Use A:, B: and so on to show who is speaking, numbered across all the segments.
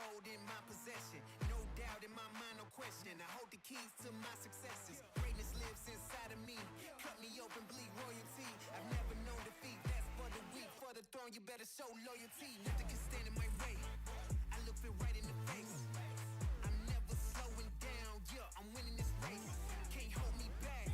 A: hold in my possession. No doubt in my mind, no question. I hold the keys to my successes. Greatness lives inside of me. Cut me open, bleed royalty. I've never known defeat. That's for the weak. For the throne, you better show loyalty. Nothing can stand in my way. I look it right in the face. I'm never slowing down. Yeah, I'm winning this race. Can't hold me back.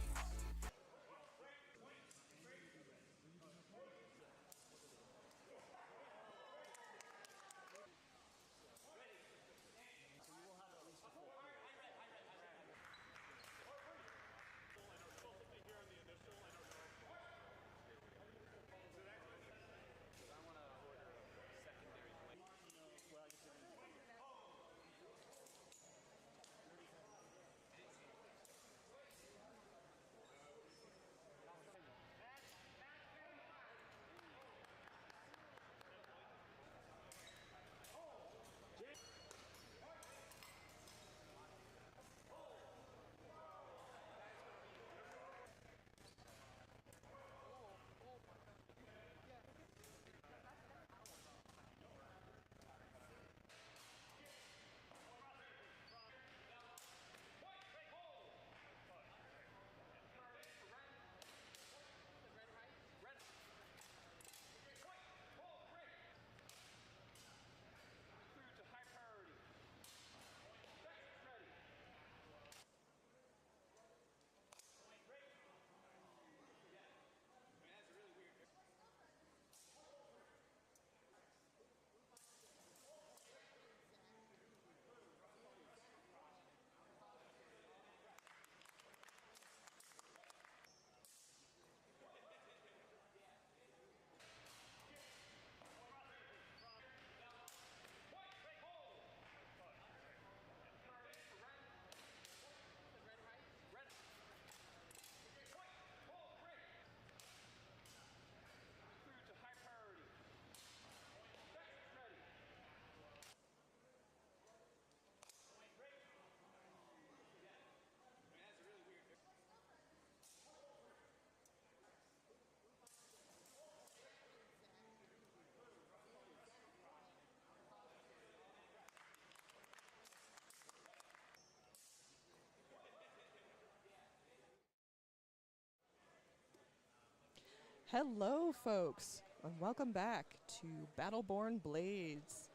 B: Hello, folks, and welcome back to Battleborn Blades.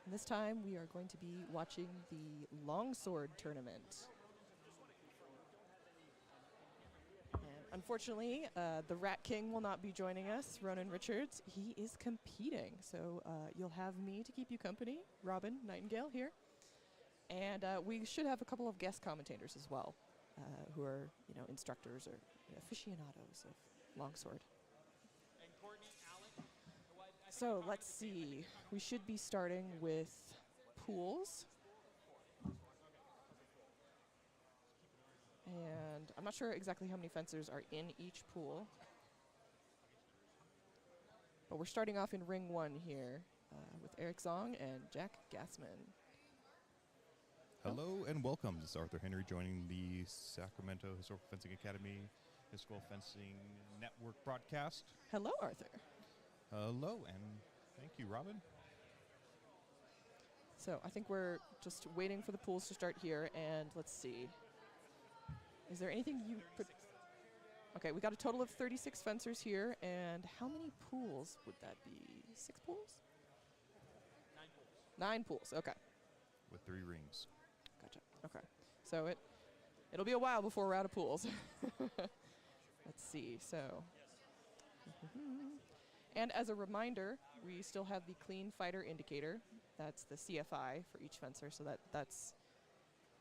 B: And this time we are going to be watching the Longsword tournament. And unfortunately, the Rat King will not be joining us, Ronan Richards. He is competing, so you'll have me to keep you company, Robin Nightingale here. And we should have a couple of guest commentators as well, who are, instructors or aficionados of Longsword. So let's see. We should be starting with pools. And I'm not sure exactly how many fencers are in each pool. But we're starting off in ring one here with Eric Zong and Jack Gasman.
C: Hello and welcome. This is Arthur Henry joining the Sacramento Historical Fencing Academy Historical Fencing Network broadcast.
B: Hello, Arthur.
C: Hello, and thank you, Robin.
B: So I think we're just waiting for the pools to start here, and let's see. Is there anything you... Okay, we got a total of 36 fencers here, and how many pools would that be? 6 pools?
D: 9 pools.
B: 9 pools, okay.
C: With 3 rings.
B: Gotcha, okay. So it'll be a while before we're out of pools. Let's see, so... And as a reminder, we still have the clean fighter indicator. That's the CFI for each fencer, so that's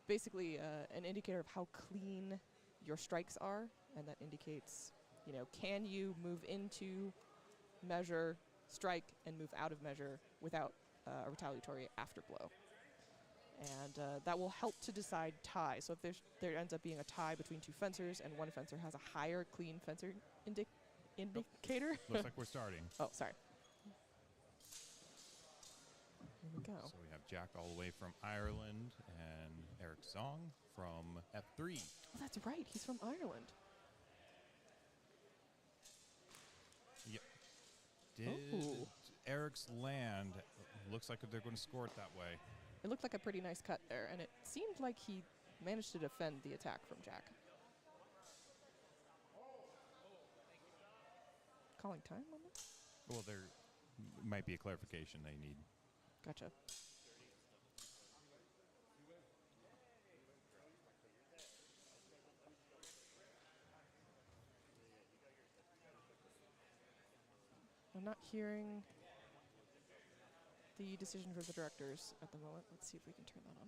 B: basically an indicator of how clean your strikes are, and that indicates, can you move into measure, strike, and move out of measure without a retaliatory afterblow. And that will help to decide tie. So if there ends up being a tie between 2 fencers and one fencer has a higher clean fencer indicator.
C: Looks like we're starting.
B: Oh, sorry. Here we go.
C: So we have Jack all the way from Ireland and Eric Zong from F3.
B: Oh, that's right. He's from Ireland.
C: Yep. Did Eric's land, looks like they're going to score it that way.
B: It looked like a pretty nice cut there, and it seemed like he managed to defend the attack from Jack. Calling time on that?
C: Well, there might be a clarification they need.
B: Gotcha. I'm not hearing the decision for the directors at the moment. Let's see if we can turn that on.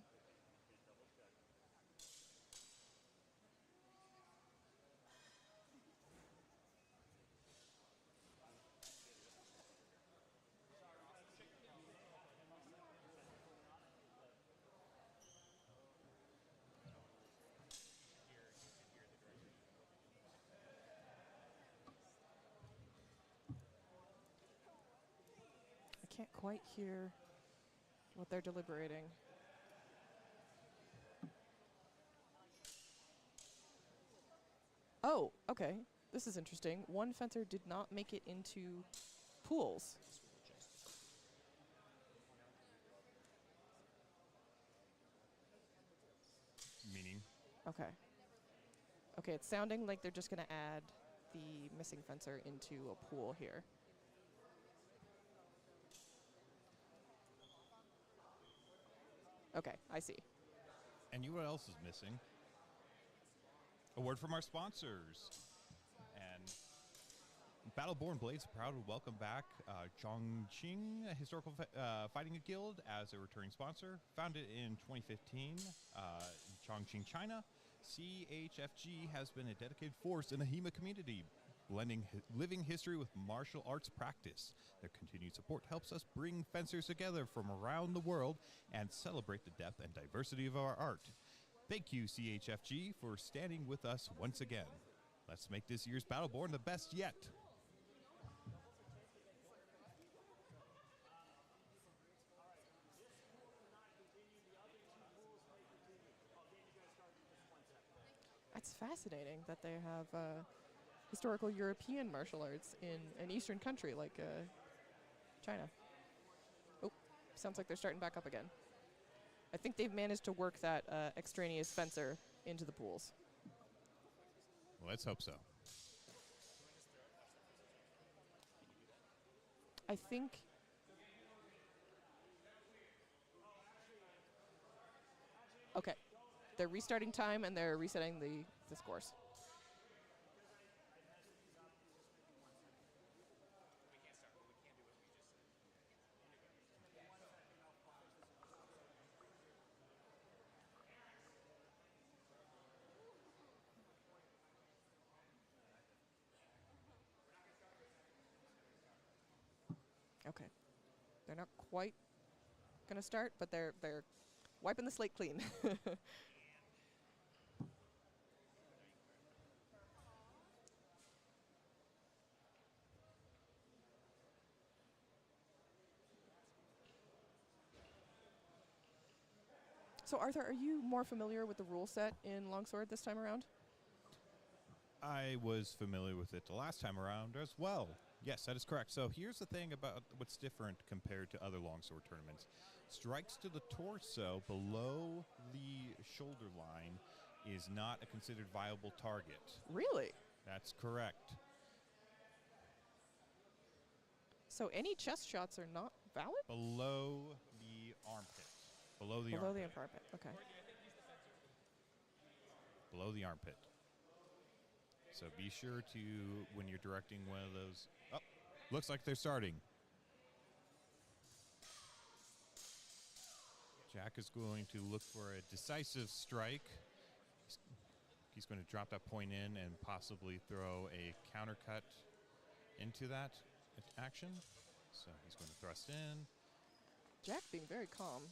B: I can't quite hear what they're deliberating. Oh, okay. This is interesting. One fencer did not make it into pools.
C: Meaning?
B: Okay. Okay, it's sounding like they're just going to add the missing fencer into a pool here. Okay, I see.
C: And you know what else is missing? A word from our sponsors. And Battleborn Blades proud to welcome back Chongqing Historical Fighting Guild as a returning sponsor. Founded in 2015 in Chongqing, China, CHFG has been a dedicated force in the HEMA community, blending living history with martial arts practice. Their continued support helps us bring fencers together from around the world and celebrate the depth and diversity of our art. Thank you, CHFG, for standing with us once again. Let's make this year's Battleborn the best yet.
B: It's fascinating that they have historical European martial arts in an Eastern country like China. Oh, sounds like they're starting back up again. I think they've managed to work that extraneous fencer into the pools.
C: Well, let's hope so.
B: I think... Okay. They're restarting time and they're resetting the scores. Okay. They're not quite going to start, but they're wiping the slate clean. So Arthur, are you more familiar with the rule set in Longsword this time around?
C: I was familiar with it the last time around as well. Yes, that is correct. So here's the thing about what's different compared to other longsword tournaments. Strikes to the torso below the shoulder line is not a considered viable target.
B: Really?
C: That's correct.
B: So any chest shots are not valid?
C: Below the armpit. Below the
B: Below
C: armpit.
B: the armpit, okay.
C: Below the armpit. So be sure to, when you're directing one of those... Oh, looks like they're starting. Jack is going to look for a decisive strike. He's going to drop that point in and possibly throw a countercut into that action. So he's going to thrust in.
B: Jack being very calm.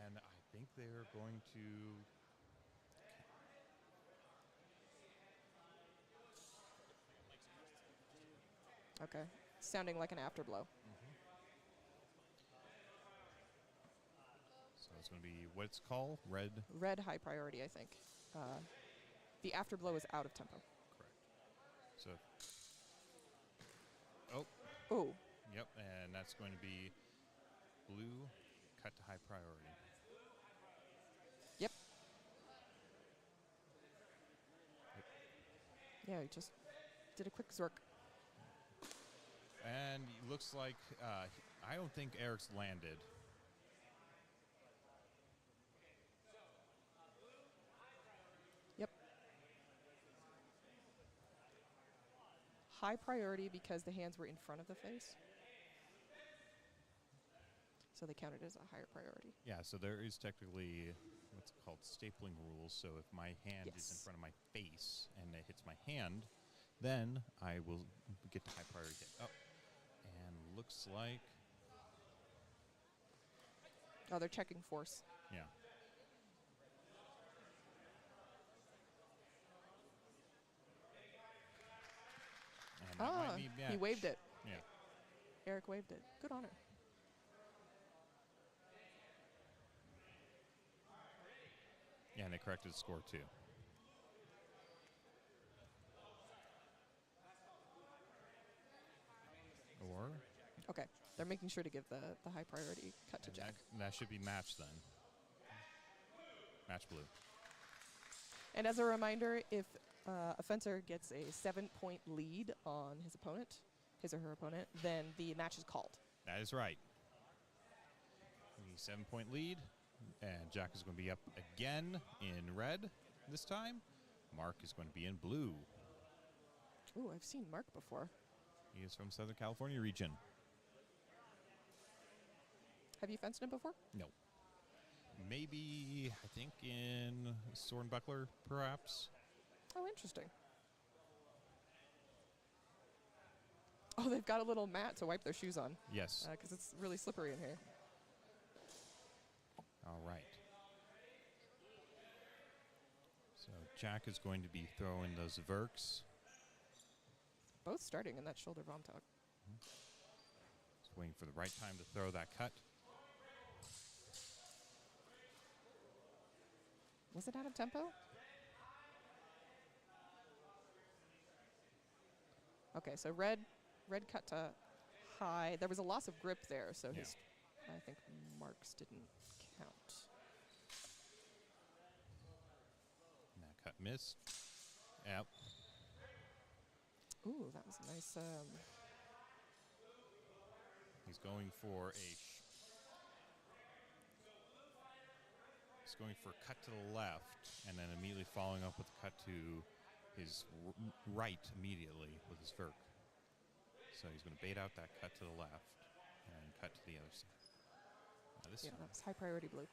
C: And I think they're going to...
B: Okay. Sounding like an afterblow.
C: So it's going to be what it's called? Red?
B: Red high priority, I think. The afterblow is out of tempo.
C: Correct. So... Oh.
B: Oh.
C: Yep, and that's going to be blue, cut cut to high priority.
B: Yep. Yeah, he just did a quick Zork.
C: And it looks like I don't think Eric's landed.
B: Yep. High priority because the hands were in front of the face. So they counted as a higher priority.
C: Yeah, so there is technically what's called stapling rules. So if my hand is in
B: Yes.
C: front of my face and it hits my hand, then I will get the high priority hit. Oh, and looks like,
B: Oh, they're checking force.
C: yeah. And that might be
B: He waved
C: match.
B: it.
C: Yeah.
B: Eric waved it. Good on her.
C: Yeah, and they corrected the score too. Or
B: Okay. They're making sure to give the high priority cut to
C: and
B: Jack.
C: that should be match then. Match blue.
B: And as a reminder, if a fencer gets a 7-point lead on his or her opponent, then the match is called.
C: That is right. The 7-point lead, and Jack is going to be up again in red this time. Mark is going to be in blue.
B: Ooh, I've seen Mark before.
C: He is from Southern California region.
B: Have you fenced him before?
C: No. Maybe, I think, in Sword and Buckler, perhaps.
B: Oh, interesting. Oh, they've got a little mat to wipe their shoes on
C: Yes.
B: because it's really slippery in here.
C: All right. So Jack is going to be throwing those Verks.
B: Both starting in that shoulder vom talk.
C: Just waiting for the right time to throw that cut.
B: Was it out of tempo? Okay, so red cut to high. There was a loss of grip there, so
C: Yeah.
B: his, I think marks didn't count.
C: And that cut missed. Yep.
B: Ooh, that was a nice.
C: He's going for a he's going for a cut to the left, and then immediately following up with a cut to his right immediately with his Verk. So he's going to bait out that cut to the left and cut to the other side. This
B: Yeah, that was high priority blue.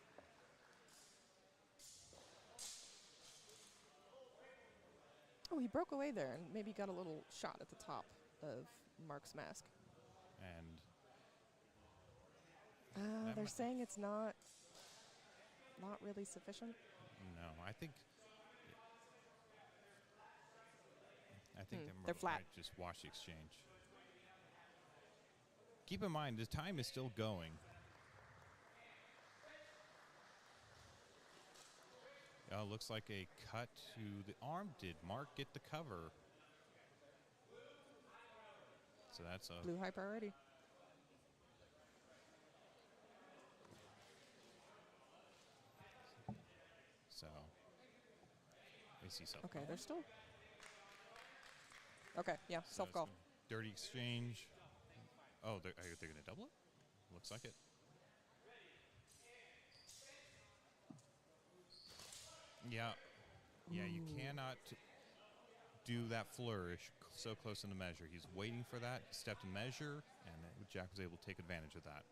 B: Oh, he broke away there and maybe got a little shot at the top of Mark's mask.
C: and
B: They're
C: might-
B: saying it's not really sufficient.
C: no, I think
B: They're flat.
C: might just wash the exchange. Keep in mind, the time is still going. Looks like a cut to the arm. Did Mark get the cover? So that's a
B: Blue high priority.
C: so. They see self.
B: Okay, they're still. Okay, yeah,
C: So
B: self
C: it's
B: call.
C: gonna- Dirty exchange. Oh, they're going to double it? Looks like it. Yeah. Yeah, you cannot do that flourish so close in the measure. He's waiting for that, stepped in measure, and Jack was able to take advantage of that.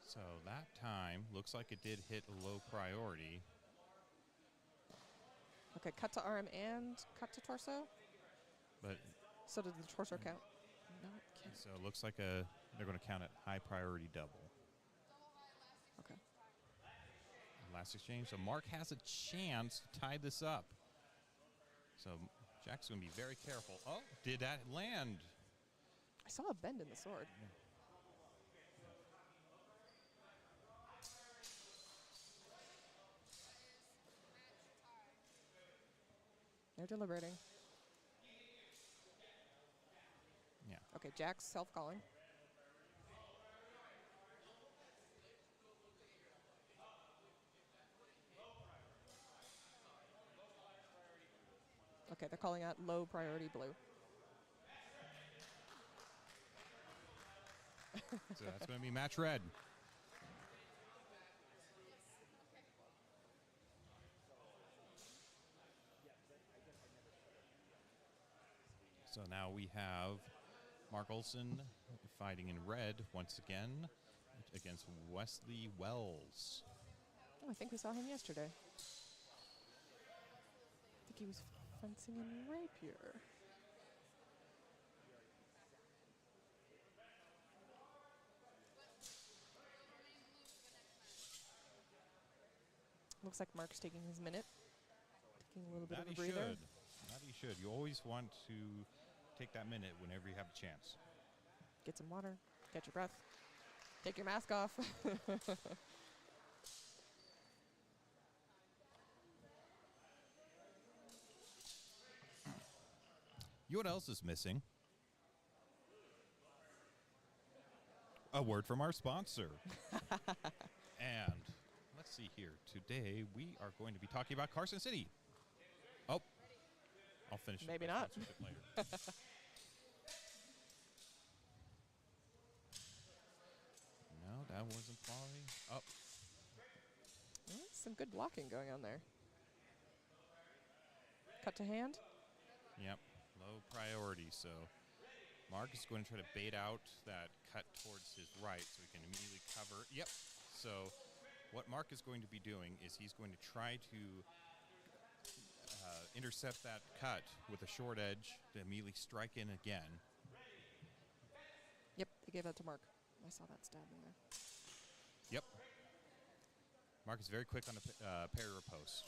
C: So that time looks like it did hit a low priority.
B: Okay, cut to arm and cut to torso.
C: But
B: So did the torso count? Not count.
C: so it looks like they're going to count it high priority double.
B: Okay.
C: Last exchange. So Mark has a chance to tie this up. So Jack's going to be very careful. Oh, did that land?
B: I saw a bend in the sword. They're deliberating. Okay, Jack's self-calling. Okay, they're calling out low priority blue.
C: So that's going to be match red. So now we have Mark Olsen fighting in red once again against Wesley Wells.
B: Oh, I think we saw him yesterday. I think he was fencing in rapier. Looks like Mark's taking his minute. Taking a little bit of a breather.
C: That he should. You always want to take that minute whenever you have a chance.
B: Get some water. Catch your breath. Take your mask off.
C: You know what else is missing? A word from our sponsor. And let's see here. Today we are going to be talking about Carson City. Oh, I'll finish.
B: Maybe
C: my
B: not.
C: sponsorship later. No, that wasn't quality. Oh,
B: Some good blocking going on there. Cut to hand.
C: yep. Low priority. So Mark is going to try to bait out that cut towards his right so he can immediately cover. Yep. So what Mark is going to be doing is he's going to try to intercept that cut with a short edge to immediately strike in again.
B: Yep, they gave that to Mark. I saw that stab in there.
C: Yep. Mark is very quick on the parry riposte.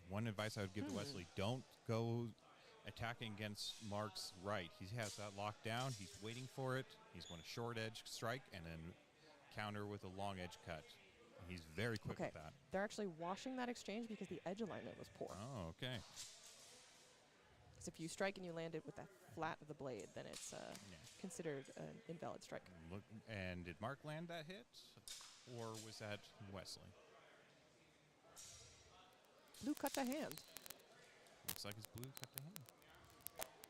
C: One advice I would give to Wesley, don't go attacking against Mark's right. He has that locked down. He's waiting for it. He's going to short edge strike and then counter with a long edge cut. He's very quick with that.
B: They're actually washing that exchange because the edge alignment was poor.
C: Oh, okay.
B: Because if you strike and you land it with the flat of the blade, then it's considered an invalid strike.
C: Look, and did Mark land that hit? Or was that Wesley?
B: Blue cut to hand.
C: Looks like it's blue cut to hand.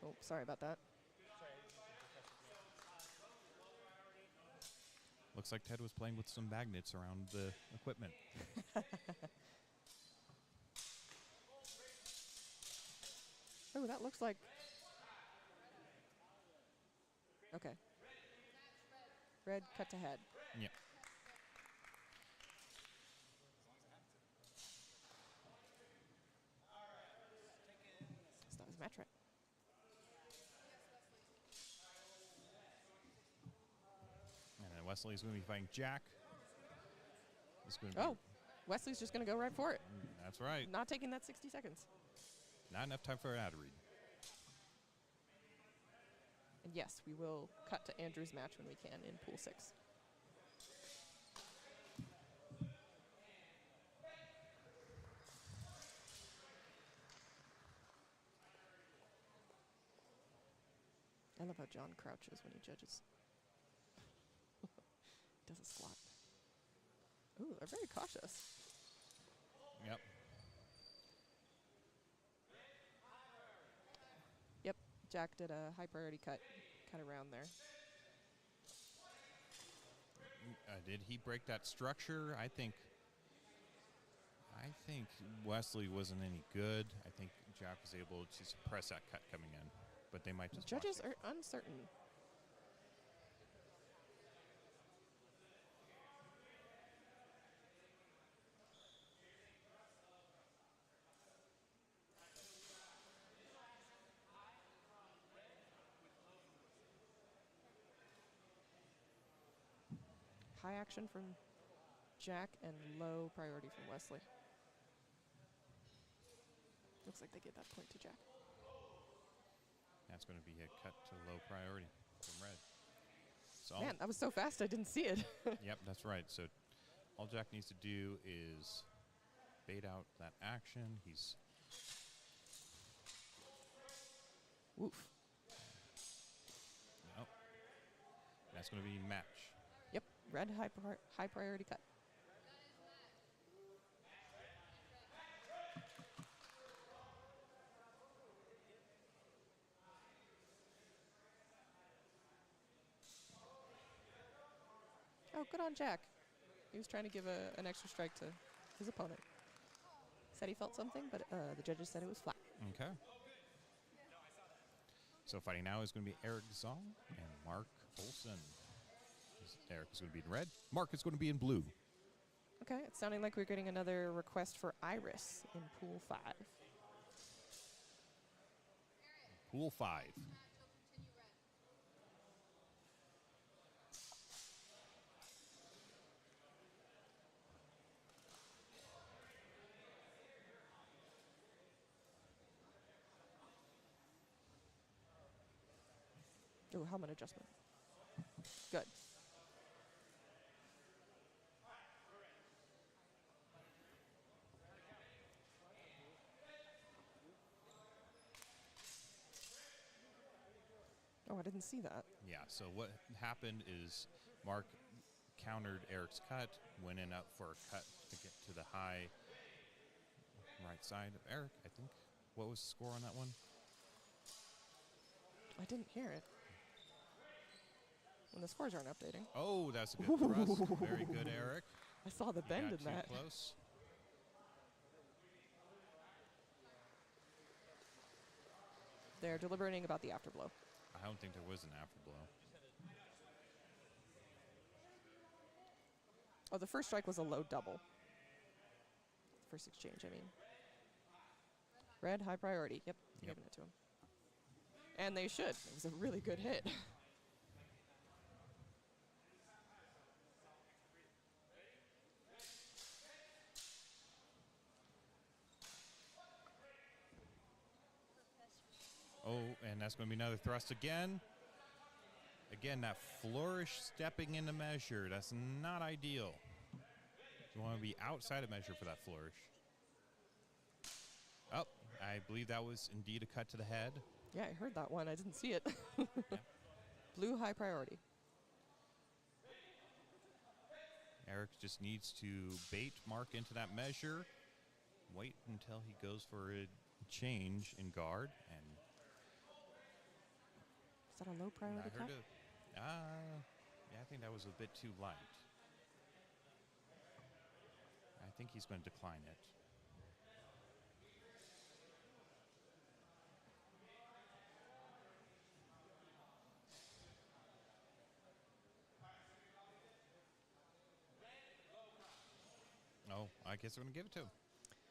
B: Oh, sorry about that.
C: Looks like Ted was playing with some magnets around the equipment.
B: Oh, that looks like... Okay. Red cut to head.
C: Yep.
B: So that was match right.
C: And then Wesley's going to be fighting Jack. He's going to
B: Oh, Wesley's just going to go right for it.
C: That's right.
B: Not taking that 60 seconds.
C: Not enough time for an ad read.
B: And yes, we will cut to Andrew's match when we can in Pool 6. I love how John crouches when he judges. Does a squat. Ooh, they're very cautious.
C: Yep.
B: Yep, Jack did a high priority cut around there.
C: Did he break that structure? I think Wesley wasn't any good. I think Jack was able to suppress that cut coming in, but they might just
B: Judges are uncertain. High action from Jack and low priority from Wesley. Looks like they gave that point to Jack.
C: That's going to be a cut to low priority from red. So
B: Man, that was so fast I didn't see it.
C: Yep, that's right. So All Jack needs to do is bait out that action. He's...
B: Woof.
C: Nope. That's going to be match.
B: Yep, red high priority cut. Oh, good on Jack. He was trying to give an extra strike to his opponent. Said he felt something, but the judges said it was flat.
C: Okay. So fighting now is going to be Eric Zong and Mark Olsen. Eric is going to be in red. Mark is going to be in blue.
B: Okay, it's sounding like we're getting another request for Iris in Pool 5.
C: Pool 5.
B: Oh, helmet adjustment. Good. Oh, I didn't see that.
C: Yeah, so what happened is Mark countered Eric's cut, went in up for a cut to get to the high right side of Eric, I think. What was the score on that one?
B: I didn't hear it. When the scores aren't updating.
C: Oh, that's a good thrust. Very good, Eric.
B: I saw the bend in that.
C: Too close.
B: They're deliberating about the afterblow.
C: I don't think there was an afterblow.
B: Oh, the first strike was a low double. First exchange, I mean. Red, high priority. Yep,
C: Yep.
B: giving it to him. And they should. It was a really good hit.
C: Oh, and that's going to be another thrust again. Again, that flourish stepping into measure. That's not ideal. You want to be outside of measure for that flourish. Oh, I believe that was indeed a cut to the head.
B: Yeah, I heard that one. I didn't see it. Blue, high priority.
C: Eric just needs to bait Mark into that measure. Wait until he goes for a change in guard. And
B: Is that a low priority
C: I
B: cut?
C: heard it. Yeah, I think that was a bit too light. I think he's going to decline it. Oh, I guess they're going to give it to him.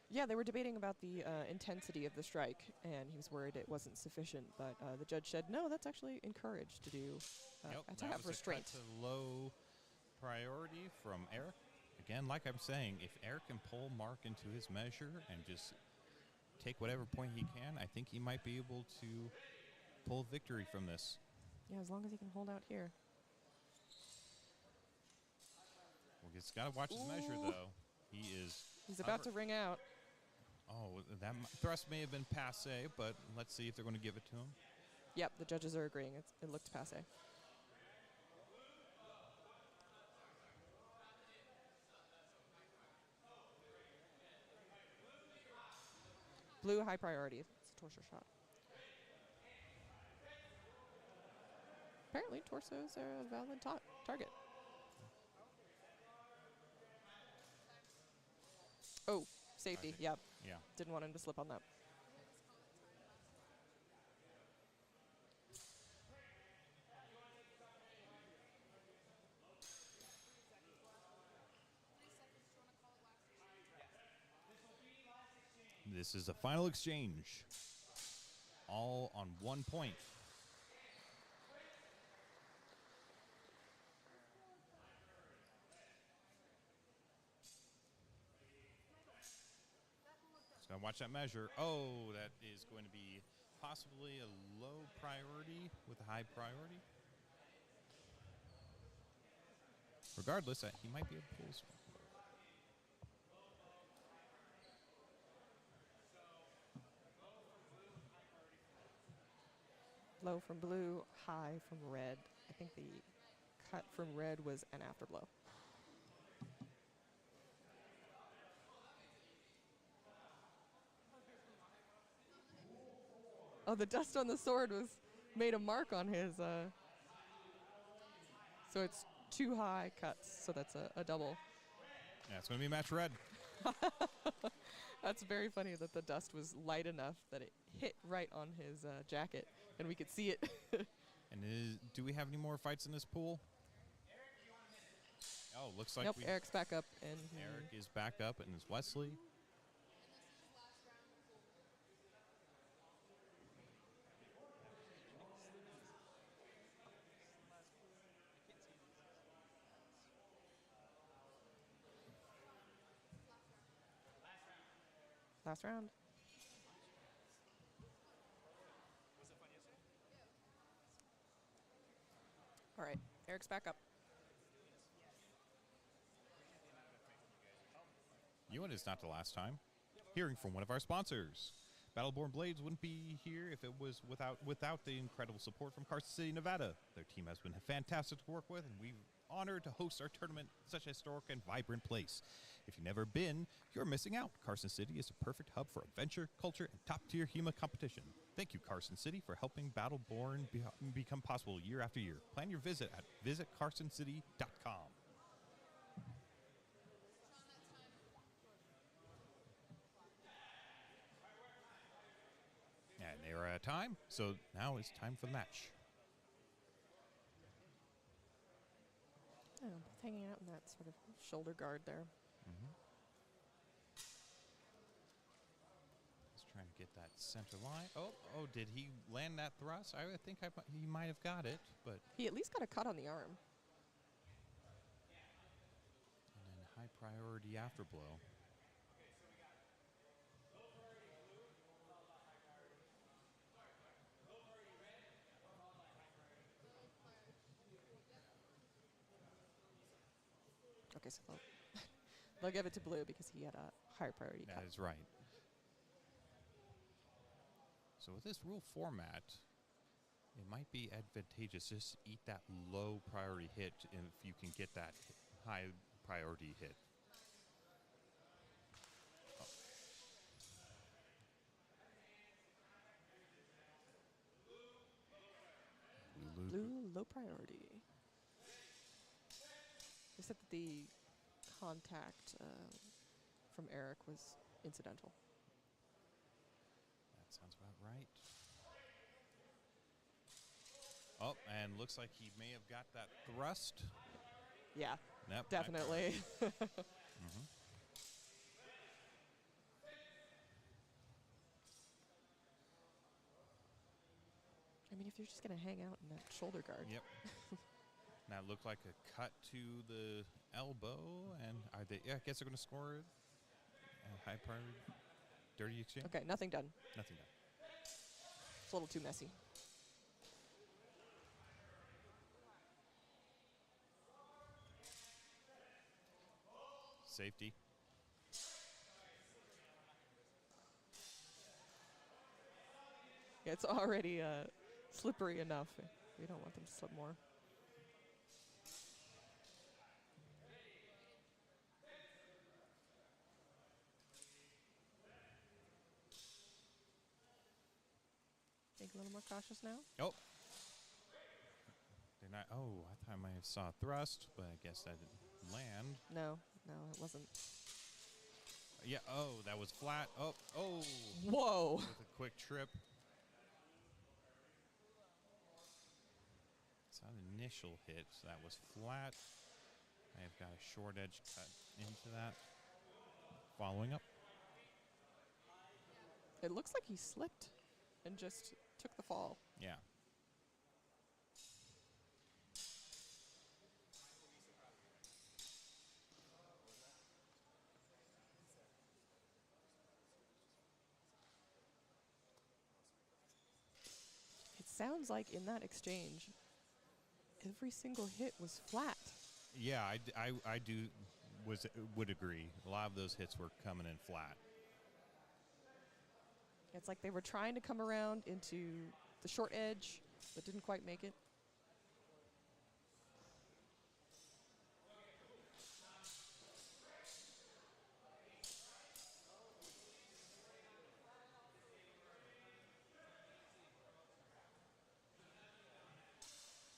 B: Yeah, they were debating about the intensity of the strike, and he was worried it wasn't sufficient. But the judge said, no, that's actually encouraged to do, to
C: that
B: have
C: was
B: restraint.
C: A cut to low priority from Eric. Again, like I'm saying, if Eric can pull Mark into his measure and just take whatever point he can, I think he might be able to pull victory from this.
B: Yeah, as long as he can hold out here.
C: Well, he's got to watch his measure, though.
B: He's about to ring out.
C: Oh, that thrust may have been passe, but let's see if they're going to give it to him.
B: Yep, the judges are agreeing. It looked passe. Blue, high priority. It's a torso shot. Apparently, torsos are a valid target. Oh, safety. Yep.
C: Yeah.
B: Didn't want him to slip on that.
C: This is the final exchange. All on 1 point. Just gonna watch that measure. Oh, that is going to be possibly a low priority with a high priority. Regardless, he might be able to pull this one.
B: Low from blue, high from red. I think the cut from red was an afterblow. Oh, the dust on the sword made a mark on his. So it's 2 high cuts, so that's a double.
C: Yeah, it's going to be match red.
B: That's very funny that the dust was light enough that it hit right on his jacket, and we could see it.
C: And do we have any more fights in this pool? Oh, looks like
B: Nope, Eric's back up, and
C: Eric is back up, and it's Wesley.
B: last round. All right, Eric's back up.
C: You and it's not the last time. Hearing from one of our sponsors. Battleborn Blades wouldn't be here if it was without the incredible support from Carson City, Nevada. Their team has been fantastic to work with, and we're honored to host our tournament in such a historic and vibrant place. If you've never been, you're missing out. Carson City is a perfect hub for adventure, culture, and top-tier HEMA competition. Thank you, Carson City, for helping Battleborn become possible year after year. Plan your visit at visitcarsoncity.com. And they are out of time, so now it's time for the match.
B: Oh, both hanging out in that sort of shoulder guard there.
C: Let's try to get that center line. Oh, did he land that thrust? I think he might have got it, but...
B: He at least got a cut on the arm.
C: And then high priority afterblow.
B: Okay, so they'll give it to blue because he had a higher priority cut.
C: That is right. So with this rule format, it might be advantageous just to eat that low priority hit if you can get that high priority hit.
B: Blue, low priority. They said that the contact from Eric was incidental.
C: That sounds about right. Oh, and looks like he may have got that thrust.
B: Yeah,
C: Yep,
B: definitely. I mean, if you're just going to hang out in that shoulder guard.
C: Yep. Now it looked like a cut to the elbow, and are they? Yeah, I guess they're going to score it. High priority, dirty exchange.
B: Okay, nothing done.
C: Nothing done.
B: It's a little too messy.
C: Safety.
B: Yeah, it's already slippery enough. We don't want them to slip more. Think a little more cautious now.
C: Oh. They're not. Oh, I thought I might have saw a thrust, but I guess that didn't land.
B: No, it wasn't.
C: Yeah. Oh, that was flat. Oh.
B: Whoa.
C: With a quick trip. It's an initial hit, so that was flat. I have got a short edge cut into that. Following up.
B: It looks like he slipped and just took the fall.
C: Yeah.
B: It sounds like in that exchange, every single hit was flat.
C: Yeah, I would agree. A lot of those hits were coming in flat.
B: It's like they were trying to come around into the short edge, but didn't quite make it.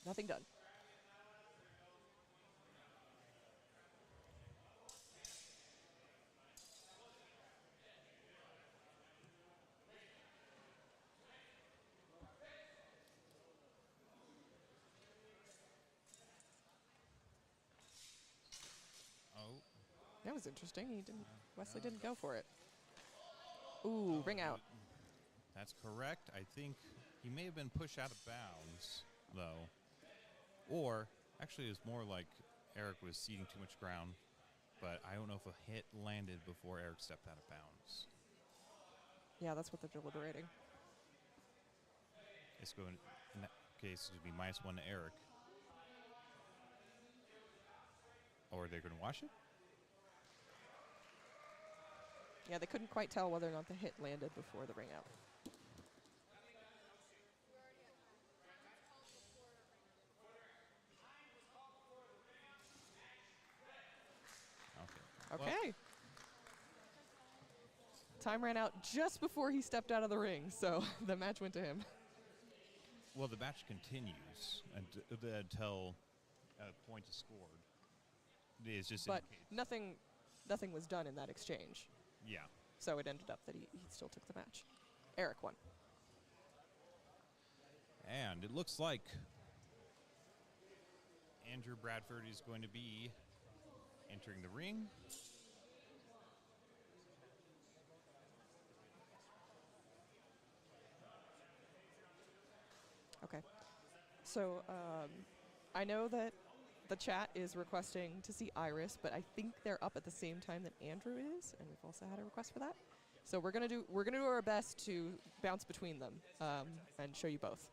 B: Nothing done.
C: Oh.
B: That was interesting. He didn't. Wesley didn't go for it. Ooh, ring out.
C: That's correct. I think he may have been pushed out of bounds, though. Or, actually, it's more like Eric was ceding too much ground. But I don't know if a hit landed before Eric stepped out of bounds.
B: Yeah, that's what they're deliberating.
C: It's going, in that case, it would be -1 to Eric. Or they're going to wash it?
B: Yeah, they couldn't quite tell whether or not the hit landed before the ring out.
C: Okay.
B: Okay. Time ran out just before he stepped out of the ring, so the match went to him.
C: Well, the match continues until a point is scored. It's just
B: But
C: indicates.
B: nothing was done in that exchange.
C: Yeah.
B: So it ended up that he still took the match. Eric won.
C: And it looks like Andrew Bradford is going to be entering the ring.
B: Okay. So I know that the chat is requesting to see Iris, but I think they're up at the same time that Andrew is, and we've also had a request for that. So we're gonna do our best to bounce between them and show you both.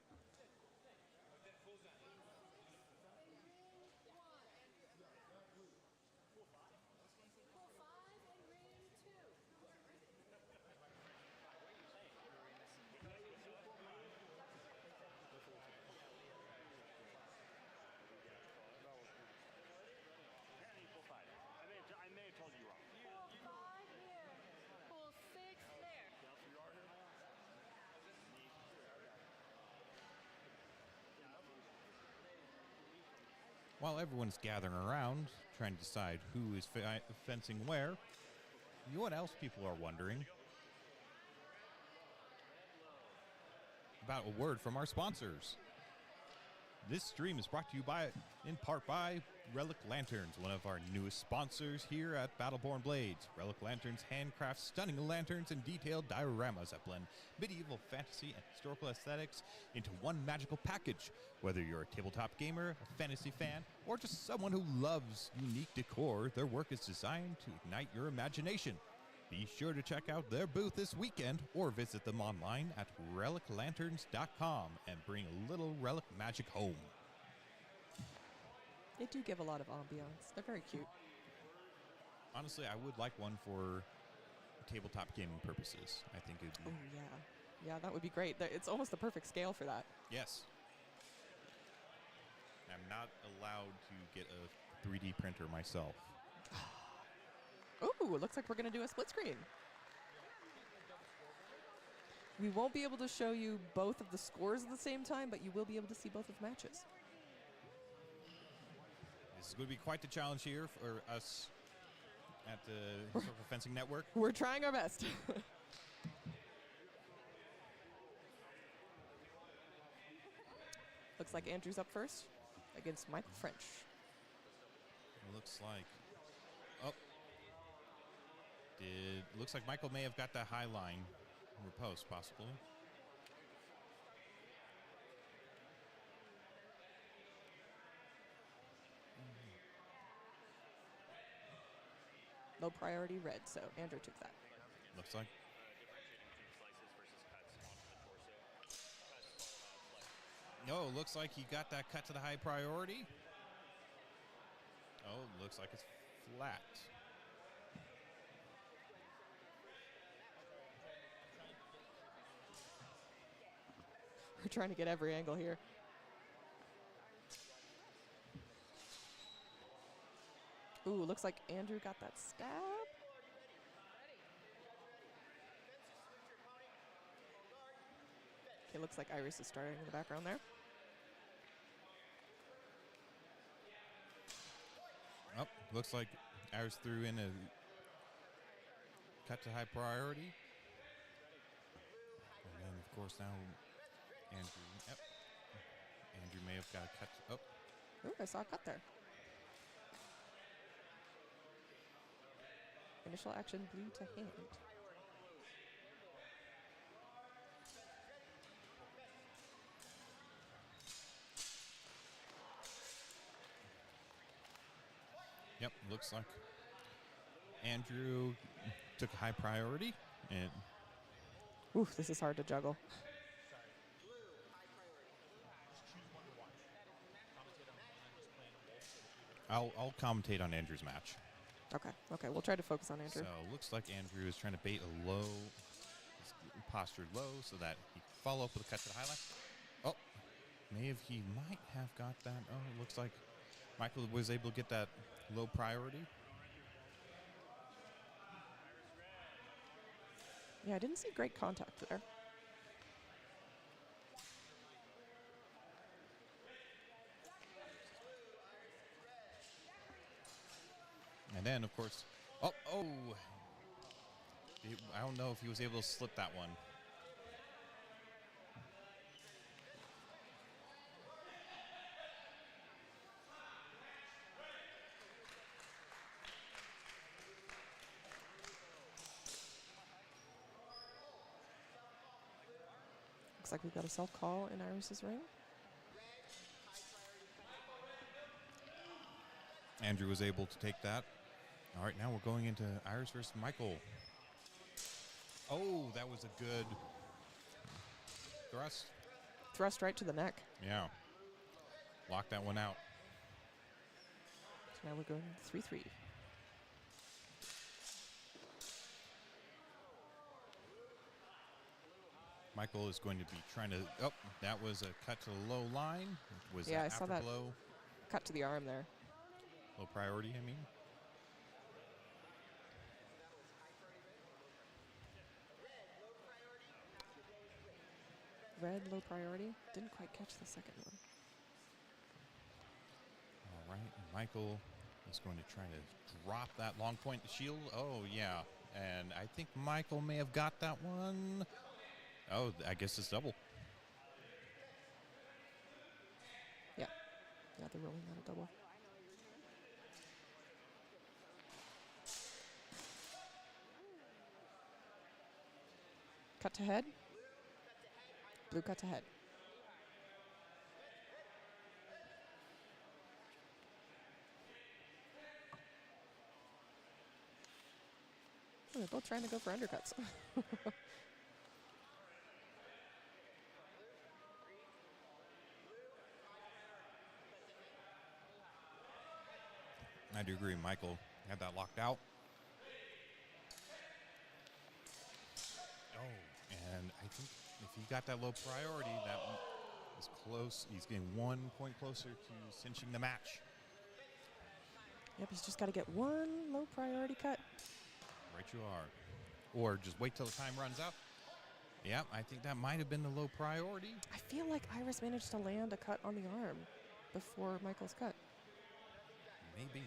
C: While everyone's gathering around, trying to decide who is fencing where, you know what else people are wondering? About a word from our sponsors. This stream is brought to you in part by Relic Lanterns, one of our newest sponsors here at Battleborn Blades. Relic Lanterns handcraft stunning lanterns and detailed dioramas that blend medieval fantasy and historical aesthetics into one magical package. Whether you're a tabletop gamer, a fantasy fan, or just someone who loves unique decor, their work is designed to ignite your imagination. Be sure to check out their booth this weekend or visit them online at reliclanterns.com and bring a little relic magic home.
B: They do give a lot of ambiance. They're very cute.
C: Honestly, I would like one for tabletop gaming purposes. I think it'd be...
B: Oh, yeah. Yeah, that would be great. It's almost the perfect scale for that.
C: Yes. I'm not allowed to get a 3D printer myself.
B: Ooh, it looks like we're going to do a split screen. We won't be able to show you both of the scores at the same time, but you will be able to see both of the matches.
C: This is going to be quite the challenge here for us at the Historical Fencing Network.
B: We're trying our best. Looks like Andrew's up first against Michael French.
C: Looks like... Oh. Looks like Michael may have got that high line riposte, possibly.
B: Low priority red, so Andrew took that.
C: Looks like. No, looks like he got that cut to the high priority. Oh, looks like it's flat.
B: We're trying to get every angle here. Ooh, looks like Andrew got that stab. Okay, looks like Iris is starting in the background there.
C: Oh, looks like Iris threw in a cut to high priority. And then, of course, now Andrew. Yep. Andrew may have got a cut. Oh.
B: Ooh, I saw a cut there. Initial action blue to hand.
C: Yep, looks like Andrew took a high priority. And
B: Oof, this is hard to juggle.
C: I'll commentate on Andrew's match.
B: Okay, we'll try to focus on Andrew.
C: So looks like Andrew is trying to bait a low, postured low, so that he can follow up with a cut to the highlight. Oh, he might have got that. Oh, it looks like Michael was able to get that low priority.
B: Yeah, I didn't see great contact there.
C: And then, of course, I don't know if he was able to slip that one.
B: Looks like we've got a self-call in Iris's ring.
C: Andrew was able to take that. All right, now we're going into Iris versus Michael. Oh, that was a good thrust.
B: Thrust right to the neck.
C: Yeah. Lock that one out.
B: So now we're going 3-3.
C: Michael is going to be trying to... Oh, that was a cut to the low line. Was
B: Yeah, I
C: after
B: saw that
C: blow.
B: cut to the arm there.
C: Low priority, I mean.
B: Red, low priority. Didn't quite catch the second one.
C: All right, Michael is going to try to drop that long point shield. Oh, yeah. And I think Michael may have got that one. Oh, I guess it's double.
B: Yeah, they're rolling out a double. Cut to head. Blue cut to head. Oh, they're both trying to go for undercuts.
C: I do agree. Michael had that locked out. Oh, and I think if he got that low priority, that is close. He's getting 1 point closer to cinching the match.
B: Yep, he's just got to get one low priority cut.
C: Right you are. Or just wait till the time runs out. Yeah, I think that might have been the low priority.
B: I feel like Iris managed to land a cut on the arm before Michael's cut.
C: Maybe.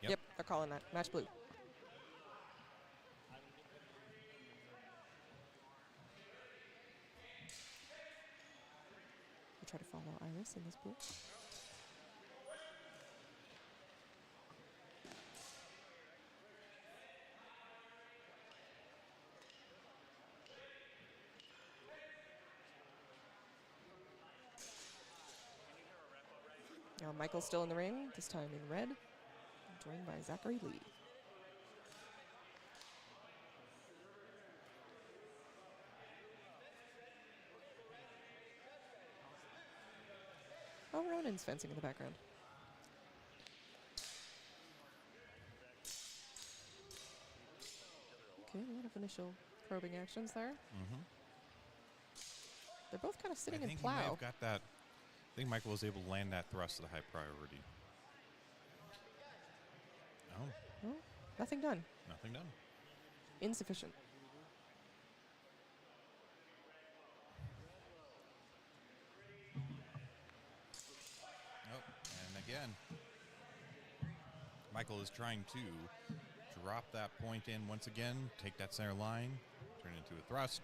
B: Yep, they're calling that. Match blue. We'll try to follow Iris in this blue. Now Michael's still in the ring, this time in red, joined by Zachary Lee. Oh, Ronan's fencing in the background. Okay, Exactly. A lot of initial probing actions there.
C: Mm-hmm.
B: They're both kind of sitting
C: I
B: in
C: think he may
B: plow.
C: have got that. I think Michael was able to land that thrust to the high priority. Oh,
B: Oh, nothing done.
C: nothing done.
B: Insufficient.
C: Oh, and again, Michael is trying to drop that point in once again, take that center line, turn it into a thrust.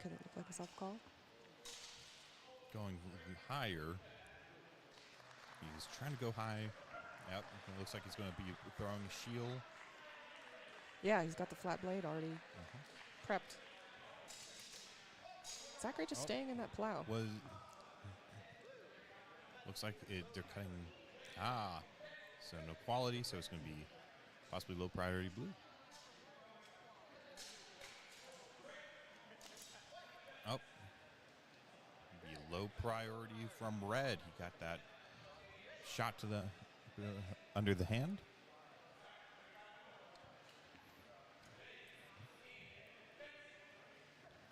B: Could it look like a soft call?
C: Going higher. He's trying to go high. Yep, it looks like he's going to be throwing a shield.
B: Yeah, he's got the flat blade already prepped. Zachary just staying in that plow.
C: Looks like they're cutting. So no quality, so it's going to be possibly low priority blue. Oh, be low priority from red. He got that shot to the under the hand.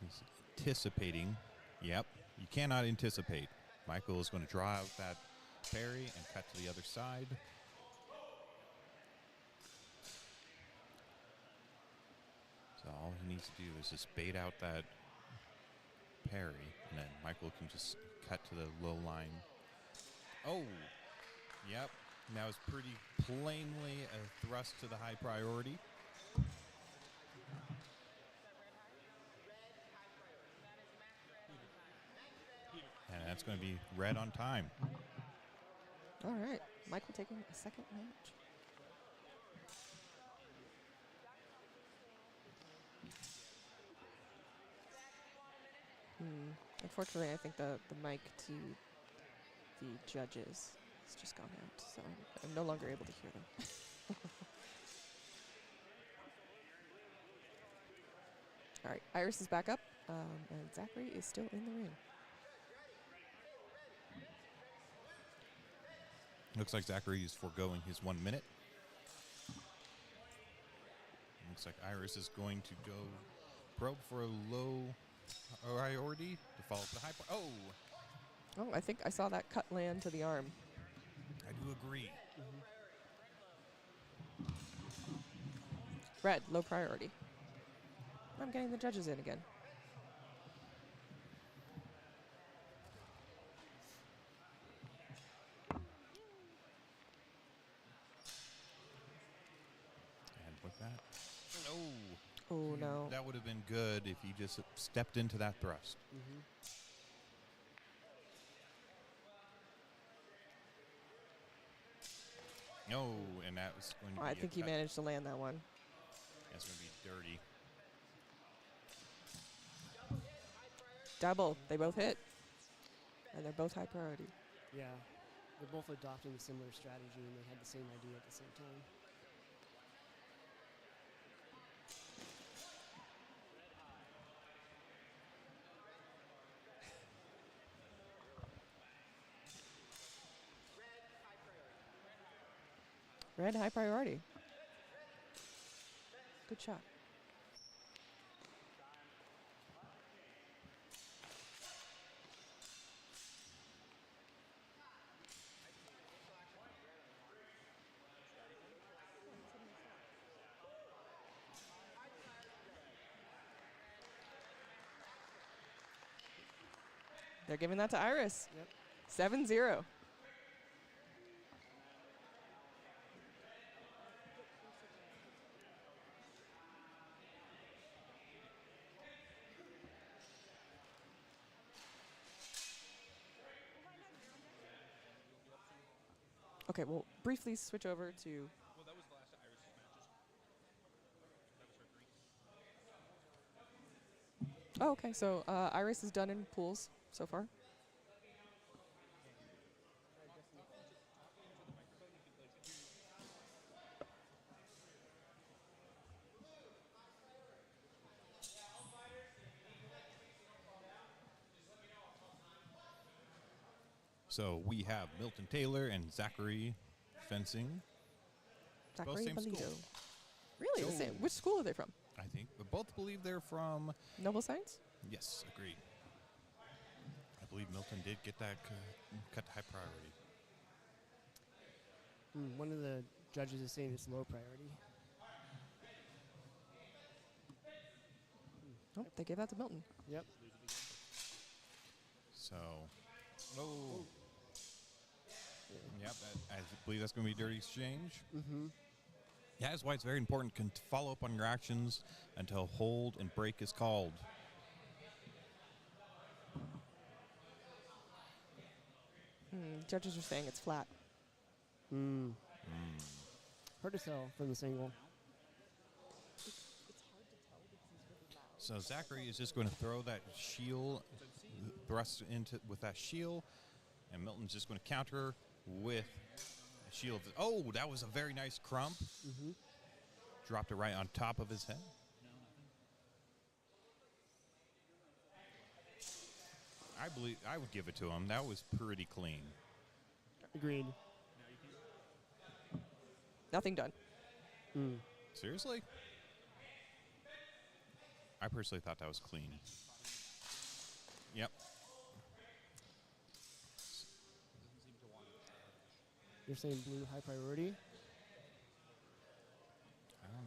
C: He's anticipating. Yep, you cannot anticipate. Michael is going to draw out that parry and cut to the other side. So all he needs to do is just bait out that parry, and then Michael can just cut to the low line. Oh, yep. Now it's pretty plainly a thrust to the high priority. And that's going to be red on time.
B: All right. Michael taking a second match. Unfortunately, I think the mic to the judges has just gone out, so I'm no longer able to hear them. All right, Iris is back up, and Zachary is still in the ring.
C: Looks like Zachary is foregoing his 1 minute. Looks like Iris is going to go probe for a low priority to follow up the high.
B: Oh, I think I saw that cut land to the arm.
C: I do agree.
B: Red, low priority. I'm getting the judges in again.
C: And with that,
B: Oh, no.
C: that would have been good if he just stepped into that thrust. No, and that was going to be
B: I think he
C: cut.
B: managed to land that one.
C: That's going to be dirty.
B: Debolt, they both hit. And they're both high priority.
E: Yeah, they're both adopting a similar strategy, and they had the same idea at the same time.
B: Red, high priority. Good shot. They're giving that to Iris.
E: Yep.
B: 7-0. Okay, we'll briefly switch over to...
D: Well, that was the last Iris matches. That was her 3.
B: Oh, okay, so Iris is done in pools so far.
C: So we have Milton Taylor and Zachary fencing.
B: Zachary
C: same school.
B: Bolito. Really? The same.
C: Oh.
B: Which school are they from?
C: I think. But both believe they're from...
B: Noble Science?
C: Yes, agreed. I believe Milton did get that cut to high priority.
E: One of the judges is saying it's low priority.
B: Oh, they gave that to Milton.
E: Yep.
C: So... Oh. Yep, I believe that's going to be a dirty exchange.
E: Mm-hmm.
C: Yeah, that's why it's very important to follow up on your actions until hold and break is called.
B: Judges are saying it's flat.
E: Hard to tell from the single.
C: So Zachary is just going to throw that shield, thrust into with that shield, and Milton's just going to counter with a shield. Oh, that was a very nice crump. Dropped it right on top of his head. I believe I would give it to him. That was pretty clean.
E: Agreed.
B: Nothing done.
C: Seriously? I personally thought that was clean. Yep.
E: You're saying blue high priority?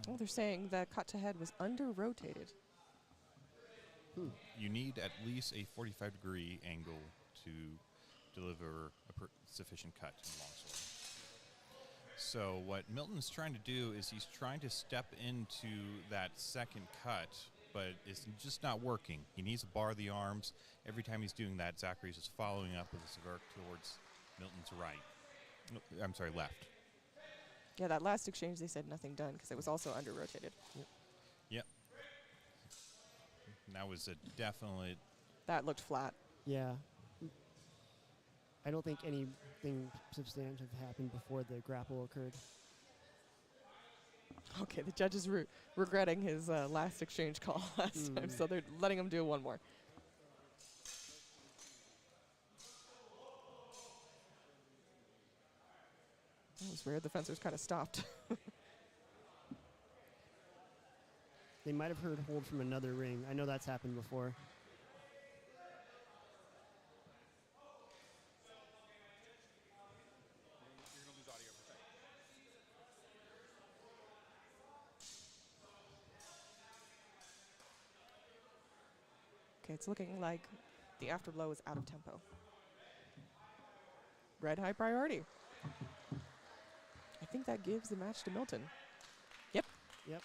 B: Oh, they're saying the cut to head was under-rotated.
C: You need at least a 45-degree angle to deliver a sufficient cut in the longsword. So what Milton's trying to do is he's trying to step into that second cut, but it's just not working. He needs to bar the arms. Every time he's doing that, Zachary's just following up with a swerve towards Milton's right. I'm sorry, left.
B: Yeah, that last exchange they said nothing done because it was also under-rotated.
C: Yep. And that was a definite...
B: That looked flat.
E: Yeah. I don't think anything substantive happened before the grapple occurred.
B: Okay, the judge is regretting his last exchange call last time, so they're letting him do one more. That was weird. The fencers kind of stopped.
E: They might have heard hold from another ring. I know that's happened before.
D: You're going to lose audio for a second.
B: Okay, it's looking like the afterblow is out of tempo. Red high priority. I think that gives the match to Milton. Yep.
E: Yep.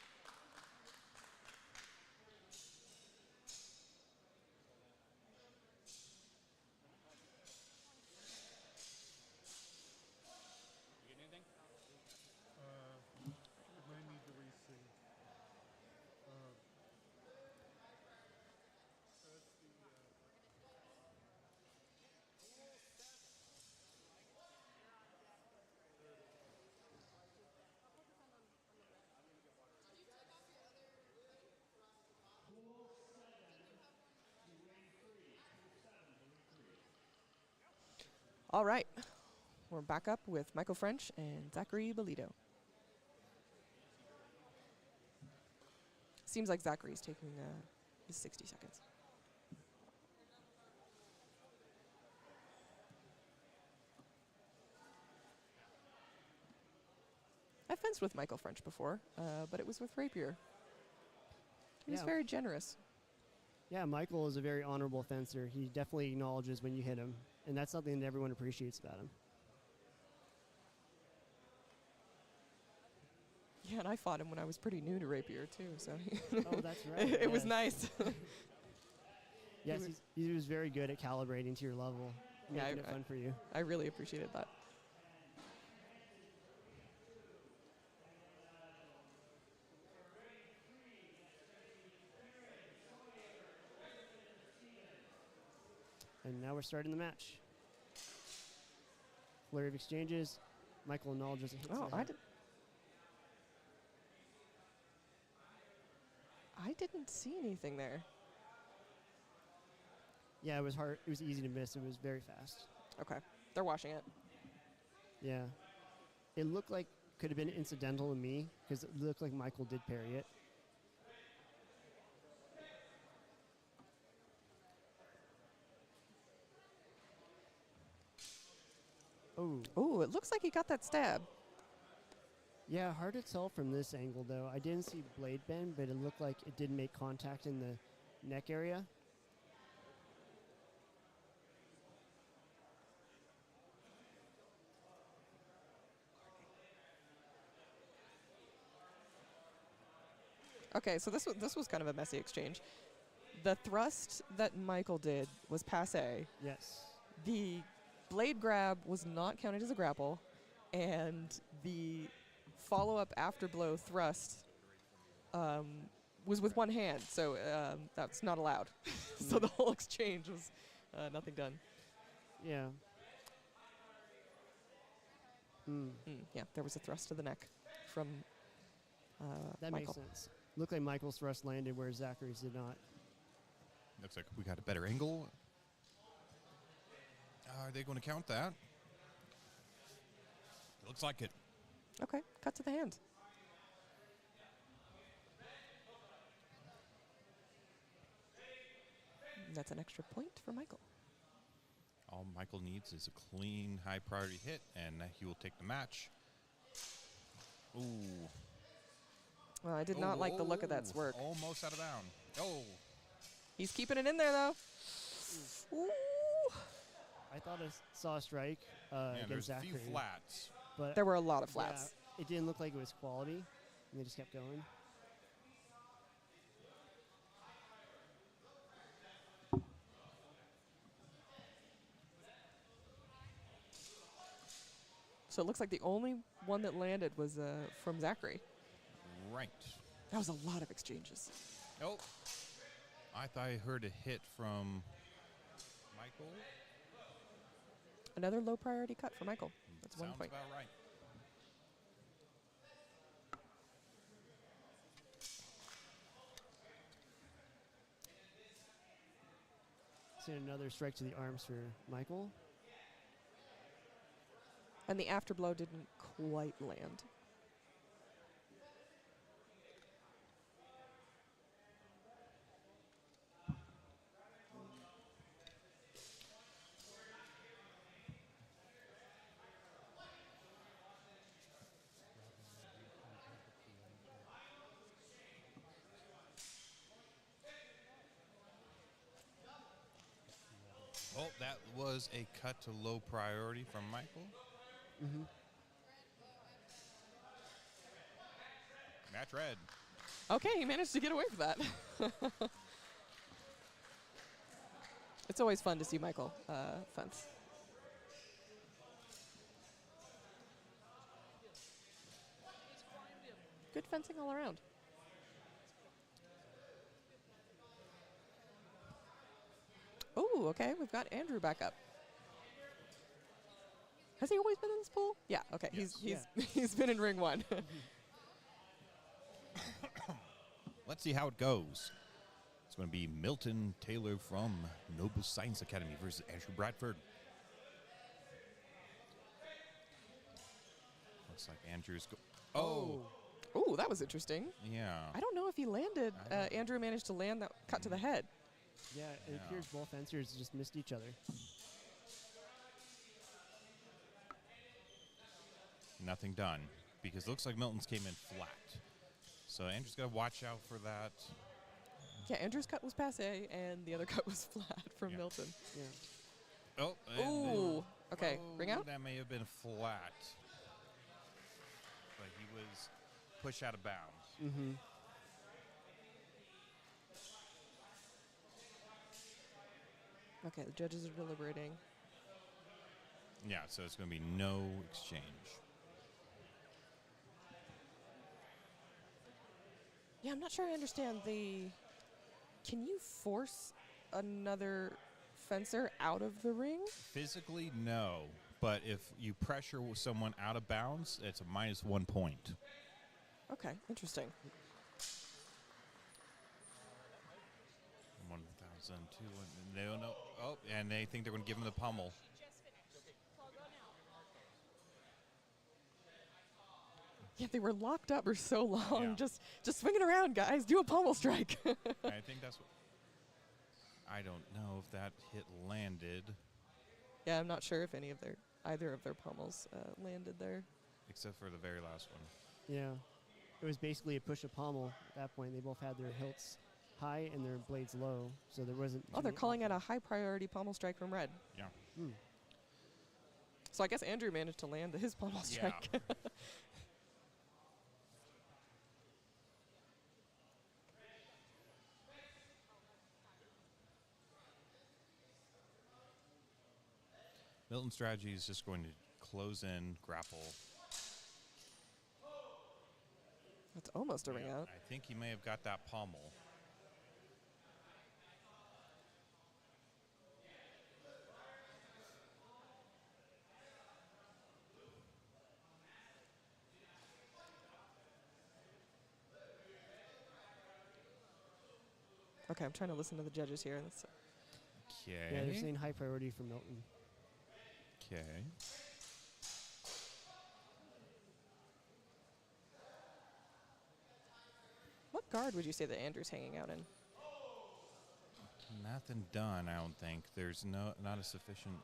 D: You getting anything?
F: Might need to resync.
B: All right. We're back up with Michael French and Zachary Bolito. Seems like Zachary's taking his 60 seconds. I fenced with Michael French before, but it was with rapier. He was
E: Yeah.
B: very generous.
E: Yeah, Michael is a very honorable fencer. He definitely acknowledges when you hit him, and that's something that everyone appreciates about him.
B: Yeah, and I fought him when I was pretty new to rapier too, so
E: Oh, that's right.
B: it was
E: yes.
B: nice.
E: Yes, he was very good at calibrating to your level,
B: Yeah,
E: making it fun for you.
B: I really appreciated that.
E: And now we're starting the match. Flurry of exchanges. Michael acknowledges a hit.
B: Oh, I didn't see anything there.
E: Yeah, it was hard. It was easy to miss. It was very fast.
B: Okay. they're washing it.
E: Yeah. It looked like could have been incidental to me because it looked like Michael did parry it. Oh.
B: Ooh, it looks like he got that stab.
E: Yeah, hard to tell from this angle, though. I didn't see blade bend, but it looked like it did make contact in the neck area.
B: Okay, so this was kind of a messy exchange. The thrust that Michael did was passe.
E: Yes.
B: The blade grab was not counted as a grapple, and the follow-up after blow thrust was with one hand, so that's not allowed. So the whole exchange was nothing done.
E: Yeah.
B: Yeah, there was a thrust to the neck from
E: That
B: Michael.
E: makes sense. Looked like Michael's thrust landed where Zachary's did not.
C: Looks like we got a better angle. Are they going to count that? Looks like it.
B: Okay, cut to the hand. That's an extra point for Michael.
C: All Michael needs is a clean, high priority hit, and he will take the match. Ooh.
B: Well, I did not like the look of that swerve.
C: Almost out of bounds. Oh.
B: He's keeping it in there, though. Ooh.
E: I thought I saw a strike
C: Yeah,
E: against
C: there's a
E: Zachary.
C: few flats.
E: But
B: There were a lot of flats.
E: yeah, it didn't look like it was quality, and they just kept going.
B: So it looks like the only one that landed was from Zachary.
C: Right.
B: That was a lot of exchanges.
C: Oh. I thought I heard a hit from Michael.
B: Another low priority cut for Michael. That's
C: Sounds
B: 1 point.
C: about right.
E: See another strike to the arms for Michael.
B: And the after blow didn't quite land.
C: Oh, that was a cut to low priority from Michael.
E: Mm-hmm.
C: Match red.
B: Okay, he managed to get away from that. It's always fun to see Michael fence. Good fencing all around. Oh, okay, we've got Andrew back up. Has he always been in this pool? Yeah, okay,
C: Yes.
B: he's been in ring one.
C: Let's see how it goes. It's going to be Milton Taylor from Noble Science Academy versus Andrew Bradford. Looks like Andrew's
B: Ooh, that was interesting.
C: yeah.
B: I don't know if he landed.
C: I don't-
B: Andrew managed to land that cut to the head.
E: Yeah, it
C: Yeah.
E: appears both fencers just missed each other.
C: Nothing done because it looks like Milton's came in flat. So Andrew's got to watch out for that.
B: Yeah, Andrew's cut was passe, and the other cut was flat from
C: Yeah.
B: Milton.
E: Yeah.
C: Oh, and
B: Ooh, okay, ring out.
C: That may have been flat, but he was pushed out of bounds.
E: Mm-hmm.
B: Okay, the judges are deliberating.
C: Yeah, so it's going to be no exchange.
B: Yeah, I'm not sure I understand the... Can you force another fencer out of the ring?
C: Physically, no. But if you pressure someone out of bounds, it's a -1 point.
B: Okay, interesting.
C: 1,002. They don't know. Oh, and they think they're going to give him the pummel.
B: Yeah, they were locked up for so long.
C: Yeah.
B: Just swing it around, guys. Do a pommel strike.
C: I think that's what. I don't know if that hit landed,
B: Yeah, I'm not sure if either of their pommels landed there.
C: except for the very last one.
E: Yeah. It was basically a push of pommel at that point. They both had their hilts high and their blades low, so there wasn't.
B: Oh, they're calling it a high priority pommel strike from red.
C: Yeah.
B: So I guess Andrew managed to land his pommel strike.
C: Yeah. Milton's strategy is just going to close in, grapple.
B: That's almost a ring
C: Yeah,
B: out.
C: I think he may have got that pommel.
B: Okay, I'm trying to listen to the judges here.
E: Yeah, they're
C: Okay.
E: saying high priority for Milton.
C: Okay.
B: What guard would you say that Andrew's hanging out in?
C: Nothing done, I don't think. There's not a sufficient.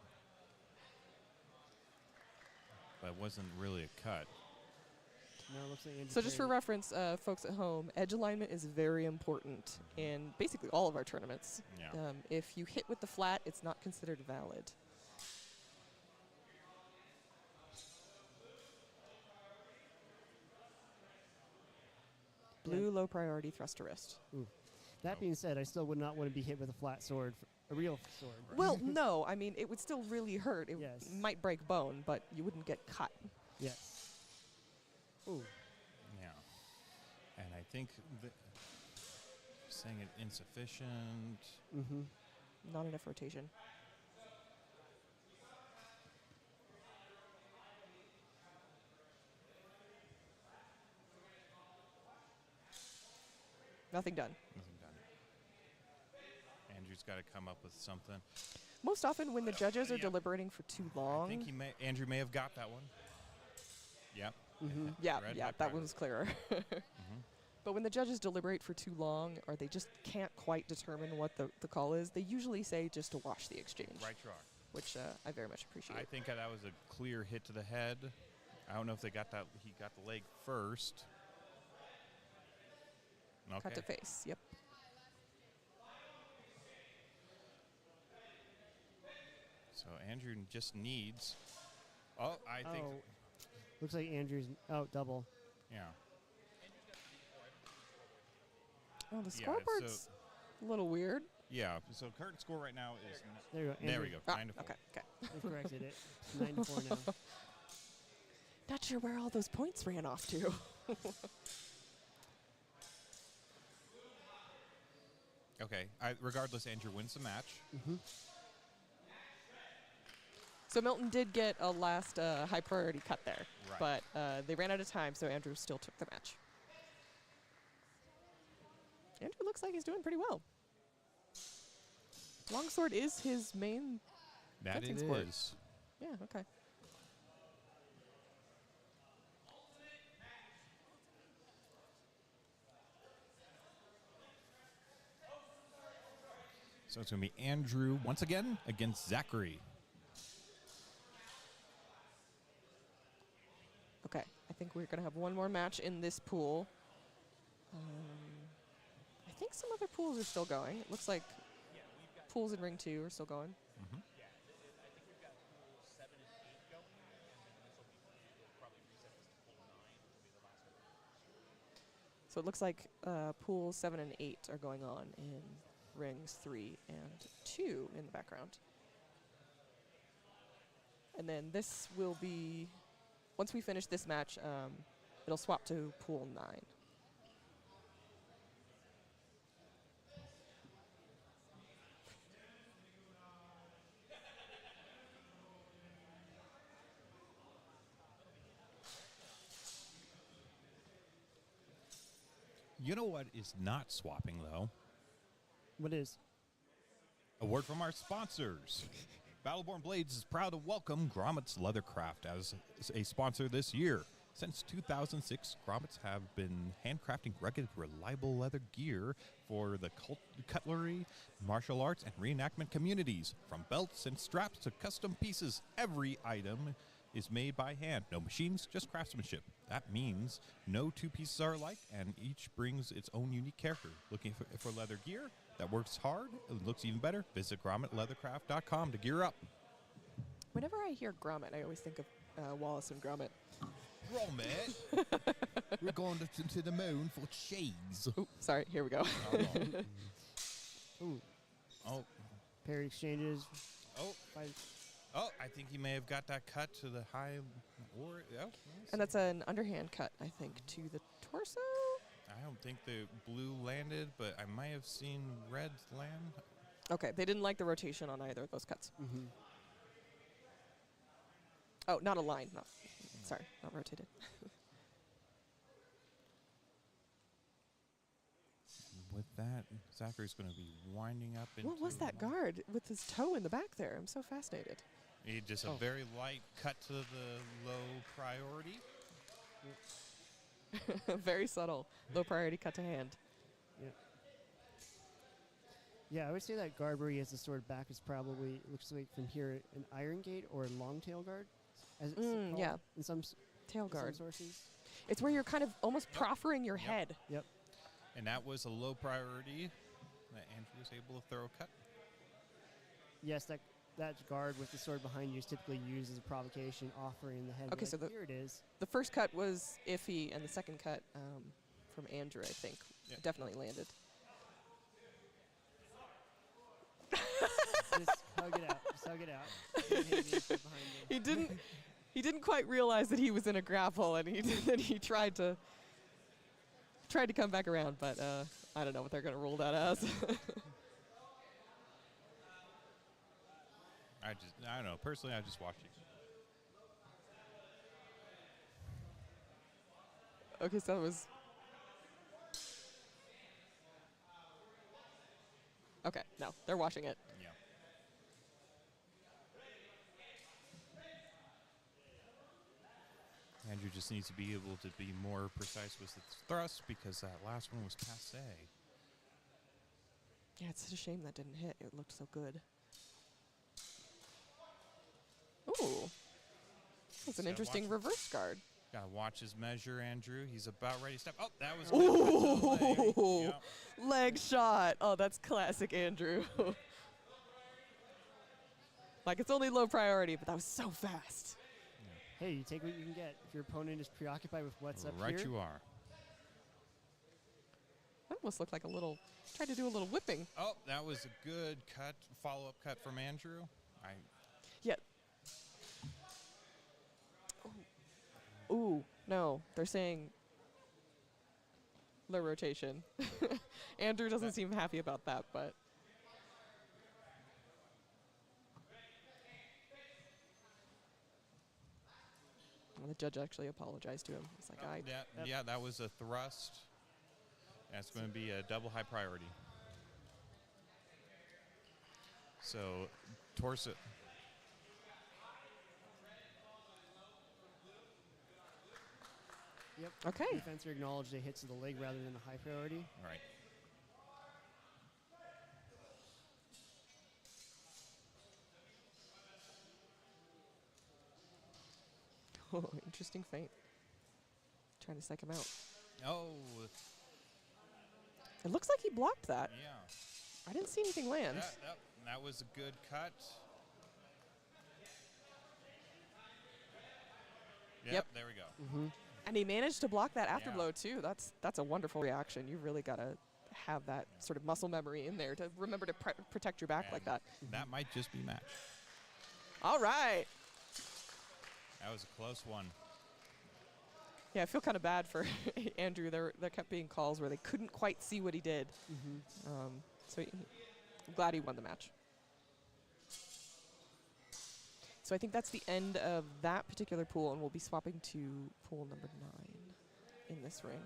C: But it wasn't really a cut.
E: No, it looks like Andrew
B: So just for
E: carried
B: reference, folks at home, edge alignment is very important in basically all of our tournaments.
C: Yeah.
B: If you hit with the flat, it's not considered valid. Blue, low priority, thrust to wrist.
E: That being said, I still would not want to be hit with a flat sword, a real sword.
B: Well, no, I mean, it would still really hurt. It
E: Yes.
B: might break bone, but you wouldn't get cut.
E: Yes. Ooh.
C: Yeah. And I think saying it insufficient.
E: Mm-hmm.
B: Not enough rotation. Nothing done.
C: Nothing done. Andrew's got to come up with something.
B: Most often when the judges are
C: Yeah.
B: deliberating for too
C: I
B: long,
C: think Andrew may have got that one. Yep.
E: Mm-hmm.
B: yeah,
C: Red,
B: yeah,
C: white,
B: that
C: priority.
B: one was clearer. But when the judges deliberate for too long, or they just can't quite determine what the call is, they usually say just to wash the exchange,
C: Right you are.
B: which I very much appreciate.
C: I think that was a clear hit to the head. I don't know if they got that. He got the leg first. Okay.
B: Cut to face, yep.
C: So Andrew just needs. Oh, I think.
E: Oh. Looks like Andrew's out double.
C: Yeah.
B: Oh, the
C: Yeah,
B: scoreboard's a little weird.
C: Yeah. So current score right now is.
E: There you go.
C: There we
E: Andrew-
C: go.
B: Ah,
C: 9 to 4.
B: okay, okay.
E: They've corrected it. It's 9-4 now.
B: Not sure where all those points ran off to.
C: Okay. Regardless, Andrew wins the match.
B: So Milton did get a last high priority cut there,
C: Right.
B: but they ran out of time, so Andrew still took the match. Andrew looks like he's doing pretty well. Longsword is his main.
C: That
B: Fencing
C: it
B: sport.
C: is.
B: Yeah, okay.
C: So it's going to be Andrew once again against Zachary.
B: Okay, I think we're going to have one more match in this pool. I think some other pools are still going. It looks like pools in Ring 2 are still going.
C: Mm-hmm.
D: I think we've got pool 7 and 8 going, and then this will be we'll probably reset this to pool 9, which will be the last one.
B: So it looks like pools 7 and 8 are going on in rings 3 and 2 in the background. And then this will be, once we finish this match, it'll swap to pool 9.
C: You know what is not swapping, though?
E: What is?
C: A word from our sponsors. Battleborn Blades is proud to welcome Gromit's Leathercraft as a sponsor this year. Since 2006, grommets have been handcrafting rugged, reliable leather gear for the cutlery, martial arts, and reenactment communities. From belts and straps to custom pieces, every item is made by hand. No machines, just craftsmanship. That means no two pieces are alike, and each brings its own unique character. Looking for leather gear that works hard and looks even better? Visit grommetleathercraft.com to gear up.
B: Whenever I hear grommet, I always think of Wallace and Gromit.
C: Grommet? We're going to the moon for cheese.
B: Ooh, sorry, here we go.
E: Ooh,
C: Oh,
E: parry exchanges.
C: oh, oh! I think he may have got that cut to the high, or
B: And that's an underhand cut, I think, to the torso?
C: I don't think the blue landed, but I might have seen red land.
B: Okay, they didn't like the rotation on either of those cuts.
E: Mm-hmm.
B: Oh, not a line. No, sorry, not rotated.
C: With that, Zachary's going to be winding up into...
B: What was that guard with his toe in the back there? I'm so fascinated.
C: He just a very light cut to the low priority.
B: Very subtle. Low priority cut to hand.
E: Yeah, I would say that guard where he has the sword back is probably, looks like from here, an iron gate or a long tail guard. As it's called
B: yeah.
E: in some
B: Tail
E: in some
B: guard.
E: sources.
B: It's where you're kind of almost proffering your head.
E: Yep.
C: And that was a low priority that Andrew was able to throw a cut.
E: Yes, that guard with the sword behind you is typically used as a provocation, offering the head.
B: Okay,
E: like,
B: so
E: here it is.
B: The first cut was iffy, and the second cut from Andrew, I think, definitely landed.
E: Just hug it out. Just hug it out. Don't hit me from behind you.
B: He didn't quite realize that he was in a grapple, and he tried to come back around, but I don't know what they're going to rule that as.
C: I don't know. Personally, I just watched it.
B: Okay, so that was... Okay, no, they're watching it.
C: Yeah. Andrew just needs to be able to be more precise with its thrust because that last one was passe.
B: Yeah, it's such a shame that didn't hit. It looked so good. Ooh. That's an
C: So
B: interesting
C: watch-
B: reverse guard.
C: Gotta watch his measure, Andrew. He's about ready to step. Oh, that was
B: Ooh.
C: good. Yep.
B: Leg shot. Oh, that's classic Andrew. Like, it's only low priority, but that was so fast.
E: Hey, you take what you can get. If your opponent is preoccupied with what's up
C: Right
E: here,
C: you are.
B: That almost looked like a little... Tried to do a little whipping.
C: Oh, that was a good cut, follow-up cut from Andrew.
B: Yeah. Ooh, no. They're saying low rotation. Andrew doesn't seem happy about that, but... Well, the judge actually apologized to him. He's like,
C: Yeah, that was a thrust. That's going to be a double high priority. So, torso.
E: Yep.
B: Okay.
E: Defense acknowledged a hit to the leg rather than a high priority.
C: All right.
B: Oh, interesting feint. Trying to psych him out.
C: Oh,
B: It looks like he blocked that.
C: yeah.
B: I didn't see anything land.
C: That was a good cut.
B: Yep.
C: There we go.
E: Mm-hmm.
B: And he managed to block that after
C: Yeah.
B: blow, too. That's a wonderful reaction. You really got to have that sort of muscle memory in there to remember to protect your back like that.
C: That might just be match.
B: All right.
C: That was a close one.
B: Yeah, I feel kind of bad for Andrew. There kept being calls where they couldn't quite see what he did.
E: Mm-hmm.
B: So I'm glad he won the match. So I think that's the end of that particular pool, and we'll be swapping to pool number 9 in this ring.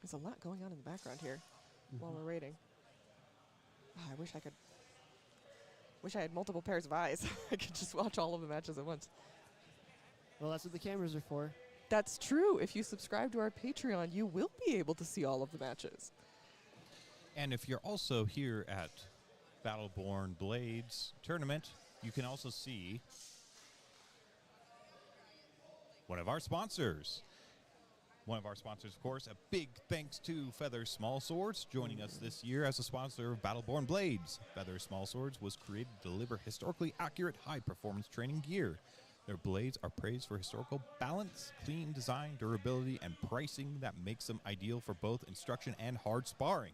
B: There's a lot going on in the background here while we're rating. I wish I could. Wish I had multiple pairs of eyes. I could just watch all of the matches at once.
E: Well, that's what the cameras are for.
B: That's true. If you subscribe to our Patreon, you will be able to see all of the matches.
C: And if you're also here at Battleborn Blades tournament, you can also see one of our sponsors. One of our sponsors, of course, a big thanks to Feather Small Swords, joining us this year as a sponsor of Battleborn Blades. Feather Small Swords was created to deliver historically accurate, high-performance training gear. Their blades are praised for historical balance, clean design, durability, and pricing that makes them ideal for both instruction and hard sparring.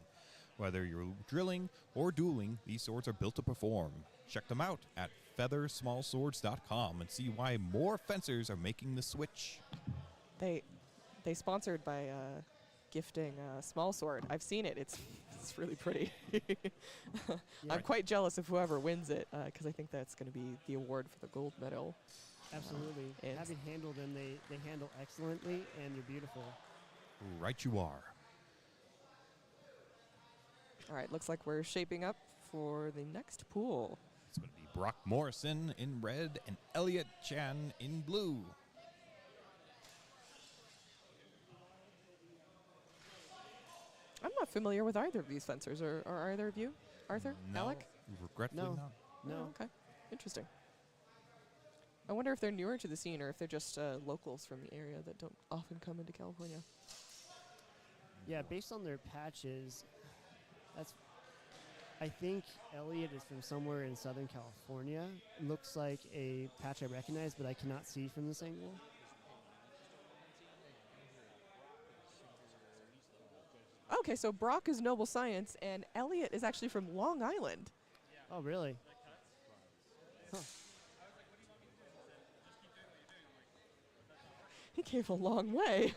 C: Whether you're drilling or dueling, these swords are built to perform. Check them out at feathersmallswords.com and see why more fencers are making the switch.
B: They sponsored by gifting Small Sword. I've seen it. It's really pretty. I'm quite jealous of whoever wins it because I think that's going to be the award for the gold medal.
E: Absolutely. Having handled them, they handle excellently, and they're beautiful.
C: Right you are.
B: All right, looks like we're shaping up for the next pool.
C: It's going to be Brock Morrison in red and Elliot Chan in blue.
B: I'm not familiar with either of these fencers, or either of you? Arthur?
C: No,
B: Alec?
C: regretfully
E: No.
C: not.
E: No.
B: Oh, okay. Interesting. I wonder if they're newer to the scene or if they're just locals from the area that don't often come into California.
E: Yeah, based on their patches, I think Elliot is from somewhere in Southern California. Looks like a patch I recognize, but I cannot see from this angle.
B: Okay, so Brock is Noble Science, and Elliot is actually from Long Island.
E: Oh, really? Huh.
B: He came a long way.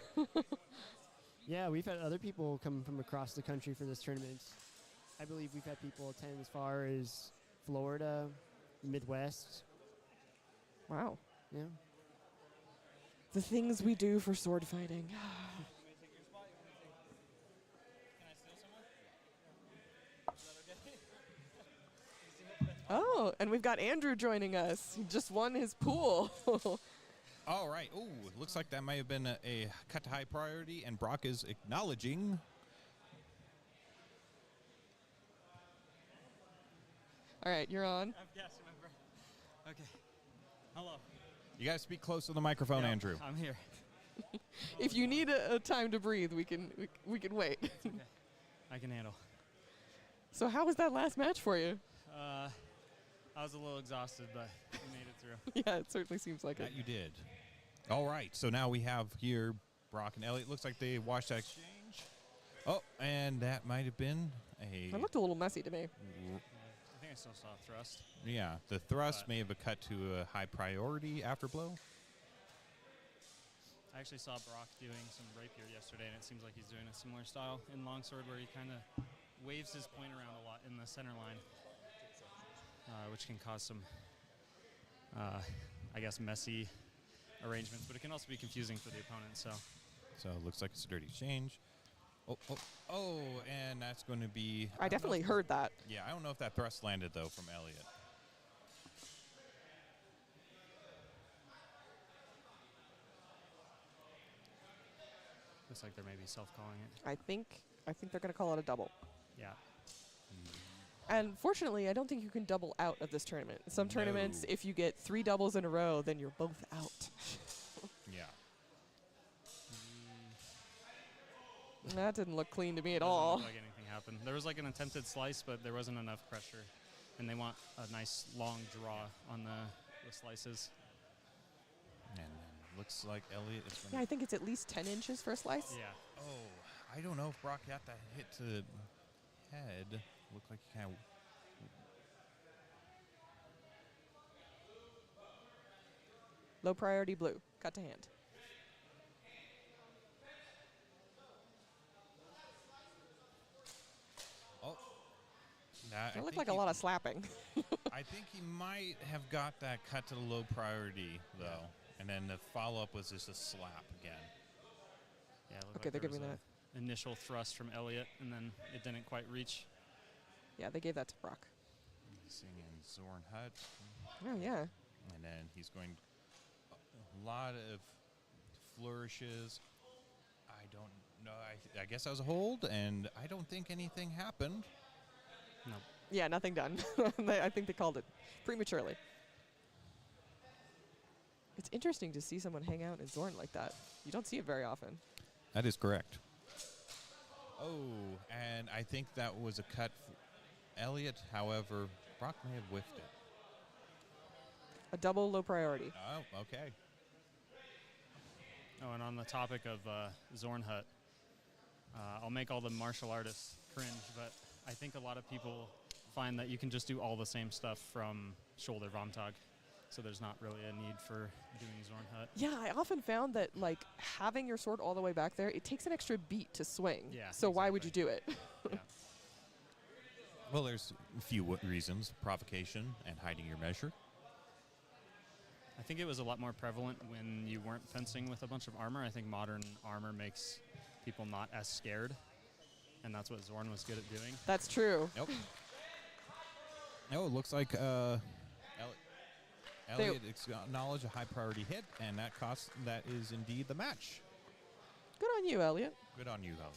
E: Yeah, we've had other people come from across the country for this tournament. I believe we've had people attend as far as Florida, Midwest.
B: Wow.
E: Yeah.
B: The things we do for sword fighting. Oh, and we've got Andrew joining us. He just won his pool.
C: All right. Oh, looks like that may have been a cut to high priority, and Brock is acknowledging.
B: All right, you're on.
F: I'm guessing, bro. Okay. Hello.
C: You guys speak close to the microphone,
F: Yeah,
C: Andrew.
F: I'm here.
B: If you need a time to breathe, we can wait.
F: It's okay. I can handle.
B: So how was that last match for you?
F: I was a little exhausted, but we made it through.
B: Yeah, it certainly seems like it.
C: That you did. All right. So now we have here Brock and Elliot. Looks like they watched that exchange. Oh, and that might have been a.
B: It looked a little messy to me.
F: I think I still saw a thrust.
C: Yeah, the thrust
F: But-
C: may have been cut to a high priority after blow.
F: I actually saw Brock doing some rapier yesterday, and it seems like he's doing a similar style in longsword where he kind of waves his point around a lot in the center line, which can cause some, I guess, messy arrangements, but it can also be confusing for the opponent. So
C: it looks like it's a dirty exchange. Oh, and that's going to be.
B: I definitely heard that.
C: Yeah, I don't know if that thrust landed, though, from Elliot.
F: looks like they're maybe self-calling it.
B: I think they're going to call it a double.
F: Yeah.
B: And fortunately, I don't think you can double out of this tournament. Some
C: No.
B: tournaments, if you get 3 doubles in a row, then you're both out.
C: Yeah.
B: That didn't look clean to me at
F: Doesn't
B: all.
F: look like anything happened. There was like an attempted slice, but there wasn't enough pressure, and they want a nice long draw on the slices.
C: And then looks like Elliot is going
B: Yeah, I think it's at least 10 inches for a slice.
F: Yeah.
C: Oh, I don't know if Brock got that hit to the head. Looked like he kind of.
B: Low priority blue. Cut to hand.
C: Oh.
B: That looked like a lot of slapping.
C: I think he might have got that cut to the low priority, though.
F: Yeah.
C: And then the follow-up was just a slap again.
F: Yeah. It looked
B: Okay,
F: like
B: they're
F: there
B: giving
F: was initial thrust from Elliot, and then it didn't quite reach.
B: Yeah, they gave that to Brock.
C: Missing in Zorn Hut.
B: Oh, yeah.
C: And then he's going a lot of flourishes. I don't know. I guess that was a hold, and I don't think anything happened.
F: No.
B: Yeah, nothing done. I think they called it prematurely. It's interesting to see someone hang out in Zorn like that. You don't see it very often.
C: That is correct. Oh, and I think that was a cut for Elliot. However, Brock may have whiffed it.
B: A double low priority.
C: Oh, okay.
F: Oh, and on the topic of Zorn Hut, I'll make all the martial artists cringe, but I think a lot of people find that you can just do all the same stuff from shoulder Vomtag. So there's not really a need for doing Zorn Hut.
B: Yeah, I often found that, like, having your sword all the way back there, it takes an extra beat to swing.
F: Yeah,
B: so why would you do it?
F: Yeah.
C: Well, there's a few reasons. Provocation and hiding your measure.
F: I think it was a lot more prevalent when you weren't fencing with a bunch of armor. I think modern armor makes people not as scared, and that's what Zorn was good at doing.
B: That's true.
C: Nope. No, it looks like Elliot acknowledged a high priority hit, and that is indeed the match.
B: Good on you, Elliot.
C: Good on you, Elliot.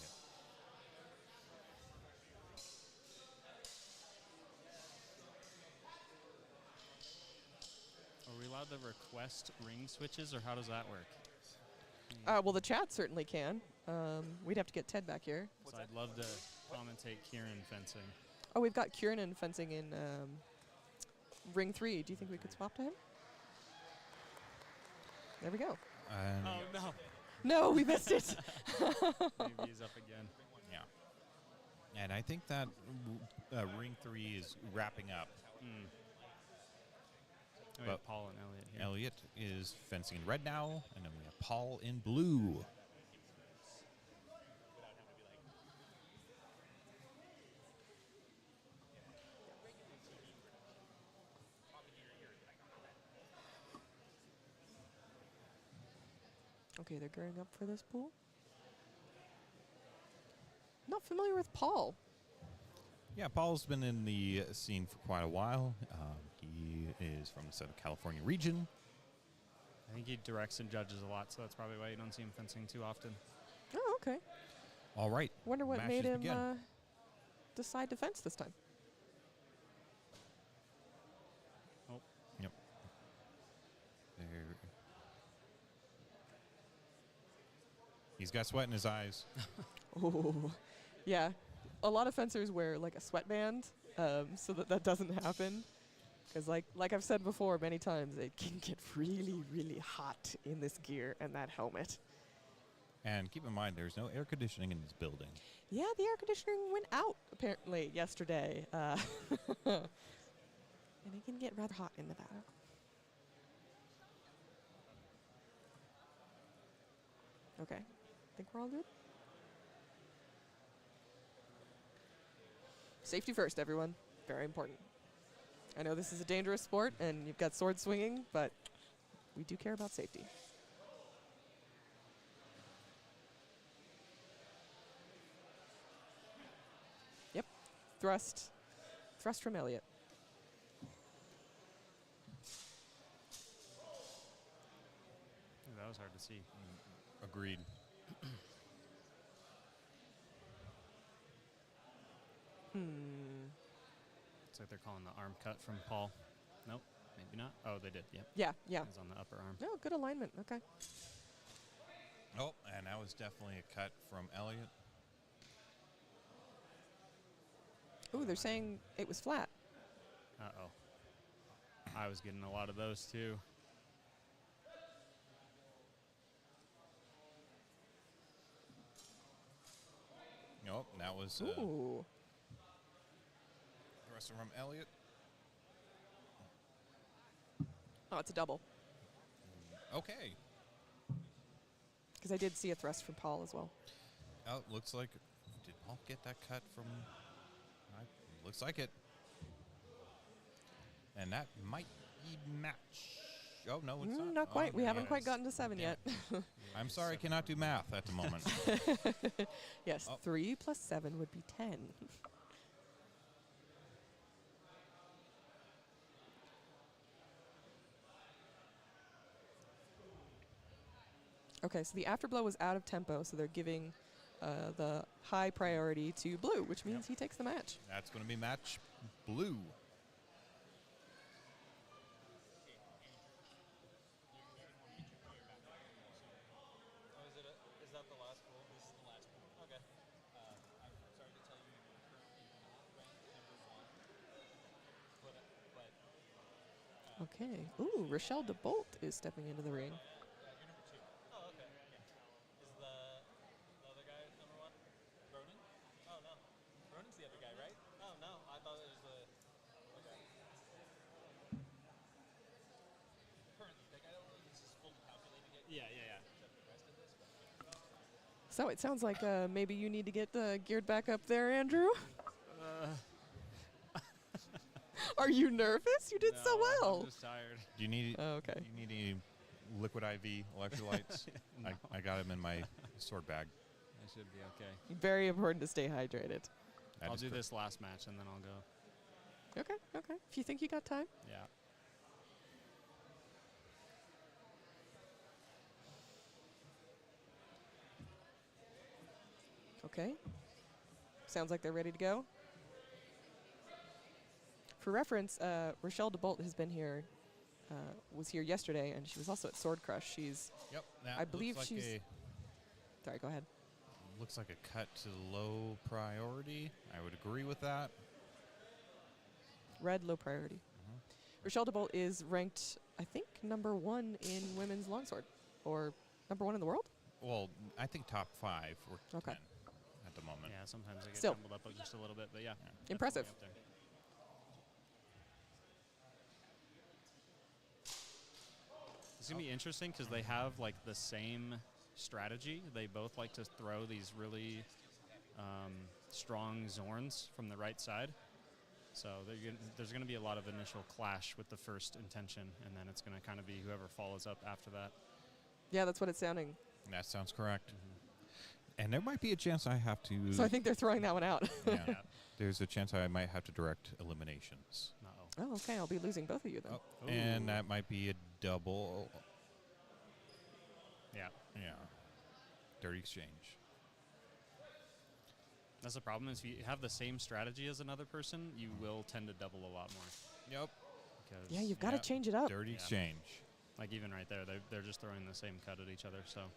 F: Are we allowed to request ring switches, or how does that work?
B: Well, the chat certainly can. We'd have to get Ted back here.
F: So I'd love to commentate Kieran fencing.
B: Oh, we've got Kieran fencing in ring 3. Do you think we could swap to him? There we go.
F: Oh, no.
B: No, we missed it.
F: Maybe he's up again.
C: Yeah. And I think that ring 3 is wrapping up.
F: We have Paul and Elliot here.
C: Elliot is fencing in red now, and then we have Paul in blue.
B: Okay, they're gearing up for this pool. Not familiar with Paul.
C: Yeah, Paul's been in the scene for quite a while. He is from the Southern California region.
F: I think he directs and judges a lot, so that's probably why you don't see him fencing too often.
B: Oh, okay.
C: All right.
B: Wonder what
C: matches
B: made him
C: begin.
B: decide to fence this time.
F: Oh.
C: Yep. There. He's got sweat in his eyes.
B: Oh, yeah. A lot of fencers wear like a sweatband so that doesn't happen. Because like I've said before many times, it can get really, really hot in this gear and that helmet.
C: And keep in mind, there's no air conditioning in this building.
B: Yeah, the air conditioning went out apparently yesterday. And it can get rather hot in Nevada. Okay. Think we're all good? Safety first, everyone. Very important. I know this is a dangerous sport and you've got sword swinging, but we do care about safety. Yep. Thrust. Thrust from Elliot.
F: Ooh, that was hard to see.
C: Agreed.
F: Looks like they're calling the arm cut from Paul. Nope, maybe not. Oh, they did. Yep.
B: Yeah, yeah.
F: It was on the upper arm.
B: No, good alignment. Okay.
C: Oh, and that was definitely a cut from Elliot.
B: Ooh, they're saying it was flat.
F: Uh-oh. I was getting a lot of those, too.
C: Nope, that was
B: Ooh.
C: thrust from Elliot.
B: Oh, it's a double.
C: Okay.
B: Because I did see a thrust from Paul as well.
C: Oh, looks like, did Paul get that cut from, looks like it. And that might be match. Oh, no, it's not.
B: Not quite.
C: Oh,
B: We
C: no,
B: haven't quite
C: it's-
B: gotten to 7
C: damn
B: yet.
C: it. I'm sorry, I cannot do math at the moment.
B: Yes,
C: Oh.
B: 3 plus 7 would be 10. Okay, so the afterblow was out of tempo, so they're giving the high priority to blue, which means he takes the match.
C: That's going to be match blue.
F: Oh, is that the last pool? This is the last pool. Okay. I'm sorry to tell you, you're currently not ranked number 1. But
B: Okay. Ooh, Rochelle Debolt is stepping into the ring.
F: you're number 2. Oh, okay. Is the other guy number 1? Ronan? Oh, no. Ronan's the other guy, right? Oh, no. I thought it was the other guy. Currently, the guy is just fully calculating it. Yeah.
B: So it sounds like maybe you need to get geared back up there, Andrew. Are you nervous? You did so well.
F: I'm just tired.
C: Do you need
B: Oh, okay.
C: you need any liquid IV electrolytes?
F: No.
C: I got them in my sword bag.
F: I should be okay.
B: Very important to stay hydrated.
C: That
F: I'll
C: is
F: do
C: correct.
F: this last match and then I'll go.
B: Okay. If you think you got time.
F: Yeah.
B: Okay. Sounds like they're ready to go. For reference, Rochelle Debolt has been here, was here yesterday, and she was also at Sword Crush. She's,
C: Yep. That
B: I believe
C: looks like
B: she's- sorry, go ahead.
C: looks like a cut to low priority. I would agree with that.
B: Red, low priority. Rochelle Debolt is ranked, I think, number 1 in women's longsword, or number 1 in the world?
C: Well, I think top 5 or
B: Okay.
C: 10 at the moment.
F: Yeah, sometimes I get
B: Still.
F: jumbled up just a little bit, but yeah. definitely
B: Impressive.
F: up there. It's going to be interesting because they have like the same strategy. They both like to throw these really strong Zorns from the right side. So there's going to be a lot of initial clash with the first intention, and then it's going to kind of be whoever follows up after that.
B: Yeah, that's what it's sounding.
C: That sounds correct. And there might be a chance I have to.
B: So I think they're throwing that one out.
C: Yeah. There's a chance I might have to direct eliminations.
F: Uh-oh.
B: Oh, okay. I'll be losing both of you then.
C: Oh, and that might be a double.
F: Yeah.
C: Yeah. Dirty exchange.
F: That's the problem is if you have the same strategy as another person, you will tend to double a lot more.
C: Yep.
F: Because
B: Yeah, you've got to
C: Yeah.
B: change it up.
C: Dirty
F: Yeah.
C: exchange.
F: like even right there, they're just throwing the same cut at each other. So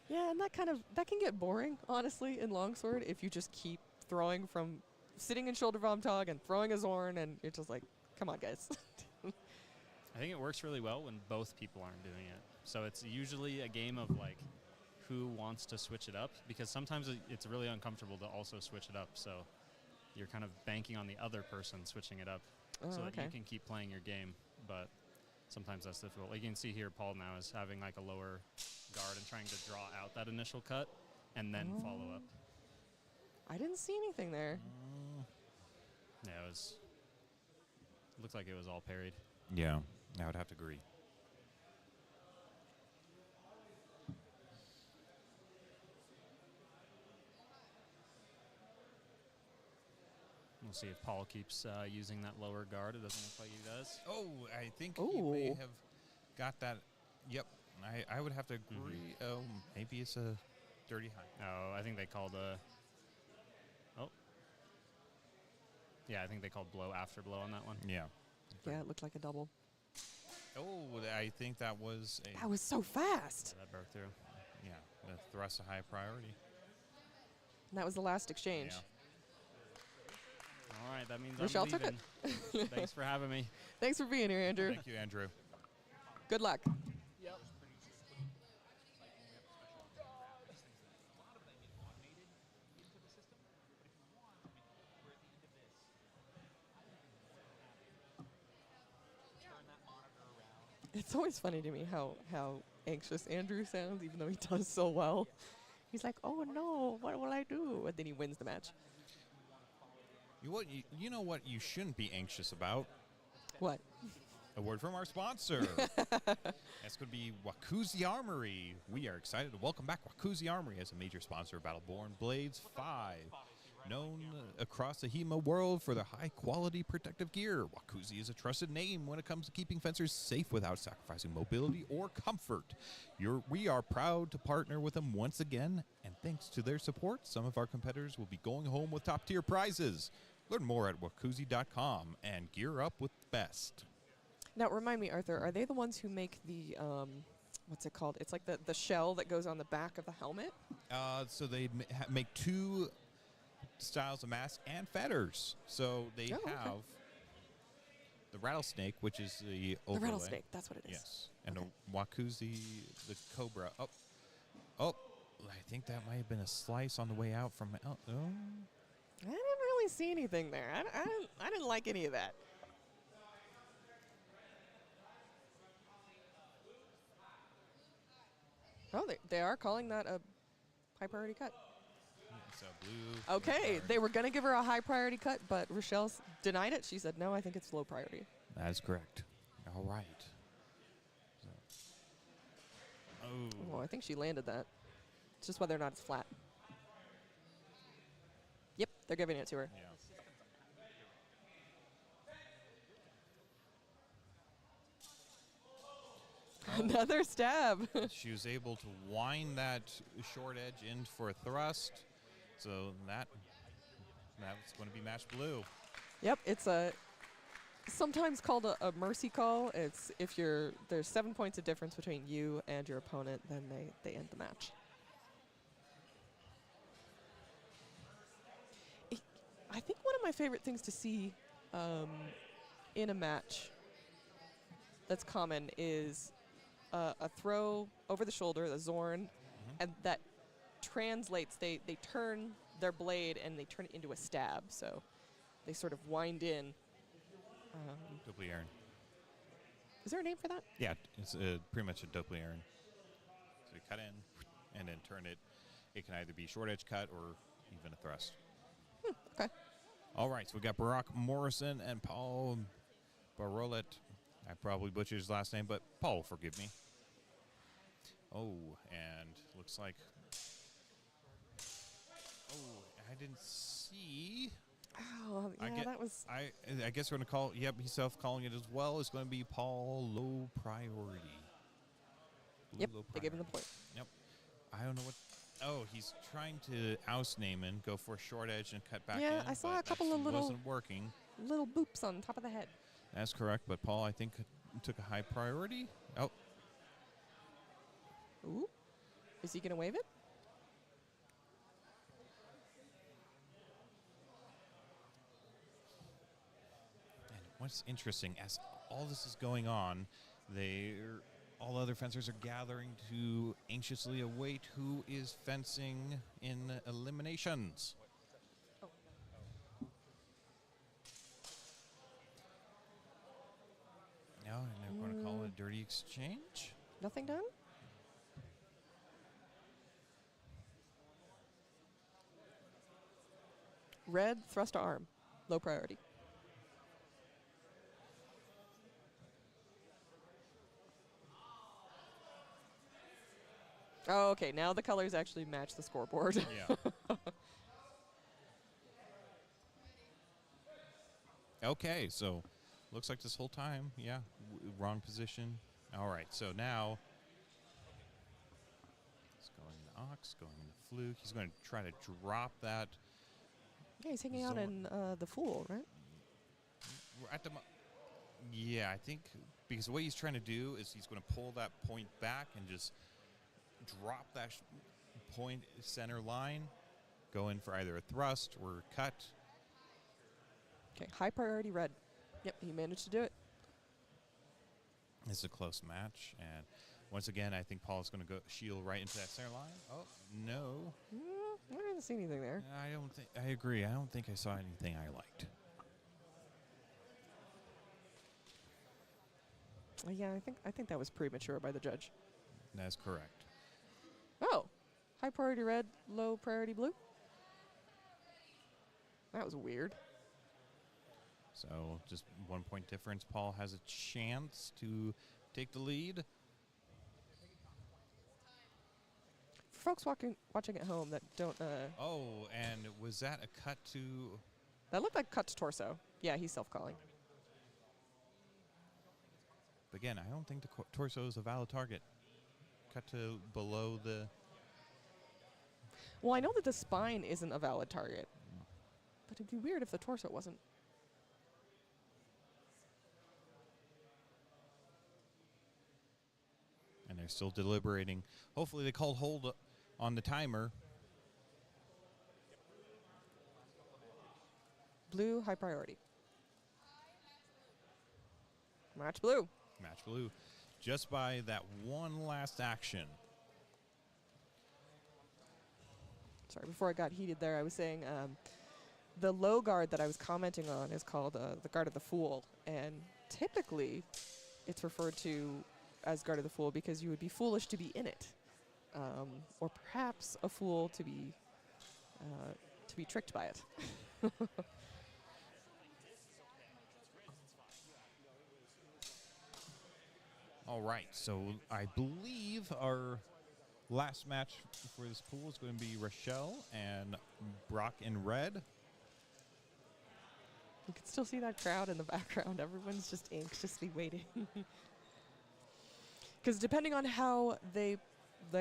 B: Yeah, and that can get boring, honestly, in longsword if you just keep throwing from sitting in shoulder Vomtog and throwing a Zorn, and you're just like, come on, guys.
F: I think it works really well when both people aren't doing it. So it's usually a game of like who wants to switch it up, because sometimes it's really uncomfortable to also switch it up. So you're kind of banking on the other person switching it up so that you can keep playing your game. But sometimes that's difficult. Like you can see here, Paul now is having like a lower guard and trying to draw out that initial cut and then follow up.
B: I didn't see anything there.
F: Yeah, it looked like it was all parried.
C: Yeah, I would have to agree.
F: We'll see if Paul keeps using that lower guard. It doesn't look like he does.
C: Oh, I think he may
B: Ooh.
C: have got that. Yep, I would have to agree. Oh, maybe it's a dirty high.
F: Oh, I think they called oh. Yeah, I think they called blow after blow on that one.
C: Yeah.
B: Yeah, it looked like a double.
C: Oh, I think that was a.
B: That was so fast.
F: Yeah, that broke through.
C: Yeah, the thrust a high priority.
B: And that was the last exchange.
C: Yeah.
F: All right, that means
B: Rochelle
F: I'm
B: took it.
F: leaving. Thanks for having me.
B: Thanks for being here, Andrew.
C: Thank you, Andrew.
B: Good luck. It's always funny to me how anxious Andrew sounds, even though he does so well. He's like, oh no, what will I do? And then he wins the match.
C: You know what you shouldn't be anxious about?
B: What?
C: A word from our sponsor. That's going to be Wachoozie Armory. We are excited to welcome back Wachoozie Armory as a major sponsor of Battleborn Blades 5. Known across the HEMA world for their high-quality protective gear, Wachoozie is a trusted name when it comes to keeping fencers safe without sacrificing mobility or comfort. We are proud to partner with them once again, and thanks to their support, some of our competitors will be going home with top-tier prizes. Learn more at wachoozie.com and gear up with the best.
B: Now, remind me, Arthur, are they the ones who make the, what's it called? It's like the shell that goes on the back of the helmet?
C: So they make two styles of masks and feathers. So they have the rattlesnake, which is the overlay.
B: The rattlesnake, that's what it is.
C: Yes. And the Wachoozie, the cobra. Oh, I think that might have been a slice on the way out from... I
B: didn't really see anything there. I didn't like any of that. Oh, they are calling that a high priority cut.
C: It's a blue.
B: Okay, they were going to give her a high priority cut, but Rochelle denied it. She said, no, I think it's low priority.
C: That is correct. All right.
B: Oh, I think she landed that. It's just whether or not it's flat. Yep, they're giving it to her.
C: Yeah.
B: Another stab.
C: She was able to wind that short edge in for a thrust. So that's going to be match blue.
B: Yep, it's sometimes called a mercy call. It's if there's 7 points of difference between you and your opponent, then they end the match. I think one of my favorite things to see in a match that's common is a throw over the shoulder, the Zorn, and that translates. They turn their blade and they turn it into a stab. So they sort of wind in.
C: Doppler.
B: Is there a name for that?
C: Yeah, it's pretty much a Doppler. So you cut in and then turn it. It can either be short edge cut or even a thrust.
B: Okay.
C: All right, so we got Barack Morrison and Paul Barlet. I probably butchered his last name, but Paul will forgive me. Oh, and looks like... Oh, I didn't see...
B: Oh, yeah, that was...
C: I guess we're going to call... Yep, he's self-calling it as well. It's going to be Paul Low Priority.
B: Yep, they gave him the point.
C: Yep. I don't know what... Oh, he's trying to oust Naaman, go for a short edge and cut back in.
B: Yeah, I saw a couple of little...
C: wasn't working.
B: Little boops on top of the head.
C: That's correct, but Paul, I think, took a high priority. Oh.
B: Ooh. Is he going to wave it?
C: And what's interesting, as all this is going on, all other fencers are gathering to anxiously await who is fencing in eliminations. No, and they're going to call it a dirty exchange.
B: Nothing done? Red, thrust to arm. Low priority. Oh, okay. Now the colors actually match the scoreboard.
C: Yeah. Okay, so looks like this whole time, yeah, wrong position. All right, so now it's going to Ox, going to Fluke. He's going to try to drop that.
B: Yeah, he's hanging out in the Fool, right?
C: At the yeah, I think because what he's trying to do is he's going to pull that point back and just drop that point center line, go in for either a thrust or a cut.
B: Okay, high priority red. Yep, he managed to do it.
C: It's a close match, and once again, I think Paul's going to go shield right into that center line. Oh, no.
B: I didn't see anything there.
C: I agree. I don't think I saw anything I liked.
B: Yeah, I think that was premature by the judge.
C: That's correct.
B: Oh, high priority red, low priority blue. That was weird.
C: So just 1 point difference. Paul has a chance to take the lead.
B: For folks watching at home that don't,
C: Oh, and was that a cut to...
B: that looked like cut to torso. Yeah, he's self-calling.
C: But again, I don't think the torso is a valid target. Cut to below the...
B: Well, I know that the spine isn't a valid target. But it'd be weird if the torso wasn't.
C: And they're still deliberating. Hopefully they called hold on the timer.
B: Blue, high priority. Match blue.
C: Match blue. Just by that one last action.
B: Sorry, before I got heated there, I was saying the low guard that I was commenting on is called the Guard of the Fool. And typically, it's referred to as Guard of the Fool because you would be foolish to be in it. Or perhaps a fool to be tricked by it.
C: All right, so I believe our last match for this pool is going to be Rochelle and Brock in red.
B: You can still see that crowd in the background. Everyone's just anxiously waiting. Because depending on how they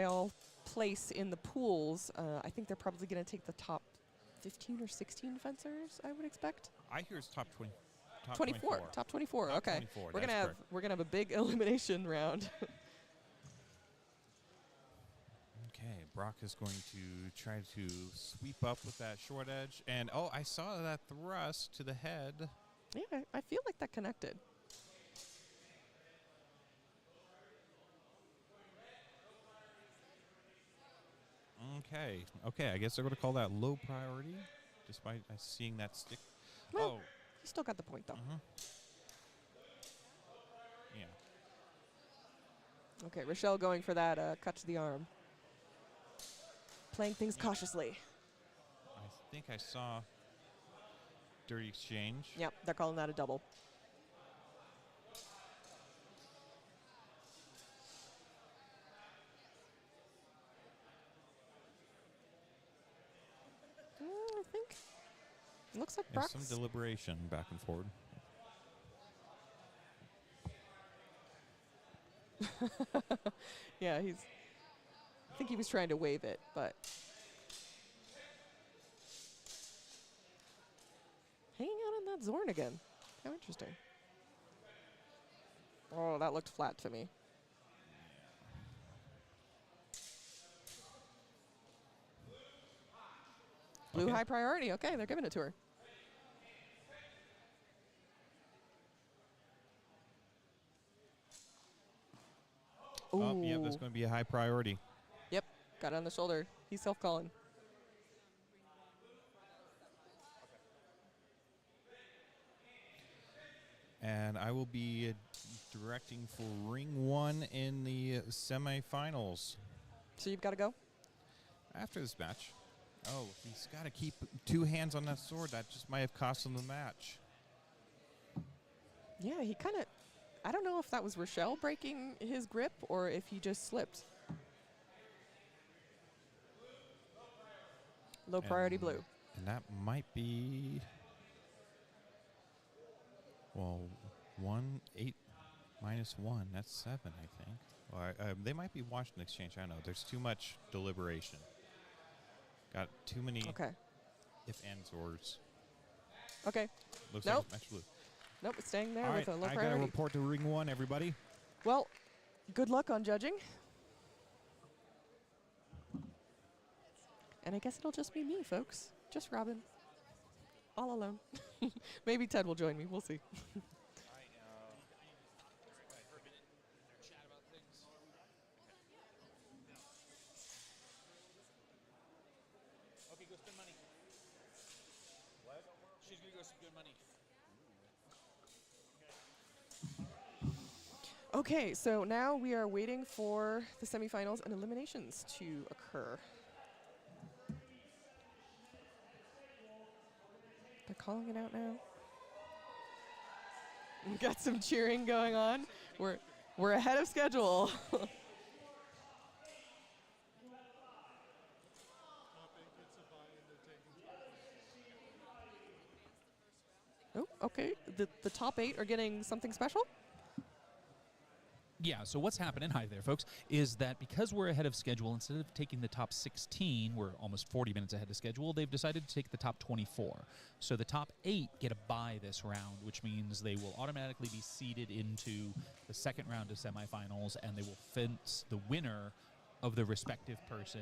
B: all place in the pools, I think they're probably going to take the top 15 or 16 fencers, I would expect.
C: I hear it's top 20. Top
B: 24. Top 24.
C: Top
B: Okay.
C: 24,
B: We're
C: that's
B: gonna have a big elimination round.
C: Okay, Brock is going to try to sweep up with that short edge. And, oh, I saw that thrust to the head.
B: Yeah, I feel like that connected.
C: Okay, I guess they're going to call that low priority, despite seeing that stick.
B: Well, you still got the point, though.
C: Yeah.
B: Okay, Rochelle going for that cut to the arm. Playing things cautiously.
C: I think I saw dirty exchange.
B: Yep, they're calling that a double. I think it looks like
C: There's
B: Brock's.
C: some deliberation back and forward.
B: Yeah, I think he was trying to wave it, but. Hanging out on that Zorn again. How interesting. Oh, that looked flat to me. Blue
C: Okay.
B: high priority. Okay, they're giving it to her.
C: Oh, yeah, that's
B: Ooh.
C: going to be a high priority.
B: Yep, got it on the shoulder. He's self-calling.
C: And I will be directing for ring 1 in the semifinals.
B: So you've got to go?
C: After this match. Oh, he's got to keep 2 hands on that sword. That just might have cost him the match.
B: Yeah, he kind of. I don't know if that was Rochelle breaking his grip or if he just slipped. Low priority blue.
C: And that might be. Well, 1, 8, -1. That's 7, I think. Well, they might be watching the exchange. I don't know. There's too much deliberation. Got too many if, ands, ors.
B: Okay.
C: Looks
B: Nope.
C: like it's match blue.
B: Nope, it's staying there
C: All
B: with
C: right,
B: a low
C: I got to
B: priority.
C: report to ring 1, everybody.
B: Well, good luck on judging. And I guess it'll just be me, folks. Just Robin. All alone. Maybe Ted will join me. We'll see.
D: Okay, go spend money. What? She's gonna go spend money.
B: Okay, so now we are waiting for the semifinals and eliminations to occur. They're calling it out now. got some cheering going on. We're ahead of schedule. Oh, okay. The top 8 are getting something special?
D: Yeah, so what's happening, hi there, folks, is that because we're ahead of schedule, instead of taking the top 16, we're almost 40 minutes ahead of schedule, they've decided to take the top 24. So the top 8 get a bye this round, which means they will automatically be seeded into the second round of semifinals, and they will fence the winner of the respective person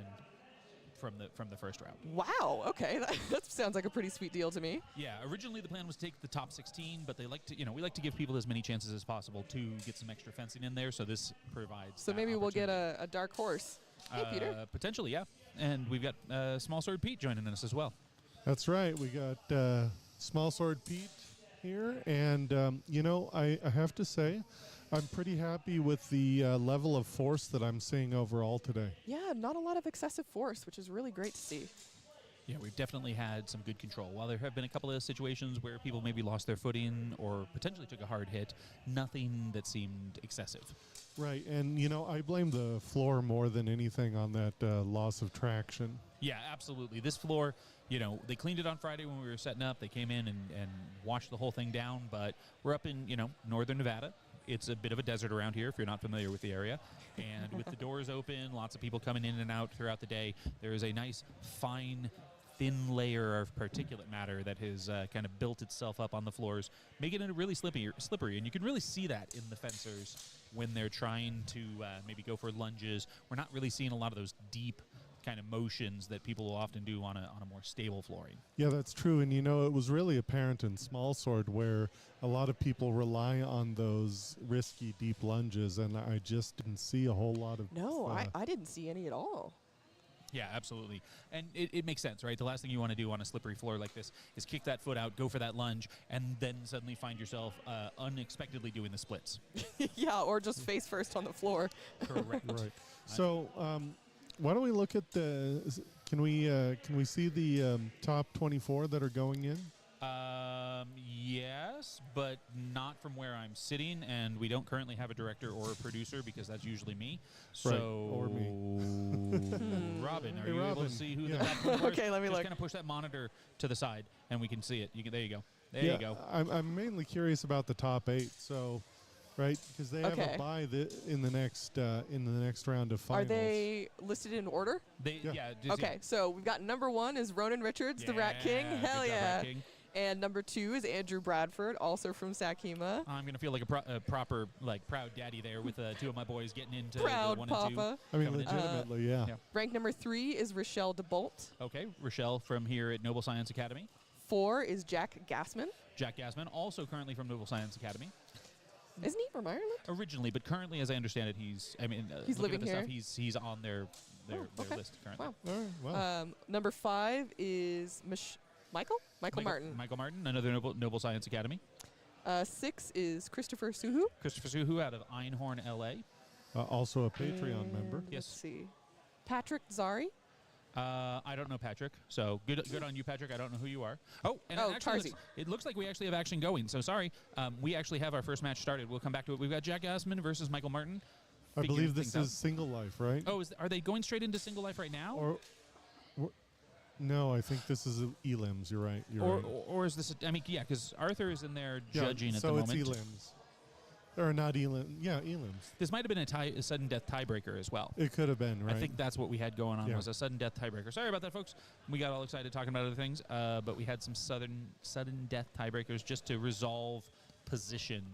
D: from the first round.
B: Wow, okay. That sounds like a pretty sweet deal to me.
D: Yeah, originally the plan was to take the top 16, but they like to, we like to give people as many chances as possible to get some extra fencing in there, so this provides
B: So
D: that
B: maybe we'll get
D: opportunity.
B: a dark horse. Hey, Peter.
D: Potentially, yeah. And we've got Small Sword Pete joining us as well.
G: That's right. We got Small Sword Pete here, and I have to say, I'm pretty happy with the level of force that I'm seeing overall today.
B: Yeah, not a lot of excessive force, which is really great to see.
D: Yeah, we've definitely had some good control. While there have been a couple of situations where people maybe lost their footing or potentially took a hard hit, nothing that seemed excessive.
G: Right, and I blame the floor more than anything on that loss of traction.
D: Yeah, absolutely. This floor, they cleaned it on Friday when we were setting up. They came in and washed the whole thing down, but we're up in, northern Nevada. It's a bit of a desert around here if you're not familiar with the area. And with the doors open, lots of people coming in and out throughout the day, there is a nice, fine, thin layer of particulate matter that has kind of built itself up on the floors, making it really slippery. And you can really see that in the fencers when they're trying to maybe go for lunges. We're not really seeing a lot of those deep kind of motions that people will often do on a more stable flooring.
G: Yeah, that's true. And it was really apparent in Small Sword where a lot of people rely on those risky deep lunges, and I just didn't see a whole lot of...
B: No, I didn't see any at all.
D: Yeah, absolutely. And it makes sense, right? The last thing you want to do on a slippery floor like this is kick that foot out, go for that lunge, and then suddenly find yourself unexpectedly doing the splits.
B: Yeah, or just face first on the floor.
D: Correct.
G: Right. So, why don't we look at the... Can we see the top 24 that are going in?
D: Yes, but not from where I'm sitting, and we don't currently have a director or a producer because that's usually me. So,
G: Right, or me.
D: Robin, are
G: Hey,
D: you able
G: Robin.
D: to see who
G: Yeah.
D: the top 24 is?
B: Okay, let me
D: Just
B: look.
D: kind of push that monitor to the side, and we can see it. There you go. There
G: Yeah,
D: you go.
G: I'm mainly curious about the top 8. So, right, because they have
B: Okay.
G: a bye in the next round of finals.
B: Are they listed in order?
G: Yeah.
B: Okay, so we've got number 1 is Ronan Richards, the Rat King.
D: good
B: Hell
D: job,
B: yeah.
D: Rat King.
B: And number 2 is Andrew Bradford, also from Sakima.
D: I'm going to feel like a proper, proud daddy there with 2 of my boys getting into
B: Proud
D: the 1 and 2.
B: Papa.
G: I mean,
D: coming in.
G: legitimately, yeah.
D: Yeah.
B: Rank number 3 is Rochelle Debolt.
D: Okay, Rochelle from here at Noble Science Academy.
B: 4 is Jack Gasman.
D: Jack Gasman, also currently from Noble Science Academy.
B: Isn't he from Ireland?
D: Originally, but currently, as I understand it, he's
B: He's
D: looking
B: living
D: at the
B: here?
D: stuff, he's on their
B: okay.
D: list currently.
B: Wow.
G: All right, well,
B: Number 5 is Michael Martin.
D: Michael Martin, another Noble Science Academy.
B: 6 is Christopher Suhoo.
D: Christopher Suhoo out of Einhorn, LA.
G: also a Patreon member.
B: And
D: Yes.
B: Let's see. Patrick Zari.
D: I don't know Patrick, so good on you, Patrick. I don't know who you are. Oh, and
B: Oh,
D: actually,
B: Tarzy.
D: it looks like we actually have action going. So sorry, we actually have our first match started. We'll come back to it. We've got Jack Gasman versus Michael Martin.
G: I
D: Figuring
G: believe this
D: things
G: is Single Life, right?
D: out. Oh, are they going straight into single life right now?
G: No, I think this is Elims. You're right.
D: Or is this? Because Arthur is in there
G: Yeah,
D: judging at
G: so
D: the
G: it's
D: moment.
G: Elims. Or not Elim. Yeah, Elims.
D: This might have been a sudden death tiebreaker as well.
G: It could have been, right?
D: I think that's what we had going on
G: Yeah.
D: was a sudden death tiebreaker. Sorry about that, folks. We got all excited talking about other things, but we had some sudden death tiebreakers just to resolve position,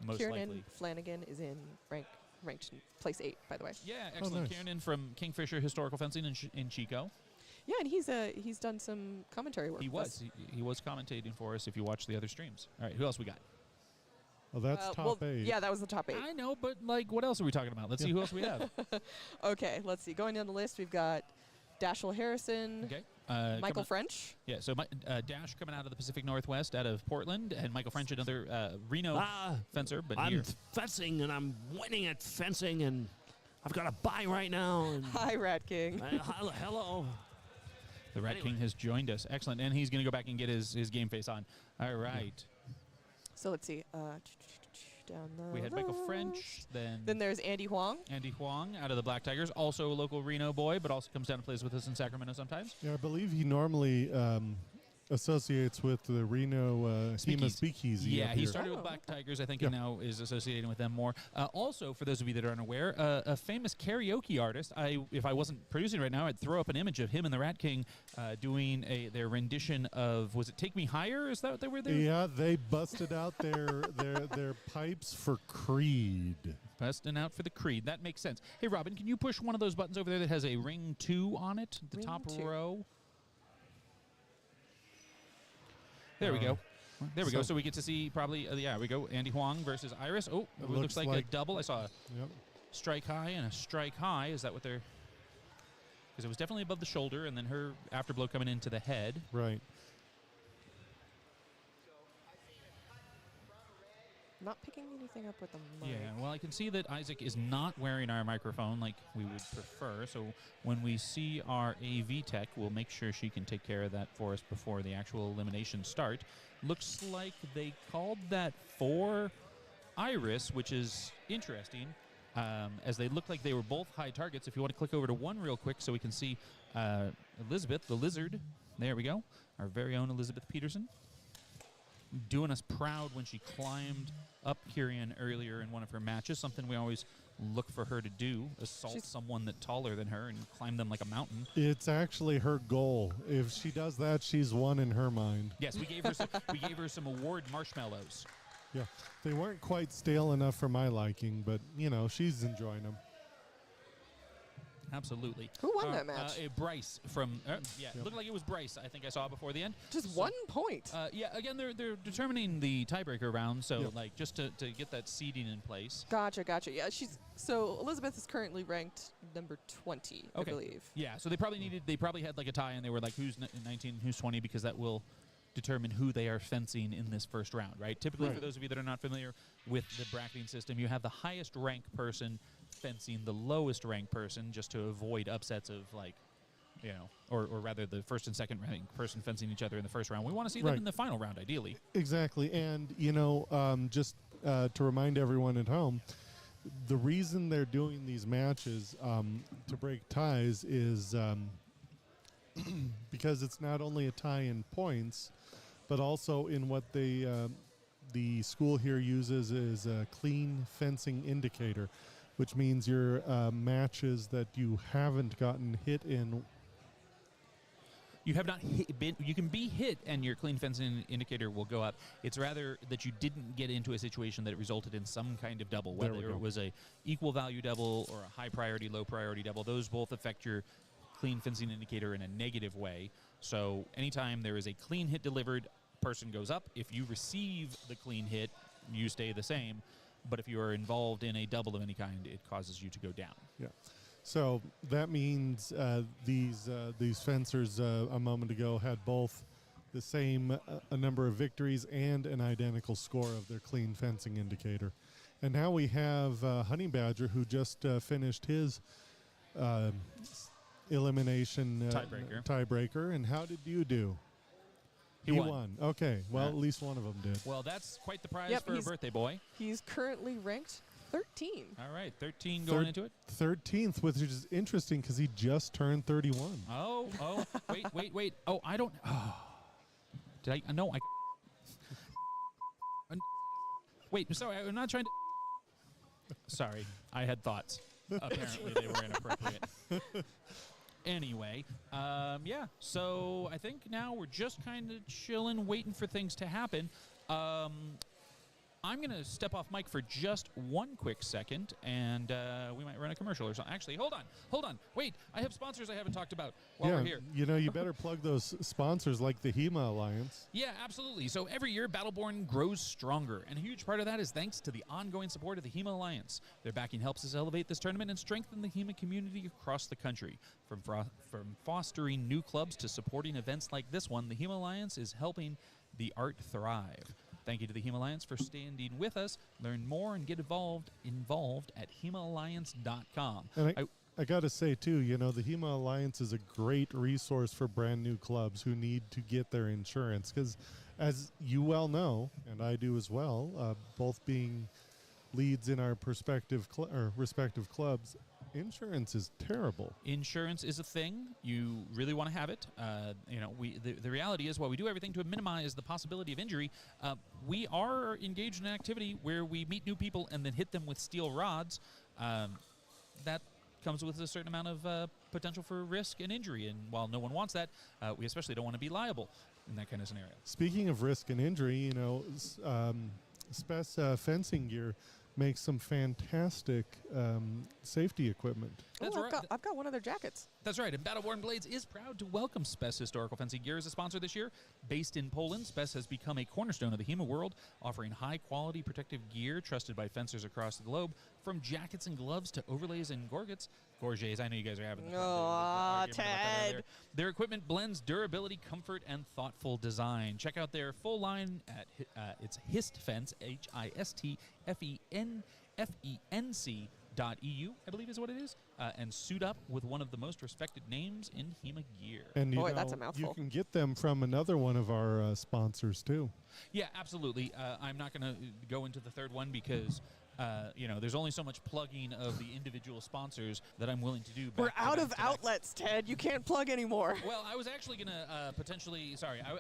D: most
B: Kieran
D: likely.
B: Flanagan is in ranked place 8, by the way.
D: Yeah, excellent.
G: nice.
D: Kieran from Kingfisher Historical Fencing in Chico.
B: Yeah, and he's done some commentary work.
D: He
B: with us.
D: was. He was commentating for us if you watch the other streams. All right, who else we got?
G: Well, that's top 8.
B: Yeah, that was the top 8.
D: I know, but what else are we talking about? Let's see who else we have.
B: Okay, let's see. Going down the list, we've got Dashiell Harrison,
D: Okay.
B: Michael French.
D: Yeah, so Dash coming out of the Pacific Northwest, out of Portland, and Michael French, another Reno fencer, but
H: I'm
D: here.
H: fencing, and I'm winning at fencing, and I've got a bye right now. And
B: Hi, Rat King.
H: hello.
D: The Rat
H: Anyway.
D: King has joined us. Excellent. And he's going to go back and get his game face on. All right.
B: So let's see. Down the
D: We had Michael
B: list.
D: French,
B: Then there's Andy Huang.
D: Andy Huang out of the Black Tigers, also a local Reno boy, but also comes down and plays with us in Sacramento sometimes.
G: Yeah, I believe he normally associates with the Reno HEMA Speakeasy.
D: Yeah,
G: up
D: he
G: here.
D: started with Black Tigers, I think,
G: Yeah.
D: and now is associating with them more. Also, for those of you that are unaware, a famous karaoke artist. If I wasn't producing right now, I'd throw up an image of him and the Rat King doing their rendition of, was it "Take Me Higher"? Is that what they were there?
G: Yeah, they busted out their pipes for Creed.
D: Busting out for the Creed. That makes sense. Hey, Robin, can you push one of those buttons over there that has a ring 2 on it? The
B: Ring
D: top
B: 2.
D: row. There we go. There we go. So we get to see probably, yeah, we go. Andy Huang versus Iris. Oh, it looks like a double. I saw a strike high and a strike high. Is that what they're... Because it was definitely above the shoulder, and then her afterblow coming into the head.
G: Right.
B: Not picking anything up with the mic.
D: Yeah, well, I can see that Isaac is not wearing our microphone like we would prefer. So when we see our AV tech, we'll make sure she can take care of that for us before the actual elimination start. Looks like they called that for Iris, which is interesting, as they look like they were both high targets. If you want to click over to one real quick so we can see Elizabeth, the lizard. There we go. Our very own Elizabeth Peterson. Doing us proud when she climbed up Kyrian earlier in one of her matches, something we always look for her to do, assault someone that's taller than her and climb them like a mountain.
G: It's actually her goal. If she does that, she's won in her mind.
D: Yes, we gave her some award marshmallows.
G: Yeah, they weren't quite stale enough for my liking, but, you know, she's enjoying them.
D: Absolutely.
B: Who won that match?
D: Bryce from, it looked like it was Bryce. I think I saw before the end.
B: Just 1 point.
D: Yeah, again, they're determining the tiebreaker round, so like just to get that seeding in place.
B: Gotcha. Yeah, so Elizabeth is currently ranked number 20, I believe.
D: Yeah, so they probably had like a tie, and they were like, who's 19, who's 20, because that will determine who they are fencing in this first round, right? Typically, for those of you that are not familiar with the bracketing system, you have the highest ranked person fencing the lowest ranked person, just to avoid upsets of, like, you know, or rather the first and second ranked person fencing each other in the first round. We want to see them in the final round, ideally.
G: Exactly. And, you know, just to remind everyone at home, the reason they're doing these matches to break ties is because it's not only a tie in points, but also in what they the school here uses is a clean fencing indicator, which means your matches that you haven't gotten hit in.
D: You have not you can be hit, and your clean fencing indicator will go up. It's rather that you didn't get into a situation that resulted in some kind of double, whether it was a equal value double or a high priority, low priority double. Those both affect your clean fencing indicator in a negative way. So anytime there is a clean hit delivered, person goes up. If you receive the clean hit, you stay the same. But if you are involved in a double of any kind, it causes you to go down.
G: Yeah. So that means these fencers a moment ago had both the same a number of victories and an identical score of their clean fencing indicator. And now we have Honey Badger, who just finished his elimination tiebreaker. And how did you do? He won. Okay. Well, at least one of them did.
D: Well, that's quite the prize for a birthday boy.
B: He's currently ranked 13.
D: All right, 13 going into it.
G: 13th, which is interesting because he just turned 31.
D: Oh, wait. Oh, I don't. Oh. Did I? No, I. Wait, sorry, I'm not trying to. Sorry, I had thoughts. Apparently, they were inappropriate. Anyway, yeah, so I think now we're just kind of chilling, waiting for things to happen. I'm going to step off mic for just one quick second, and we might run a commercial or something. Actually, hold on. Wait, I have sponsors I haven't talked about while we're here.
G: You know, you better plug those sponsors like the HEMA Alliance.
D: Yeah, absolutely. So every year, Battleborn grows stronger, and a huge part of that is thanks to the ongoing support of the HEMA Alliance. Their backing helps us elevate this tournament and strengthen the HEMA community across the country. From fostering new clubs to supporting events like this one, the HEMA Alliance is helping the art thrive. Thank you to the HEMA Alliance for standing with us. Learn more and get involved at HEMAalliance.com.
G: And I got to say, too, you know, the HEMA Alliance is a great resource for brand new clubs who need to get their insurance because, as you well know, and I do as well, both being leads in our respective clubs, insurance is terrible.
D: Insurance is a thing. You really want to have it. The reality is, while we do everything to minimize the possibility of injury, we are engaged in an activity where we meet new people and then hit them with steel rods. That comes with a certain amount of potential for risk and injury. And while no one wants that, we especially don't want to be liable in that kind of scenario.
G: Speaking of risk and injury, Spec fencing gear makes some fantastic safety equipment.
D: That's
B: Ooh,
D: right.
B: I've got one of their jackets.
D: That's right, and Battleborn Blades is proud to welcome Spec Historical Fencing Gear as a sponsor this year. Based in Poland, Spec has become a cornerstone of the HEMA world, offering high-quality protective gear trusted by fencers across the globe, from jackets and gloves to overlays and gorgets. Gorgets, I know you guys are having the
B: Aw, Ted.
D: Their equipment blends durability, comfort, and thoughtful design. Check out their full line at it's HistFence, HISTFENC.eu, I believe is what it is, and suit up with one of the most respected names in HEMA gear.
G: And
B: Boy, that's a mouthful.
G: you can get them from another one of our sponsors too.
D: Yeah, absolutely. I'm not going to go into the third one because, there's only so much plugging of the individual sponsors that I'm willing to do.
B: We're out of outlets, Ted. You can't plug anymore.
D: Well, I was actually going to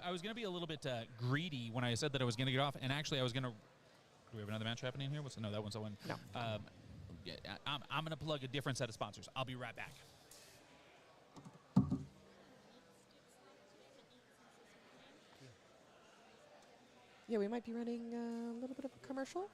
D: I was going to be a little bit greedy when I said that I was going to get off, and actually I was going to. Do we have another match happening here? No, that one's the one.
B: No.
D: I'm going to plug a different set of sponsors. I'll be right back.
B: Yeah, we might be running a little bit of a commercial.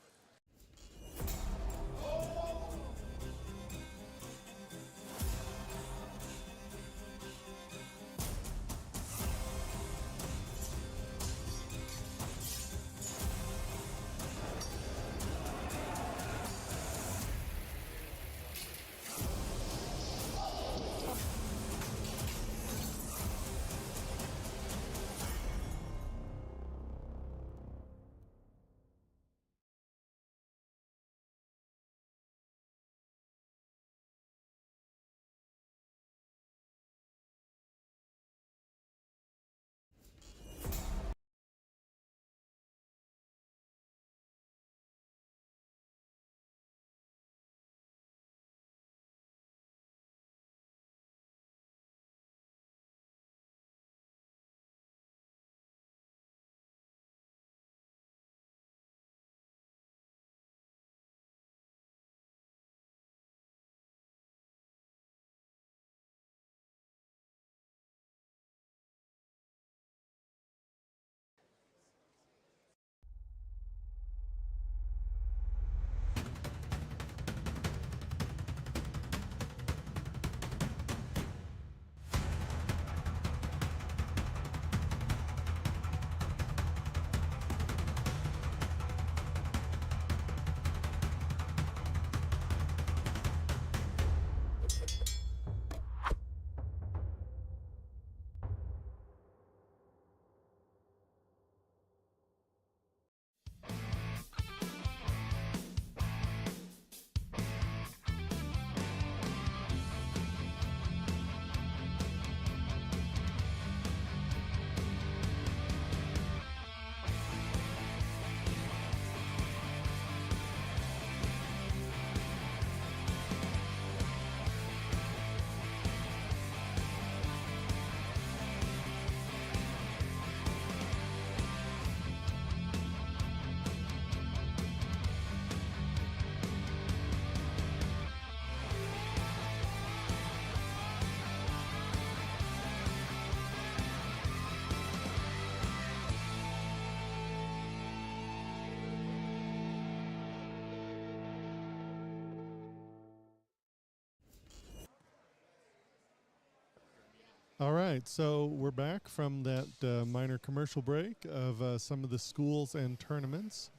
G: All right, so we're back from that minor commercial break of some of the schools and tournaments.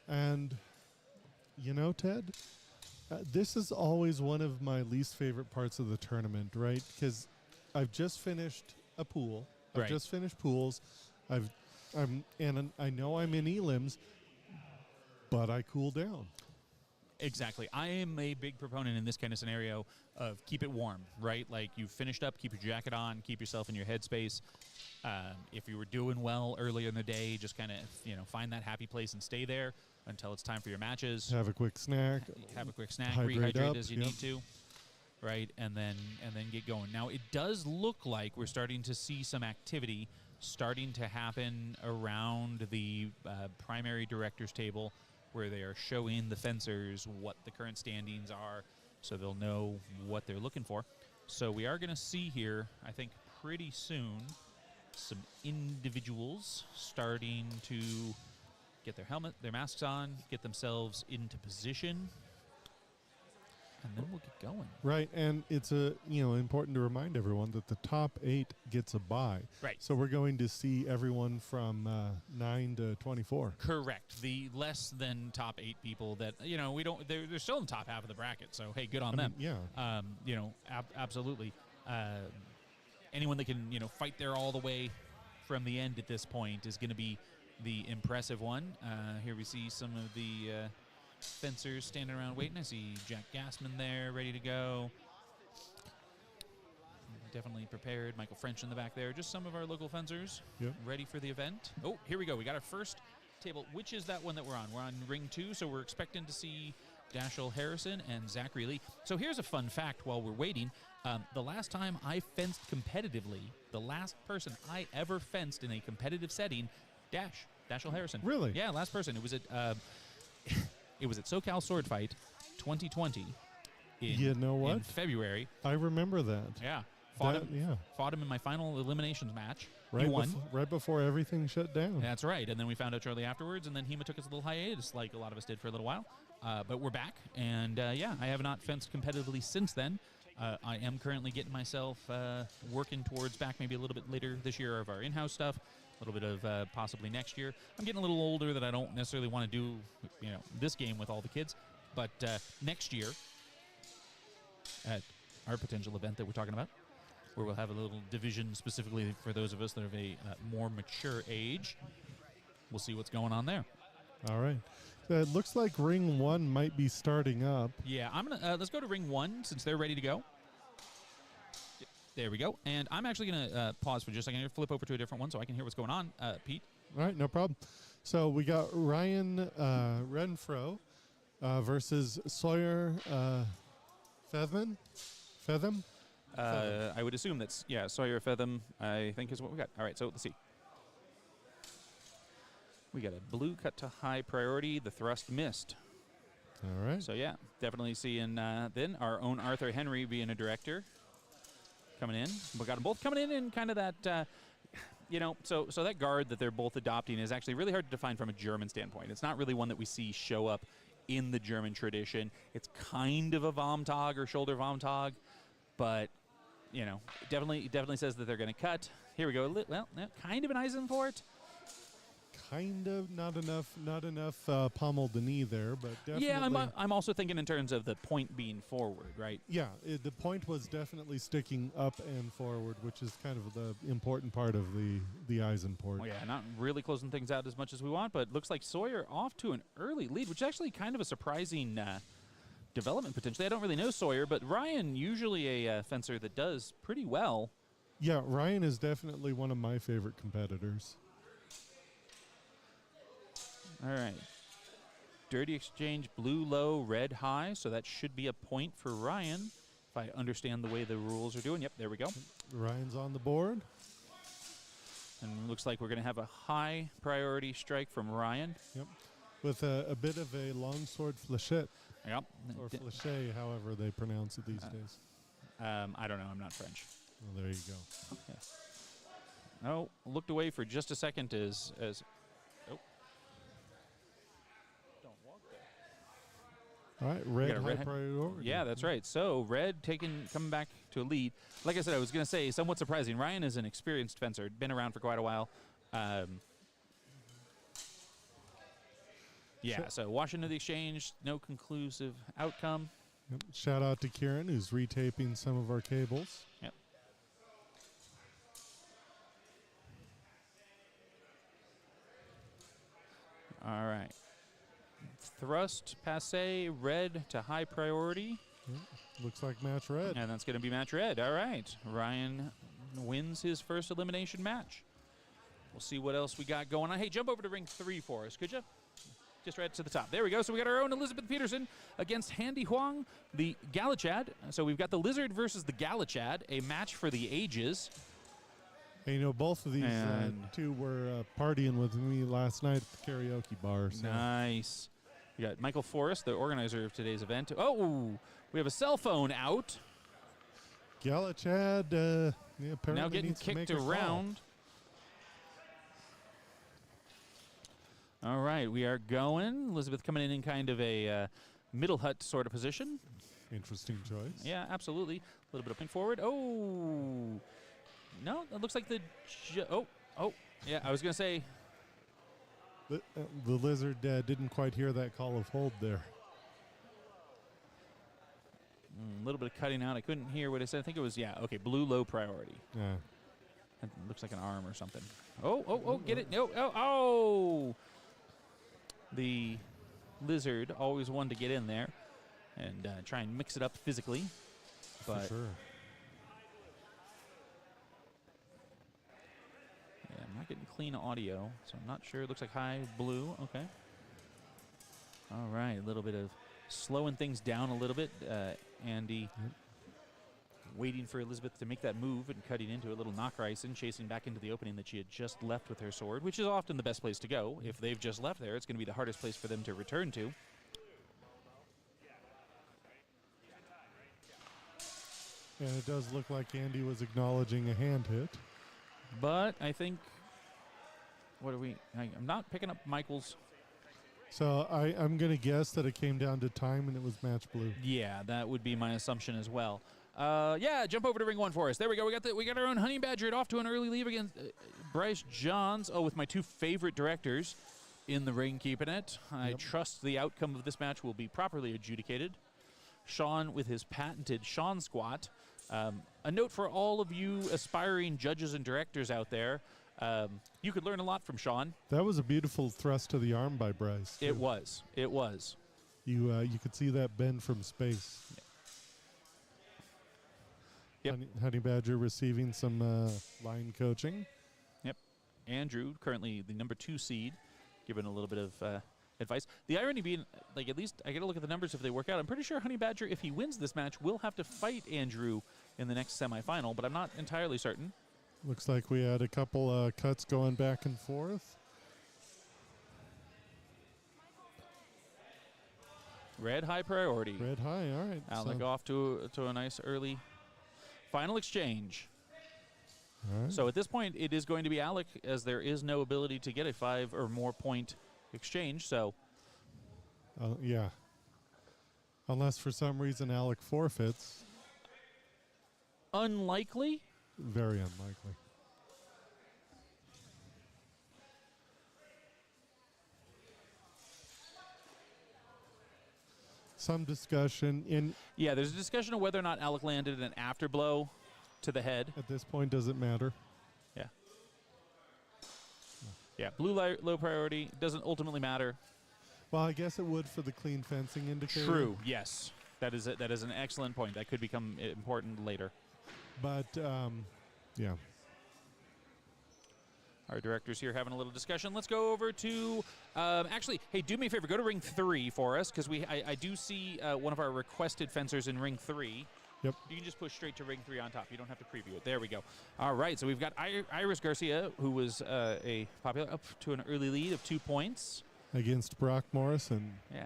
G: And, Ted, this is always one of my least favorite parts of the tournament, right? Because I've just finished a pool. I've just finished pools. I know I'm in elims, but I cool down.
D: Exactly. I am a big proponent in this kind of scenario of keep it warm, right? Like you've finished up, keep your jacket on, keep yourself in your headspace. If you were doing well earlier in the day, just kind of, find that happy place and stay there until it's time for your matches.
G: Have a quick snack. Hydrate
D: rehydrate
G: up,
D: as you
G: yep.
D: need to, right? And then get going. Now, it does look like we're starting to see some activity starting to happen around the primary director's table, where they are showing the fencers what the current standings are, so they'll know what they're looking for. So we are going to see here, I think, pretty soon, some individuals starting to get their masks on, get themselves into position, and then we'll get going.
G: Right, and it's important to remind everyone that the top 8 gets a bye.
D: Right.
G: So we're going to see everyone from 9 to 24.
D: Correct. The less than top 8 people that we don't. They're still in the top half of the bracket. So hey, good on them.
G: Yeah.
D: Absolutely. Anyone that can fight there all the way from the end at this point is going to be the impressive one. Here we see some of the fencers standing around waiting. I see Jack Gasman there, ready to go. Definitely prepared. Michael French in the back there. Just some of our local fencers ready for the event. Oh, here we go. We got our first table. Which is that one that we're on? We're on ring 2, so we're expecting to see Dashel Harrison and Zachary Lee. So here's a fun fact while we're waiting. The last time I fenced competitively, the last person I ever fenced in a competitive setting, Dashel Harrison.
G: Really?
D: Yeah, last person. It was at it was at SoCal Sword Fight 2020 in February.
G: I remember that.
D: Yeah. Fought him in my final eliminations match.
G: Right,
D: he won.
G: Right before everything shut down.
D: That's right. And then we found out shortly afterwards, and then HEMA took us a little hiatus, like a lot of us did for a little while. But we're back, and I have not fenced competitively since then. I am currently getting myself working towards back maybe a little bit later this year of our in-house stuff, a little bit of possibly next year. I'm getting a little older that I don't necessarily want to do, this game with all the kids. But next year, at our potential event that we're talking about, where we'll have a little division specifically for those of us that are of a more mature age, we'll see what's going on there.
G: All right. It looks like ring 1 might be starting up.
D: Yeah, I'm gonna let's go to ring 1 since they're ready to go. There we go. And I'm actually gonna pause for just a second here, flip over to a different one so I can hear what's going on. Pete.
G: All right, no problem. So we got Ryan Renfro versus Sawyer Featherman.
D: I would assume that's Sawyer Featherman, I think is what we got. All right, so let's see. We got a blue cut to high priority. The thrust missed.
G: All right.
D: So, definitely seeing then our own Arthur Henry being a director coming in. We got them both coming in kind of that, so that guard that they're both adopting is actually really hard to define from a German standpoint. It's not really one that we see show up in the German tradition. It's kind of a Vomtag or shoulder Vomtag, but, definitely says that they're going to cut. Here we go. Well, kind of an Eisenfort.
G: Kind of, not enough pommel the knee there, but definitely.
D: Yeah, I'm also thinking in terms of the point being forward, right?
G: Yeah, the point was definitely sticking up and forward, which is kind of the important part of the Eisenport.
D: Well, yeah, not really closing things out as much as we want, but looks like Sawyer off to an early lead, which is actually kind of a surprising development potentially. I don't really know Sawyer, but Ryan, usually a fencer that does pretty well.
G: Yeah, Ryan is definitely one of my favorite competitors.
D: All right. Dirty exchange, blue low, red high, so that should be a point for Ryan, if I understand the way the rules are doing. Yep, there we go.
G: Ryan's on the board.
D: And looks like we're going to have a high priority strike from Ryan.
G: Yep, with a bit of a longsword flechette.
D: Yep.
G: Or flechette, however they pronounce it these days.
D: I don't know. I'm not French.
G: Well, there you go.
D: Yeah. Oh, looked away for just a second as oh. Don't walk there.
G: All right, red high priority.
D: Yeah, that's right. So red coming back to a lead. Like I said, I was going to say somewhat surprising. Ryan is an experienced fencer, been around for quite a while. So wash into the exchange, no conclusive outcome.
G: Yep. Shout out to Kieran, who's retaping some of our cables.
D: Yep. All right. Thrust, passe, red to high priority.
G: Looks like match red.
D: And that's going to be match red. All right. Ryan wins his first elimination match. We'll see what else we got going on. Hey, jump over to ring 3 for us, could you? Just right to the top. There we go. So we got our own Elizabeth Peterson against Handy Huang, the Galachad. So we've got the Lizard versus the Galachad, a match for the ages.
G: Hey, you know, both of these two were partying with me last night at the karaoke bar. So.
D: Nice. We got Michael Forrest, the organizer of today's event. Oh, we have a cell phone out.
G: Galachad, apparently
D: now getting
G: needs to
D: kicked
G: make a
D: around. All right, we are going. Elizabeth coming in kind of a middle hut sort of position.
G: Interesting choice.
D: Yeah, absolutely. A little bit of point forward. Oh, no, it looks like the. Yeah, I was going to say.
G: The Lizard didn't quite hear that call of hold there.
D: A little bit of cutting out. I couldn't hear what it said. I think it was, blue low priority.
G: Yeah.
D: It looks like an arm or something. Oh, get it. No, oh. The Lizard always wanted to get in there and try and mix it up physically. But
G: for sure.
D: Yeah, I'm not getting clean audio, so I'm not sure. It looks like high blue. Okay. All right, a little bit of slowing things down a little bit. Andy waiting for Elizabeth to make that move and cutting into a little knocker ice and chasing back into the opening that she had just left with her sword, which is often the best place to go. If they've just left there, it's going to be the hardest place for them to return to.
G: And it does look like Andy was acknowledging a hand hit.
D: But I think, I'm not picking up Michael's.
G: So I'm going to guess that it came down to time and it was match blue.
D: Yeah, that would be my assumption as well. Jump over to ring 1 for us. There we go. We got our own Honey Badger off to an early lead against Bryce Johns. Oh, with my two favorite directors in the ring keeping it. I trust the outcome of this match will be properly adjudicated. Sean with his patented Sean squat. A note for all of you aspiring judges and directors out there. You could learn a lot from Sean.
G: That was a beautiful thrust to the arm by Bryce.
D: It was.
G: You could see that bend from space.
D: Yep.
G: Honey Badger receiving some line coaching.
D: Yep. Andrew, currently the number 2 seed, given a little bit of advice. The irony being, at least I got to look at the numbers if they work out. I'm pretty sure Honey Badger, if he wins this match, will have to fight Andrew in the next semifinal, but I'm not entirely certain.
G: Looks like we had a couple cuts going back and forth.
D: Red high priority.
G: Red high, all right.
D: Alec off to a nice early final exchange.
G: All right.
D: So at this point, it is going to be Alec, as there is no ability to get a 5 or more point exchange. So,
G: yeah. Unless for some reason Alec forfeits.
D: Unlikely.
G: Very unlikely. Some discussion in.
D: Yeah, there's a discussion of whether or not Alec landed an afterblow to the head.
G: At this point, does it matter?
D: Yeah. Yeah, blue low priority doesn't ultimately matter.
G: Well, I guess it would for the clean fencing indicator.
D: True. Yes, that is an excellent point. That could become important later.
G: But yeah.
D: Our directors here having a little discussion. Let's go over to, actually, hey, do me a favor. Go to ring 3 for us, because I do see one of our requested fencers in ring 3.
G: Yep.
D: You can just push straight to ring 3 on top. You don't have to preview it. There we go. All right, so we've got Iris Garcia, who was a popular, up to an early lead of 2 points.
G: Against Brock Morrison.
D: Yeah.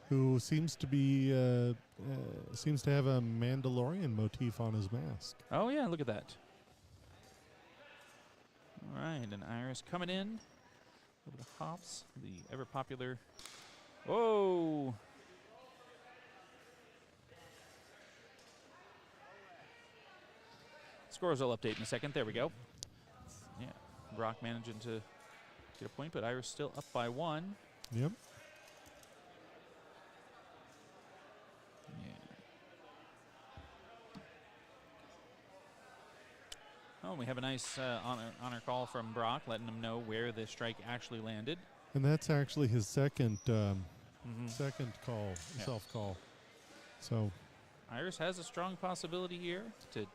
G: Who seems to be, seems to have a Mandalorian motif on his mask.
D: Oh, yeah, look at that. All right, and Iris coming in. A little bit of hops. The ever popular. Whoa. Scores will update in a second. There we go. Yeah, Brock managing to get a point, but Iris still up by 1.
G: Yep.
D: Oh, we have a nice honor call from Brock, letting him know where the strike actually landed.
G: And that's actually his second
D: Mhm.
G: second call,
D: Yeah.
G: self-call. So,
D: Iris has a strong possibility here to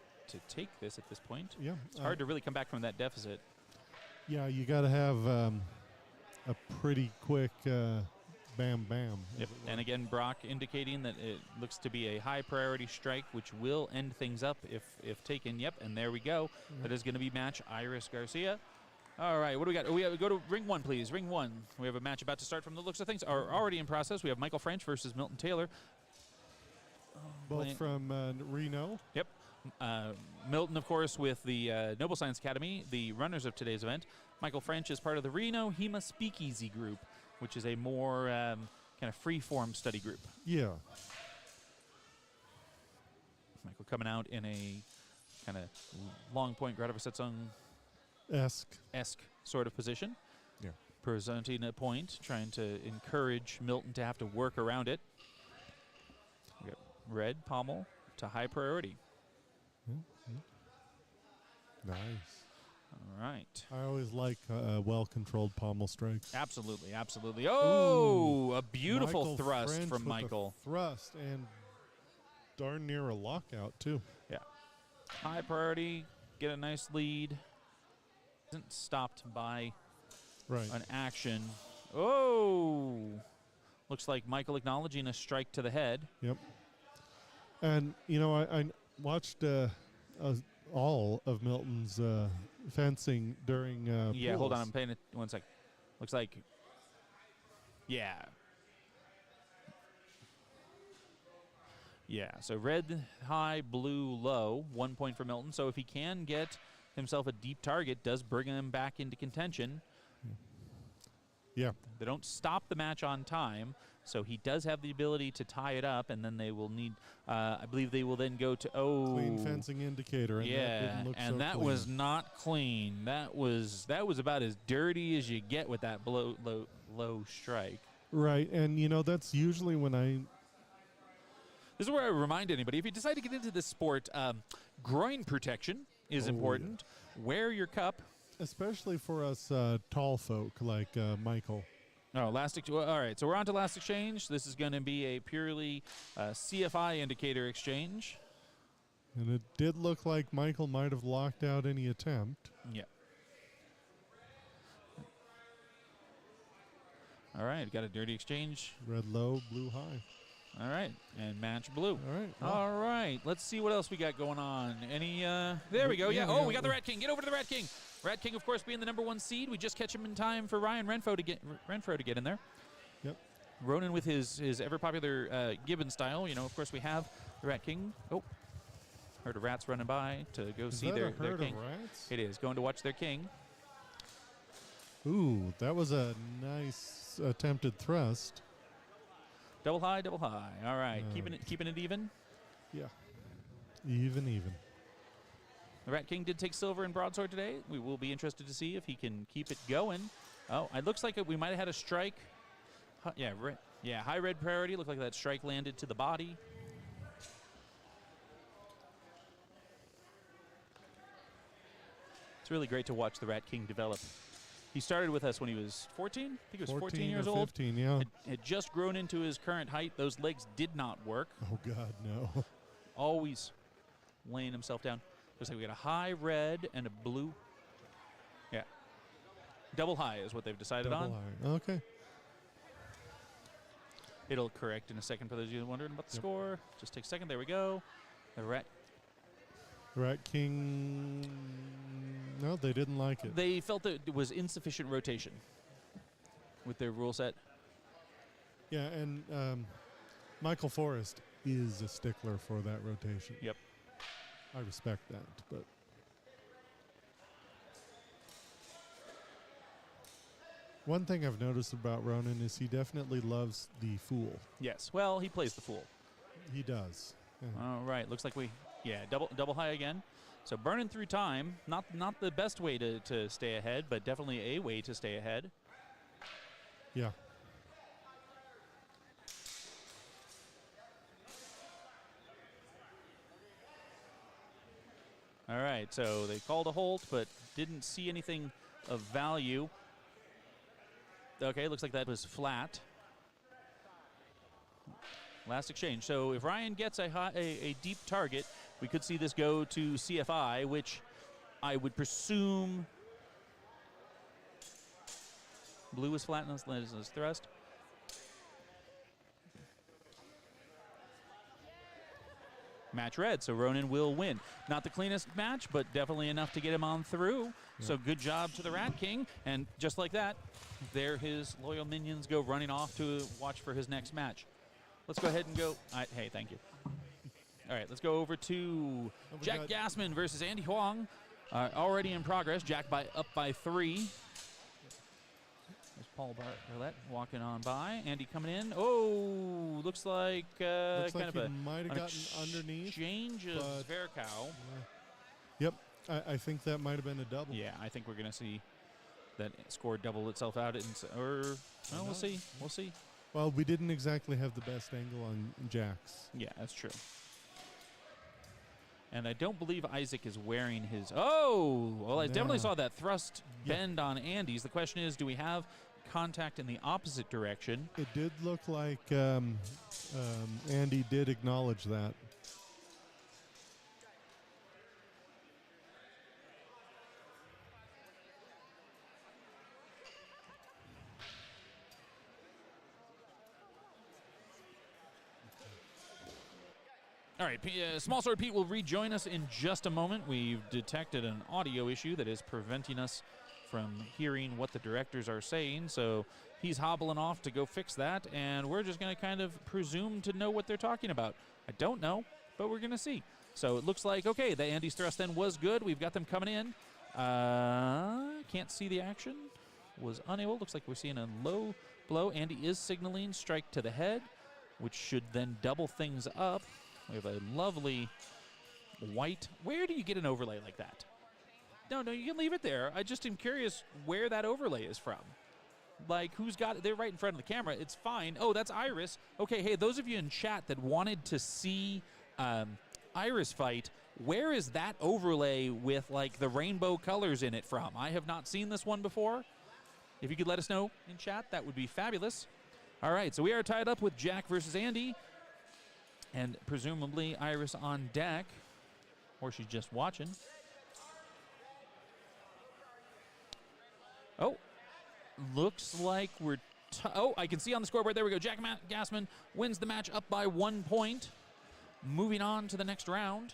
D: take this at this point.
G: yeah.
D: It's hard to really come back from that deficit.
G: Yeah, you got to have a pretty quick bam bam.
D: Yep. And again, Brock indicating that it looks to be a high priority strike, which will end things up if taken. Yep. And there we go. That is going to be match Iris Garcia. All right. What do we got? We go to ring one, please. Ring one. We have a match about to start from the looks of things. Are already in process. We have Michael French versus Milton Taylor.
G: Both from Reno.
D: Yep. Milton, of course, with the Noble Science Academy, the runners of today's event. Michael French is part of the Reno HEMA Speakeasy group, which is a more kind of free-form study group.
G: Yeah.
D: Michael coming out in a kind of long point
G: Esque.
D: sort of position.
G: Yeah.
D: Presenting a point, trying to encourage Milton to have to work around it. We got red pommel to high priority.
G: Nice.
D: All right.
G: I always like well-controlled pommel strikes.
D: Absolutely, absolutely. Oh,
G: Ooh.
D: a beautiful
G: Michael
D: thrust
G: French
D: from
G: with a
D: Michael.
G: Thrust and darn near a lockout, too.
D: Yeah. High priority, get a nice lead. Isn't stopped by
G: Right.
D: an action. Oh! Looks like Michael acknowledging a strike to the head.
G: Yep. And, you know, I watched all of Milton's fencing during
D: Yeah, hold on.
G: pools.
D: I'm paying it 1 sec. Looks like, yeah. Yeah, so red high, blue low, 1 point for Milton. So if he can get himself a deep target, does bring him back into contention.
G: Yeah.
D: They don't stop the match on time, so he does have the ability to tie it up, and then they will need, I believe they will then go to,
G: Clean fencing indicator. And that
D: yeah,
G: didn't look
D: and
G: so
D: that
G: clean.
D: was not clean. That was about as dirty as you get with that low strike.
G: Right. And, you know, that's usually when
D: This is where I remind anybody, if you decide to get into this sport, groin protection is
G: Oh,
D: important. Wear your cup.
G: especially for us tall folk like Michael.
D: No, all right, so we're on to last exchange. This is going to be a purely CFI indicator exchange.
G: And it did look like Michael might have locked out any attempt.
D: Yeah. All right, got a dirty exchange.
G: Red low, blue high.
D: All right, and match blue.
G: All right.
D: All right, let's see what else we got going on. Any, there we go. Yeah,
G: Yeah,
D: oh,
G: yeah.
D: we got the Rat King. Get over to the Rat King. Rat King, of course, being the #1 seed. We just catch him in time for Renfro to get in there.
G: Yep.
D: Ronan with his ever-popular Gibbon style. You know, of course, we have the Rat King. Oh, heard of rats running by to go
G: Is
D: see
G: that
D: their
G: a herd
D: king.
G: of rats?
D: It is, going to watch their king.
G: Ooh, that was a nice attempted thrust.
D: Double high, double high. All right,
G: Oh.
D: keeping it even.
G: Yeah. Even.
D: The Rat King did take silver in broadsword today. We will be interested to see if he can keep it going. Oh, it looks like we might have had a strike. Yeah, high red priority. Looked like that strike landed to the body. It's really great to watch the Rat King develop. He started with us when he was 14. I think he was 14 years
G: or
D: old.
G: 15, yeah.
D: Had just grown into his current height. Those legs did not work.
G: Oh, God, no.
D: Always laying himself down. Looks like we got a high red and a blue. Yeah. Double high is what they've decided
G: Double
D: on.
G: high. Okay.
D: It'll correct in a second for those of you wondering about the
G: Yep.
D: score. Just take a second. There we go. The Rat.
G: Rat King. No, they didn't like it.
D: They felt that it was insufficient rotation with their rule set.
G: Yeah, and Michael Forrest is a stickler for that rotation.
D: Yep.
G: I respect that, but one thing I've noticed about Ronan is he definitely loves the fool.
D: Yes. Well, he plays the fool.
G: He does. Yeah.
D: All right. Looks like double high again. So burning through time. Not the best way to stay ahead, but definitely a way to stay ahead.
G: Yeah.
D: All right, so they called a hold, but didn't see anything of value. Okay, looks like that was flat. Last exchange. So if Ryan gets a deep target, we could see this go to CFI, which I would presume blue is flat and is thrust. Match red, so Ronan will win. Not the cleanest match, but definitely enough to get him on through. So good job to the Rat King, and just like that, there his loyal minions go running off to watch for his next match. Let's go ahead and go. Hey, thank you. All right, let's go over to Jack Gasman versus Andy Huang. Already in progress. Jack up by 3. There's Paul Barlet walking on by. Andy coming in. Oh, looks like
G: Looks
D: kind
G: like
D: of
G: might have gotten underneath.
D: Exchange of Zverkow.
G: Yep, I think that might have been a double.
D: Yeah, I think we're going to see that score double itself out. Well, we'll see. We'll see.
G: Well, we didn't exactly have the best angle on Jack's.
D: Yeah, that's true. And I don't believe Isaac is wearing his... Oh! Well, I definitely saw that thrust bend on Andy's. The question is, do we have contact in the opposite direction?
G: It did look like Andy did acknowledge that.
D: All right, Small Sword Pete will rejoin us in just a moment. We've detected an audio issue that is preventing us from hearing what the directors are saying, so he's hobbling off to go fix that, and we're just going to kind of presume to know what they're talking about. I don't know, but we're going to see. So it looks like, okay, the Andy's thrust then was good. We've got them coming in. Can't see the action. Was unable. Looks like we're seeing a low blow. Andy is signaling strike to the head, which should then double things up. We have a lovely white. Where do you get an overlay like that? No, you can leave it there. I just am curious where that overlay is from. Like, who's got it? They're right in front of the camera. It's fine. Oh, that's Iris. Okay, hey, those of you in chat that wanted to see Iris fight, where is that overlay with, like, the rainbow colors in it from? I have not seen this one before. If you could let us know in chat, that would be fabulous. All right, so we are tied up with Jack versus Andy. And presumably Iris on deck, or she's just watching. Oh, looks like we're... Oh, I can see on the scoreboard. There we go. Jack Gasman wins the match up by 1 point. Moving on to the next round.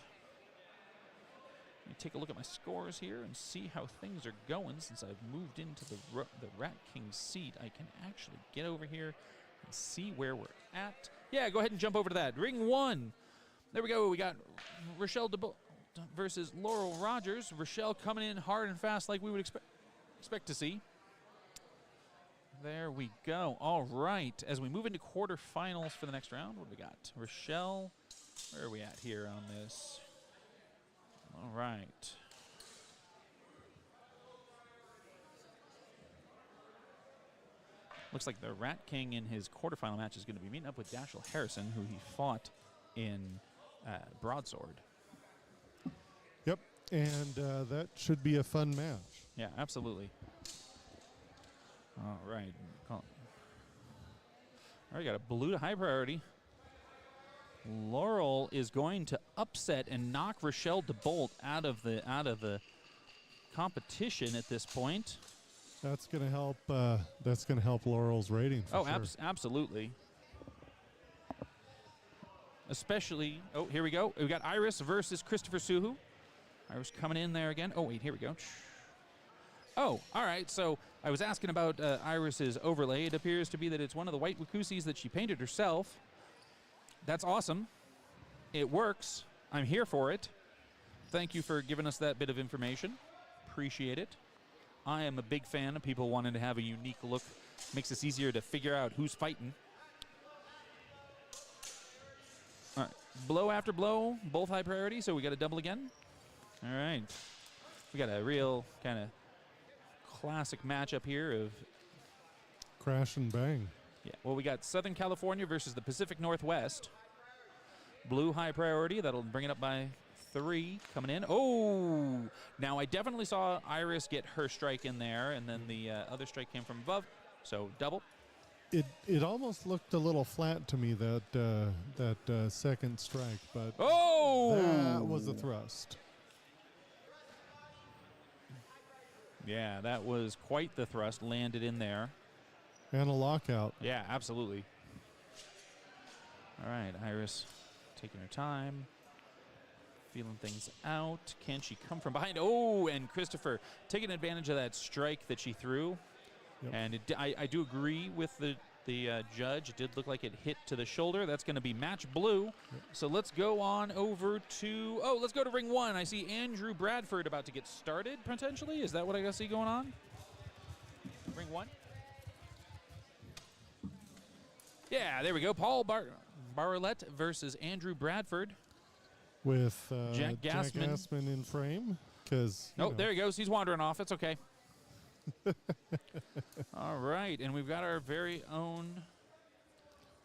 D: Let me take a look at my scores here and see how things are going. Since I've moved into the Rat King's seat, I can actually get over here and see where we're at. Yeah, go ahead and jump over to that. Ring 1. There we go. We got Rochelle Debolt versus Laurel Rogers. Rochelle coming in hard and fast like we would expect to see. There we go. All right. As we move into quarterfinals for the next round, what do we got? Rochelle, where are we at here on this? All right. Looks like the Rat King in his quarterfinal match is going to be meeting up with Dashiell Harrison, who he fought in Broadsword.
G: Yep, and that should be a fun match.
D: Yeah, absolutely. All right. All right, got a blue to high priority. Laurel is going to upset and knock Rochelle Debolt out of the competition at this point.
G: That's going to help. That's going to help Laurel's rating. For sure.
D: Absolutely. Especially. Oh, here we go. We got Iris versus Christopher Suhoo. Iris coming in there again. Oh wait, here we go. Oh, all right. So I was asking about Iris's overlay. It appears to be that it's one of the white Wakusis that she painted herself. That's awesome. It works. I'm here for it. Thank you for giving us that bit of information. Appreciate it. I am a big fan of people wanting to have a unique look. Makes it easier to figure out who's fighting. All right. Blow after blow, both high priority, so we got a double again. All right. We got a real kind of classic matchup here of...
G: Crash and bang.
D: Yeah, well, we got Southern California versus the Pacific Northwest. Blue high priority. That'll bring it up by 3 coming in. Oh, now I definitely saw Iris get her strike in there, and then the other strike came from above. So double.
G: It almost looked a little flat to me, that second strike, but that was a thrust.
D: Yeah, that was quite the thrust. Landed in there.
G: And a lockout.
D: Yeah, absolutely. All right, Iris taking her time, feeling things out. Can she come from behind? Oh, and Christopher taking advantage of that strike that she threw.
G: Yep.
D: And I do agree with the judge. It did look like it hit to the shoulder. That's going to be match blue.
G: Yep.
D: So let's go on over to, let's go to ring 1. I see Andrew Bradford about to get started, potentially. Is that what I see going on? Ring 1? Yeah, there we go. Paul Barlet versus Andrew Bradford.
G: With
D: Jack Gasman.
G: in frame. Because
D: There he goes. He's wandering off. It's okay. All right, and we've got our very own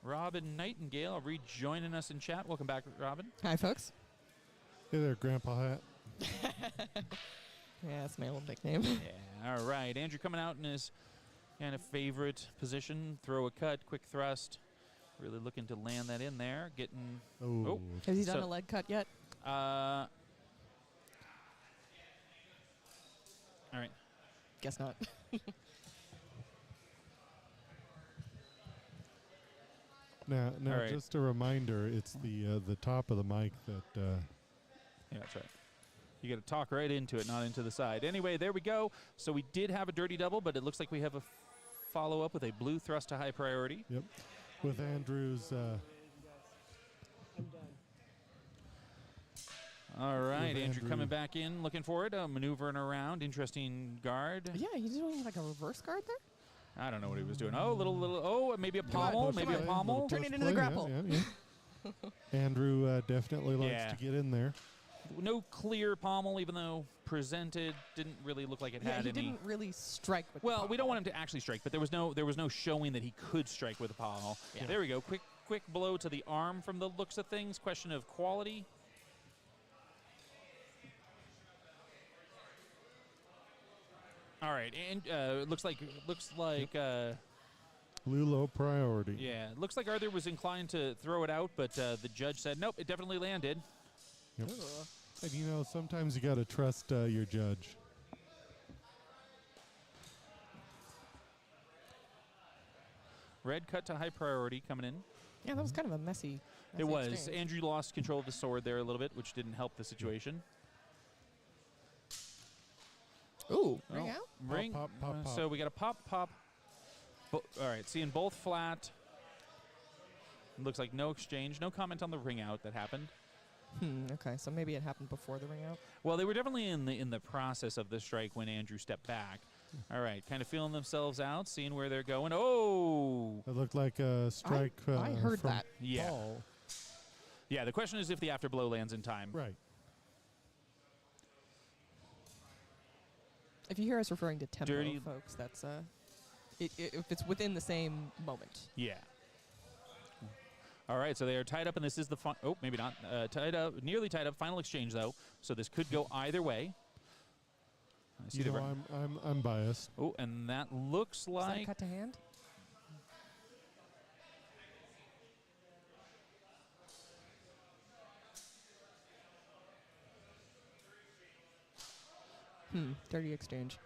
D: Robin Nightingale rejoining us in chat. Welcome back, Robin.
B: Hi, folks.
G: Hey there, Grandpa Hat.
B: Yeah, that's my old nickname.
D: Yeah, all right. Andrew coming out in his kind of favorite position. Throw a cut, quick thrust. Really looking to land that in there. Getting.
G: Oh.
B: Has he done a leg cut yet?
D: All right.
B: Guess not.
G: Now,
D: All right.
G: just a reminder, it's the top of the mic that.
D: Yeah, that's right. You got to talk right into it, not into the side. Anyway, there we go. So we did have a dirty double, but it looks like we have a follow-up with a blue thrust to high priority.
G: Yep. With Andrew's.
D: All right,
G: With
D: Andrew
G: Andrew.
D: coming back in, looking for it, maneuvering around. Interesting guard.
B: Yeah, he's doing like a reverse guard there?
D: I don't know what he was doing. Maybe a pommel,
G: Push
D: maybe a
G: play,
D: pommel.
G: little
B: Turn
G: push
B: it into the
G: play,
B: grapple.
G: Yeah. Andrew definitely likes
D: Yeah.
G: to get in there.
D: No clear pommel, even though presented didn't really look like it
B: Yeah,
D: had
B: he
D: any.
B: didn't really strike with
D: Well,
B: the
D: we don't
B: pommel.
D: want him to actually strike, but there was no showing that he could strike with a pommel.
B: Yeah.
D: There we go. Quick blow to the arm from the looks of things. Question of quality. All right, and looks like
G: Blue low priority.
D: yeah, looks like Arthur was inclined to throw it out, but the judge said nope, it definitely landed.
G: Yep. And sometimes you got to trust your judge.
D: Red cut to high priority coming in.
B: Yeah, that was kind of a messy
D: It was.
B: exchange.
D: Andrew lost control of the sword there a little bit, which didn't help the situation.
B: Ooh, ring out?
D: Ring.
G: Pop, pop, pop.
D: So we got a pop. All right, seeing both flat. Looks like no exchange. No comment on the ring out that happened.
B: Okay, so maybe it happened before the ring out.
D: Well, they were definitely in the process of the strike when Andrew stepped back. All right, kind of feeling themselves out, seeing where they're going. Oh!
G: It looked like a strike.
B: I heard
G: from
B: that.
D: Yeah.
G: Paul.
D: Yeah, the question is if the afterblow lands in time.
G: Right.
B: If you hear us referring to tempo,
D: Dirty-
B: folks, that's if it's within the same moment.
D: Yeah. All right, so they are tied up, and this is the maybe not tied up, nearly tied up. Final exchange though, so this could go either way. I see
G: I'm biased.
D: Oh, and that looks
B: Is that a
D: like
B: cut to hand? Dirty exchange.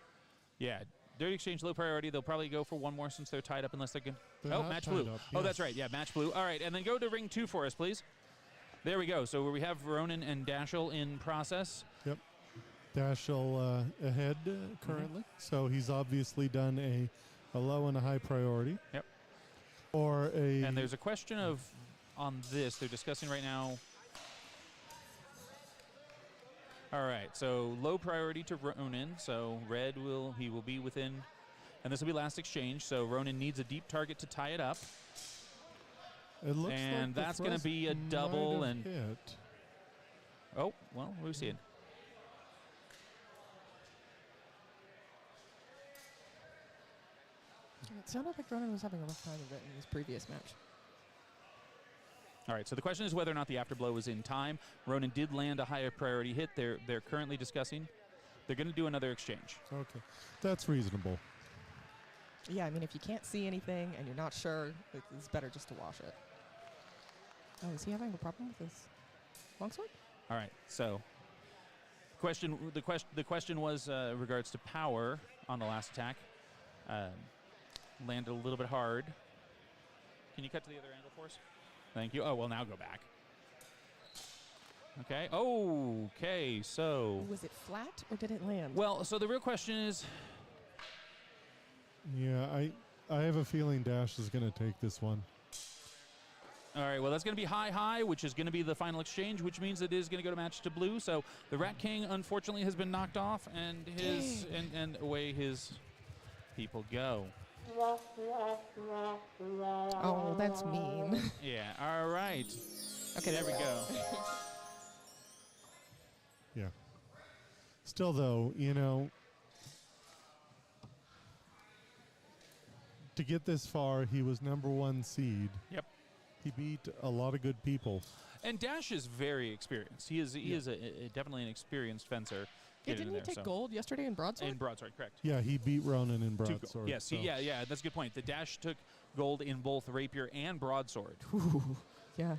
D: yeah, dirty exchange, low priority. They'll probably go for one more since they're tied up, unless they're going.
G: They're
D: Oh,
G: not
D: match
G: tied
D: blue.
G: up,
D: Oh,
G: yes.
D: that's right. Yeah, match blue. All right, and then go to ring 2 for us, please. There we go. So we have Ronan and Dashel in process.
G: Yep. Dashel ahead currently. So he's obviously done a low and a high priority.
D: Yep.
G: Or a.
D: And there's a question of on this they're discussing right now. All right, so low priority to Ronan. So red will be within, and this will be last exchange. So Ronan needs a deep target to tie it up.
G: It looks
D: and
G: like the
D: that's gonna
G: thrust
D: be a
G: might
D: double
G: have
D: and-
G: hit.
D: Oh, well, we'll see it.
B: It sounded like Ronan was having a rough time of it in his previous match.
D: All right, so the question is whether or not the afterblow was in time. Ronan did land a higher priority hit. They're currently discussing. They're going to do another exchange.
G: Okay, that's reasonable.
B: Yeah, I mean, if you can't see anything and you're not sure, it's better just to wash it. Oh, is he having a problem with his longsword?
D: All right, so the question was regards to power on the last attack. Landed a little bit hard. Can you cut to the other angle for us? Thank you. Oh, well, now go back. Okay. Okay, so...
B: Was it flat or did it land?
D: Well, so the real question is...
G: Yeah, I have a feeling Dash is going to take this one.
D: All right, well, that's going to be high, which is going to be the final exchange, which means it is going to go to match to blue. So the Rat King, unfortunately, has been knocked off, and and away his people go.
B: Oh, that's mean.
D: Yeah, all right.
B: Okay,
D: there we go.
G: Yeah. Still, though, you know, to get this far, he was #1 seed.
D: Yep.
G: He beat a lot of good people.
D: And Dash is very experienced. He is definitely an experienced fencer.
B: Yeah, didn't he take gold yesterday in broadsword?
D: In broadsword, correct.
G: Yeah, he beat Ronan in broadsword.
D: Yes,
G: so.
D: yeah, that's a good point. The Dash took gold in both rapier and broadsword.
B: Yeah.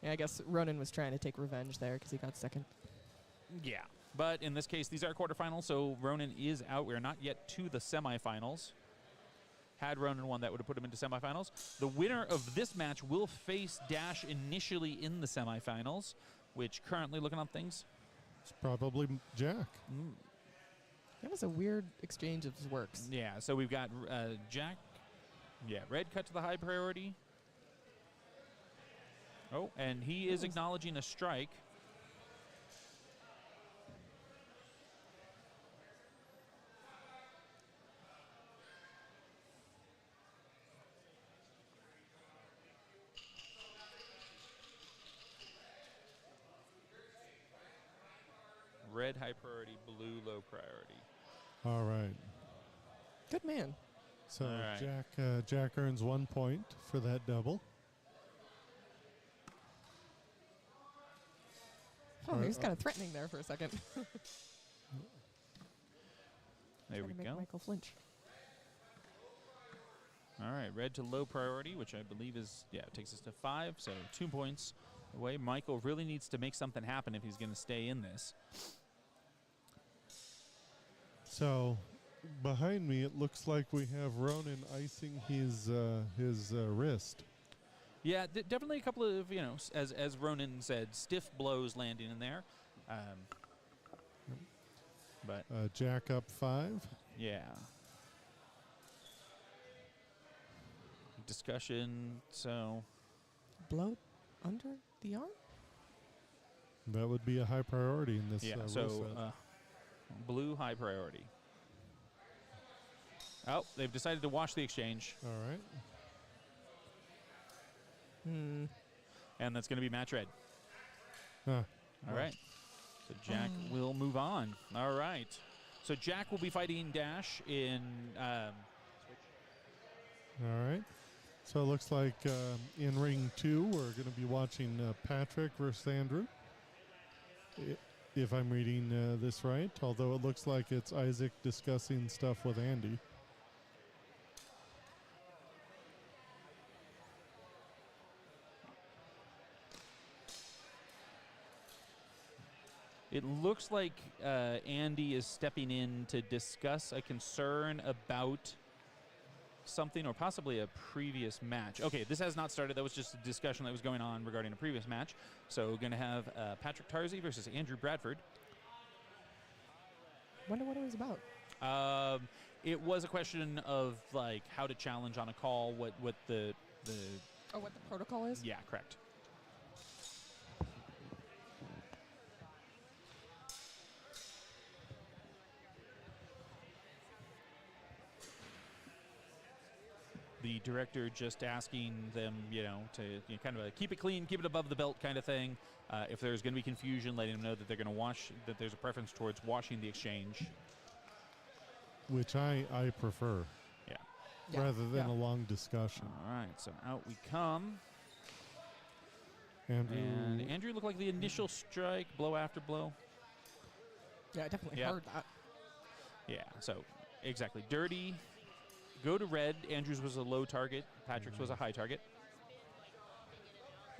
B: Yeah, I guess Ronan was trying to take revenge there because he got second.
D: Yeah, but in this case, these are quarterfinals, so Ronan is out. We're not yet to the semifinals. Had Ronan won, that would have put him into semifinals. The winner of this match will face Dash initially in the semifinals, which currently, looking up things,
G: it's probably Jack.
B: That was a weird exchange of works.
D: Yeah, so we've got Jack. Yeah, red cut to the high priority. Oh, and he is acknowledging a strike. Red high priority, blue low priority.
G: All right.
B: Good man.
G: So
D: All right.
G: Jack earns 1 point for that double.
B: Oh, he was kind of threatening there for a second.
D: There we go.
B: Michael flinch.
D: All right, red to low priority, which I believe is, takes us to 5, so 2 points away. Michael really needs to make something happen if he's going to stay in this.
G: So behind me, it looks like we have Ronan icing his wrist.
D: Yeah, definitely a couple of, as Ronan said, stiff blows landing in there. But
G: Jack up 5.
D: yeah. Discussion, so.
B: Blow under the arm?
G: That would be a high priority in this rule
D: so
G: set.
D: blue high priority. Oh, they've decided to wash the exchange.
G: All right.
D: And that's going to be match red.
G: Huh.
D: All right. So Jack will move on. All right. So Jack will be fighting Dash in...
G: All right. So it looks like in ring 2, we're going to be watching Patrick versus Andrew. If I'm reading this right, although it looks like it's Isaac discussing stuff with Andy.
D: It looks like Andy is stepping in to discuss a concern about something or possibly a previous match. Okay, this has not started. That was just a discussion that was going on regarding a previous match. So we're going to have Patrick Tarzy versus Andrew Bradford.
B: Wonder what it was about.
D: It was a question of like how to challenge on a call, what the
B: what the protocol is?
D: Yeah, correct. The director just asking them, to kind of keep it clean, keep it above the belt kind of thing. If there's going to be confusion, letting them know that they're going to wash, that there's a preference towards washing the exchange.
G: Which I prefer.
D: Yeah.
G: Rather than a long discussion.
D: All right, so out we come.
G: Andrew.
D: And Andrew looked like the initial strike, blow after blow.
B: Yeah, I definitely heard that.
D: Yeah, so Exactly. Dirty. Go to red. Andrews was a low target. Patrick's was a high target.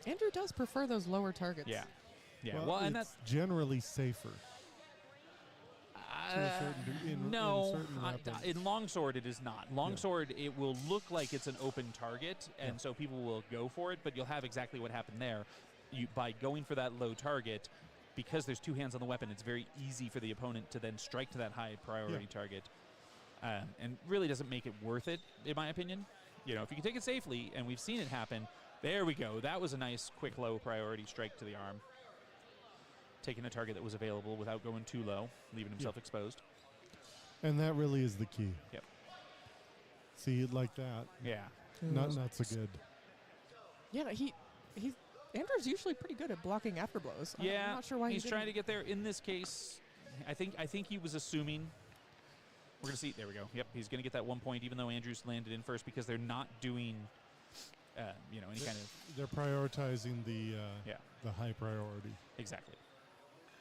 B: Andrew does prefer those lower targets.
D: Yeah. Yeah.
G: Well,
D: and
G: it's
D: that's
G: generally safer. To a certain in
D: no.
G: certain weapons.
D: In longsword, it is not. Longsword, it will look like it's an open target, and so people will go for it. But you'll have exactly what happened there. By going for that low target, because there's two hands on the weapon, it's very easy for the opponent to then strike to that high priority target, and really doesn't make it worth it, in my opinion. You know, if you can take it safely, and we've seen it happen. There we go. That was a nice, quick, low priority strike to the arm. Taking a target that was available without going too low, leaving himself exposed.
G: And that really is the key.
D: Yep.
G: See it like that.
D: Yeah.
G: Not so good.
B: Yeah, no, he's Andrew's usually pretty good at blocking after blows.
D: Yeah.
B: I'm not sure why
D: he's
B: he
D: trying to
B: didn't.
D: get there. In this case, I think he was assuming. We're gonna see. There we go. Yep. He's gonna get that 1 point, even though Andrews landed in first, because they're not doing, any kind of.
G: They're prioritizing the high priority.
D: Exactly.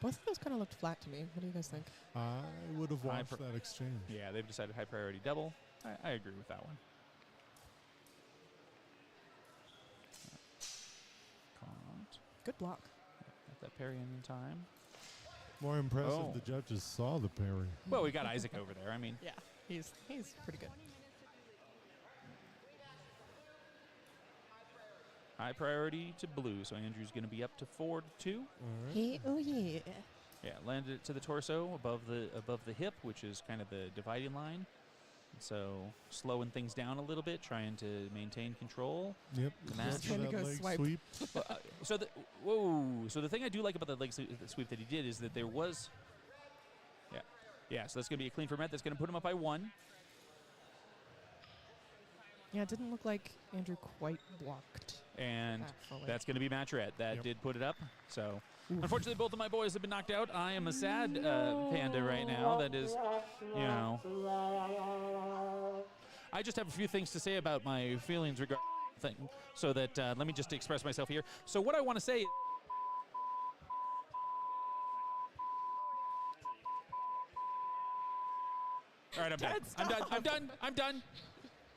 B: Both of those kind of looked flat to me. What do you guys think?
G: I would have watched that exchange.
D: Yeah, they've decided high priority double. I agree with that one. Caught.
B: Good block.
D: Got that parry in time.
G: More impressive,
D: Oh.
G: the judges saw the parry.
D: Well, we got Isaac over there. I mean,
B: Yeah, he's pretty good.
D: high priority to blue, so Andrew's going to be up to 4-2.
G: All right.
B: Hey, oh yeah.
D: Yeah, landed it to the torso above the hip, which is kind of the dividing line. So slowing things down a little bit, trying to maintain control.
G: Yep.
D: The match.
G: Look for
B: Trying to
G: that
B: go
G: leg
B: swipe.
G: sweep.
D: So the thing I do like about the leg sweep that he did is that there was. Yeah. So that's going to be a clean for Met. That's going to put him up by 1.
B: Yeah, it didn't look like Andrew quite blocked.
D: And
B: that fully.
D: that's going to be match red. That
G: Yep.
D: did put it up. So unfortunately, both of my boys have been knocked out. I am a sad panda right now. That is, I just have a few things to say about my feelings regarding the thing. So that let me just express myself here. So what I want to say. All right, I'm done.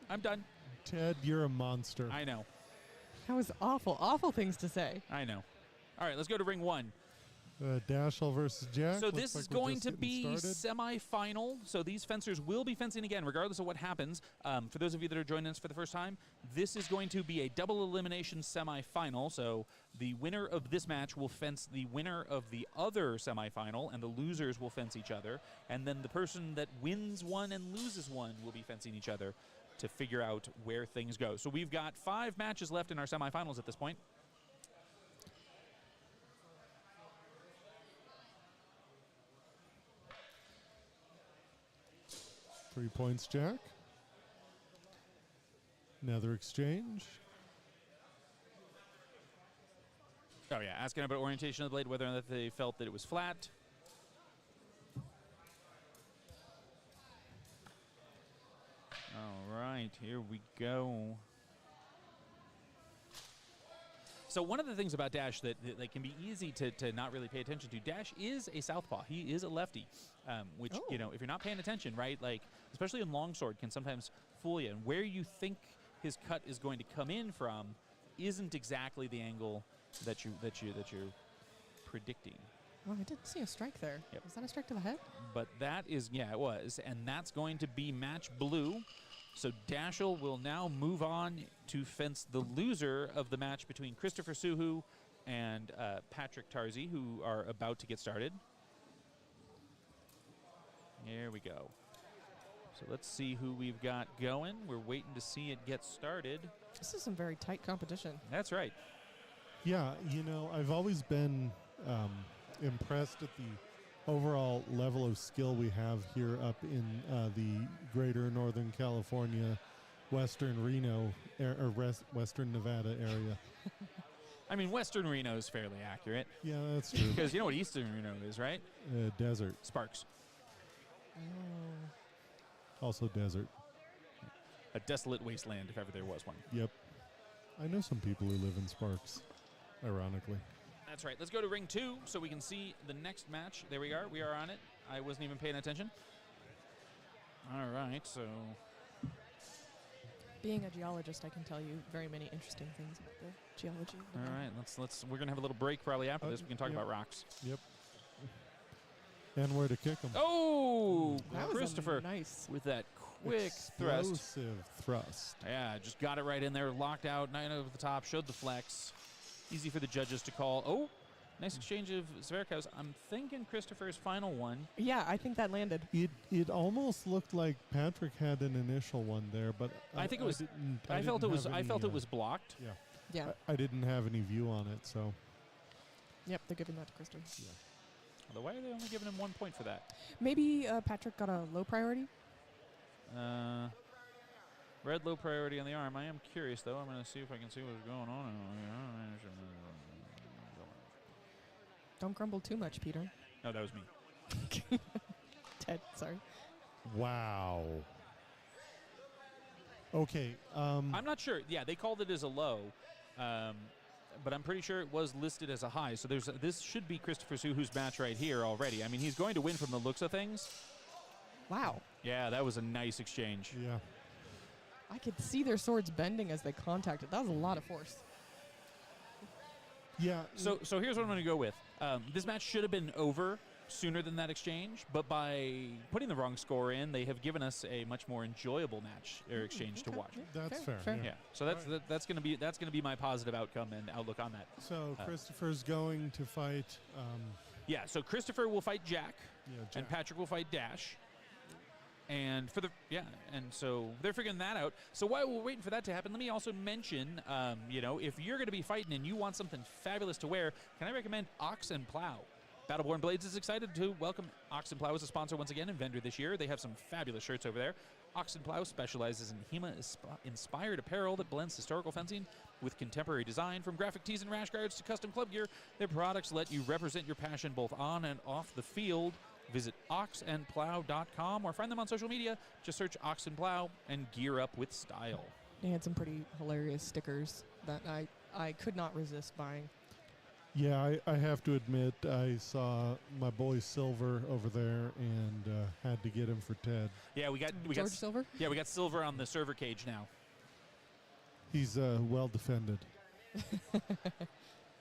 D: I'm done.
G: Ted, you're a monster.
D: I know.
B: That was awful things to say.
D: I know. All right, let's go to ring 1.
G: Dashel versus Jack.
D: So
G: Looks
D: this
G: like
D: is
G: we're
D: going
G: just
D: to
G: getting
D: be
G: started.
D: semi-final. So these fencers will be fencing again, regardless of what happens. For those of you that are joining us for the first time, this is going to be a double elimination semi-final. So the winner of this match will fence the winner of the other semi-final, and the losers will fence each other. And then the person that wins one and loses one will be fencing each other to figure out where things go. So we've got 5 matches left in our semi-finals at this point.
G: Three points, Jack. Another exchange.
D: Oh, yeah, asking about orientation of the blade, whether or not they felt that it was flat. All right, here we go. So one of the things about Dash that can be easy to not really pay attention to, Dash is a southpaw. He is a lefty, which, if you're not paying attention, right, like, especially in longsword, can sometimes fool you. And where you think his cut is going to come in from isn't exactly the angle that you're predicting.
B: Oh, I didn't see a strike there.
D: Yep.
B: Was that a strike to the head?
D: But that is, it was. And that's going to be match blue. So Dashel will now move on to fence the loser of the match between Christopher Suhoo and Patrick Tarzy, who are about to get started. Here we go. So let's see who we've got going. We're waiting to see it get started.
B: This is some very tight competition.
D: That's right.
G: Yeah, I've always been impressed at the overall level of skill we have here up in the greater Northern California, Western Reno, Western Nevada area.
D: I mean, Western Reno is fairly accurate.
G: Yeah, that's true.
D: Because you know what Eastern Reno is, right?
G: Desert.
D: Sparks.
G: Also desert.
D: A desolate wasteland, if ever there was one.
G: Yep. I know some people who live in Sparks, ironically.
D: That's right. Let's go to ring 2 so we can see the next match. There we are. We are on it. I wasn't even paying attention. All right, so
B: Being a geologist, I can tell you very many interesting things about the geology. of the
D: all
B: land.
D: right, let's we're gonna have a little break probably after this. We can talk
G: yep.
D: about rocks.
G: Yep. And where to kick them.
D: Oh,
B: That was a
D: Christopher
B: nice.
D: with that quick thrust.
G: Explosive thrust.
D: Yeah, just got it right in there, locked out, 9 over the top, showed the flex. Easy for the judges to call. Oh, nice exchange of Zverkov's. I'm thinking Christopher's final one.
B: Yeah, I think that landed.
G: It almost looked like Patrick had an initial one there, but
D: I think it was.
G: didn't-
D: I felt it
G: didn't
D: was.
G: have
D: I
G: any,
D: felt it was blocked.
G: Yeah.
B: Yeah.
G: I didn't have any view on it, so
B: Yep, they're giving that to Christopher.
D: Although why are they only giving him 1 point for that?
B: Maybe Patrick got a low priority.
D: Red low priority on the arm. I am curious though. I'm going to see if I can see what's going on.
B: Don't grumble too much, Peter.
D: No, that was me.
B: Ted, sorry.
G: wow. Okay.
D: I'm not sure. Yeah, they called it as a low, but I'm pretty sure it was listed as a high. So this should be Christopher Suhoo's match right here already. I mean, he's going to win from the looks of things.
B: Wow.
D: Yeah, that was a nice exchange.
G: Yeah.
B: I could see their swords bending as they contacted. That was a lot of force.
G: Yeah.
D: So here's what I'm going to go with. This match should have been over sooner than that exchange, but by putting the wrong score in, they have given us a much more enjoyable match or exchange to
B: Okay,
D: watch.
B: yeah,
G: That's fair.
D: Yeah. So that's going to be my positive outcome and outlook on that.
G: So Christopher's going to fight.
D: Yeah. So Christopher will fight Jack,
G: Yeah,
D: and
G: Jack.
D: Patrick will fight Dash. And and so they're figuring that out. So while we're waiting for that to happen, let me also mention, if you're going to be fighting and you want something fabulous to wear, can I recommend Ox and Plow? Battleborn Blades is excited to welcome Ox and Plow as a sponsor once again and vendor this year. They have some fabulous shirts over there. Ox and Plow specializes in HEMA-inspired apparel that blends historical fencing with contemporary design. From graphic tees and rash guards to custom club gear, their products let you represent your passion both on and off the field. Visit oxandplow.com or find them on social media. Just search Ox and Plow and gear up with style.
B: They had some pretty hilarious stickers that I could not resist buying.
G: Yeah, I have to admit, I saw my boy Silver over there and had to get him for Ted.
D: Yeah, we got
B: George Silver?
D: Yeah, we got Silver on the server cage now.
G: He's well defended.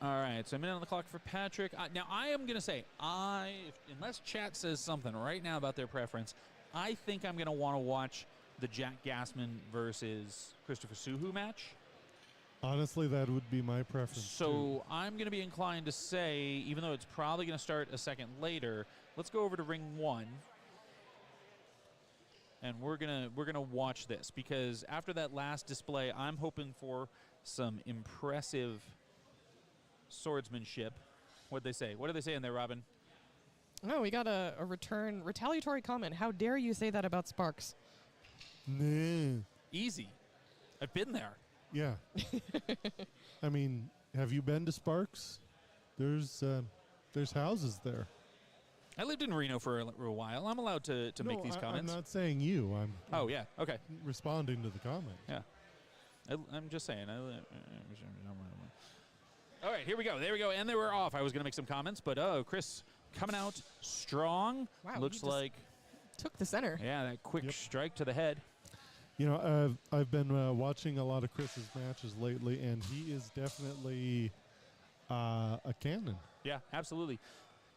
D: All right, so a minute on the clock for Patrick. Now, I am going to say, unless chat says something right now about their preference, I think I'm going to want to watch the Jack Gasman versus Christopher Suhoo match.
G: Honestly, that would be my preference.
D: So I'm going to be inclined to say, even though it's probably going to start a second later, let's go over to ring 1. And we're gonna watch this because after that last display, I'm hoping for some impressive swordsmanship. What'd they say? What did they say in there, Robin?
B: Oh, we got a retaliatory comment. How dare you say that about Sparks?
G: Nah.
D: Easy. I've been there.
G: Yeah. I mean, have you been to Sparks? There's houses there.
D: I lived in Reno for a while. I'm allowed to make these comments.
G: I'm not saying you. I'm
D: Oh, yeah. Okay.
G: responding to the comment.
D: Yeah. I'm just saying. All right, here we go. There we go. And they were off. I was going to make some comments, but Chris coming out strong.
B: Wow, he
D: Looks
B: just
D: like,
B: took the center.
D: yeah, that quick
G: Yep.
D: strike to the head.
G: You know, I've been watching a lot of Chris's matches lately, and he is definitely a cannon.
D: Yeah, absolutely.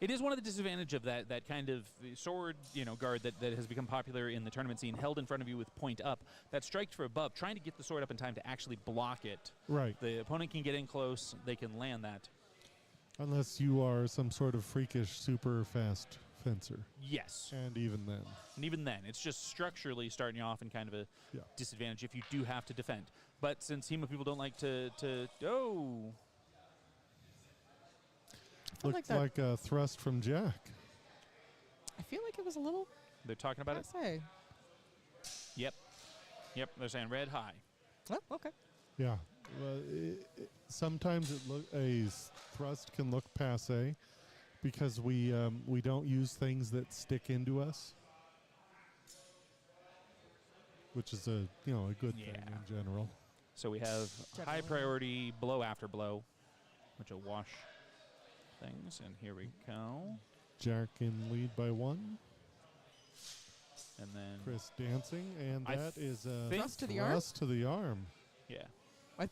D: It is one of the disadvantages of that kind of sword, guard that has become popular in the tournament scene, held in front of you with point up. That strike from above, trying to get the sword up in time to actually block it.
G: Right.
D: The opponent can get in close. They can land that.
G: Unless you are some sort of freakish, super fast fencer.
D: Yes.
G: And even then.
D: And even then, it's just structurally starting you off in kind of a disadvantage if you do have to defend. But since HEMA people don't like to
G: Looked like a thrust from Jack.
B: I feel like it was a little.
D: They're talking about it?
B: Say.
D: Yep. They're saying red high.
B: Oh, okay.
G: Yeah. Well, sometimes a thrust can look passe because we don't use things that stick into us, which is a good thing in general.
D: So we have high priority blow after blow, which will wash things. And here we go.
G: Jack in lead by 1.
D: And then
G: Chris dancing, and
D: I
G: that is a
D: think-
B: Thrust to the arm?
G: thrust to the arm.
D: yeah.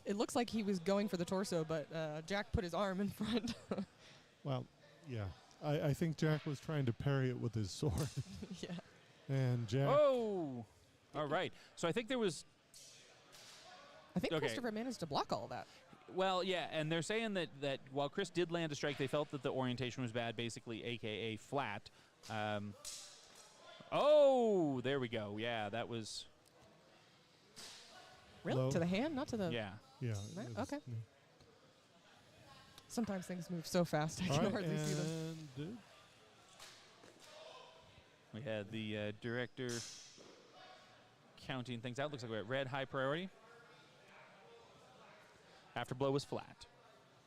B: It looks like he was going for the torso, but Jack put his arm in front.
G: Well, yeah. I think Jack was trying to parry it with his sword.
B: Yeah.
G: And Jack.
D: Oh! All right. So I think there was...
B: I think
D: Okay.
B: Christopher managed to block all that.
D: Well, yeah, and they're saying that while Chris did land a strike, they felt that the orientation was bad, basically, a.k.a. flat. Oh! There we go. Yeah, that was...
B: Really?
G: Low.
B: To the hand, not to the...
D: Yeah.
G: Yeah.
B: Right,
G: it was-
B: okay. Sometimes things move so fast, I
G: All
B: can
G: right,
B: hardly see them.
G: and
D: We had the director counting things out. Looks like we're at red, high priority. After blow was flat.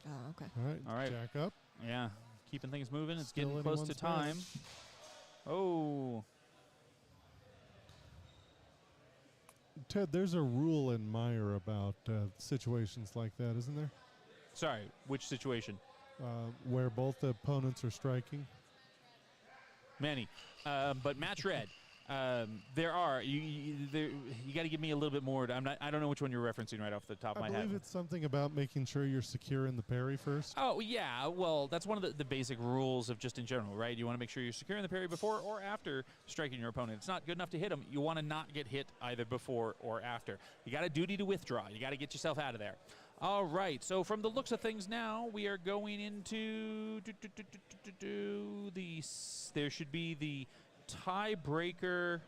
B: Oh, okay.
D: All right.
G: Jack up.
D: Yeah, keeping things moving. It's
G: Still
D: getting close to
G: anyone's
D: time.
G: match.
D: Oh,
G: Ted, there's a rule in Meyer about situations like that, isn't there?
D: sorry. Which situation?
G: Where both the opponents are striking.
D: Many. But match red. There are. You got to give me a little bit more. I don't know which one you're referencing right off the top of
G: I
D: my head.
G: believe it's something about making sure you're secure in the parry first.
D: Oh, yeah. Well, that's one of the basic rules of just in general, right? You want to make sure you're secure in the parry before or after striking your opponent. It's not good enough to hit them. You want to not get hit either before or after. You got a duty to withdraw. You got to get yourself out of there. All right. So from the looks of things now, we are going into there should be the tiebreaker.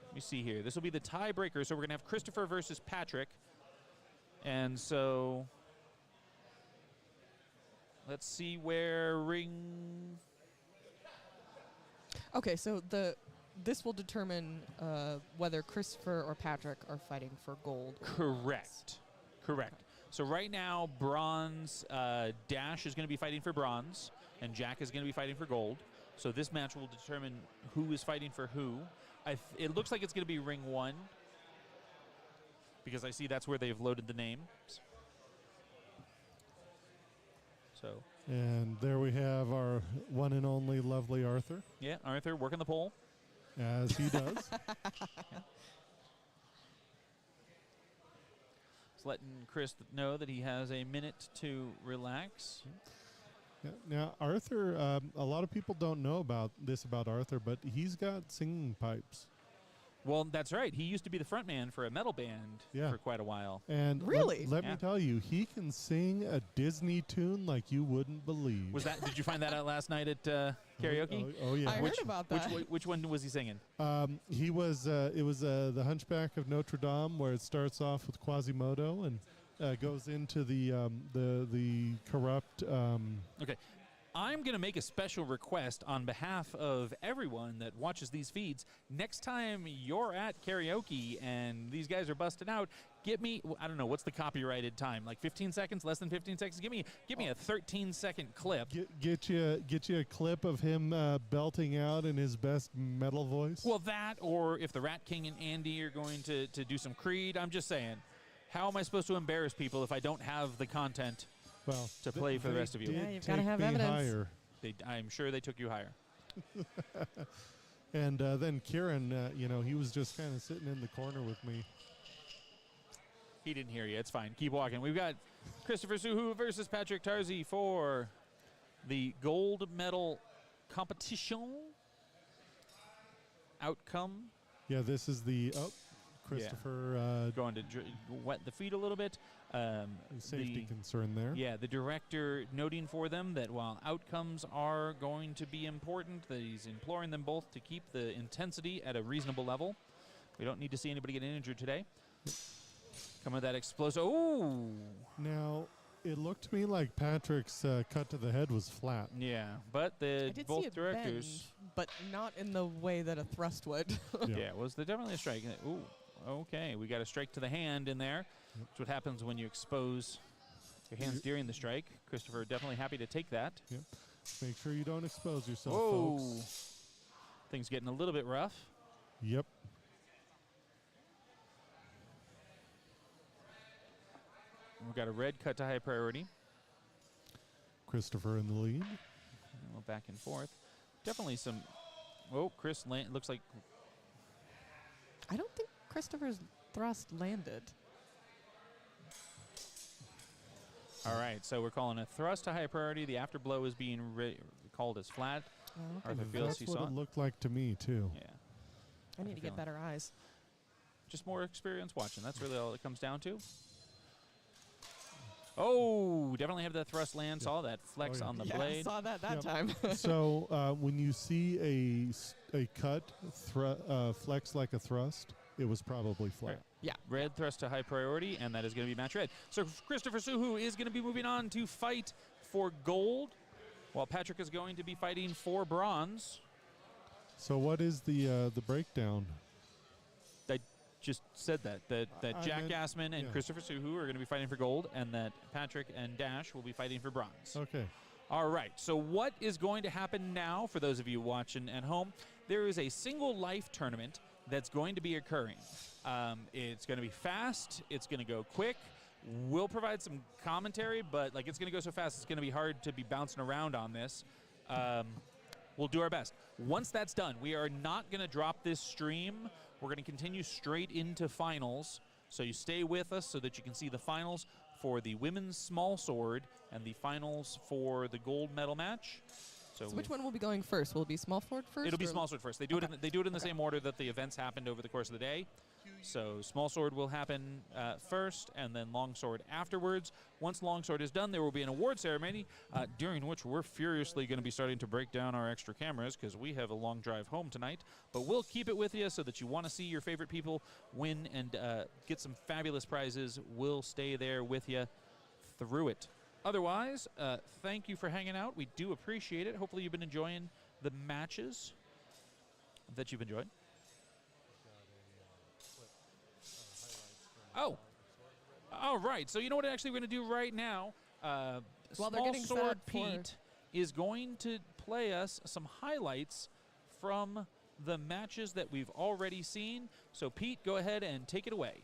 D: Let me see here. This will be the tiebreaker. So we're going to have Christopher versus Patrick. And so let's see where ring.
B: Okay, so this will determine whether Christopher or Patrick are fighting for gold.
D: Correct. Correct. So right now, bronze, Dash is going to be fighting for bronze, and Jack is going to be fighting for gold. So this match will determine who is fighting for who. It looks like it's going to be ring 1, because I see that's where they've loaded the names. So.
G: And there we have our one and only lovely Arthur,
D: Yeah, Arthur working the pole.
G: as he does.
D: Just letting Chris know that he has a minute to relax.
G: Yeah. Now, Arthur, a lot of people don't know about Arthur, but he's got singing pipes.
D: Well, that's right. He used to be the front man for a metal band
G: Yeah.
D: for quite a while.
G: And
B: Really?
G: let
D: Yeah.
G: me tell you, he can sing a Disney tune like you wouldn't believe.
D: Was that? Did you find that out last night at karaoke?
G: Oh, yeah.
B: I heard about that.
D: Which one was he singing?
G: He was. It was the Hunchback of Notre Dame, where it starts off with Quasimodo and goes into the corrupt.
D: Okay. I'm going to make a special request on behalf of everyone that watches these feeds. Next time you're at karaoke and these guys are busting out, get me, I don't know, what's the copyrighted time? Like 15 seconds, less than 15 seconds? Give me a 13-second clip.
G: Get you a clip of him belting out in his best metal voice.
D: Well, that, or if the Rat King and Andy are going to do some Creed, I'm just saying, how am I supposed to embarrass people if I don't have the content to play for the rest of you?
B: Yeah, you've gotta have evidence.
G: Higher.
D: I'm sure they took you higher.
G: And then Kieran, he was just kind of sitting in the corner with me.
D: He didn't hear you. It's fine. Keep walking. We've got Christopher Suhoo versus Patrick Tarzy for the gold medal competition outcome.
G: Yeah, this is the Christopher
D: Going to wet the feet a little bit.
G: safety concern there.
D: Yeah, the director noting for them that while outcomes are going to be important, that he's imploring them both to keep the intensity at a reasonable level. We don't need to see anybody get injured today. Come with that explosive. Oh!
G: Now, it looked to me like Patrick's cut to the head was flat.
D: Yeah, but
B: I did
D: both
B: see it
D: directors.
B: bend, but not in the way that a thrust would.
D: Yeah, was there definitely a strike? Ooh, okay. We got a strike to the hand in there. That's what happens when you expose your hands during the strike. Christopher definitely happy to take that.
G: Yep. Make sure you don't expose yourself,
D: Whoa.
G: folks.
D: Things getting a little bit rough.
G: Yep.
D: We've got a red cut to high priority.
G: Christopher in the lead.
D: And we're back and forth. Definitely some. Oh, Chris looks like
B: I don't think Christopher's thrust landed.
D: All right, so we're calling a thrust to high priority. The afterblow is being called as flat.
B: Oh,
D: Arthur feels
G: That's
D: he
G: what
D: saw
G: it looked like to me, too.
D: Yeah.
B: I need to get
D: feeling.
B: better eyes.
D: Just more experience watching. That's really all it comes down to. Oh, definitely have that thrust land. Saw that flex
G: yeah.
D: on the
B: Yeah, I
D: blade.
B: saw that
G: Yep.
B: time.
G: So when you see a cut flex like a thrust, it was probably flat.
D: Right.
B: Yeah.
D: Red thrust to high priority, and that is going to be match red. So Christopher Suhoo is going to be moving on to fight for gold, while Patrick is going to be fighting for bronze.
G: So what is the breakdown?
D: I just said that
G: I
D: Jack
G: meant-
D: Gasman and
G: yeah.
D: Christopher Suhoo are going to be fighting for gold, and that Patrick and Dash will be fighting for bronze.
G: Okay.
D: All right, so what is going to happen now, for those of you watching at home, there is a single life tournament that's going to be occurring. It's going to be fast. It's going to go quick. We'll provide some commentary, but like it's going to go so fast, it's going to be hard to be bouncing around on this. We'll do our best. Once that's done, we are not going to drop this stream. We're going to continue straight into finals. So you stay with us so that you can see the finals for the women's small sword and the finals for the gold medal match.
B: So which one will be going first? Will it be small sword first?
D: It'll be
B: or-
D: small sword first. They do
B: Okay.
D: it. They do it in the
B: Okay.
D: same order that the events happened over the course of the day. So small sword will happen first, and then long sword afterwards. Once long sword is done, there will be an award ceremony during which we're furiously going to be starting to break down our extra cameras because we have a long drive home tonight. But we'll keep it with you so that you want to see your favorite people win and get some fabulous prizes. We'll stay there with you through it. Otherwise, thank you for hanging out. We do appreciate it. Hopefully you've been enjoying the matches that you've enjoyed. Oh, all right. So you know what actually we're going to do right now?
B: While they're
D: Small
B: getting set
D: Sword
B: up for-
D: Pete is going to play us some highlights from the matches that we've already seen. So Pete, go ahead and take it away.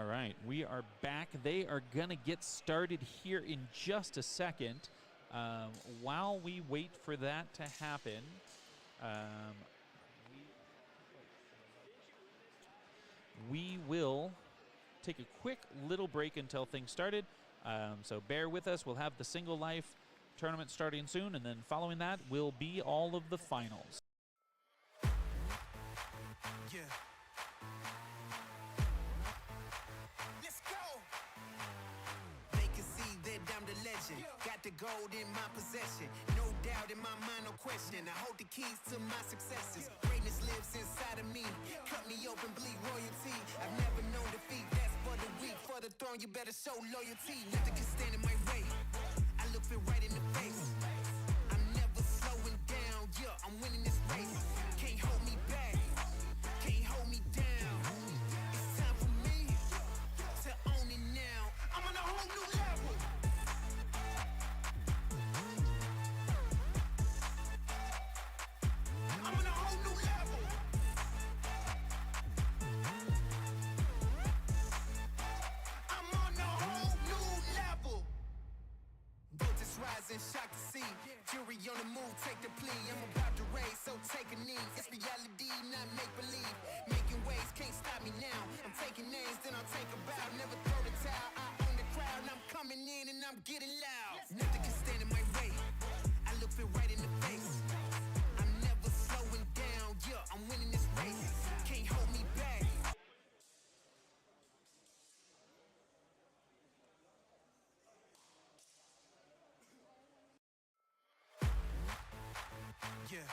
D: All right, we are back. They are going to get started here in just a second. While we wait for that to happen, we will take a quick little break until things started. So bear with us. We'll have the single life tournament starting soon, and then following that will be all of the finals.
A: Yeah. Let's go. They can see that I'm the legend. Got the gold in my possession. No doubt in my mind, no question. I hold the keys to my successes. Greatness lives inside of me. Cut me open, bleed royalty. I've never known defeat. That's for the weak. For the throne, you better show loyalty. Nothing can stand in my way. I look it right in the face. I'm never slowing down. Yeah, I'm winning this race. Can't hold me back. Can't hold me down. It's time for me to own it now. I'm on a whole new level. I'm on a whole new level. I'm on a whole new level. Voltage rising, shock to see. Jury on the move, take the plea. I'm about to raise, so take a knee. It's reality, not make believe. Making waves, can't stop me now. I'm taking names, then I'll take a bow. Never throw the towel, I own the crowd. I'm coming in and I'm getting loud. Nothing can stand in my way. I look it right in the face. I'm never slowing down, yeah, I'm winning this race. Can't hold me back. Yeah.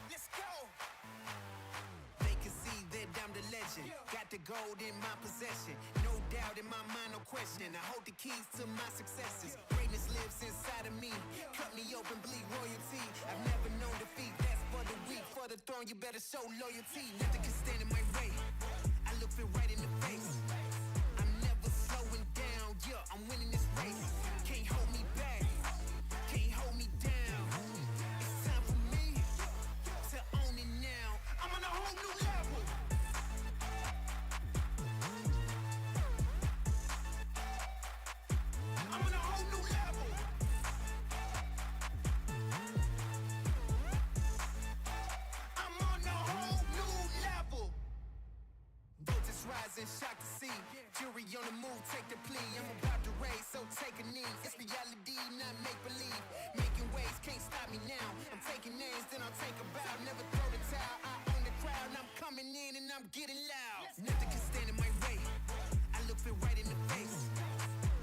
A: Let's go. They can see that I'm the legend. Got the gold in my possession. No doubt in my mind, no question. I hold the keys to my successes. Greatness lives inside of me. Cut me open, bleed royalty. I've never known defeat. That's for the weak. For the throne, you better show loyalty. Nothing can stand in my way. I look it right in the face. I'm never slowing down. Yeah, I'm winning this race. Can't hold me back. Can't hold me down. It's time for me to own it now. I'm on a whole new level. I'm on a whole new level. I'm on a whole new level. Voltage rising, shock to see. Jury on the move, take the plea. I'm about to raise, so take a knee. It's reality, not make believe. Making waves, can't stop me now. I'm taking names, then I'll take a bow. Never throw the towel, I own the crowd. I'm coming in and I'm getting loud. Nothing can stand in my way. I look it right in the face.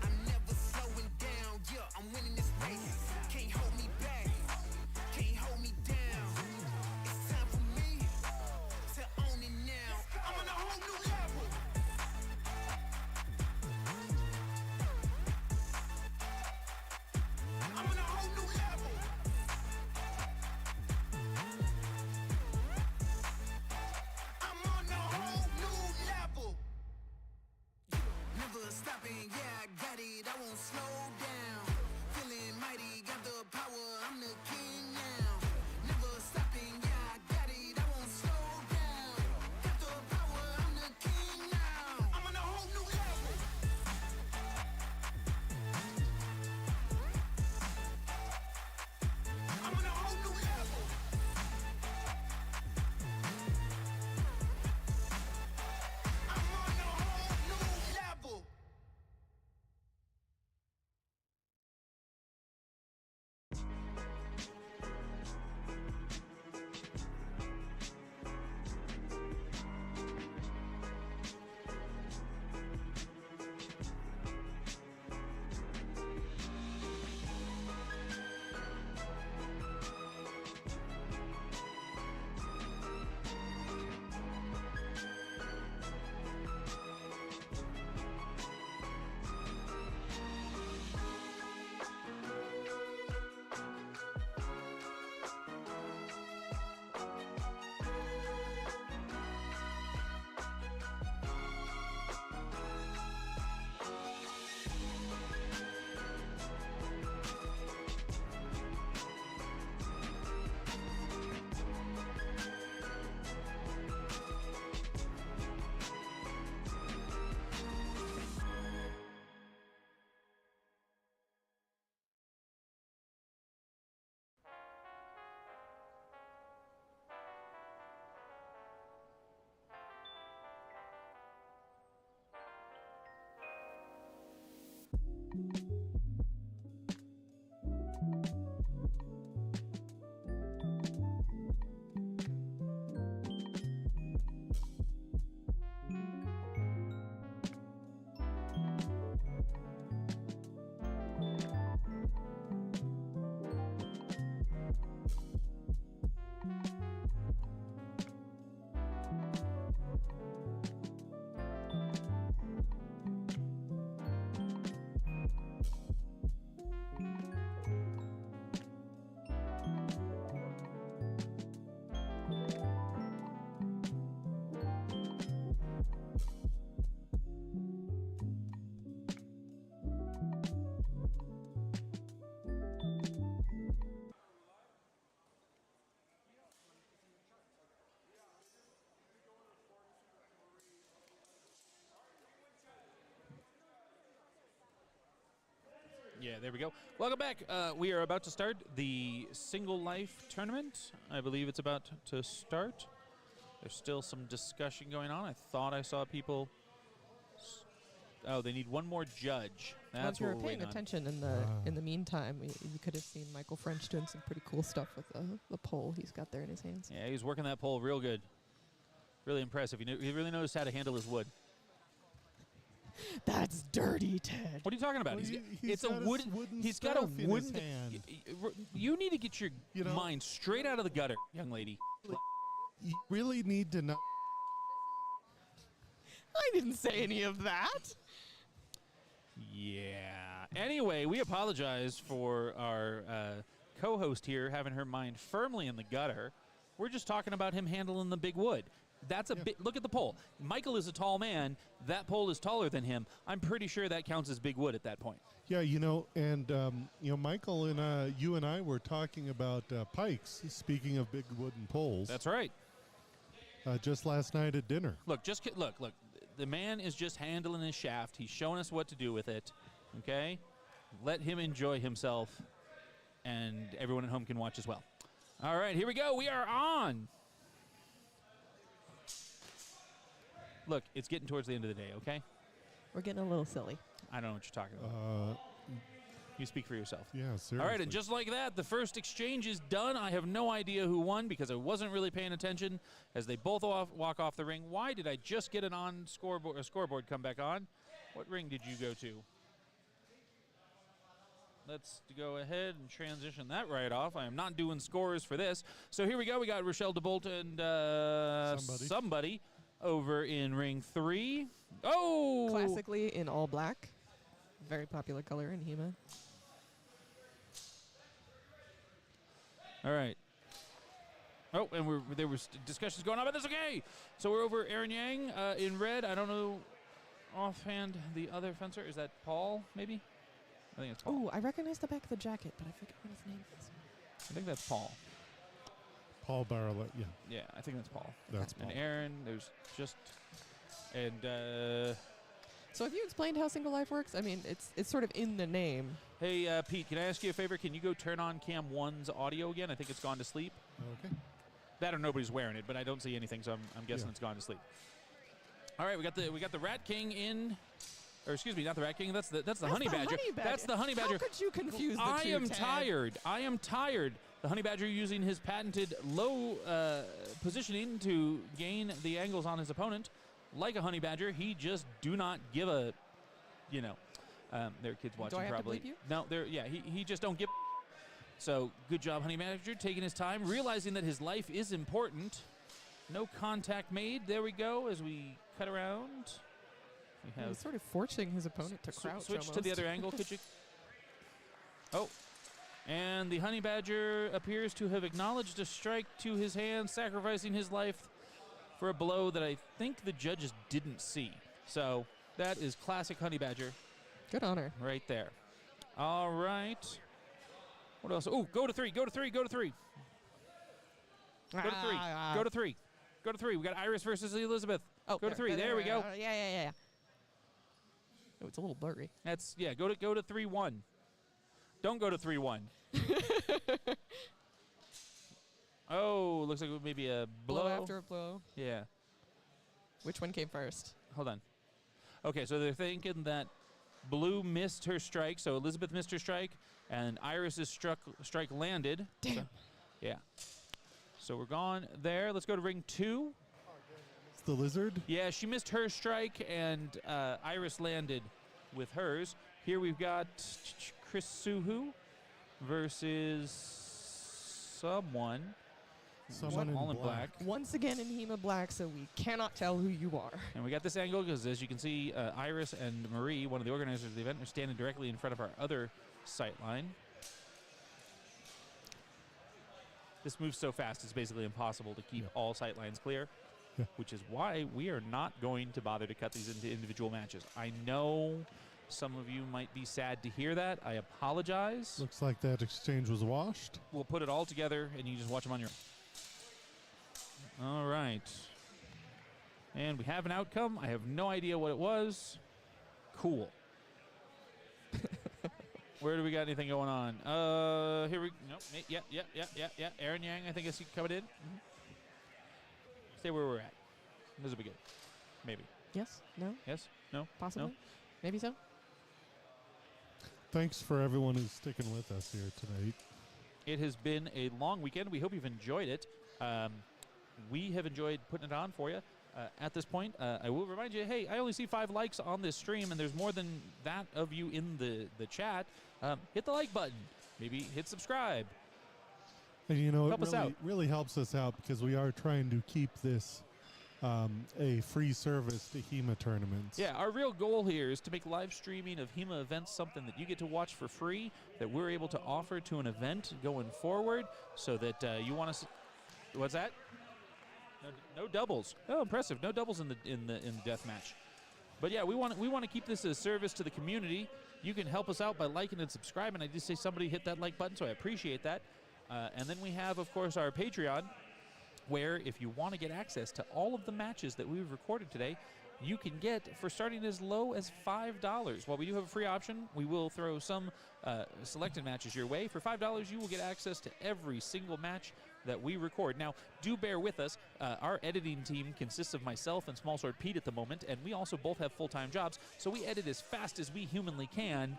A: I'm never slowing down, yeah, I'm winning this race. Can't hold me back. Can't hold me down. It's time for me to own it now. I'm on a whole new level. I'm on a whole new level. I'm on a whole new level. Never stopping,
D: Yeah, there we go. Welcome back. We are about to start the single life tournament. I believe it's about to start. There's still some discussion going on. I thought I saw people. Oh, they need one more judge.
B: Well,
D: That's
B: if you
D: what
B: were
D: we're
B: paying
D: waiting on.
B: attention in the meantime, you could have seen Michael French doing some pretty cool stuff with the pole he's got there in his hands.
D: Yeah, he's working that pole real good. Really impressive. He really knows how to handle his wood.
B: That's dirty, Ted.
D: What are you talking about?
G: Well,
D: It's a
G: got his
D: wooden.
G: wooden
D: He's got a
G: staff in his
D: wooden.
G: hand.
D: You need to get your
G: You know-
D: mind straight out of the gutter, young lady.
G: You really need to know.
B: I didn't say any of that.
D: Yeah. Anyway, we apologize for our co-host here having her mind firmly in the gutter. We're just talking about him handling the big wood. That's a bit. Look at the pole. Michael is a tall man. That pole is taller than him. I'm pretty sure that counts as big wood at that point.
G: Yeah, and Michael and you and I were talking about pikes. Speaking of big wooden poles,
D: That's right.
G: just last night at dinner.
D: Look, look. The man is just handling his shaft. He's showing us what to do with it. Okay? Let him enjoy himself, and everyone at home can watch as well. All right, here we go. We are on. Look, it's getting towards the end of the day, okay?
B: We're getting a little silly.
D: I don't know what you're talking about. You speak for yourself.
G: Yeah, seriously.
D: All right, and just like that, the first exchange is done. I have no idea who won because I wasn't really paying attention as they both walk off the ring. Why did I just get scoreboard come back on? What ring did you go to? Let's go ahead and transition that right off. I am not doing scores for this. So here we go. We got Rochelle Debolt and somebody over in ring 3. Oh!
B: Classically in all black. Very popular color in HEMA.
D: All right. Oh, and there was discussions going on, but that's okay. So we're over Aaron Yang in red. I don't know offhand the other fencer. Is that Paul, maybe? I think it's Paul.
B: Oh, I recognize the back of the jacket, but I forget what his name is.
D: I think that's Paul.
G: Paul Barlet, yeah.
D: Yeah, I think that's Paul.
G: That's Paul.
D: And Aaron, there's just... And...
B: So have you explained how single life works? I mean, it's sort of in the name.
D: Hey, Pete, can I ask you a favor? Can you go turn on Cam 1's audio again? I think it's gone to sleep.
G: Okay.
D: That or nobody's wearing it, but I don't see anything, so I'm guessing it's gone to sleep. All right, we got the Rat King in, or excuse me, not the Rat King. That's the Honey Badger. That's the Honey Badger.
B: How could you confuse the
D: I
B: two,
D: am
B: Ted?
D: tired. I am tired. The Honey Badger using his patented low positioning to gain the angles on his opponent. Like a Honey Badger, he just do not give a, there are kids watching
B: Do I have
D: probably.
B: to bleep you?
D: No, he just don't give. So good job, Honey Badger, taking his time, realizing that his life is important. No contact made. There we go. As we cut around, we have
B: He's sort of forcing his opponent to crouch.
D: switch to the other angle. Could you? Oh, and the Honey Badger appears to have acknowledged a strike to his hand, sacrificing his life for a blow that I think the judges didn't see. So that is classic Honey Badger
B: Good honor.
D: right there. All right. What else? Oh, go to 3. Go to 3. Go to 3. Go to 3. Go to 3. Go to 3. We got Iris versus Elizabeth.
B: Oh,
D: Go to 3. There we go.
B: Yeah. Oh, it's a little blurry.
D: That's Go to 3-1. Don't go to 3-1. Oh, looks like maybe a blow.
B: After a blow.
D: Yeah.
B: Which one came first?
D: Hold on. Okay, so they're thinking that Blue missed her strike, so Elizabeth missed her strike, and Iris's strike landed.
B: Damn.
D: So, yeah. So we're gone there. Let's go to ring 2.
G: It's the lizard.
D: Yeah, she missed her strike, and Iris landed with hers. Here we've got Chris Suhoo versus someone.
G: Someone
D: all
G: in
D: in black.
B: Once again in HEMA black, so we cannot tell who you are.
D: And we got this angle because, as you can see, Iris and Marie, one of the organizers of the event, are standing directly in front of our other sight line. This moves so fast, it's basically impossible to keep all sight lines clear, which is why we are not going to bother to cut these into individual matches. I know some of you might be sad to hear that. I apologize.
G: Looks like that exchange was washed.
D: We'll put it all together, and you just watch them on your own. All right. And we have an outcome. I have no idea what it was. Cool. Where do we got anything going on? Here we nope. Yeah. Aaron Yang, I think I see coming in. Stay where we're at. This will be good. Maybe.
B: Yes? No?
D: Yes? No?
B: Possibly?
D: No?
B: Maybe so?
G: Thanks for everyone who's sticking with us here tonight.
D: It has been a long weekend. We hope you've enjoyed it. We have enjoyed putting it on for you. At this point, I will remind you, hey, I only see 5 likes on this stream, and there's more than that of you in the chat. Hit the like button. Maybe hit subscribe.
G: And you know,
D: Help us out.
G: it really helps us out because we are trying to keep this a free service to HEMA tournaments.
D: Yeah, our real goal here is to make live streaming of HEMA events something that you get to watch for free, that we're able to offer to an event going forward, so that you want to. What's that? No doubles. Oh, impressive! No doubles in the death match. But yeah, we want to keep this as a service to the community. You can help us out by liking and subscribing. I just say somebody hit that like button, so I appreciate that. And then we have, of course, our Patreon, where if you want to get access to all of the matches that we've recorded today, you can get for starting as low as $5. While we do have a free option, we will throw some selected matches your way. For $5, you will get access to every single match that we record. Now, do bear with us. Our editing team consists of myself and Small Sword Pete at the moment, and we also both have full-time jobs, so we edit as fast as we humanly can,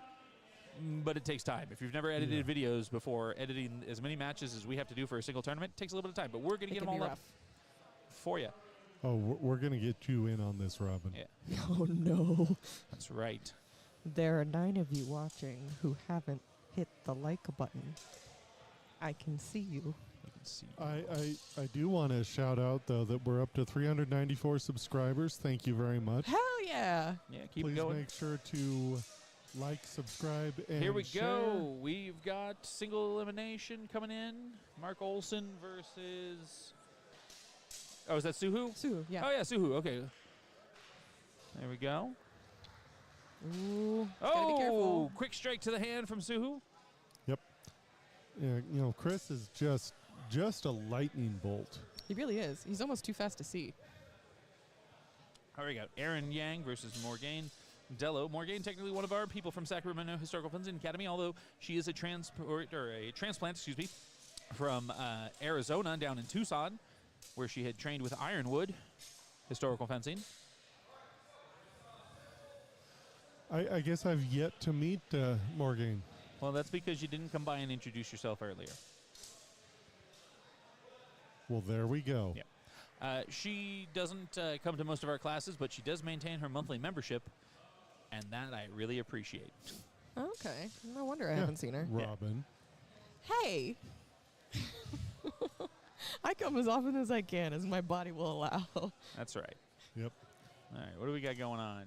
D: but it takes time. If you've never edited videos before, editing as many matches as we have to do for a single tournament takes a little bit of time, but we're going to get them all up for you.
G: Oh, we're going to get you in on this, Robin.
D: Yeah.
B: Oh, no.
D: That's right.
B: There are 9 of you watching who haven't hit the like button. I can see you.
G: I do want to shout out, though, that we're up to 394 subscribers. Thank you very much.
B: Hell yeah.
D: Yeah, keep
G: Please
D: going.
G: make sure to like, subscribe, and
D: Here we
G: share.
D: go. We've got single elimination coming in. Mark Olsen versus... Oh, is that Suhoo?
B: Suhoo, yeah.
D: Oh, yeah, Suhoo. Okay. There we go.
B: Ooh, gotta be careful.
D: Quick strike to the hand from Suhoo.
G: Yep. Yeah, you know, Chris is just a lightning bolt.
B: He really is. He's almost too fast to see.
D: All right, we got Aaron Yang versus Morgane Dello. Morgane, technically one of our people from Sacramento Historical Fencing Academy, although she is a transplant, from Arizona down in Tucson, where she had trained with Ironwood Historical Fencing.
G: I guess I've yet to meet Morgane.
D: Well, that's because you didn't come by and introduce yourself earlier.
G: Well, there we go.
D: Yeah. She doesn't come to most of our classes, but she does maintain her monthly membership, and that I really appreciate.
B: Okay. No wonder I haven't seen her.
G: Robin.
B: Hey! I come as often as I can, as my body will allow.
D: That's right.
G: Yep.
D: All right, what do we got going on?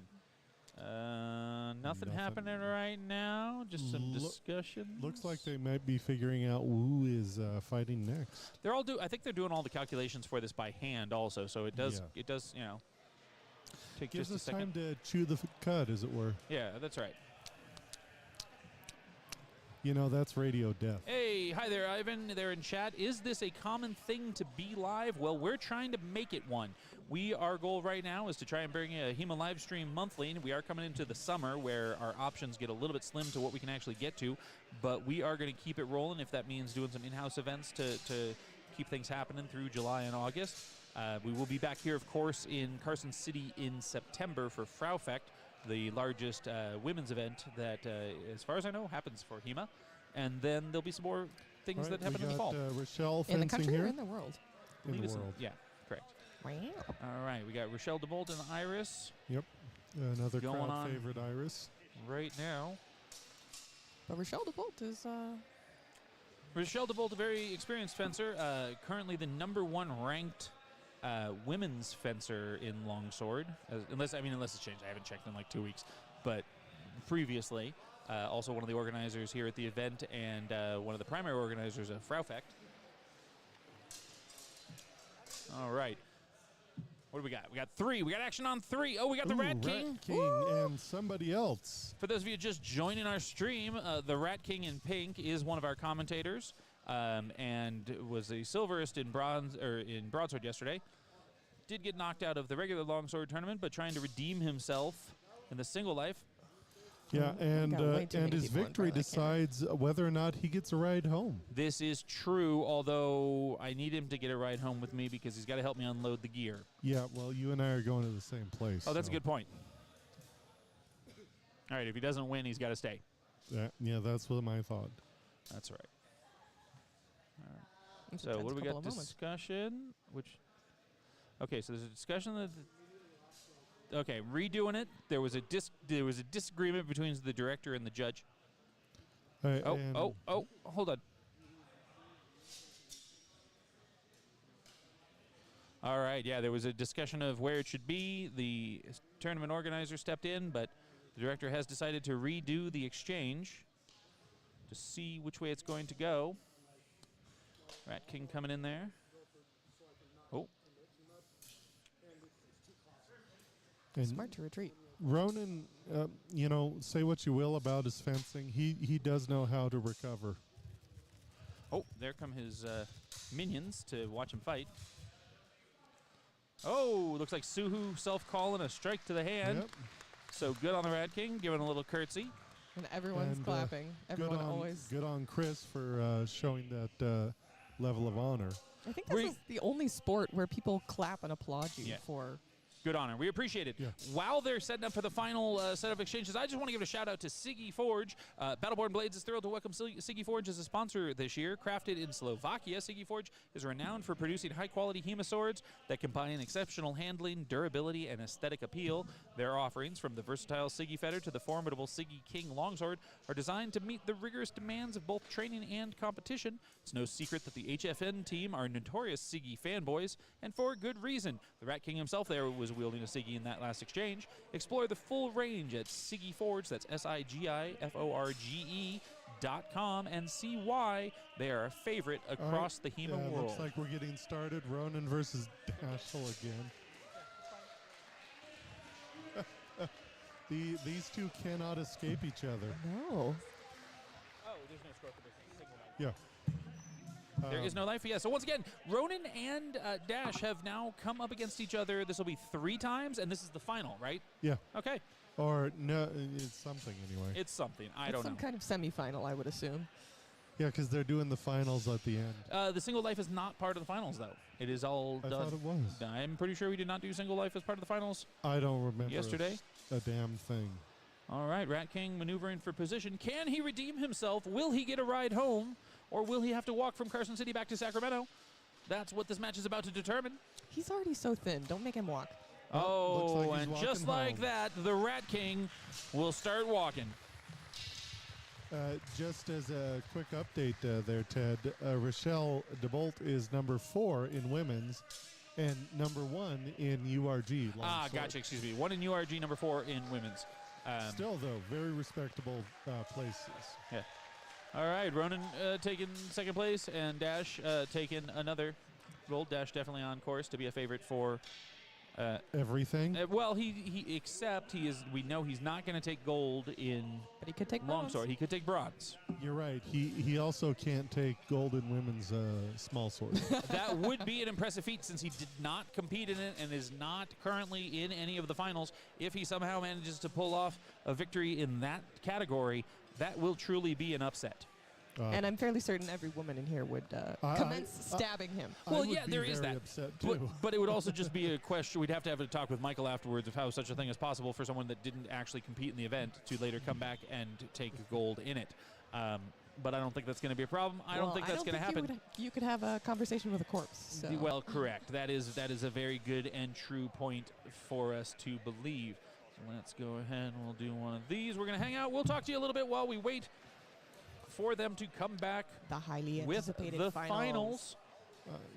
D: Nothing happening right now. Just some discussion.
G: Looks like they might be figuring out who is fighting next.
D: They're all I think they're doing all the calculations for this by hand, also. So it does.
G: Yeah.
D: It does. You know. Take
G: Gives
D: just
G: us
D: a second.
G: time to chew the cud, as it were.
D: Yeah, that's right.
G: You know, that's radio death.
D: Hey, hi there, Ivan. There in chat. Is this a common thing to be live? Well, we're trying to make it one. Our goal right now is to try and bring a HEMA live stream monthly. And we are coming into the summer where our options get a little bit slim to what we can actually get to. But we are going to keep it rolling if that means doing some in-house events to keep things happening through July and August. We will be back here, of course, in Carson City in September for Fraufect, the largest women's event that, as far as I know, happens for HEMA. And then there'll be some more things that happen in the fall.
G: Rochelle
B: In the
G: fencing
B: country
G: here?
B: or in the world?
G: In the world.
D: Yeah, correct.
B: Wow.
D: All right, we got Rochelle Debolt and Iris
G: Yep. Another
D: Going
G: crowd
D: on.
G: favorite, Iris.
D: right now.
B: But Rochelle Debolt is...
D: Rochelle Debolt, a very experienced fencer, currently the #1 ranked women's fencer in Longsword, unless it's changed. I haven't checked in like 2 weeks, but previously, also one of the organizers here at the event and one of the primary organizers of Fraufect. All right. What do we got? We got 3. We got action on 3. Oh, we got the Rat King.
G: Rat King and somebody else.
D: For those of you just joining our stream, the Rat King in pink is one of our commentators, and was a silverist in broadsword yesterday. Did get knocked out of the regular longsword tournament, but trying to redeem himself in the single life.
G: Yeah, and
B: got way too many
G: his
B: people in
G: victory
B: front of that camera.
G: decides whether or not he gets a ride home.
D: This is true, although I need him to get a ride home with me because he's got to help me unload the gear.
G: Yeah, well, you and I are going to the same place.
D: Oh, that's a
G: so-
D: good point. All right, if he doesn't win, he's got to stay.
G: Yeah, that's what my thought.
D: That's right.
B: It's a
D: So
B: tense
D: what do we
B: couple
D: got?
B: of moments.
D: Discussion. Okay, so there's a discussion that. Okay, redoing it. There was a disagreement between the director and the judge.
G: And
D: Hold on. All right, yeah, there was a discussion of where it should be. The tournament organizer stepped in, but the director has decided to redo the exchange to see which way it's going to go. Rat King coming in there. Oh,
G: and
B: Smart to retreat.
G: Ronan, say what you will about his fencing. He does know how to recover.
D: oh, there come his minions to watch him fight. Oh, looks like Suhoo self-calling a strike to the hand.
G: Yep.
D: So good on the Rat King, giving a little curtsy.
B: And everyone's
G: And,
B: clapping. Everyone always.
G: Good on Chris for showing that level of honor.
B: I think this is the only sport where people clap and applaud you
D: Yeah.
B: for.
D: Good honor. We appreciate it.
G: Yeah.
D: While they're setting up for the final set of exchanges, I just want to give a shout out to Siggy Forge. Battleborn Blades is thrilled to welcome Siggy Forge as a sponsor this year. Crafted in Slovakia, Siggy Forge is renowned for producing high-quality HEMA swords that combine exceptional handling, durability, and aesthetic appeal. Their offerings, from the versatile Siggy Feather to the formidable Siggy King Longsword, are designed to meet the rigorous demands of both training and competition. It's no secret that the HFN team are notorious Siggy fanboys, and for good reason. The Rat King himself there was wielding a Siggy in that last exchange. Explore the full range at Siggy Forge, that's SIGIFORGE.com, and see why they are a favorite across the HEMA world.
G: Looks like we're getting started. Ronan versus Dashel again. These two cannot escape each other.
B: No.
D: Oh, there's no score for this single night.
G: Yeah.
D: There is no life. Yeah. So once again, Ronan and Dash have now come up against each other. This will be 3 times, and this is the final, right?
G: Yeah.
D: Okay.
G: Or no, it's something anyway.
D: It's something. I
B: It's
D: don't
B: some
D: know.
B: kind of semifinal, I would assume.
G: Yeah, because they're doing the finals at the end.
D: The single life is not part of the finals, though. It is all
G: I
D: done.
G: thought it was.
D: I'm pretty sure we did not do single life as part of the finals
G: I don't remember
D: yesterday.
G: a damn thing.
D: All right, Rat King maneuvering for position. Can he redeem himself? Will he get a ride home? Or will he have to walk from Carson City back to Sacramento? That's what this match is about to determine.
B: He's already so thin. Don't make him walk.
G: looks like he's
D: and
G: walking
D: just like
G: home.
D: that, the Rat King will start walking.
G: Just as a quick update there, Ted, Rochelle Debolt is number 4 in women's and number 1 in URG. Longsword.
D: Gotcha, excuse me. 1 in URG, number 4 in women's.
G: Still, though, very respectable places.
D: Yeah. All right, Ronan taking second place, and Dash taking another gold. Dash definitely on course to be a favorite for.
G: Everything.
D: Well, we know he's not going to take gold in
B: But he could take bronze.
D: longsword. He could take bronze.
G: You're right. He also can't take gold in women's small sword.
D: That would be an impressive feat since he did not compete in it and is not currently in any of the finals. If he somehow manages to pull off a victory in that category, that will truly be an upset.
B: And I'm fairly certain every woman in here would commence stabbing him.
G: I
D: Well,
G: would
D: yeah,
G: be
D: there is
G: very
D: that.
G: upset
D: But,
G: too.
D: but it would also just be a question. We'd have to have a talk with Michael afterwards of how such a thing is possible for someone that didn't actually compete in the event to later come back and take gold in it. But I don't think that's going to be a problem. I don't think that's going to happen.
B: You could have a conversation with a corpse. So.
D: Well, correct. That is a very good and true point for us to believe. So let's go ahead and we'll do one of these. We're going to hang out. We'll talk to you a little bit while we wait for them to come back
B: the highly
D: with
B: anticipated
D: the finals.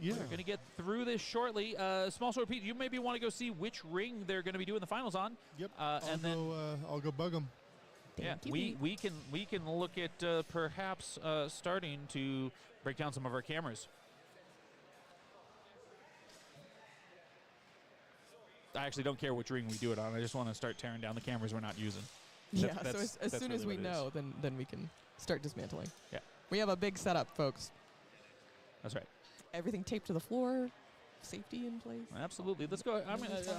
G: Yeah.
D: We're going to get through this shortly. Small Sword Pete, you maybe want to go see which ring they're going to be doing the finals on.
G: Yep.
D: And
G: I'll go bug them.
D: yeah,
B: Thank you,
D: we can look at perhaps starting to break down some of our cameras. I actually don't care which ring we do it on. I just want to start tearing down the cameras we're not using.
B: Yeah, so
D: that's
B: as soon as we
D: really what it is.
B: know, then we can start dismantling.
D: Yeah.
B: We have a big setup, folks.
D: That's right.
B: Everything taped to the floor, safety in place.
D: Absolutely. Let's go.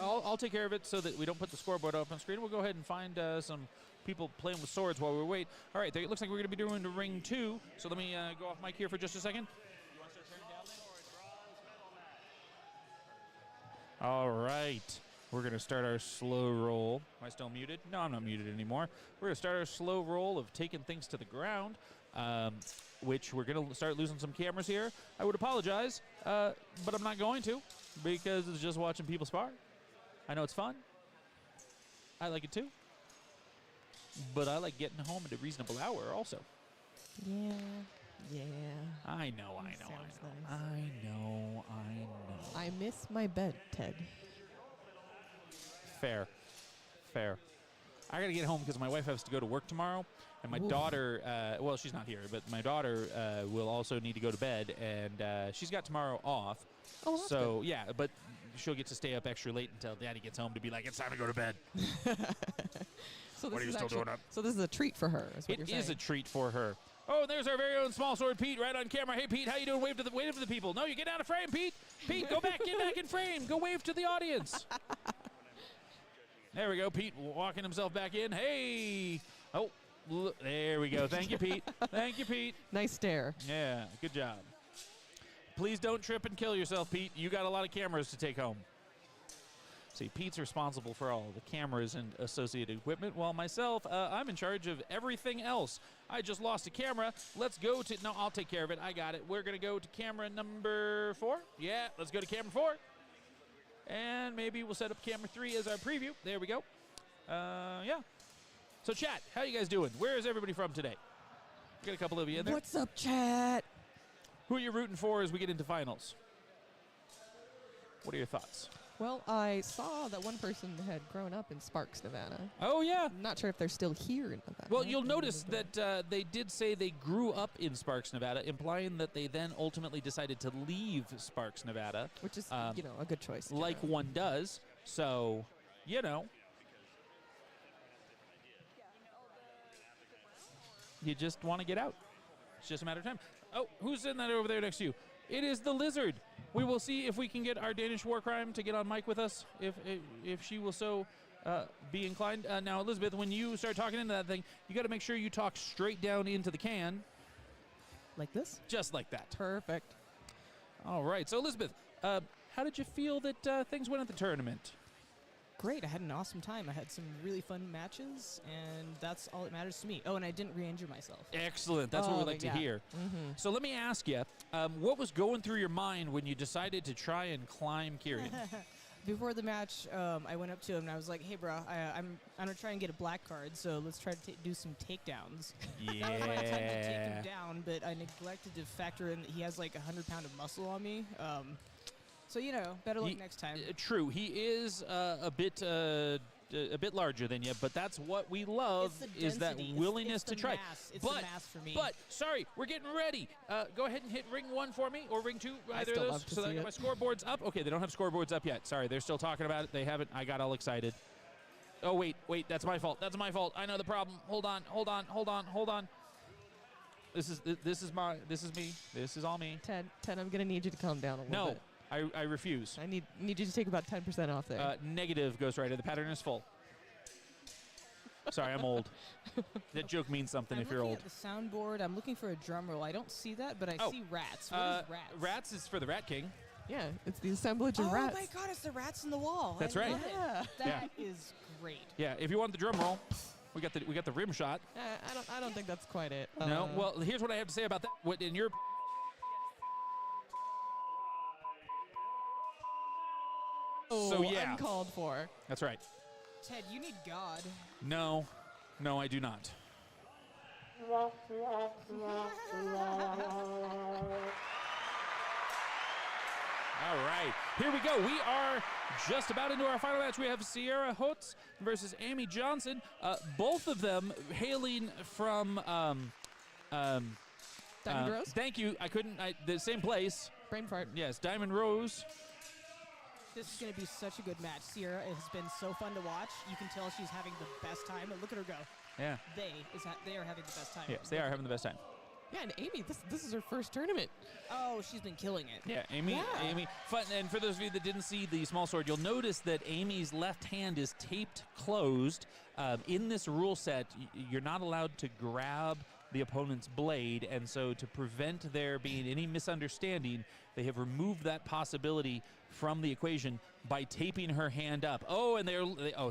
D: I'll take care of it so that we don't put the scoreboard up on screen. We'll go ahead and find some people playing with swords while we wait. All right, it looks like we're going to be doing the ring 2. So let me go off mic here for just a second. All right. We're going to start our slow roll. Am I still muted? No, I'm not muted anymore. We're going to start our slow roll of taking things to the ground, which we're going to start losing some cameras here. I would apologize, but I'm not going to because it's just watching people spar. I know it's fun. I like it too. But I like getting home at a reasonable hour also.
B: Yeah.
D: I know.
B: Nice.
D: I know.
B: I miss my bed, Ted.
D: Fair. I got to get home because my wife has to go to work tomorrow. And my daughter, well, she's not here, but my daughter will also need to go to bed. And she's got tomorrow off.
B: Oh, that's
D: so, yeah, but she'll get to stay up extra late until Daddy gets home to be like, it's time to go to bed.
B: So
D: What are you still doing up?
B: So this is a treat for her, is what you're saying.
D: It is a treat for her. Oh, and there's our very own small sword Pete right on camera. Hey, Pete, how you doing? Wave to the people. No, you get out of frame, Pete. Pete, get back in frame. Go wave to the audience. There we go, Pete walking himself back in. Hey. Oh, there we go. Thank you, Pete. Thank you, Pete.
B: Nice stare.
D: Yeah, good job. Please don't trip and kill yourself, Pete. You got a lot of cameras to take home. See, Pete's responsible for all the cameras and associated equipment, while myself, I'm in charge of everything else. I just lost a camera. Let's go to... No, I'll take care of it. I got it. We're going to go to camera number 4. Yeah, let's go to camera 4. And maybe we'll set up camera 3 as our preview. There we go. Yeah. So, chat, how you guys doing? Where is everybody from today? Got a couple of you in there.
B: What's up, chat?
D: Who are you rooting for as we get into finals? What are your thoughts?
B: Well, I saw that one person had grown up in Sparks, Nevada.
D: Oh, yeah.
B: I'm not sure if they're still here in Nevada.
D: Well, you'll notice that they did say they grew up in Sparks, Nevada, implying that they then ultimately decided to leave Sparks, Nevada.
B: Which is, a good choice.
D: Like one does. So, you just want to get out. It's just a matter of time. Oh, who's in that over there next to you? It is the Lizard. We will see if we can get our Danish war crime to get on mic with us, if she will so be inclined. Now, Elizabeth, when you start talking into that thing, you got to make sure you talk straight down into the can.
B: Like this?
D: Just like that.
B: Perfect.
D: All right. So, Elizabeth, how did you feel that things went at the tournament?
I: Great. I had an awesome time. I had some really fun matches, and that's all that matters to me. Oh, and I didn't re-injure myself.
D: Excellent. That's what we like to hear.
B: Mm-hmm.
D: So let me ask you, what was going through your mind when you decided to try and climb Kyrian?
I: Before the match, I went up to him, and I was like, hey, bro, I'm going to try and get a black card, so let's try to do some takedowns.
D: Yeah.
I: That was my attempt to take him down, but I neglected to factor in that he has like 100 pounds of muscle on me. So, better luck next time.
D: True. He is a bit larger than you, but that's what we love, is that willingness to try.
I: It's the mass for me.
D: But, sorry, we're getting ready. Go ahead and hit ring 1 for me, or ring 2, either of those, so that I get my scoreboards up. Okay, they don't have scoreboards up yet. Sorry, they're still talking about it. They haven't. I got all excited. Oh, wait, that's my fault. That's my fault. I know the problem. Hold on. This is me. This is all me.
B: Ted, I'm going to need you to calm down a little bit.
D: I refuse.
B: I need you to take about 10% off there.
D: Negative, Ghost Rider. The pattern is full. Sorry, I'm old. That joke means something if you're old.
I: I'm looking at the soundboard. I'm looking for a drum roll. I don't see that, but I see rats. What is rats?
D: Rats is for the Rat King.
B: Yeah, it's the assemblage of rats.
I: Oh my God, it's the rats in the wall.
D: That's right.
B: Yeah.
I: That is great.
D: Yeah, if you want the drum roll, we got the rim shot.
B: I don't think that's quite it.
D: No. Well, here's what I have to say about that. What in your So yeah,
B: uncalled for.
D: That's right.
I: Ted, you need God.
D: No, I do not. All right, here we go. We are just about into our final match. We have Sierra Hotz versus Amy Johnson. Both of them hailing from
B: Diamond Rose?
D: Thank you. The same place.
B: Brain fart.
D: Yes, Diamond Rose.
I: This is going to be such a good match. Sierra has been so fun to watch. You can tell she's having the best time. Look at her go.
D: Yeah.
I: They are having the best time.
D: Yes, they are having the best time.
B: Yeah, and Amy, this is her first tournament.
I: Oh, she's been killing it.
D: Yeah, Amy.
B: Yeah.
D: Amy. Fun, and for those of you that didn't see the small sword, you'll notice that Amy's left hand is taped closed. In this rule set, you're not allowed to grab the opponent's blade, and so to prevent there being any misunderstanding, they have removed that possibility from the equation by taping her hand up. Oh, and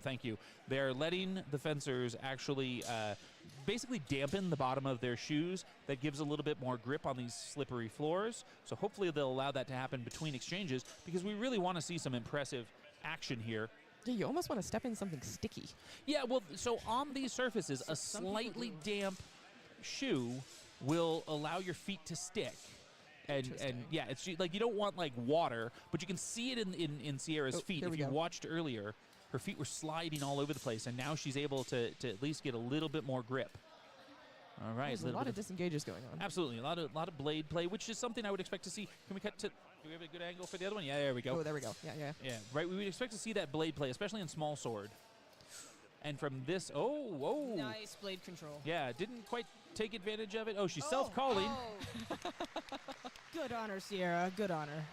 D: thank you. They're letting the fencers actually basically dampen the bottom of their shoes. That gives a little bit more grip on these slippery floors. So hopefully they'll allow that to happen between exchanges, because we really want to see some impressive action here.
B: Yeah, you almost want to step in something sticky.
D: Yeah, well, so on these surfaces, a slightly damp shoe will allow your feet to stick. And yeah, it's like you don't want like water, but you can see it in Sierra's feet. If you watched earlier, her feet were sliding all over the place, and now she's able to at least get a little bit more grip. All right,
B: There's a lot of disengages going on.
D: Absolutely, a lot of blade play, which is something I would expect to see. Can we cut to? Do we have a good angle for the other one? Yeah, there we go.
B: Oh, there we go. Yeah.
D: Yeah, right. We would expect to see that blade play, especially in small sword. And from this, whoa.
I: Nice blade control.
D: Yeah, didn't quite take advantage of it. Oh, she's self-calling.
I: Oh. Good honor, Sierra. Good honor.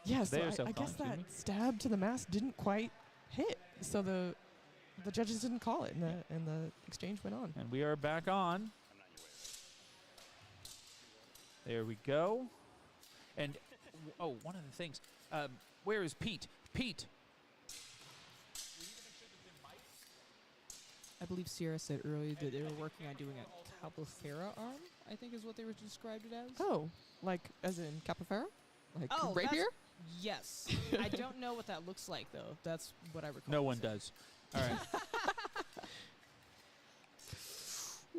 B: Yeah, so
D: They're
B: I guess
D: self-calling,
B: that stab to the mask didn't quite hit. So the judges didn't call it, and the exchange went on.
D: And we are back on. There we go. And, one of the things. Where is Pete? Pete!
I: I believe Sierra said earlier that they were working on doing a Capoeira arm, I think is what they were described it as.
B: Oh, like as in Capoeira? Like
I: Oh,
B: rapier?
I: Yes. I don't know what that looks like, though. That's what I recall.
D: No one does. All right.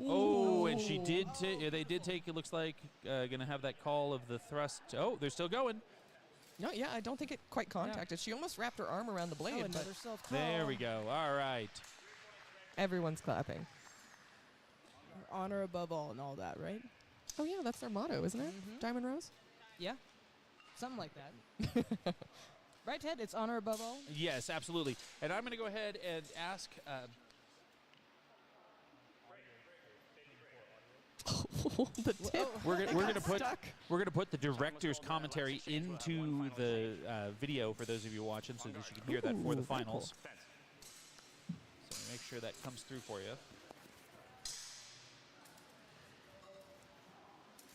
D: Oh, and she did. They did take. It looks like gonna have that call of the thrust. Oh, they're still going.
B: No, yeah, I don't think it quite contacted. She almost wrapped her arm around the blade.
I: Oh,
B: but
I: another self-call.
D: There we go. All right.
B: everyone's clapping.
I: Honor above all and all that, right?
B: Oh, yeah, that's their motto, isn't it?
I: Mhm.
B: Diamond Rose?
I: Yeah. Something like that. Right, Ted? It's honor above all?
D: Yes, absolutely. And I'm going to go ahead and ask.
B: The tip.
D: We're gonna put
B: stuck.
D: the director's commentary into the video for those of you watching, so that you can hear that for the
B: Ooh, very
D: finals. So make sure that comes through for you.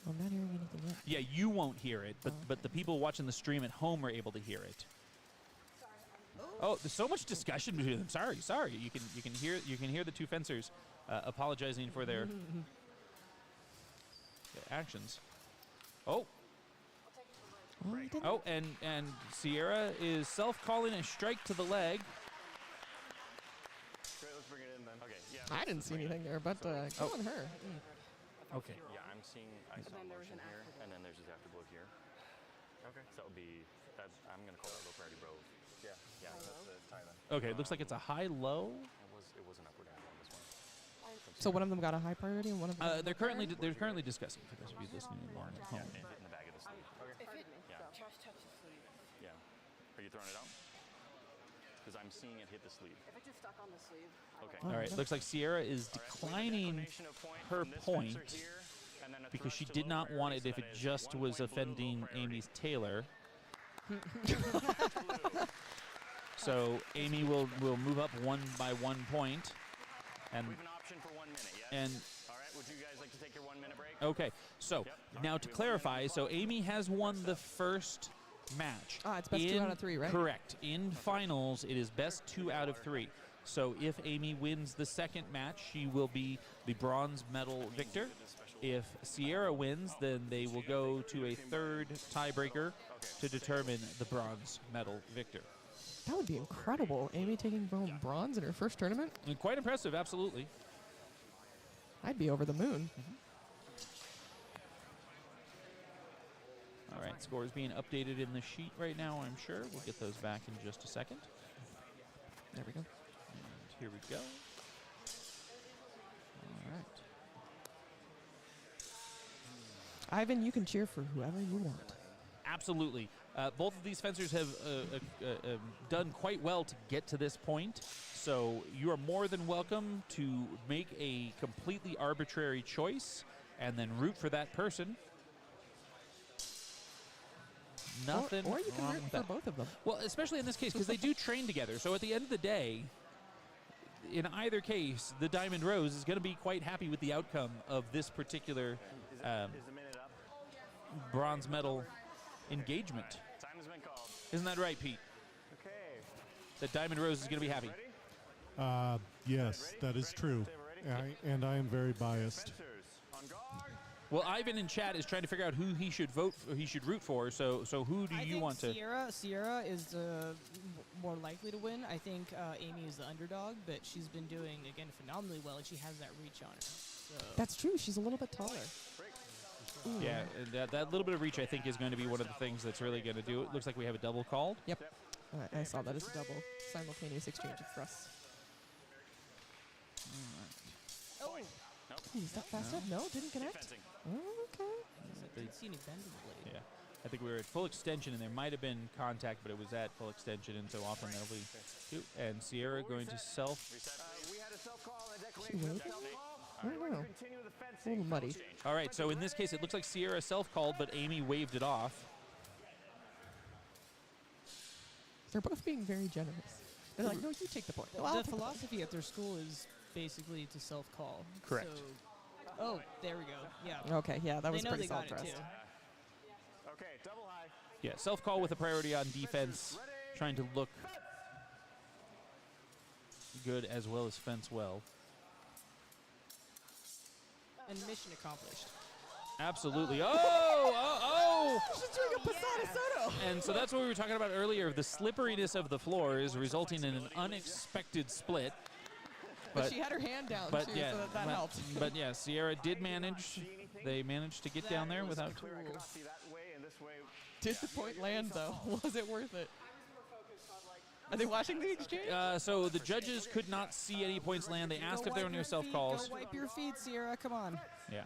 B: I'm not hearing anything yet.
D: Yeah, you won't hear it, but the people watching the stream at home are able to hear it. Oh, there's so much discussion between them. Sorry. You can hear the two fencers apologizing for their actions. Oh. Oh, and Sierra is self-calling a strike to the leg.
J: Great, let's bring it in then. Okay, yeah.
B: I didn't see anything there, but good on her.
D: Okay.
J: Yeah, I'm seeing ice on motion here, and then there's this afterglow here. Okay. So that would be, I'm going to call that low priority bro. Yeah, that's the tie then.
D: Okay, it looks like it's a high-low.
J: It was an upward down on this one.
B: So one of them got a high priority and one of them.
D: They're currently discussing, for those of you listening along at home.
J: And hit in the back of the sleeve. Okay. Yeah. Yeah. Are you throwing it out? Because I'm seeing it hit the sleeve.
K: If it just stuck on the sleeve.
J: Okay.
D: All right, looks like Sierra is declining her point because she did not want it if it just was offending Amy's tailor. So Amy will move up 1 by 1 point. And
J: we have an option for 1 minute, yes?
D: And
J: all right, would you guys like to take your 1 minute break?
D: okay, so now to clarify, so Amy has won the first match.
B: It's best 2 out of 3, right?
D: Correct. In finals, it is best 2 out of 3. So if Amy wins the second match, she will be the bronze medal victor. If Sierra wins, then they will go to a third tiebreaker to determine the bronze medal victor.
B: That would be incredible. Amy taking home bronze in her first tournament.
D: And quite impressive, absolutely.
B: I'd be over the moon.
D: All right, scores being updated in the sheet right now, I'm sure. We'll get those back in just a second.
B: There we go.
D: And here we go. All right.
B: Ivan, you can cheer for whoever you want.
D: Absolutely. Both of these fencers have done quite well to get to this point, so you are more than welcome to make a completely arbitrary choice and then root for that person. Nothing
B: Or you can
D: wrong
B: root
D: with
B: for
D: that.
B: both of them.
D: Well, especially in this case, because they do train together. So at the end of the day, in either case, the Diamond Rose is going to be quite happy with the outcome of this particular
J: Is the minute up?
D: bronze medal engagement.
J: Time has been called.
D: Isn't that right, Pete?
J: Okay.
D: That Diamond Rose is going to be happy.
J: Ready?
G: Yes, that is true. And I am very biased.
J: Fencers on guard.
D: Well, Ivan in chat is trying to figure out who he should vote for, he should root for. So who do
I: I
D: you
I: think
D: want to?
I: Sierra is more likely to win. I think Amy is the underdog, but she's been doing, again, phenomenally well, and she has that reach on her. So.
B: That's true. She's a little bit taller. Ooh.
D: Yeah, that little bit of reach, I think, is going to be one of the things that's really going to do it. Looks like we have a double called.
B: Yep. I saw that as a double simultaneous exchange of thrusts.
I: Oh,
B: Ooh, is that fast enough? No, didn't connect.
J: Fencing.
B: Oh, okay.
I: I didn't see any bend in the blade.
D: Yeah, I think we were at full extension, and there might have been contact, but it was at full extension, and so often there'll be two. And Sierra going to self.
J: We had a self-call and a
B: She
J: declaration of
B: waved?
J: self-call.
B: I don't know.
J: Continue the
B: A
J: fencing.
B: little muddy.
D: All right, so in this case, it looks like Sierra self-called, but Amy waved it off.
B: They're both being very generous. They're like, no, you take the point.
I: The,
B: No, I'll
I: the
B: take the point.
I: philosophy at their school is basically to self-call.
D: Correct.
I: So, oh, there we go. Yeah.
B: Okay, yeah, that was
I: they know
B: pretty
I: they got
B: solid
I: it
B: thrust.
I: too.
J: Okay, double high.
D: Yeah, self-call with a priority on defense, trying to look good as well as fence well.
I: And mission accomplished.
D: Absolutely. Oh!
B: She's doing a Posada Soto.
D: And so that's what we were talking about earlier. The slipperiness of the floor is resulting in an unexpected split.
B: But she had her hand down,
D: But
B: too,
D: yeah,
B: so that helped.
D: But yeah, Sierra did manage. They managed to get down there without.
J: Clear, I cannot see that way and this way.
B: Did the point land, though? Was it worth it? Are they watching the exchange?
D: So the judges could not see any points land. They asked
I: Go
D: if there were
I: wipe
D: no
I: your
D: self
I: feet,
D: calls.
I: Go wipe your feet, Sierra. Come on.
D: Yeah.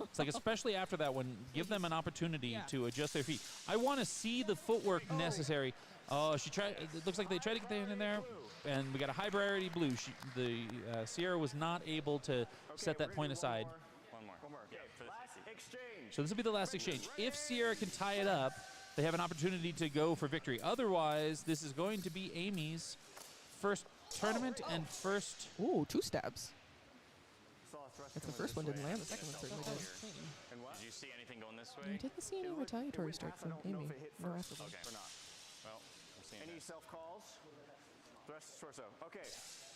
D: It's like, especially after that one, give them an opportunity to adjust their feet. I want to see the footwork necessary. Oh, she tried. It looks like they tried to get that in there, and we got a high priority blue. Sierra was not able to set that point aside.
J: One more. Yeah, for the last exchange.
D: So this will be the last exchange. If Sierra can tie it up, they have an opportunity to go for victory. Otherwise, this is going to be Amy's first tournament and first.
B: Ooh, 2 stabs.
J: Saw a thrust
B: If the
J: coming
B: first one
J: this
B: didn't
J: way.
B: land, the second one certainly did.
J: And what? Did you see anything going this way?
B: I didn't see any retaliatory strike from Amy. No after
J: Okay. Or not. Well, I'm seeing any self-calls? Thrust torso. Okay.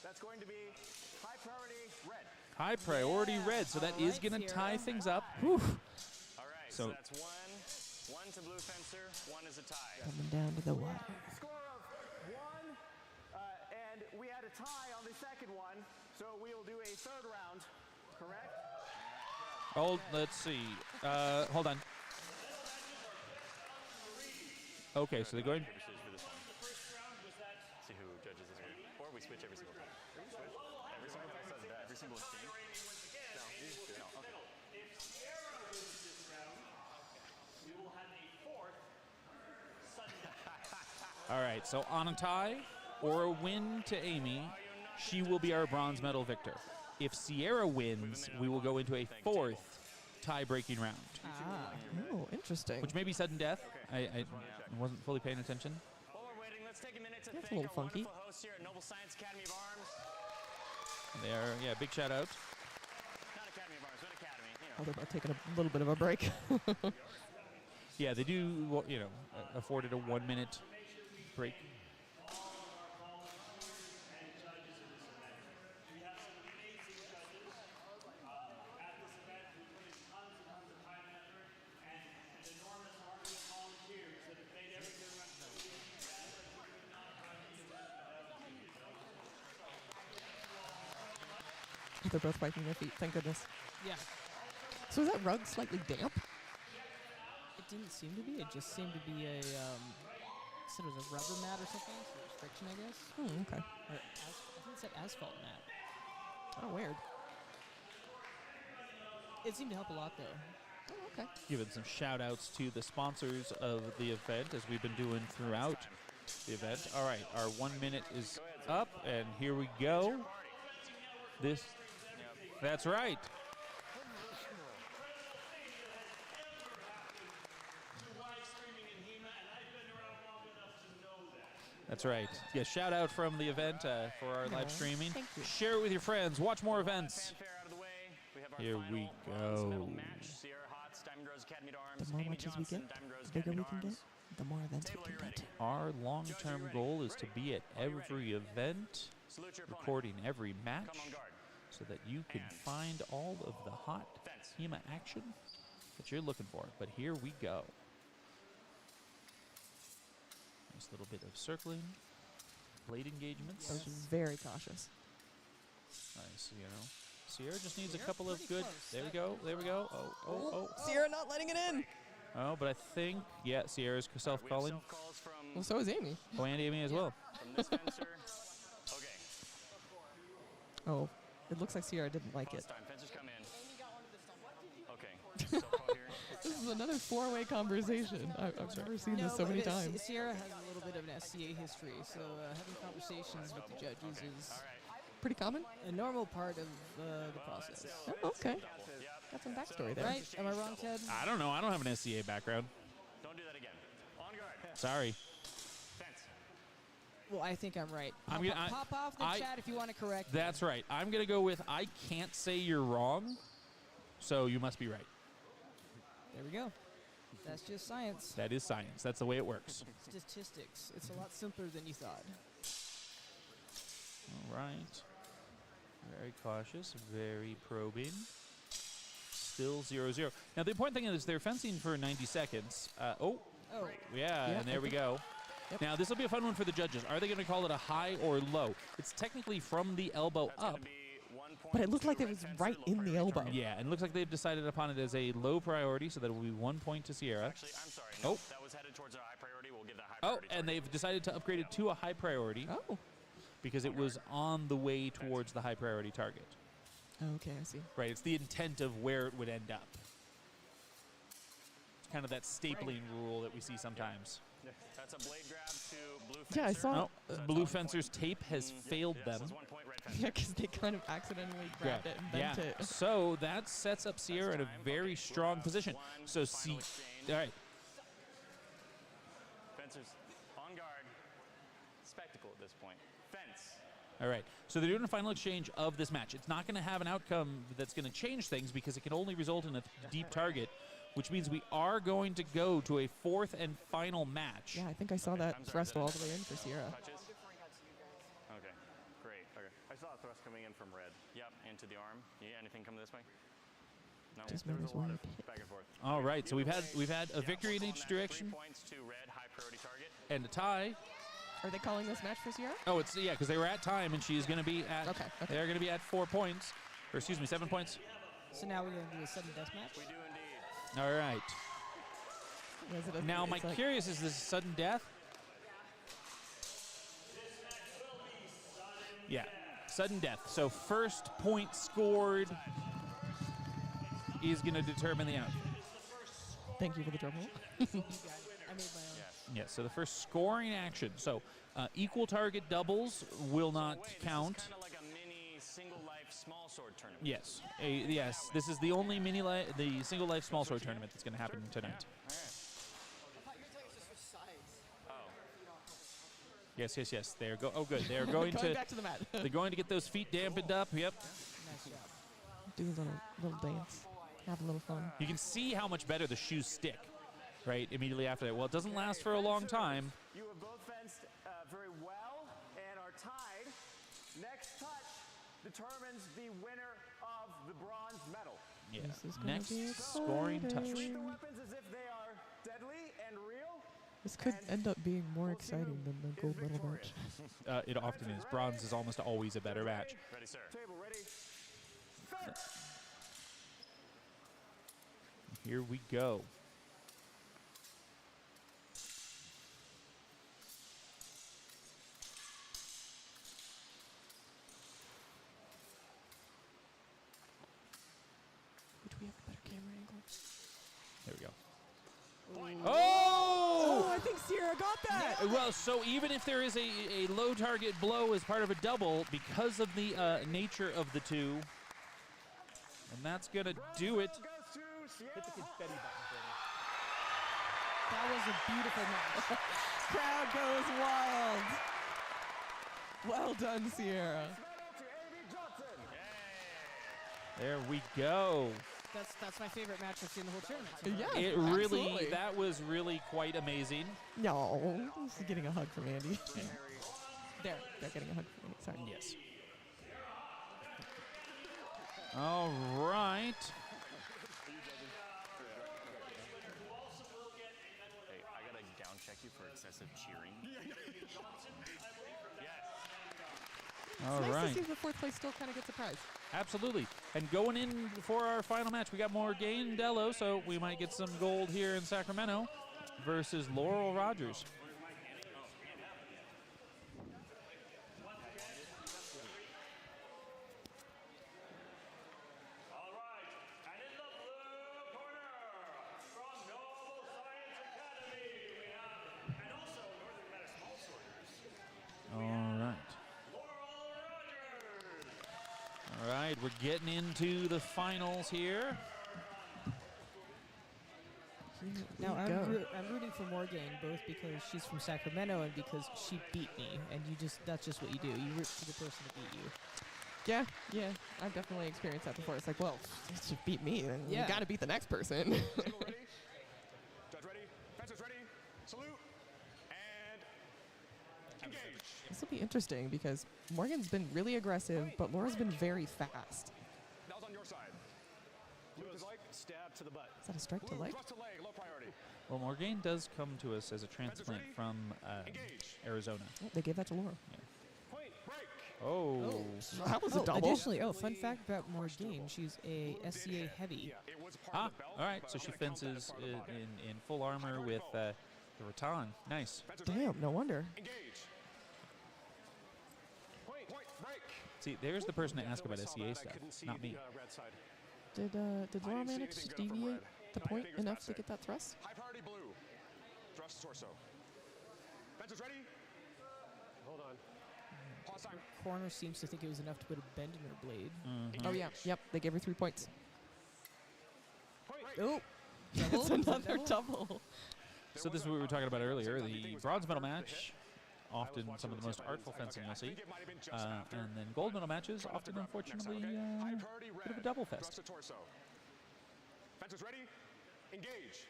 J: That's going to be high priority red.
D: High priority red, so that is going to tie things up.
J: All right.
D: So-
J: So that's one to blue fencer, one is a tie.
B: Coming down to the wire.
J: Score of 1, and we had a tie on the second one, so we will do a third round, correct?
D: Oh, let's see. Hold on. Okay, so they're going.
J: Paper, scissors for this one. See who judges this one. Or we switch every single time. Every single time? Every single exchange? No, okay.
D: All right, so on a tie or a win to Amy, she will be our bronze medal victor. If Sierra wins, we will go into a 4th tie-breaking round,
B: Oh, interesting.
D: which may be sudden death. I wasn't fully paying attention.
J: While we're waiting, let's take a minute to
B: That's a
J: thank
B: little
J: our
B: funky.
J: wonderful hosts here at Noble Science Academy of Arms.
D: There, big shout out.
J: Not Academy of Arms, but Academy. You know.
B: Oh, they're about taking a little bit of a break.
D: Yeah, they do, afforded a 1-minute break.
B: They're both wiping their feet, thank goodness.
I: Yeah.
B: So is that rug slightly damp?
I: It didn't seem to be. It just seemed to be a, said it was a rubber mat or something, so there's friction, I guess.
B: Okay.
I: Or I think it said asphalt mat.
B: Oh, weird.
I: It seemed to help a lot, though.
B: Oh, okay.
D: Giving some shout outs to the sponsors of the event, as we've been doing throughout the event. All right, our 1 minute is up, and here we go. That's right. That's right. Yeah, shout out from the event for our live streaming.
B: Thank you.
D: Share it with your friends. Watch more events.
J: Fanfare out of the way. We have our
D: Here we
J: final bronze medal
D: go.
J: match. Sierra Hotz, Diamond Rose Academy to Arms.
B: The more
J: Amy
B: matches we
J: Johnson,
B: get,
J: Diamond Rose
B: the bigger
J: Academy
B: we
J: to
B: can get,
J: Arms.
B: the more events
J: Table,
B: we
J: are you
B: can
J: ready?
B: get.
D: Our long-term goal is to be at every event,
J: Salute your opponent.
D: recording every match,
J: Come on guard.
D: so that you can
J: And
D: find all of the hot
J: fence.
D: HEMA action that you're looking for. But here we go. Nice little bit of circling, blade engagements.
B: I was very cautious.
D: Nice, you know. Sierra just needs a
I: Sierra
D: couple of
I: pretty
D: good.
I: close.
D: There we go. There we go. Oh.
B: Sierra not letting it in.
D: Oh, but I think, yeah, Sierra's
J: We have
D: self-calling.
J: self-calls from,
B: Well, so is Amy.
D: Oh, and Amy as well.
J: from this fencer. Okay.
B: Oh, it looks like Sierra didn't like it.
J: Pause time. Fencers come in. Okay. Self-call here.
B: This is another four-way conversation. I've never seen this so
I: but
B: many
I: it-
B: times.
I: Sierra has a little bit of an SCA history, so having conversations with the judges is
J: All right.
B: Pretty common?
I: a normal part of the process.
B: Oh, okay.
J: Yep.
B: Got some backstory there.
I: Right? Am I wrong, Ted?
D: I don't know. I don't have an SCA background.
J: Don't do that again. On guard.
D: Sorry.
J: Fence.
I: Well, I think I'm right.
D: I'm
I: Pop,
D: gonna-
I: pop off the
D: I-
I: chat if you want to correct me.
D: That's right. I'm going to go with I can't say you're wrong, so you must be right.
I: There we go. That's just science.
D: That is science. That's the way it works.
I: Statistics. It's a lot simpler than you thought.
D: All right. Very cautious, very probing. Still 0-0. Now, the important thing is they're fencing for 90 seconds.
I: Oh,
D: Yeah, and there we go.
B: Yep.
D: Now, this will be a fun one for the judges. Are they going to call it a high or low? It's technically from the elbow
J: That's
D: up.
J: gonna be 1 point
B: But it looked
J: to
B: like it
J: red
B: was
J: fencer,
B: right
J: low
B: in the
J: priority
B: elbow.
J: target.
D: Yeah, and it looks like they've decided upon it as a low priority, so that will be 1 point to Sierra.
J: Actually, I'm sorry. No,
D: Oh.
J: that was headed towards a high priority. We'll give that high
D: Oh,
J: priority.
D: and they've decided to upgrade it to a high priority
B: Oh.
D: because it was on the way towards the high priority target.
B: Okay, I see.
D: Right, it's the intent of where it would end up. It's kind of that stapling rule that we see sometimes.
J: That's a blade grab to blue fencer.
B: Yeah, I saw.
D: Oh, blue fencer's tape has failed
J: Yes,
D: them.
J: that's 1 point red fencer.
B: Yeah, because they kind of accidentally grabbed it and bent
D: Yeah,
B: it.
D: so that sets up Sierra in a
J: Time.
D: very
J: Okay,
D: strong
J: grab
D: position.
J: one,
D: So
J: final exchange.
D: all right,
J: Fencers on guard. Spectacle at this point. Fence.
D: all right. So they're doing a final exchange of this match. It's not going to have an outcome that's going to change things because it can only result in a deep target, which means we are going to go to a fourth and final match.
B: Yeah, I think I saw that
J: I'm sorry,
B: thrust
J: the-
B: all the way in for Sierra.
J: Touches. Okay, great. Okay.
K: I saw a thrust coming in from red.
J: Yep, into the arm. Yeah, anything come this way? No.
B: Just
K: There
B: might
K: was
B: as
K: a lot
B: well
K: of
B: hit.
K: back and forth.
D: All right. So we've had a
J: Yeah,
D: victory in
J: we're
D: each
J: calling that
D: direction
J: 3 points to red, high priority target.
D: and a tie.
B: Are they calling this match for Sierra?
D: Oh, it's yeah, because they were at time, and she's going to be at.
B: Okay, okay.
D: They're going to be at 4 points, or excuse me, 7 points.
I: So now we're going to do a sudden death match.
J: We do indeed.
D: All right.
B: Is it a-
D: Now, my
B: it's like-
D: curious is this sudden death? Yeah, sudden death. So first point scored is going to determine the outcome.
B: Thank you for the drum roll.
I: You got it. I made my own.
J: Yes.
D: Yes. So the first scoring action. So equal target doubles will not count.
J: This is kind of like a mini single life small sword tournament.
D: Yes. Yes. This is the only the single life small sword tournament that's going to happen tonight.
J: All right. Oh.
D: Yes. Yes. Yes. They're Oh, good. They're going
B: Going
D: to.
B: back to the mat.
D: They're going to get those feet dampened up. Yep.
I: Nice job.
B: Do a little dance. Have a little fun.
D: You can see how much better the shoes stick, right? Immediately after that. Well, it doesn't last for a long time.
K: You have both fenced very well and are tied. Next touch determines the winner of the bronze medal.
D: Yeah.
B: This is gonna
D: Next
B: be
D: scoring touch.
K: Treat the weapons as if they are deadly and real.
B: This could end up being more exciting than the gold medal match.
D: It often is. Bronze is almost always a better match.
J: Ready, sir.
K: Table ready. Fence.
D: Here we go.
B: Which we have a better camera angle.
D: There we go.
B: Oh,
D: Oh!
B: I think Sierra got that.
D: Well, so even if there is a low target blow as part of a double, because of the nature of the two, and that's going to do it.
K: Goes to Sierra.
D: Hit the confetti button
I: That was a beautiful match.
B: Crowd goes wild. Well done, Sierra.
D: There we go.
I: That's my favorite match I've seen the whole tournament. So far.
B: Yeah,
D: It really,
B: absolutely.
D: that was really quite amazing.
B: No, he's getting a hug from Andy. There, they're getting a hug from Andy. Sorry.
D: Yes. All right.
J: Hey, I gotta down check you for excessive cheering.
D: All
B: It's nice
D: right.
B: to see if the fourth place still kind of gets a prize.
D: Absolutely. And going in for our final match, we got Morgan and Dello, so we might get some gold here in Sacramento versus Laurel Rogers. All right, we're getting into the finals here.
I: Now I'm rooting for Morgan both because she's from Sacramento and because she beat me, and that's just what you do. You root for the person that beat you.
B: Yeah, I've definitely experienced that before. It's like, well, if you beat me, then
I: Yeah.
B: you got to beat the next person.
K: Ready? Judge ready? Fencers ready? Salute. And engage.
B: This will be interesting because Morgan's been really aggressive, but Laura's been very fast.
K: That was on your side. Blue is like stab to the butt.
B: Is that a strike to
K: Blue,
B: leg?
K: thrust to leg, low priority.
D: Well, Morgan does come to us as a transplant from Arizona.
B: Oh, they gave that to Laura.
K: Point, break.
D: Oh.
B: That was a double.
I: Additionally, fun fact about Morgan, she's a SCA heavy.
K: It was part of the belt,
D: All right.
K: but
D: So
K: I'm
D: she
K: gonna count that
D: fences
K: as part of the body.
D: in full armor with the rattan. Nice.
K: Fencers ready?
B: Damn, no wonder.
K: Engage. Point, break.
D: See, there's the person to ask about
K: I saw
D: SCA
K: that. I
D: stuff,
K: couldn't see
D: not me.
K: the, red side.
B: Did
K: I
B: Laura
K: didn't see
B: manage to
K: anything good from
B: deviate
K: red.
B: the
K: My
B: point
K: fingers
B: enough
K: passed
B: to
K: it.
B: get that thrust?
K: High priority blue. Thrust torso. Fencers ready? Hold on. Pause time.
I: Corner seems to think it was enough to put a bend in her blade.
B: Oh yeah, yep. They gave her 3 points.
K: Point.
I: Oh,
B: It's another double.
D: So this is what we were talking about earlier. The bronze medal match, often some of the most artful fencing you'll see. And then gold medal matches, often, unfortunately,
K: High
D: a
K: priority
D: bit of a
K: red.
D: double
K: Thrust
D: fest.
K: to torso. Fencers ready? Engage.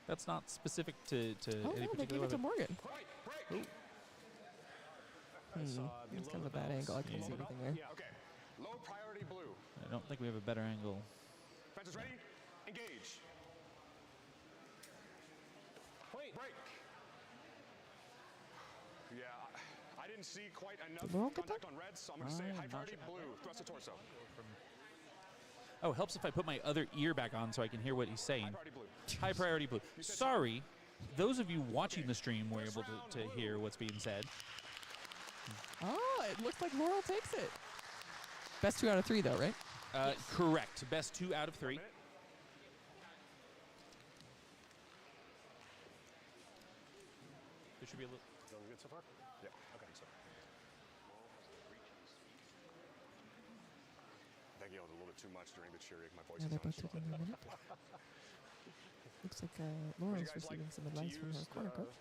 D: That's not specific to
B: Oh
D: any
B: no, they
D: particular
B: gave it to
D: weapon.
B: Morgan.
K: Point, break.
B: That's kind of a bad angle. I couldn't see anything there.
K: Yeah, okay. Low priority blue.
D: I don't think we have a better angle.
K: Fencers ready? Engage. Point, break. Yeah, I didn't see quite enough
B: Did Laurel get
K: contact on red, so I'm going to say
D: I'm
K: high
D: not
K: priority
D: sure.
K: blue. Thrust to torso.
D: Oh, helps if I put my other ear back on so I can hear what he's saying.
K: High priority blue.
D: High priority blue. Sorry, those of you watching the stream were able to hear what's being said.
B: Oh, it looks like Laurel takes it. Best 2 out of 3 though, right?
D: Correct. Best 2 out of 3. There should be a little.
K: Feeling good so far? Yeah, okay. So. I think yelled a little bit too much during the cheering. My voice
B: Yeah,
K: is
B: they're
K: on
B: both taking their minute. Looks like Laura's receiving some advice from her corner coach.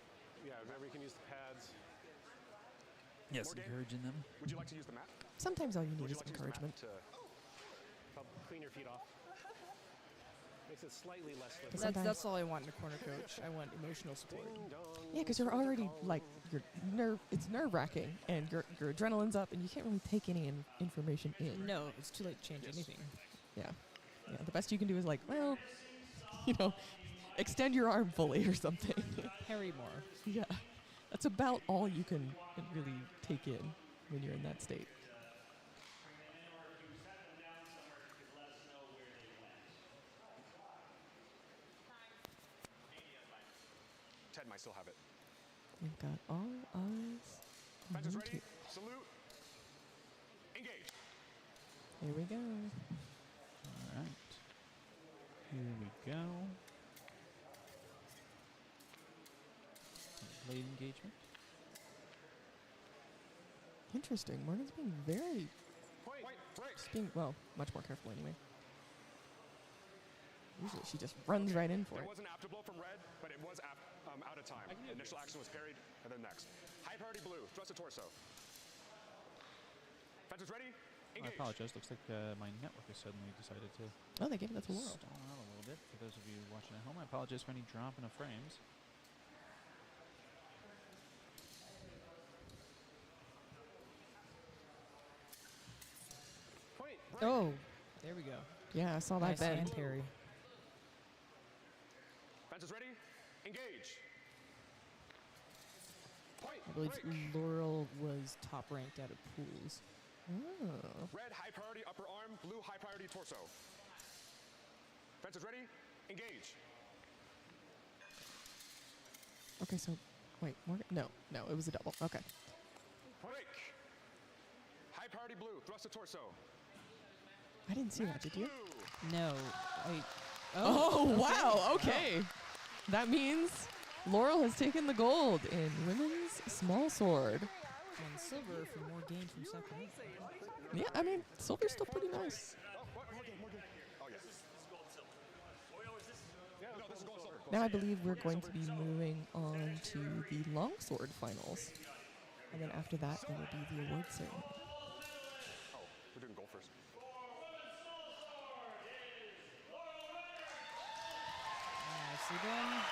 K: Yeah, maybe you can use the pads.
D: Yes,
K: Morgan?
D: encouraging them.
K: Would you like to use the mat?
B: Sometimes all you
K: Would
B: need
K: you
B: is
K: like to use the mat
B: encouragement.
K: to help clean your feet off? Makes it slightly less slippery.
B: Sometimes-
I: That's all I want in a corner coach. I want emotional support.
K: Ding dong.
B: Yeah, because you're already like it's nerve wracking, and your adrenaline's up, and you can't really take any information in.
I: No, it's too late to change anything.
B: Yeah, the best you can do is like, well, extend your arm fully or something.
I: Harry more.
B: Yeah, that's about all you can really take in when you're in that state.
K: Ted might still have it.
B: We've got all eyes on
K: Fencers
B: you
K: ready?
B: two.
K: Salute. Engage.
B: Here we go.
D: All right. Here we go. Blade engagement.
B: Interesting. Morgan's being very,
K: Point, break.
B: much more careful anyway. Usually she just runs right in for
K: There
B: it.
K: was an afterblow from red, but it was
L: out of time. Initial action was parried, and then next. High priority blue, thrust to torso. Fencers ready?
D: I apologize. Looks like my network has suddenly decided to
B: Oh, they gave that to Laurel.
D: stall out a little bit. For those of you watching at home, I apologize for any dropping of frames.
I: Oh, there we go.
B: Yeah, I saw that
I: Nice
B: bend.
I: hand parry.
L: Fencers ready? Engage. Point.
I: I believe
L: Break.
I: Laurel was top ranked out of pools.
B: Oh.
L: Red high priority upper arm, blue high priority torso. Fencers ready? Engage.
B: Okay, so wait, Morgan? No, it was a double. Okay.
L: Break. High priority blue, thrust to torso.
B: I didn't see that, did you?
I: No,
B: Oh,
I: okay.
B: wow. Okay. That means Laurel has taken the gold in women's small sword.
I: And silver for more gain from Sacramento.
B: Yeah, I mean, silver's still pretty nice. Now I believe we're going to be moving on to the longsword finals. And then after that, there will be the award ceremony.
L: Oh, we're doing gold first.
I: See them.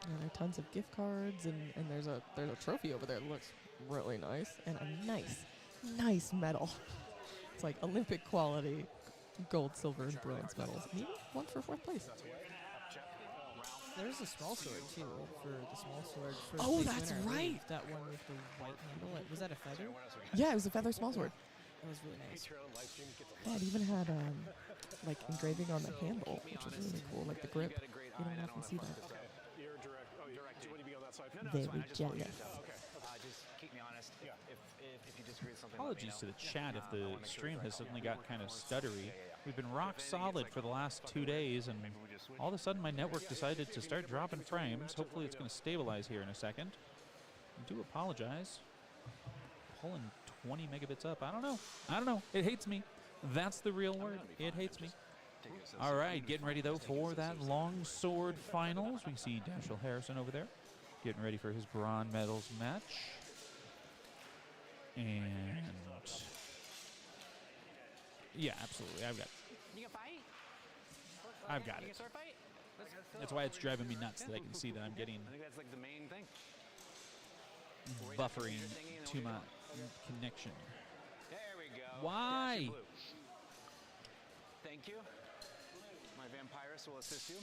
B: Yeah, there are tons of gift cards, and there's a trophy over there that looks really nice, and a nice medal. It's like Olympic quality gold, silver, and bronze medals. Maybe one for 4th place.
I: There's a small sword too for the small sword. For
B: Oh,
I: big
B: that's
I: winner, I believe.
B: right.
I: That one with the white handle. Was that a feather?
B: Yeah, it was a feather small sword.
I: That was really nice.
B: Yeah, it even had like engraving on the handle, which was really cool, like the grip. You don't often see that.
L: You're direct. Oh, you want to be on that side?
B: Very jealous.
M: Just keep me honest. If you disagree with something,
D: Apologies to the chat if the stream has suddenly got kind of stuttery. We've been rock solid for the last 2 days, and all of a sudden my network decided to start dropping frames. Hopefully it's going to stabilize here in a second. I do apologize. Pulling 20 megabits up. I don't know. It hates me. That's the real word. It hates me. All right, getting ready, though, for that longsword finals. We see Dashiell Harrison over there getting ready for his bronze medals match. And yeah, absolutely. I've got it. That's why it's driving me nuts that I can see that I'm getting
M: I think that's like the main thing.
D: buffering to my connection.
M: There we go.
D: Why?
M: Thank you. My vampirist will assist you.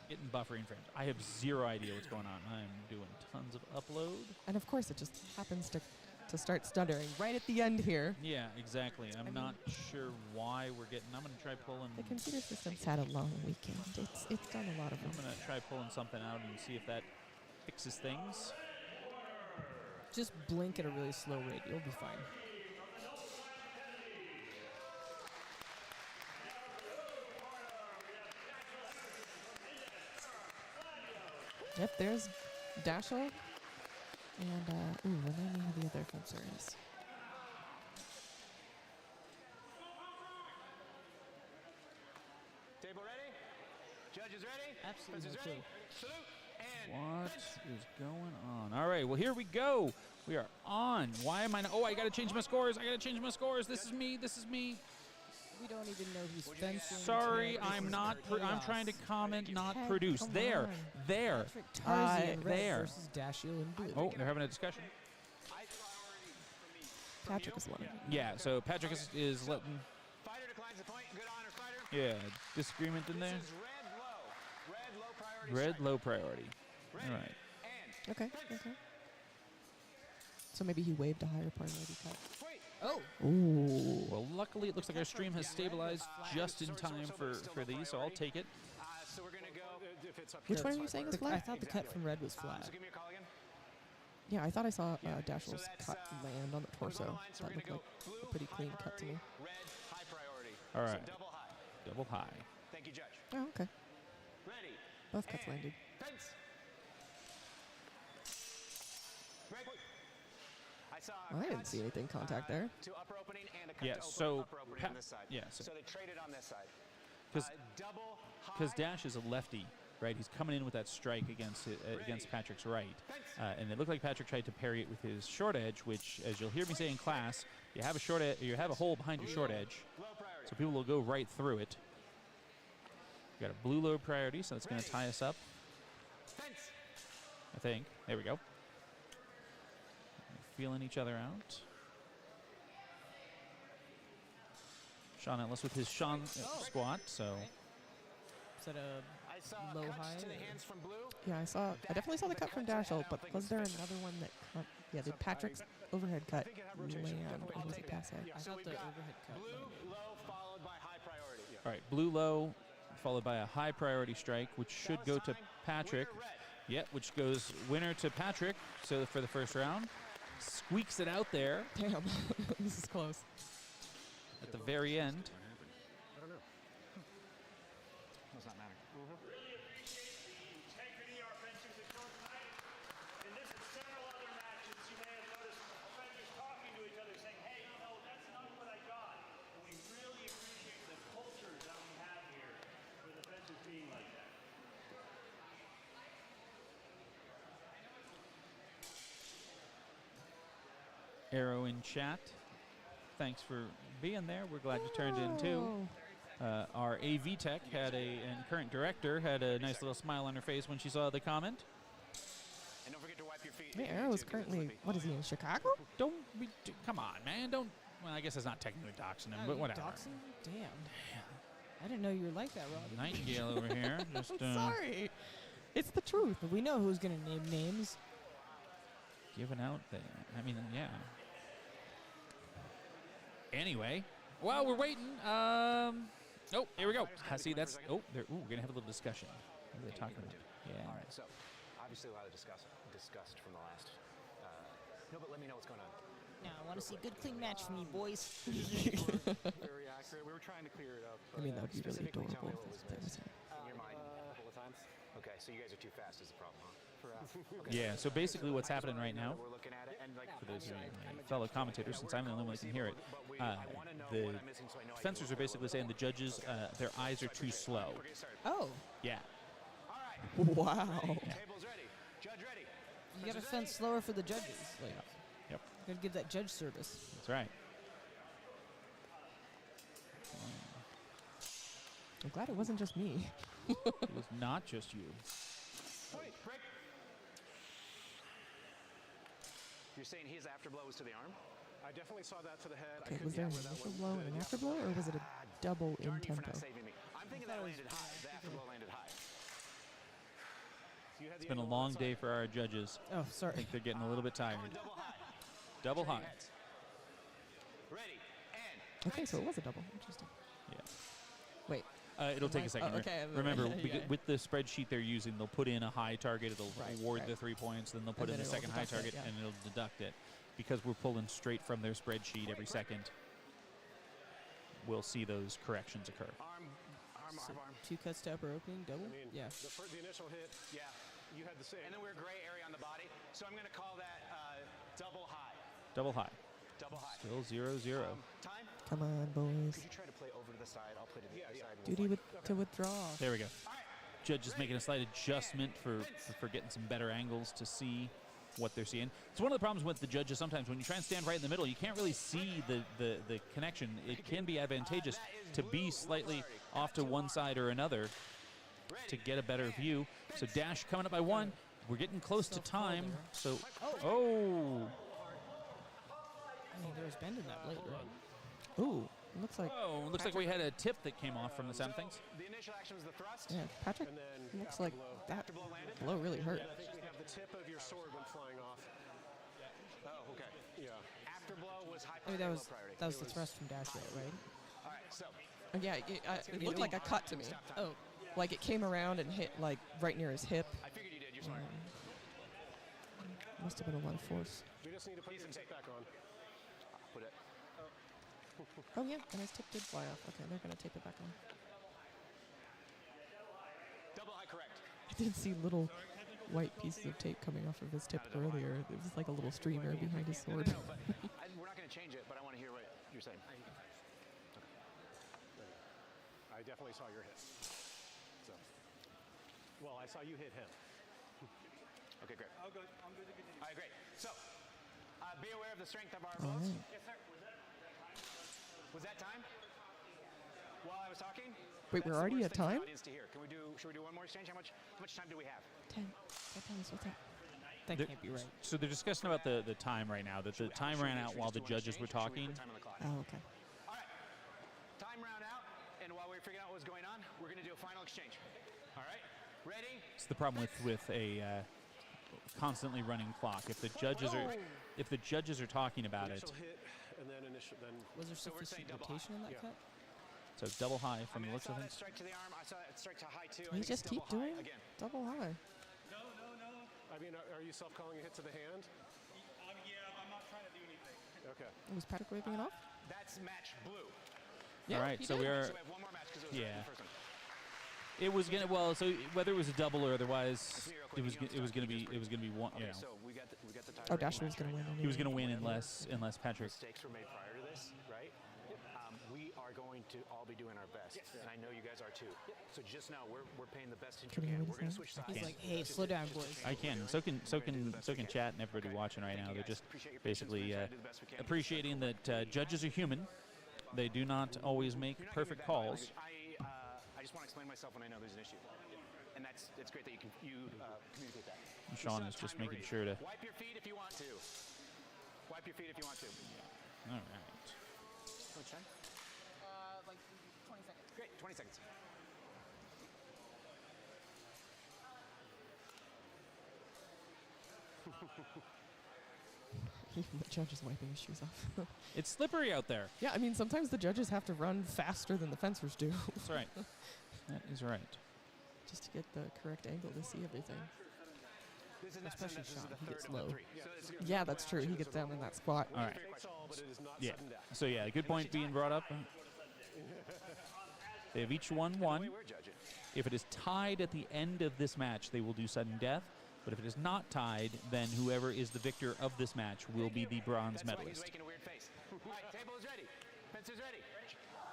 D: Getting buffering frames. I have zero idea what's going on. I'm doing tons of upload.
B: And of course, it just happens to start stuttering right at the end here.
D: Yeah, exactly. I'm not sure why we're getting. I'm going to try pulling.
B: The computer system's had a long weekend. It's done a lot of
D: I'm
B: work.
D: going to try pulling something out and see if that fixes things.
I: Just blink at a really slow rate. You'll be fine.
B: Yep, there's Dashiell. And, remind me who the other fencer is.
M: Table ready? Judges ready?
I: Absolutely.
M: Fencers ready? Salute and
D: What is going on? All right, well, here we go. We are on. Why am I not? Oh, I got to change my scores. This is me.
I: We don't even know who's fencing.
D: Sorry, I'm not. I'm trying to comment, not produce.
I: Come
D: There.
I: on.
D: There.
I: Tarzy in red
D: There.
I: versus Dashiell in blue.
D: Oh, they're having a discussion.
B: Patrick is one.
D: Yeah, so Patrick is letting.
M: fighter declines the point. Good honor, fighter.
D: Yeah, disagreement in there.
M: This is red low. Red low priority.
D: Red
M: strike.
D: low priority.
M: Ready.
D: All right.
M: And
B: Okay. So maybe he waived a higher priority cut.
M: wait.
I: Oh.
B: Ooh.
D: Well, luckily it looks like our stream has stabilized just in time for these, so I'll take it.
M: So we're gonna go.
L: If it's up
B: Which
L: here,
B: one
L: it's
B: are you
L: fine.
B: saying is
I: I
B: flat?
I: thought the cut from red was flat.
M: So give me a call again.
B: Yeah, I thought I saw Dashiell's cut land on the torso. That looked like a pretty clean cut to me.
K: Red, high priority.
D: All right.
K: So double high.
D: Double high.
K: Thank you, Judge.
B: Oh, okay.
K: Ready.
B: Both cuts
K: and
B: landed.
K: Fence. Break. I saw
B: Well, I didn't
K: cuts,
B: see anything contact there.
K: to upper opening and a cut
D: Yeah,
K: to
D: so
K: upper opening on this side.
D: yeah, so
K: they traded on this side.
D: Because
K: double
D: Dash is a lefty, right? He's coming in with that strike against against Patrick's right, and it looked like Patrick tried to parry it with his short edge, which, as you'll hear me say in class, you have a short you have a hole behind your short edge, so people will go right through it. We got a blue low priority, so that's going to tie us up. I think. There we go. Feeling each other out. Sean Ellis with his Sean squat, so.
I: Is that a low high?
B: Yeah, I definitely saw the cut from Dashiell, but was there another one that cut? Yeah, did Patrick's overhead cut land, or was it pass head?
I: I thought the overhead cut landed.
K: Low followed by high priority.
D: All right, blue low, followed by a high priority strike, which should go to Patrick. Yep, which goes winner to Patrick. So for the first round, squeaks it out there.
B: Damn, this is close.
D: At the very end.
M: I don't know. Does not matter.
N: Integrity are fencers at short tonight. And this is several other matches you may have noticed fencers talking to each other saying, hey, no, that's not what I got. And we really appreciate the culture that we have here for the fencers being like that.
D: Arrow in chat. Thanks for being there. We're glad you turned in too. Our AV tech and current director had a nice little smile on her face when she saw the comment.
K: And don't forget to wipe your feet.
B: Hey, Arrow is currently, what is he, in Chicago?
D: Come on, man. Don't. Well, I guess it's not technically doxing him, but whatever.
I: Doxing? Damn. I didn't know you were like that, Rob.
D: Nightingale over here. Just,
B: I'm sorry. It's the truth.
I: But we know who's going to name names.
D: Giving out there. I mean, yeah. Anyway, while we're waiting, oh, here we go. See, that's, we're going to have a little discussion. What are they talking about? Yeah.
M: All right, so obviously a lot of discussed from the last. No, but let me know what's going on.
I: Now, I want to see a good, clean match from you, boys.
M: Very accurate. We were trying to clear it up.
B: I mean, that would be really
M: Specifically, tell
B: adorable
M: me
B: if
M: what was
B: that was him.
M: in your mind a couple of times. Okay, so you guys are too fast is the problem, huh?
D: Yeah, so basically what's happening right now,
M: We're looking at it, and like,
D: for those of you, my fellow commentators, since I'm the only one that can hear it, the fencers are basically saying the judges, their eyes are too slow.
I: Oh.
D: Yeah.
B: Wow.
K: Tables ready. Judge ready.
I: You got to fence slower for the judges. Like,
D: Yep.
I: You got to give that judge service.
D: That's right.
B: I'm glad it wasn't just me.
D: It was not just you.
K: Wait, break. You're saying his afterblow was to the arm?
L: I definitely saw that to the head.
B: Okay, was there an initial blow and an after blow, or was it a double in
K: Darn you for
B: tempo?
K: not saving me. I'm thinking that landed high. The afterblow landed high.
D: It's been a long day for our judges.
I: Oh, sorry.
D: I think they're getting a little bit tired.
K: Double high.
D: Double high.
K: Ready, and
B: Okay, so it was a double. Interesting.
D: Yeah.
B: Wait.
D: It'll take a second.
B: Oh, okay.
D: Remember,
B: Yeah.
D: with the spreadsheet they're using, they'll put in a high target, it'll award the 3 points, then they'll put
B: And
D: in
B: then
D: the
B: it'll
D: second high
B: deduct it,
D: target,
B: yeah.
D: and it'll deduct it. Because we're pulling straight from their spreadsheet every second, we'll see those corrections occur.
K: arm.
I: So 2 cuts to upper opening, double?
L: I mean,
I: Yeah.
L: the initial hit,
K: Yeah.
L: you had the same.
K: And then we're gray area on the body. So I'm going to call that double high.
D: Double high.
K: Double high.
D: Still 0-0.
K: Time?
B: Come on, boys.
M: Could you try to play over to the side? I'll play to the other side.
B: Duty to withdraw.
D: There we go. Judge is making a slight adjustment for getting some better angles to see what they're seeing. It's one of the problems with the judges sometimes. When you try and stand right in the middle, you can't really see the connection. It can be advantageous to be slightly off to one side or another to get a better view. So Dash coming up by 1. We're getting close to time. So, oh.
I: I mean, there was bend in that blade, right?
B: Ooh, it looks like.
D: Oh, looks like we had a tip that came off from the sound of things.
K: The initial action was the thrust.
B: Yeah, Patrick
L: And then
B: looks like that blow really hurt.
L: I think we have the tip of your sword went flying off.
K: Oh, okay.
L: Yeah.
K: Afterblow was high
I: I mean,
K: priority, low priority.
I: that was the thrust from Dash, right?
K: All right, so.
B: Yeah, it looked like a cut to me.
I: Oh.
B: Like it came around and hit like right near his hip.
K: I figured you did. You're smart.
B: Must have been a lot of force.
O: We just need to put your tip back on.
M: Put it.
B: Oh yeah, and his tip did fly off. Okay, they're gonna tape it back on.
M: Double high correct.
B: I did see little white pieces of tape coming off of his tip earlier. It was like a little streamer behind his sword.
M: No, but we're not going to change it, but I want to hear what you're saying.
O: I definitely saw your hit. So, well, I saw you hit him.
M: Okay, great.
N: I'm good to continue.
M: All right, great. So, be aware of the strength of our
B: All
M: blows.
B: right.
N: Yes, sir.
M: Was that time? While I was talking?
B: Wait, we're already at time?
M: Audience to hear. Should we do one more exchange? How much time do we have?
B: 10. Tell us what's up.
I: That
D: They're-
I: can't be right.
D: So they're discussing about the time right now, that the time ran out while the judges were talking.
B: Oh, okay.
M: All right. Time ran out, and while we were figuring out what was going on, we're going to do a final exchange. All right? Ready?
D: It's the problem with a constantly running clock. If the judges are talking about it,
O: Initial hit, and then initial, then.
I: Was there sufficient rotation in that cut?
D: so double high from the looks of
M: I saw that
D: things.
M: strike to the arm. I saw that strike to high too.
B: Can you just keep doing
M: again.
B: double high?
N: No.
O: I mean, are you self-calling a hit to the hand?
N: Yeah, I'm not trying to do anything.
O: Okay.
B: Was Patrick waving it off?
M: That's match blue.
B: Yeah,
D: All right,
B: he
D: so
B: did.
D: we are.
M: So we have one more match because it was
D: Yeah.
M: the first one.
D: It was gonna so whether it was a double or otherwise, it was gonna be one. You
M: Okay,
D: know,
M: so we got the
B: Oh, Dasher was going to win.
D: he was gonna win unless Patrick.
M: Mistakes were made prior to this, right? We are going to all be doing our best, and I know you guys are too. So just now, we're paying the best
B: Can you hear
M: hand.
B: me
M: We're going to
B: saying?
M: switch sides.
I: He's like, hey, slow down, boys.
D: I can. So can chat and everybody watching right now. They're just basically appreciating that judges are human. They do not always make perfect calls.
M: I just want to explain myself when I know there's an issue, and it's great that you communicate that.
D: Sean is just making sure to.
M: Wipe your feet if you want to. Wipe your feet if you want to.
D: All right.
M: How much time?
B: Like 20 seconds.
M: Great, 20 seconds.
B: Even the judge is wiping his shoes off.
D: It's slippery out there.
B: Yeah, I mean, sometimes the judges have to run faster than the fencers do.
D: That's right. That is right.
B: Just to get the correct angle to see everything. Especially Sean, he gets low. Yeah, that's true. He gets down in that squat.
D: All right. Yeah. So yeah, good point being brought up. They have each won one. If it is tied at the end of this match, they will do sudden death. But if it is not tied, then whoever is the victor of this match will be the bronze medalist.
M: Making a weird face. All right, table is ready. Fencer's ready.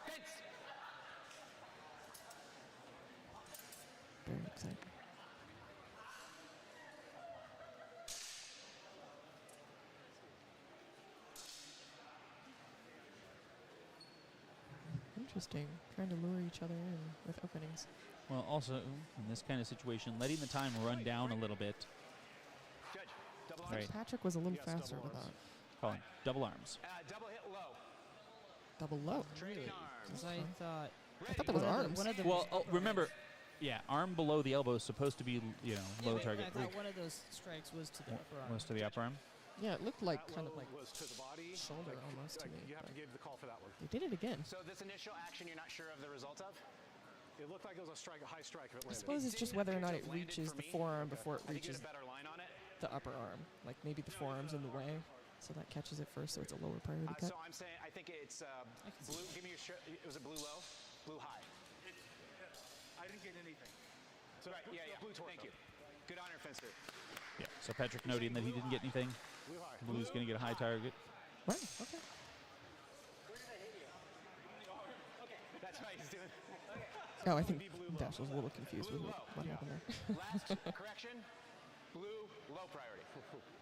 M: Fence.
B: Very exciting. Interesting. Trying to lure each other in with openings.
D: Well, also, in this kind of situation, letting the time run down a little bit.
M: Judge, double
D: Right.
M: arms.
B: Patrick was a little faster with that.
D: Calling double arms.
M: Double hit low.
B: Double low.
M: Trading arms.
I: Because I thought
B: that was arms.
I: One of them
D: Well, remember, yeah, arm below the elbow is supposed to be, low target.
I: I thought one of those strikes was to the upper arm.
D: Was to the upper arm.
B: Yeah, it looked like
O: That
B: kind of
O: low
B: like
O: was to the body.
B: shoulder almost to me.
O: You have to
B: but
O: give the call for that one.
B: They did it again.
M: So this initial action, you're not sure of the result of?
O: It looked like it was a strike, a high strike if it
B: I
O: landed.
B: suppose it's just whether or not it reaches the forearm before it
M: I think you
B: reaches
M: had a better line on it.
B: the upper arm. Like maybe the forearm's in the way, so that catches it first, so it's a lower priority cut.
M: So I'm saying, I think it's blue. Give me your shirt. Was it blue low? Blue high.
N: I didn't get anything.
M: So right, yeah. Blue torso. Thank you. Good honor, fencer.
D: Yeah. So Patrick noting that he didn't get anything.
O: Blue high.
D: Blue's going to get a high target.
B: Right, okay.
M: That's right, he's doing.
B: Oh, I think Dash was a little confused with what happened there.
M: Last correction, blue low priority.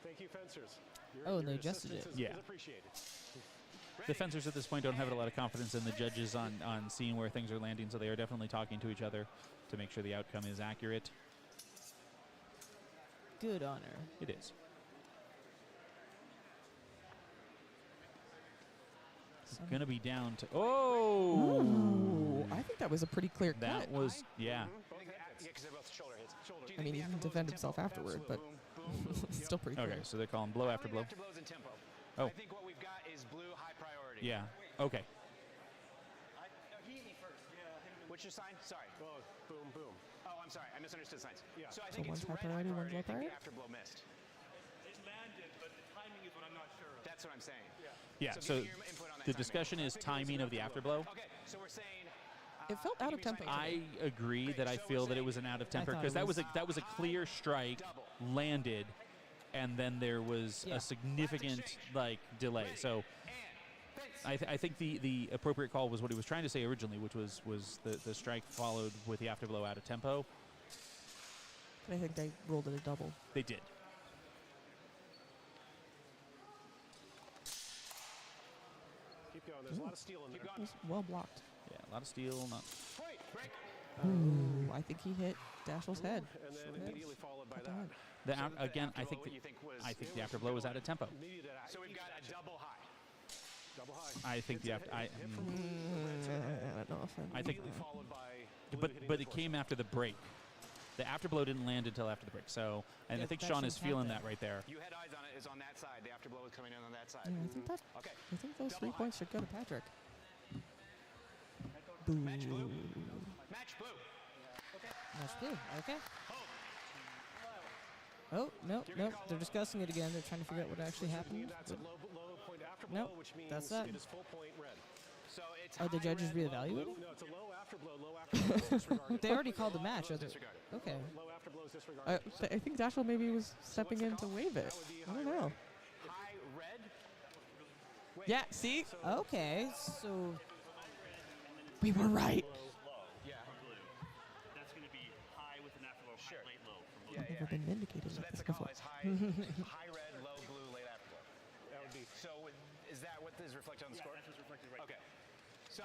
O: Thank you, fencers.
I: Oh, and they
O: your
I: adjusted
O: assistance
I: it.
O: is
D: Yeah.
O: appreciated.
D: The fencers at this point don't have a lot of confidence in the judges on seeing where things are landing, so they are definitely talking to each other to make sure the outcome is accurate.
I: Good honor.
D: It is. It's going to be down to... Oh!
B: Ooh, I think that was a pretty clear cut.
D: That was, yeah.
M: Yeah, because they're both shoulder hits.
B: I mean, he didn't defend himself afterward, but still pretty clear.
D: Okay, so they're calling blow after blow.
M: After blows in tempo.
D: Oh.
M: I think what we've got is blue high priority.
D: Yeah, okay.
N: He hit me first. Yeah, I hit him.
M: What's your sign? Sorry.
O: Oh, boom, boom.
M: Oh, I'm sorry. I misunderstood signs.
O: Yeah.
M: So I
B: So
M: think
B: one's
M: it's
B: high
M: red
B: priority, one's low
M: I think
B: priority?
M: the after blow missed.
N: It's man
M: That's what I'm saying.
D: Yeah,
M: So
D: so
M: give me your input on that
D: the
M: timing.
D: discussion is timing of the afterblow.
M: Okay, so we're saying.
B: It felt out of tempo.
D: I agree that I feel that it was an out of tempo
I: thought
D: because
I: it
D: that was a clear strike, landed, and then there was
I: Yeah.
D: a significant delay. So I think the appropriate call was what he was trying to say originally, which was the strike followed with the afterblow out of tempo.
B: I think they rolled it a double.
D: They did.
O: Keep going. There's a lot of steel in there.
B: It was well blocked.
D: Yeah, a lot of steel. Not.
B: Ooh, I think he hit Dashiell's head.
O: And then immediately followed by
B: Cut
O: that.
B: the head.
D: Again, I think the afterblow was out of tempo.
M: So we've got a double high.
O: Double high.
D: I think the after.
B: I don't know if
D: I think,
O: Followed by
D: but it came after the break. The afterblow didn't land until after the break. So, and I think Sean is feeling that right there.
M: You had eyes on it. Is on that side. The afterblow is coming in on that side.
B: Yeah, I think that.
M: Okay.
B: I think those 3 points should go to Patrick. Boo.
M: Match blue. Match blue.
I: That's blue. Okay. Oh, no. They're discussing it again. They're trying to figure out what actually happened.
O: That's a low point afterblow,
I: Nope,
O: which means
I: that's that.
O: it is full point red.
M: So it's
I: Are the judges reevaluating?
O: No, it's a low afterblow. Low afterblow is disregarded.
I: They already called the match. Okay.
O: Low afterblow is disregarded.
B: I think Dashiell maybe was stepping in to wave it. I don't know.
M: high red.
B: Yeah, see?
I: Okay, so
B: We were right.
M: Yeah.
N: That's going to be high with an afterglow, high, late, low. From
M: Yeah,
B: Never been vindicated
M: So
B: like
M: that's
B: this
M: the call.
B: before.
M: Is high, high red, low blue, late afterglow.
O: That would be.
M: So is that what is reflected on the score?
N: That's what's reflected right
M: Okay. So.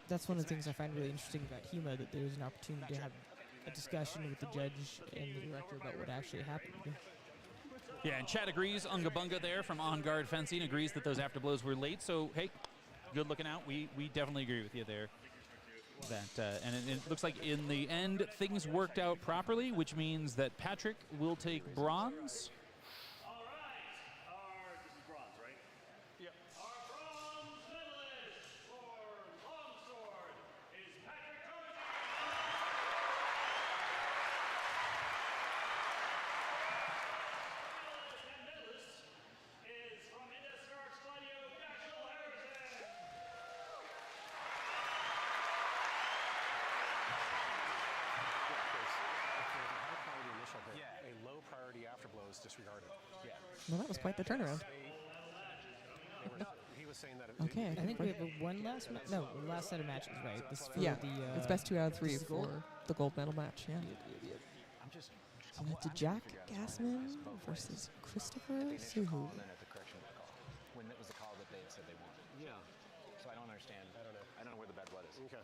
I: that's one of the things I find really interesting about HEMA, that there's an opportunity to have a discussion with the judge and the director about what actually happened.
D: Yeah, and Chad agrees. Unga Bunga there from On Guard Fencing agrees that those afterblows were late. So, hey, good looking out. We definitely agree with you there. That and it looks like in the end things worked out properly, which means that Patrick will take bronze.
N: All right. This is bronze, right?
M: Yep.
N: Our bronze medalist for Longsword is Patrick Tarzy. Medalist is from Indestar Gladio, Dashiell Harrison.
O: A low priority afterblow is disregarded.
M: Yeah.
B: Well, that was quite the turnaround.
O: He was saying that.
B: Okay,
I: I think we have one last last set of matches, right? This is for
B: Yeah,
I: the,
B: it's best 2 out of 3
I: this is the gold?
B: for the gold medal match. Yeah.
M: I'm just.
B: So that's Jack Gasman versus Christopher Suhoo.
M: And then at the correction of the call. When it was the call that they had said they wanted.
O: Yeah.
M: So I don't understand. I don't know. I don't know where the bad blood is.
O: Okay.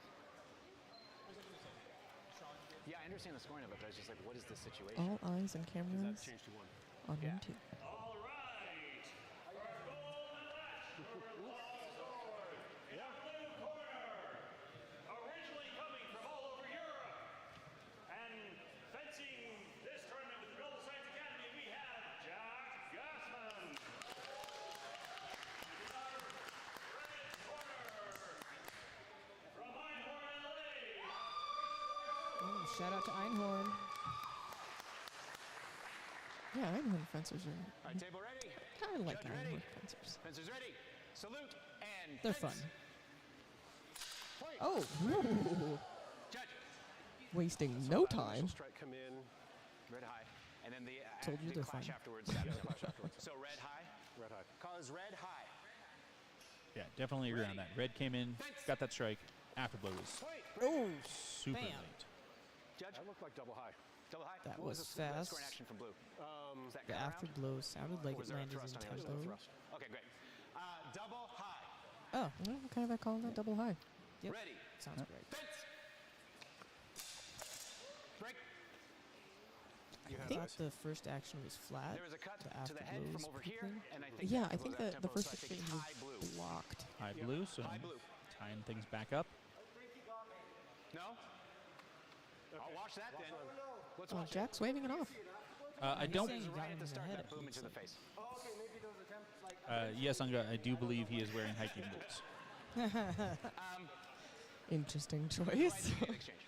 M: Yeah, I understand the scoring of it, but I was just like, what is this situation?
B: All eyes and cameras
O: Changed to 1.
B: on him too.
N: All right. Our gold match for Longsword in the blue corner. Originally coming from all over Europe. And fencing this tournament with the Golden Science Academy, we have Jack Gasman. In our red corner from Einhorn, LA.
I: Oh, shout out to Einhorn.
B: Yeah, Einhorn fencers are.
M: All right, table ready.
B: Kind of like
M: Judge ready.
B: Einhorn fencers.
M: Fencers ready. Salute and.
I: They're
M: fence.
I: fun.
M: Point.
B: Oh, ooh.
M: Judge.
B: Wasting no time.
O: Strike come in.
M: Red high. And then the,
I: Told you
M: the
I: they're
M: clash
I: fun.
M: afterwards. Clash afterwards. So red high.
O: Red high.
M: Call is red high.
D: Yeah, definitely agree on that. Red came in, got that strike. Afterblow was
I: Oh,
D: super
I: bam.
D: late.
M: Judge.
O: That looked like double high.
M: Double high.
I: That
M: What
I: was
M: the
I: fast.
M: scoring action from blue? Is that
I: The
M: cut around?
I: afterblow sounded like
M: Or was
I: it
M: there a
I: landed
M: thrust
I: in
M: on the other side?
I: tempo.
M: Okay, great. Double high.
I: Oh,
B: What kind of I call that double high?
I: yep.
M: Ready.
I: Sounds great.
M: Fence. Break.
I: I thought the first action was flat.
M: There was a cut
I: The
M: to the head
I: afterblow
M: from
I: was
M: over here,
I: peaking.
M: and I think
B: Yeah,
M: the
B: I think
M: afterblow was
B: that the
M: tempo,
B: first
M: so I think
B: exchange
M: high blue.
B: was blocked.
D: High blue, so
M: High blue.
D: tying things back up.
M: No. I'll watch that then. Let's
B: Oh,
M: watch it.
B: Jack's waving it off.
D: I
I: He's
D: don't.
I: saying he got
M: Right
I: him
M: at the
I: in
M: start,
I: head,
M: that boom
I: it
M: into
I: looks
M: the
I: like.
M: face.
D: Yes, Unga, I do believe he is wearing hiking boots.
B: Interesting
M: Right
B: choice.
M: in the exchange.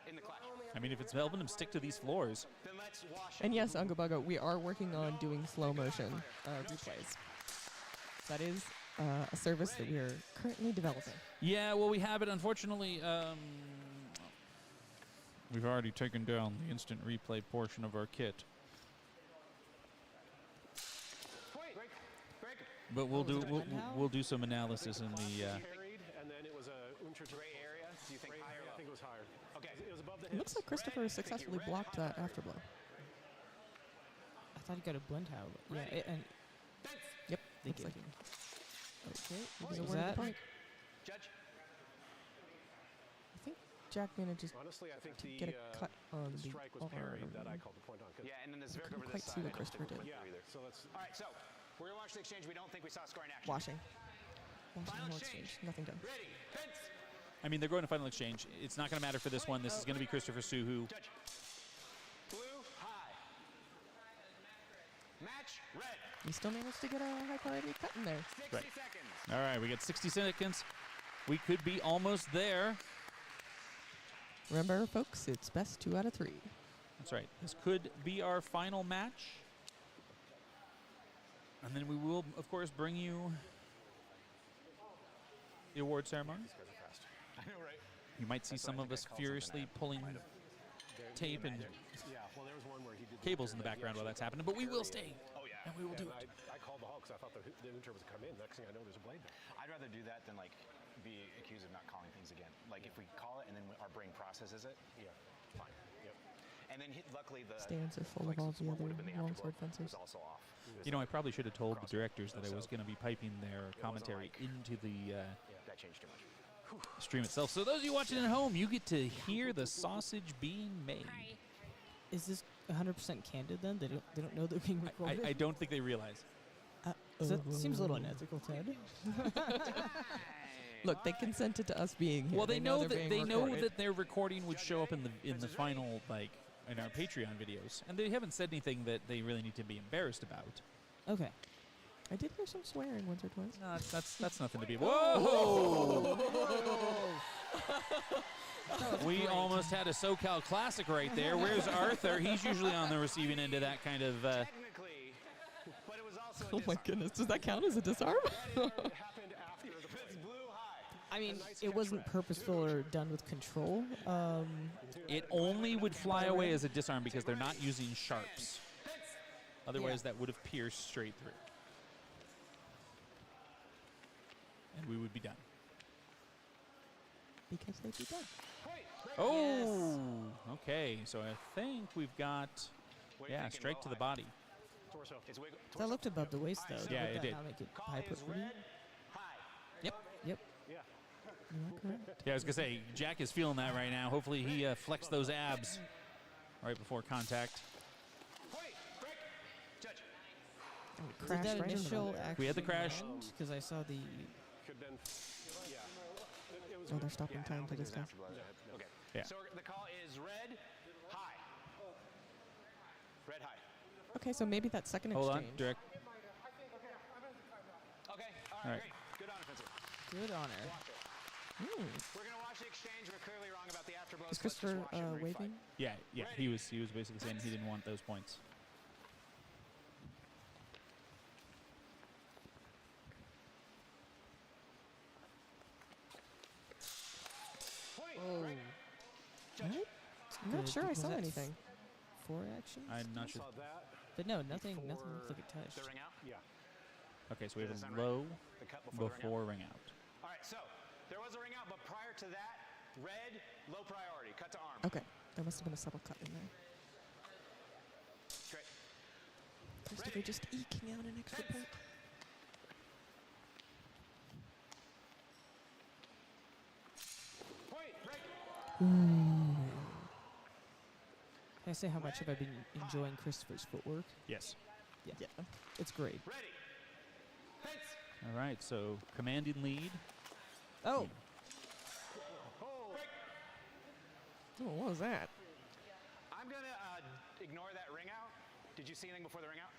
M: In the clash.
D: I mean, if it's helping him stick to these floors.
K: Then let's wash
B: And yes, Ungabaga, we are working on doing slow motion replays. That is a service that we are currently developing.
D: Yeah, well, we have it. Unfortunately, we've already taken down the instant replay portion of our kit. But we'll do some analysis in the.
O: And then it was a gray area. Do you think higher? I think it was higher. Okay, it was above the
B: It looks like Christopher successfully blocked that afterblow.
I: I thought he got a blend how. Yeah, and
B: Yep.
I: Thank
B: looks
I: you.
B: like it. Okay.
I: Was
B: He's aware of
I: that-
B: the point.
K: Judge.
B: I think Jack manages
O: Honestly, I think
B: to
O: the
B: get a cut on the
O: strike was parried that I called the point on.
K: Yeah, and then there's
B: I
K: Vic
B: couldn't
K: over
B: quite
K: this
B: see
K: side.
B: what Christopher did.
O: Yeah, so let's.
K: All right, so we're going to watch the exchange. We don't think we saw scoring action.
B: Washing. Washing
K: Final
B: whole
K: exchange.
B: exchange. Nothing done.
K: Ready, fence.
D: I mean, they're going to final exchange. It's not going to matter for this one. This is going to be Christopher Suhoo.
K: Judge. Blue, high. Match, red.
B: We still managed to get a high priority cut in there.
K: 60
D: Right.
K: seconds.
D: All right, we got 60 seconds. We could be almost there.
B: Remember, folks, it's best 2 out of 3.
D: That's right. This could be our final match. And then we will, of course, bring you the award ceremony.
K: I know, right?
D: You might see some of us furiously pulling tape and
O: Yeah, well, there was one where he did
D: cables in the background while that's happening, but we will stay.
K: Oh, yeah.
D: And we will do
O: And
D: it.
O: I called the Hawk because I thought the Unter was come in. Next thing I know, there's a blade there.
M: I'd rather do that than like be accused of not calling things again. Like if we call it and then our brain processes it,
O: Yeah, fine. Yep.
M: and then luckily the
B: Stands are full of all the other longsword fencers.
M: was also off.
D: You know, I probably should have told the directors that I was going to be piping their commentary into the
M: That changed too much.
D: stream itself. So those of you watching at home, you get to hear the sausage being made.
I: Is this 100% candid then? They don't know they're being recorded?
D: I don't think they realize.
I: That seems a little unethical, Ted.
B: Look, they consented to us being here.
D: Well, they know
B: they're
D: that
B: being
D: they know
B: recorded.
D: that their recording would show up in the final, like, in our Patreon videos, and they haven't said anything that they really need to be embarrassed about.
I: Okay.
B: I did hear some swearing once or twice.
D: No, that's nothing to be. Whoa! We almost had a SoCal classic right there. Where's Arthur? He's usually on the receiving end of that kind of.
K: Technically, but it was also
B: Oh my goodness, does that count as a disarm?
K: happened after the fence blew high.
I: I mean, it wasn't purposeful or done with control.
D: It only would fly away as a disarm because they're not using sharps. Otherwise, that would have pierced straight through. And we would be done.
B: Because they'd be done.
D: Oh, okay. So I think we've got, strike to the body.
O: Torso.
I: That looked above the waist, though.
D: Yeah,
I: Would
D: it
I: that
D: did.
I: not make it high put for you?
D: Yep.
I: Yep.
O: Yeah.
D: Yeah, I was going to say, Jack is feeling that right now. Hopefully he flexed those abs right before contact.
I: Did
B: Crashed
I: that
B: right into
I: initial
B: them.
D: We had the crash.
I: Because I saw the...
O: Could then. Yeah. It was.
B: Oh, they're stopping time to discuss.
K: Okay.
D: Yeah.
K: So the call is red, high. Red, high.
B: Okay, so maybe that second
D: Hold on,
B: exchange.
D: direct.
K: Okay.
D: All right.
K: Great. Good honor, Fencer.
I: Good honor.
K: We're going to watch the exchange. We're clearly wrong about the afterblows.
B: Is Christopher waving?
D: Yeah, he was basically saying he didn't want those points.
B: Oh. What? I'm not
I: Good.
B: sure I
I: Was
B: saw
I: that
B: anything.
I: 4 actions?
D: I'm not sure.
O: Saw that.
I: But no, nothing looked like it touched.
K: The ring out?
O: Yeah.
D: Okay, so we have
K: Does that
D: a
K: sound right?
D: low
K: The cut before the
D: before ring out.
K: All right, so there was a ring out, but prior to that, red, low priority. Cut to arm.
B: Okay, there must have been a subtle cut in there.
K: Great.
B: Christopher just eking out an extra point.
K: Point, break.
I: Can I say how much have I been enjoying Christopher's footwork?
D: Yes.
I: Yeah. It's great.
K: Ready. Fence.
D: All right, so commanding lead.
I: Oh.
B: Oh, what was that?
K: I'm going to ignore that ring out. Did you see anything before the ring out?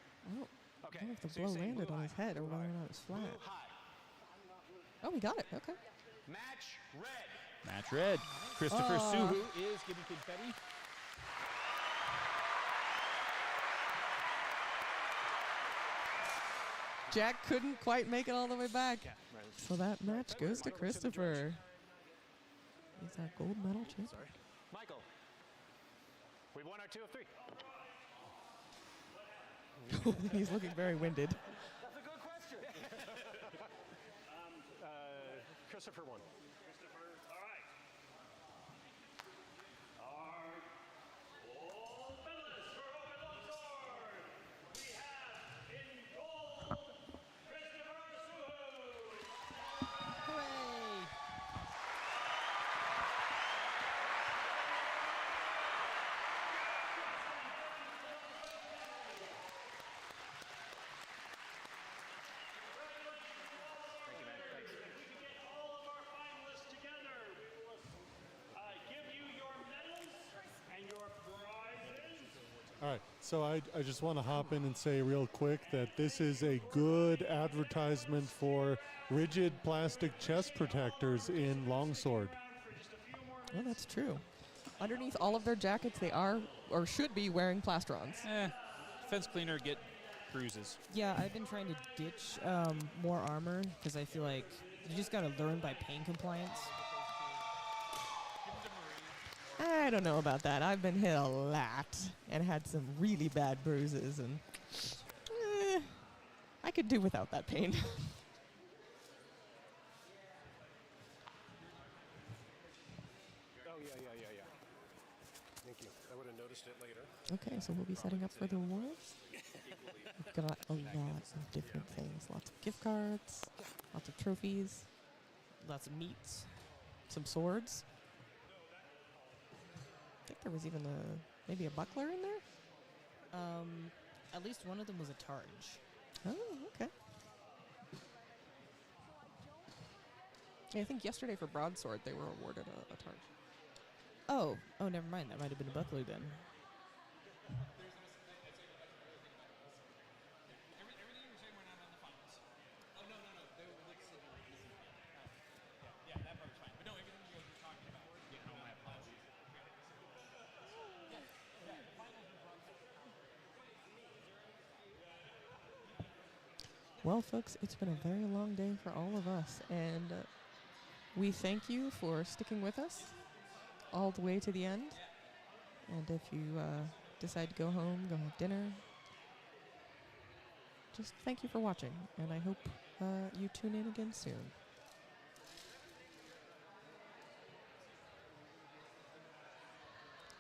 B: Oh,
K: Okay.
B: I don't know if the
K: so you're
B: blow
K: saying
B: landed
K: blue
B: on
K: high.
B: his head or whether or not it was flat.
K: Blue high.
B: Oh, we got it. Okay.
K: Match red.
D: Match red. Christopher
I: Oh.
D: Suhoo is getting confetti.
B: Jack couldn't quite make it all the way back.
M: Yeah, right.
B: So that match goes to Christopher. He's our gold medal champion.
M: Sorry. Michael, we won our 2 of 3.
B: He's looking very winded.
K: That's a good question.
O: Christopher won.
N: Christopher, all right. Our gold medalist for Open Longsword. We have in gold, Christopher Suhoo.
I: Hooray!
M: Thank you, man. Thanks.
N: We can get all of our finalists together. We will give you your medals and your prizes.
G: All right, so I just want to hop in and say real quick that this is a good advertisement for rigid plastic chest protectors in longsword.
B: Well, that's true. Underneath all of their jackets, they are or should be wearing plastrons.
D: Fence cleaner get bruises.
I: Yeah, I've been trying to ditch more armor because I feel like you just got to learn by pain compliance.
B: I don't know about that. I've been hit a lot and had some really bad bruises, and I could do without that pain.
O: Oh, yeah. Thank you. I would have noticed it later.
B: Okay, so we'll be setting up for the awards. We've got a lot of different things. Lots of gift cards, lots of trophies,
I: Lots of meats.
B: some swords. I think there was even maybe a buckler in there.
I: At least one of them was a targe.
B: Oh, okay. Yeah, I think yesterday for broadsword they were awarded a targe.
I: Oh, never mind. That might have been a buckler then.
B: Well, folks, it's been a very long day for all of us, and we thank you for sticking with us all the way to the end. And if you decide to go home, go have dinner, just thank you for watching, and I hope you tune in again soon.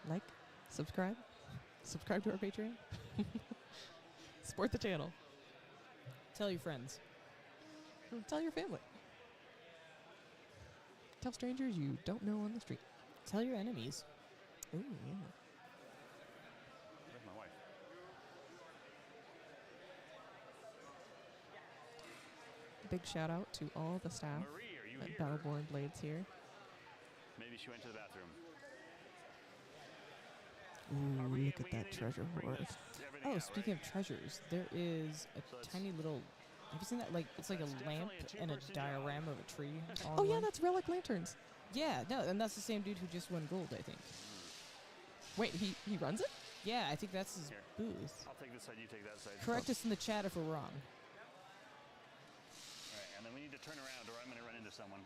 B: Like, subscribe to our Patreon, support the channel.
I: Tell your friends.
B: Tell your family. Tell strangers you don't know on the street.
I: Tell your enemies.
B: Ooh, yeah.
J: Where's my wife?
B: Big shout out to all the staff
J: Marie, are you
B: at
J: here?
B: Battleborn Blades here.
J: Maybe she went to the bathroom.
B: Ooh, look at that treasure hoard.
I: Oh, speaking of treasures, there is a tiny little. Have you seen that? Like, it's like a lamp and a diorama of a tree.
B: Oh yeah, that's relic lanterns.
I: Yeah, no, and that's the same dude who just won gold, I think.
B: Wait, he runs it?
I: Yeah, I think that's his booth.
J: I'll take this side, you take that side.
I: Correct us in the chat if we're wrong.
J: All right, and then we need to turn around or I'm going to run into someone.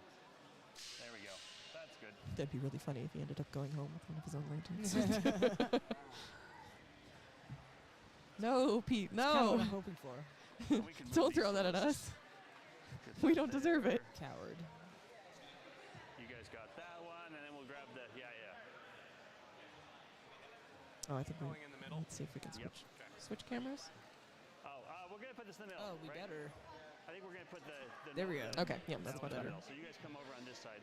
J: There we go. That's good.
B: That'd be really funny if he ended up going home with one of his own lanterns. No, Pete,
I: That's kind of
B: no.
I: what I'm hoping for.
B: Don't throw that at us. We don't deserve it.
I: Coward.
J: You guys got that one, and then we'll grab the, yeah.
B: Oh, I think let's see if we can switch cameras.
J: Oh, we're going to put this in the middle.
I: Oh, we
J: right?
I: better.
J: I think we're going to put the
I: There we
J: middle
I: go.
B: Okay, yeah, that's much better.
J: So you guys come over on this side.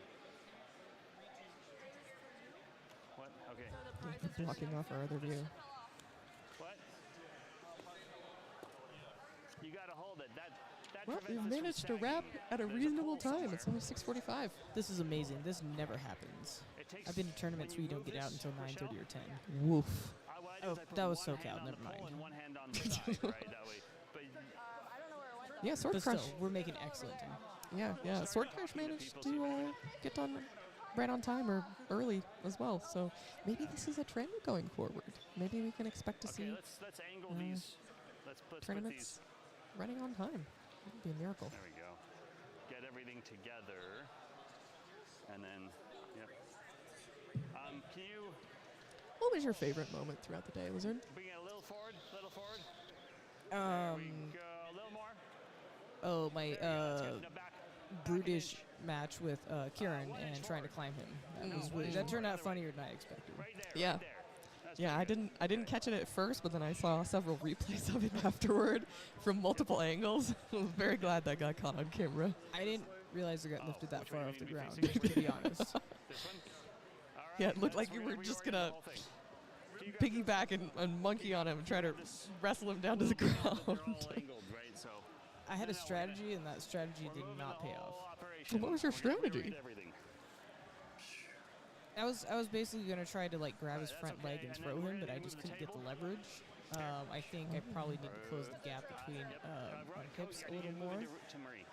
J: What? Okay.
B: Blocking off our other view.
J: What? You got to hold it. That
B: Well,
J: prevents
B: we've
J: us from
B: managed to
J: sagging.
B: wrap at a reasonable time. It's only 6:45.
I: This is amazing. This never happens.
J: takes-
I: I've been to tournaments where you don't
J: move
I: get out
J: this,
I: until
J: Rochelle,
I: 9:30 or 10.
B: Woof.
J: what I do
I: Oh,
J: is I put
I: that was
J: one
I: SoCal.
J: hand on
I: Never
J: the pole
I: mind.
J: and one hand on the side, right? That way. But
B: Yeah, Sword
I: But
B: Crush.
I: still, we're making excellent time.
B: Yeah. Sword Crush managed to get done right on time or early as well. So maybe this is a trend going forward. Maybe we can expect to see
J: let's angle these. Let's put
B: tournaments
J: these.
B: running on time. It'd be a miracle.
N: There we go. Get everything together. And then, yep. Can you
B: What was your favorite moment throughout the day, Wizard?
N: bring it a little forward? Little forward?
B: Um,
N: Go a little more.
B: Oh, my
N: No, back.
B: brutish match with Kieran and trying to climb him. That turned out funnier than I expected.
C: Yeah. Yeah, I didn't catch it at first, but then I saw several replays of it afterward from multiple angles. I was very glad that got caught on camera.
B: I didn't realize it got lifted that far off the ground, to be honest.
C: Yeah, it looked like you were just gonna piggyback and monkey on him and try to wrestle him down to the ground.
B: I had a strategy, and that strategy did not pay off.
C: So what was your strategy?
B: I was basically gonna try to like grab his front leg and throw him, but I just couldn't get the leverage. I think I probably need to close the gap between my hips a little more.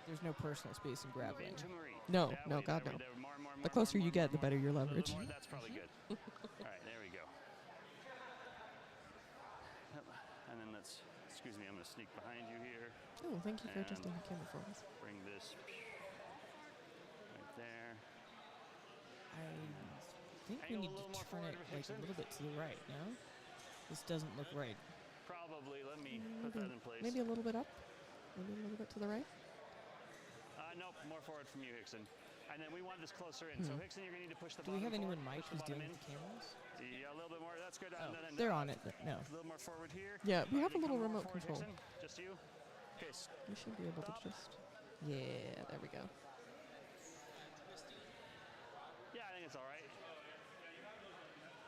B: There's no personal space in grappling.
C: No, God no. The closer you get, the better your leverage.
N: That's probably good. All right, there we go. Yep. And then let's, excuse me, I'm going to sneak behind you here.
C: Oh, thank you for adjusting the camera for us.
N: Bring this right there.
B: I think we need to turn it like a little bit to the right, no? This doesn't look right.
N: Probably. Let me put that in place.
C: Maybe a little bit up? Maybe a little bit to the right?
N: Nope, more forward from you, Hickson. And then we want this closer in. So, Hickson, you're going to need to push the
B: Do we
N: bottom
B: have anyone
N: forward,
B: Mike
N: push
B: who's
N: the bottom
B: dealing
N: in.
B: with the cameras?
N: Yeah, a little bit more. That's good.
B: Oh,
N: And then,
B: they're on it, but no.
N: A little more forward here.
C: Yeah, we have a
N: You
C: little
N: come more
C: remote
N: forward,
C: control.
N: Hickson. Just you. Okay.
C: We should be able to just... Yeah, there we go.
N: Yeah, I think it's all right.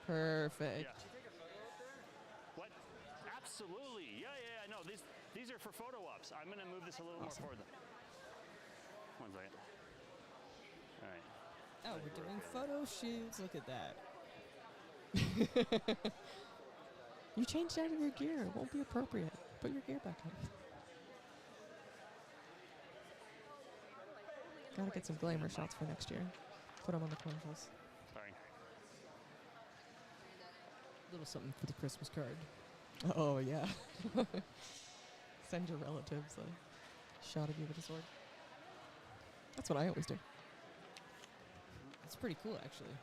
C: Perfect.
N: Yeah. What? Absolutely. Yeah. No, these are for photo ops. I'm going to move this a little more forward. One second. All right.
B: Oh, we're doing photo shoots. Look at that.
C: You changed out of your gear. It won't be appropriate. Put your gear back on. Gotta get some glamour shots for next year. Put them on the commercials.
N: Sorry.
B: Little something for the Christmas card.
C: Oh, yeah. Send your relatives a shot of you with a sword. That's what I always do.
B: It's pretty cool, actually.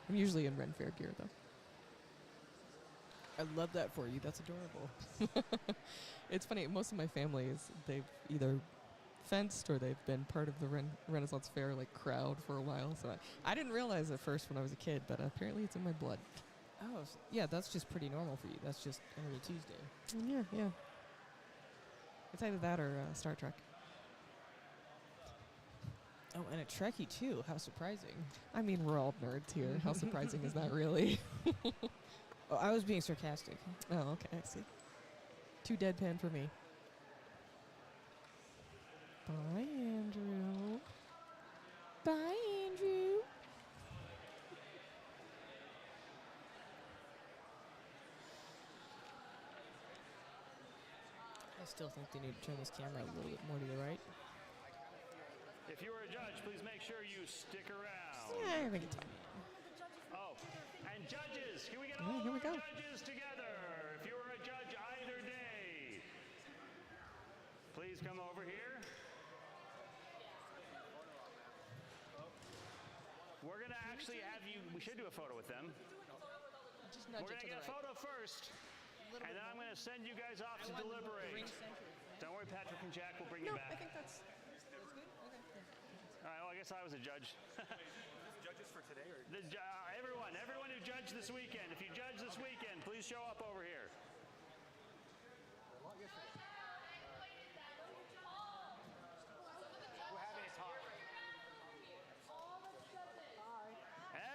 C: I'm usually in Renfro gear, though.
B: I love that for you. That's adorable.
C: It's funny. Most of my family they've either fenced or they've been part of the Renaissance Fair crowd for a while. So I didn't realize at first when I was a kid, but apparently it's in my blood.
B: Oh, yeah, that's just pretty normal for you. That's just every Tuesday.
C: Yeah. It's either that or Star Trek.
B: Oh, and a Trekkie, too. How surprising.
C: I mean, we're all nerds here. How surprising is that, really?
B: Oh, I was being sarcastic.
C: Oh, okay, I see. Too deadpan for me. Bye, Andrew. Bye, Andrew.
B: I still think they need to turn this camera a little bit more to the right.
N: If you were a judge, please make sure you stick around.
C: Yeah, I think it's fine.
N: Oh, and judges, can we get
C: Yeah,
N: all
C: here we
N: our
C: go.
N: judges together? If you were a judge either day, please come over here. We're going to actually have you, we should do a photo with them.
B: Just
N: We're going to get a photo first, and then I'm going to send you guys off to deliberate. Don't worry, Patrick and Jack will bring you back.
B: I think that's good. Okay.
N: All right, well, I guess I was a judge.
O: Judges for today? Or?
N: Everyone who judged this weekend, if you judge this weekend, please show up over here.
O: We're having a talk.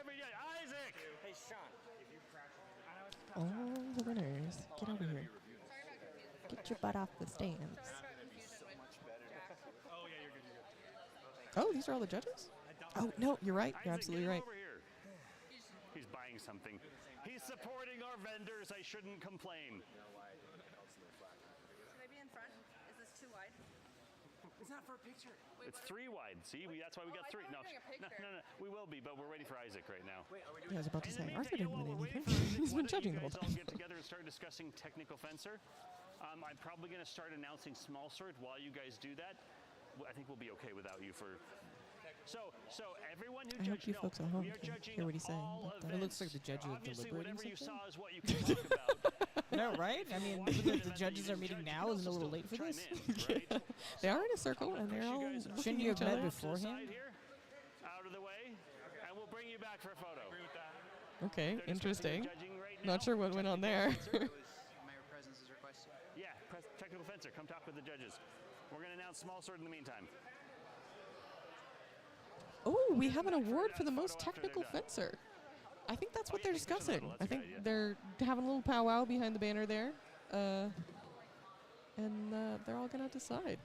N: Every judge, Isaac!
O: Hey, Sean. If you crash
C: All the winners, get over here. Get your butt off the stands.
O: Oh, yeah, you're good.
C: Oh, these are all the judges? Oh, no, you're right. You're
N: Isaac,
C: absolutely
N: get
C: right.
N: over here. He's buying something. He's supporting our vendors. I shouldn't complain.
P: Should I be in front? Is this too wide?
O: It's not for a picture.
N: It's 3 wide. See, that's why we got 3. No, we will be, but we're waiting for Isaac right now.
O: Wait, are we
C: Yeah, I was about to say, Arthur didn't win anything.
N: He's
C: He's been judging the whole
N: all
C: time.
N: get together and start discussing technical fencer. I'm probably going to start announcing small sword while you guys do that. I think we'll be okay without you for. So everyone who
B: I hope
N: judged,
B: you folks at home
N: we are
B: can
N: judging
B: hear what he's saying.
N: all
B: about that.
I: It looks like the judges are
N: Obviously,
I: deliberating
N: whatever you
I: something.
N: saw is what you can talk about.
I: No, right? I mean, the judges are meeting now. Isn't it a little late for this?
B: They are in a circle and they're all
I: Shouldn't you have met beforehand?
N: Out of the way, and we'll bring you back for a photo.
B: Okay, interesting. Not sure what went on there.
Q: My presence is requested.
N: Yeah, technical fencer, come talk with the judges. We're going to announce small sword in the meantime.
B: Oh, we have an award for the most technical fencer. I think that's what they're discussing. I think they're having a little powwow behind the banner there. And they're all going to decide.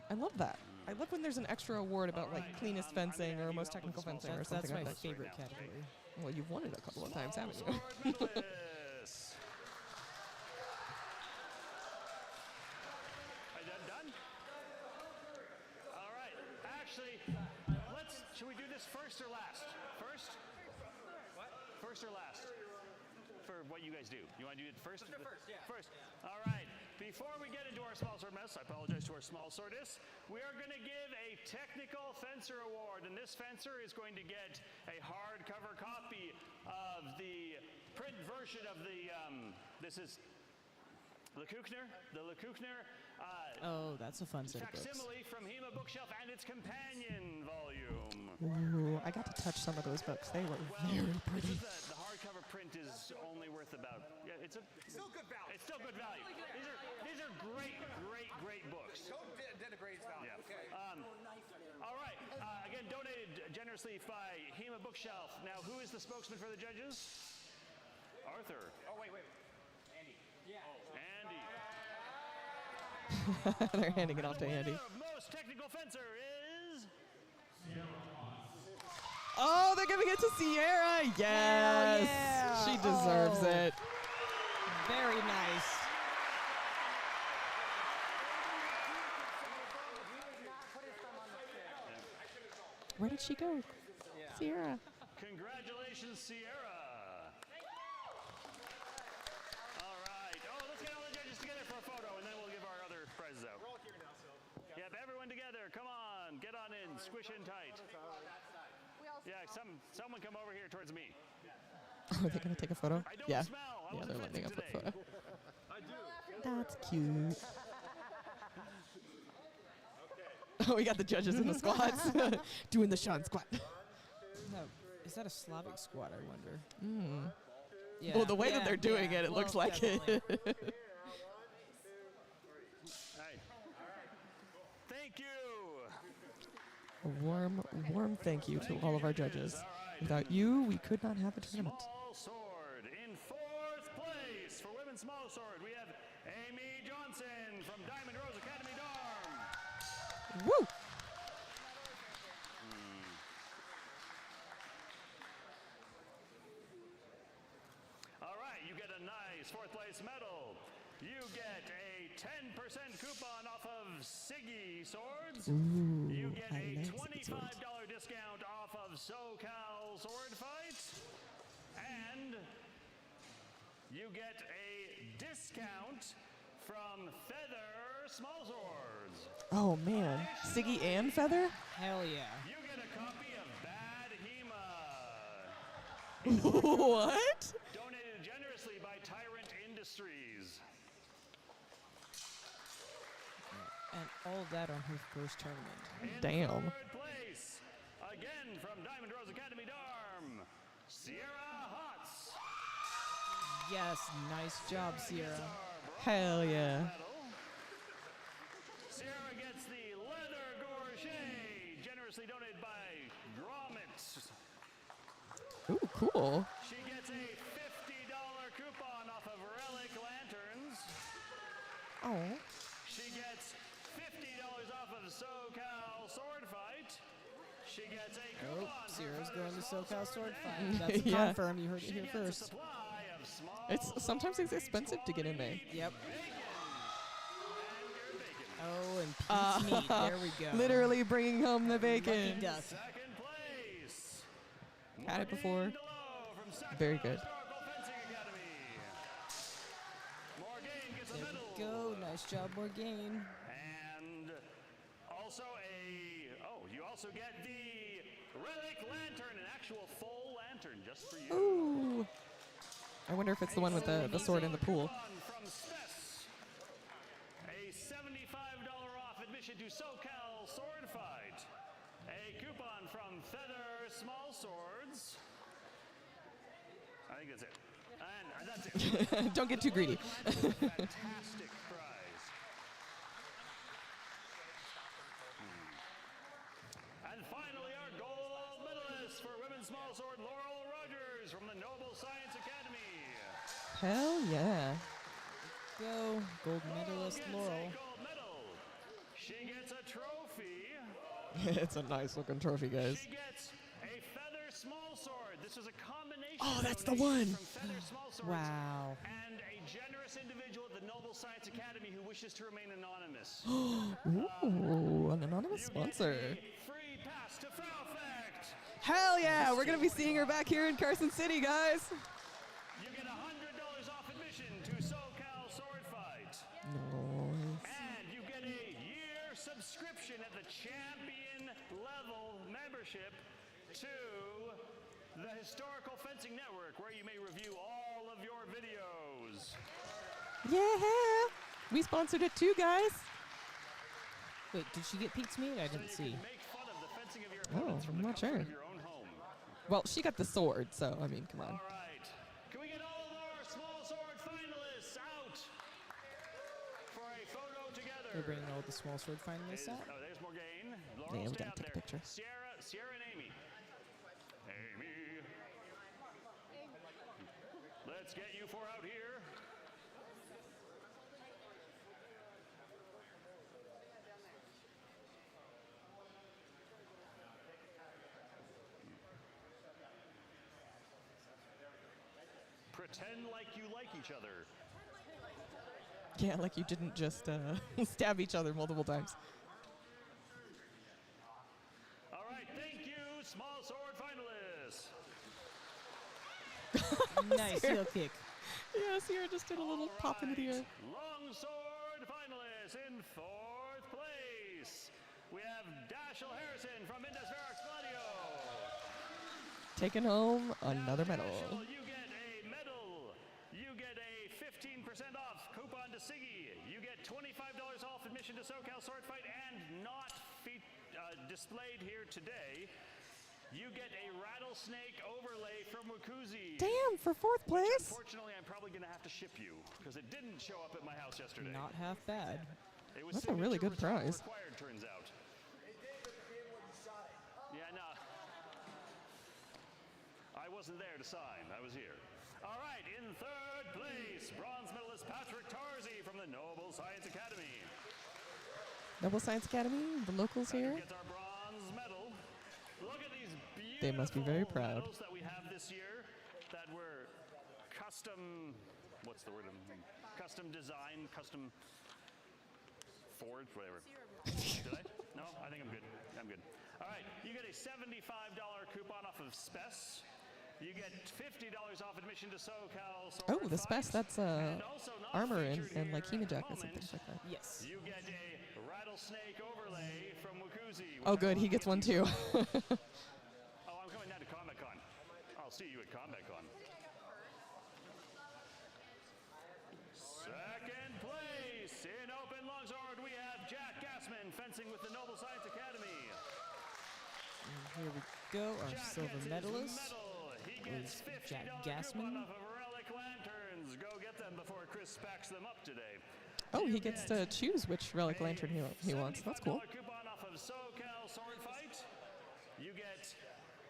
B: I love that. I love when there's an extra award about like cleanest fencing or most technical fencing or something like that.
I: That's my favorite category.
B: Well, you've won it a couple of times, haven't you?
N: Done? All right. Actually, should we do this first or last? First? What? First or last? For what you guys do. You want to do it first?
Q: Let's do first, yeah.
N: First. All right. Before we get into our small sword mess, I apologize to our small swordists. We are going to give a technical fencer award, and this fencer is going to get a hardcover copy of the print version of the. This is LeCoultre. The LeCoultre.
I: Oh, that's a fun set of books.
N: Facsimile from HEMA Bookshelf and its companion volume.
B: Ooh, I got to touch some of those books. They were very pretty.
N: The hardcover print is only worth about. Yeah, it's still good value. It's still good value. These are great books.
Q: Don't denigrate its value.
N: Yeah.
Q: Okay.
N: All right. Again, donated generously by HEMA Bookshelf. Now, who is the spokesman for the judges? Arthur.
Q: Oh wait. Andy. Yeah.
N: Andy.
B: They're handing it off to Andy.
N: Most technical fencer is.
B: Oh, they're giving it to Sierra. Yes.
I: Yeah.
B: She deserves it.
I: Very nice.
B: Where did she go? Sierra.
N: Congratulations, Sierra. All right. Oh, let's get all the judges together for a photo, and then we'll give our other prizes out.
O: We're all here now, so.
N: Yep, everyone together. Come on. Get on in. Squish in tight. Yeah, someone come over here towards me.
B: Are they going to take a photo?
N: I don't
B: Yeah.
N: smell. I
B: Yeah,
N: wasn't
B: they're lining up
N: fencing
B: a photo.
N: I do.
B: That's cute. Oh, we got the judges in the squats doing the Sean squat.
I: No, is that a Slavic squat, I wonder?
B: Mm.
I: Yeah.
B: Well, the way that they're doing it, it
I: well,
B: looks like
I: definitely.
B: it.
N: Hey. Thank you.
B: A warm thank you to all of our judges. Without you, we could not have a tournament.
N: Small sword. In fourth place for women's small sword, we have Amy Johnson from Diamond Rose Academy Dorm.
B: Woo!
N: All right, you get a nice fourth place medal. You get a 10% coupon off of Siggy Swords.
B: Ooh,
N: You get
B: I
N: a
B: love Siggy Swords.
N: $25 discount off of SoCal Sword Fight. And you get a discount from Feather Small Swords.
B: Oh, man. Siggy and Feather?
I: Hell yeah.
N: You get a copy of Bad HEMA.
B: What?
N: Donated generously by Tyrant Industries.
I: And all of that on her first tournament.
B: Damn.
N: Third place, again from Diamond Rose Academy Dorm, Sierra Hotz.
I: Yes, nice job, Sierra.
B: Hell yeah.
N: Sierra gets the leather gorget, generously donated by Gromit.
B: Ooh, cool.
N: She gets a $50 coupon off of Relic Lanterns.
B: Oh.
N: She gets $50 off of SoCal Sword Fight. She gets a coupon.
I: Oh, Sierra's going to
N: Small
I: SoCal Sword
N: and
I: Fight. That's
B: Yeah.
I: confirmed. You heard it
N: she
I: here
N: gets a
I: first.
N: supply of small
B: Sometimes it's expensive to get in May.
I: Yep.
N: bacon. And your bacon.
I: Oh, and Pete's meat. There we go.
B: Literally bringing home the bacon.
I: Lucky duck.
N: Second place.
B: Had it before.
N: Morgan Delow from Sacramento
B: Very good.
N: Historical Fencing Academy. Morgan,
I: Nice job, Morgaine.
N: And also you also get the relic lantern, an actual full lantern just for you.
B: Ooh. I wonder if it's the one with the sword in the pool.
N: From Spess. A $75 off admission to SoCal Sword Fight. A coupon from Feather Small Swords. I think that's it. And that's it.
B: Don't get too greedy.
N: Fantastic prize. And finally, our gold medalist for women's small sword, Laurel Rogers from the Noble Science Academy.
B: Hell yeah.
I: Go, gold medalist Laurel.
N: Gold medal. She gets a trophy.
B: It's a nice looking trophy, guys.
N: She gets a Feather Small Sword. This is a combination.
B: Oh, that's the one.
N: From Feather Small Swords.
I: Wow.
N: And a generous individual at the Noble Science Academy who wishes to remain anonymous.
B: Ooh, an anonymous sponsor.
N: Free pass to Frowfact.
B: Hell yeah, we're going to be seeing her back here in Carson City, guys.
N: You get $100 off admission to SoCal Sword Fight.
B: Nice.
N: And you get a year subscription at the champion level membership to the Historical Fencing Network, where you may review all of your videos.
B: Yeah. We sponsored it too, guys.
I: Wait, did she get pizza meat? I didn't see.
N: Make fun of the fencing of your
B: Oh,
N: opponents from
B: I'm
N: the
B: not
N: comfort
B: sure.
N: of your own home.
B: Well, she got the sword, so, I mean, come on.
N: All right. Can we get all of our small sword finalists out for a photo together?
I: We're bringing all the small sword finalists out.
N: Oh, there's Morgaine.
B: Yeah,
N: Laurel,
B: we
N: stay
B: gotta
N: out
B: take a
N: there.
B: picture.
N: Sierra and Amy. Amy. Let's get you four out here. Pretend like you like each other.
B: Yeah, like you didn't just stab each other multiple times.
N: All right, thank you, small sword finalists.
I: Nice heel kick.
B: Yeah, Sierra just did a little pop into the air.
N: Long sword finalists in fourth place. We have Dashiell Harrison from Indes Verax Gladio.
B: Taking home another medal.
N: Dashiell, you get a medal. You get a 15% off coupon to Siggy. You get $25 off admission to SoCal Sword Fight, and not displayed here today. You get a rattlesnake overlay from Wakuzi.
B: Damn, for fourth place?
N: Unfortunately, I'm probably going to have to ship you because it didn't show up at my house yesterday.
I: Not half bad.
N: It was
B: That's a really good
N: signature
B: prize.
N: required, turns out. Yeah, no. I wasn't there to sign. I was here. All right, in third place, bronze medalist Patrick Tarzy from the Noble Science Academy.
B: Noble Science Academy, the locals here.
N: Gets our bronze medal. Look at these beautiful
B: They must be very proud.
N: medals that we have this year that were custom, what's the word? Custom design, custom forged, whatever. Did I? No, I think I'm good. I'm good. All right, you get a $75 coupon off of Spess. You get $50 off admission to SoCal Sword
B: Oh, the
N: Fight.
B: Spess, that's
N: And also not
B: armor and
N: featured
B: like
N: here
B: Hema
N: at the
B: jackets and
N: moment,
B: things like that.
I: Yes.
N: You get a rattlesnake overlay from Wakuzi.
B: Oh, good, he gets one too.
N: Oh, I'm coming down to Combat Con. I'll see you at Combat Con. Second place in open longsword, we have Jack Gasman fencing with the Noble Science Academy.
I: And here we go, our
N: Jack
I: silver
N: gets his
I: medalist
N: medal. He gets
I: is
N: $50
I: Jack
N: coupon
I: Gasman.
N: off of Relic Lanterns. Go get them before Chris packs them up today.
B: Oh, he gets to choose which relic lantern he wants. That's cool.
N: $75 coupon off of SoCal Sword Fight. You get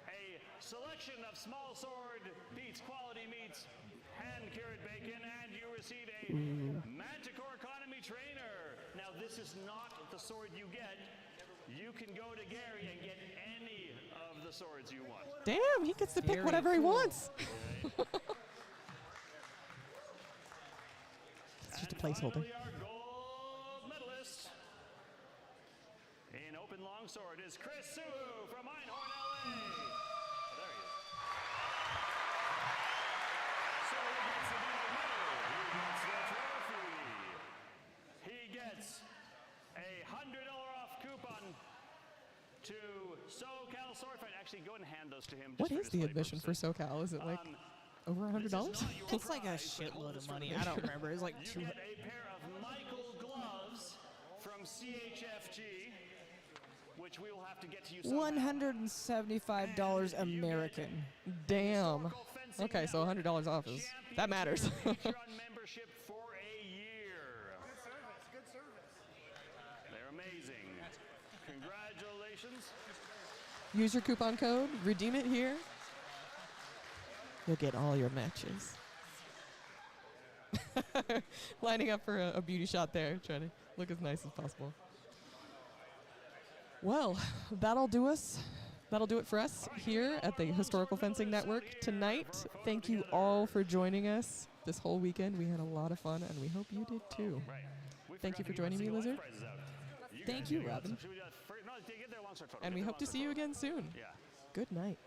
N: a selection of small sword beats, quality meats, hand-cured bacon, and you receive a Manticore Economy Trainer. Now, this is not the sword you get. You can go to Gary and get any of the swords you want.
B: Damn, he gets to pick
I: Very
B: whatever he
I: cool.
B: wants. It's just a placeholder.
N: Finally, our gold medalist in open longsword is Chris Suhoo from Einhorn, LA. Oh, there he is. So he gets the gold medal. He gets the trophy. He
K: go ahead and hand those to him.
B: What
K: just
B: is the admission for SoCal? Is it like over $100?
I: It's like a shitload of money. I don't remember. It's like
K: You get a pair of Michael gloves from CHFG, which we will have to get to you somehow.
I: $175 American.
B: Damn. Okay, so $100 off is that matters.
K: Membership for a year.
N: Good service. Good service.
K: They're amazing. Congratulations.
B: Use your coupon code, redeem it here. You'll get all your matches. Lining up for a beauty shot there, trying to look as nice as possible. Well, that'll do us. That'll do it for us here at the Historical Fencing Network tonight. Thank you all for joining us this whole weekend. We had a lot of fun, and we hope you did too. Thank you for joining me, Lizard.
I: Thank you, Robin.
B: And we hope to see you again soon. Good night.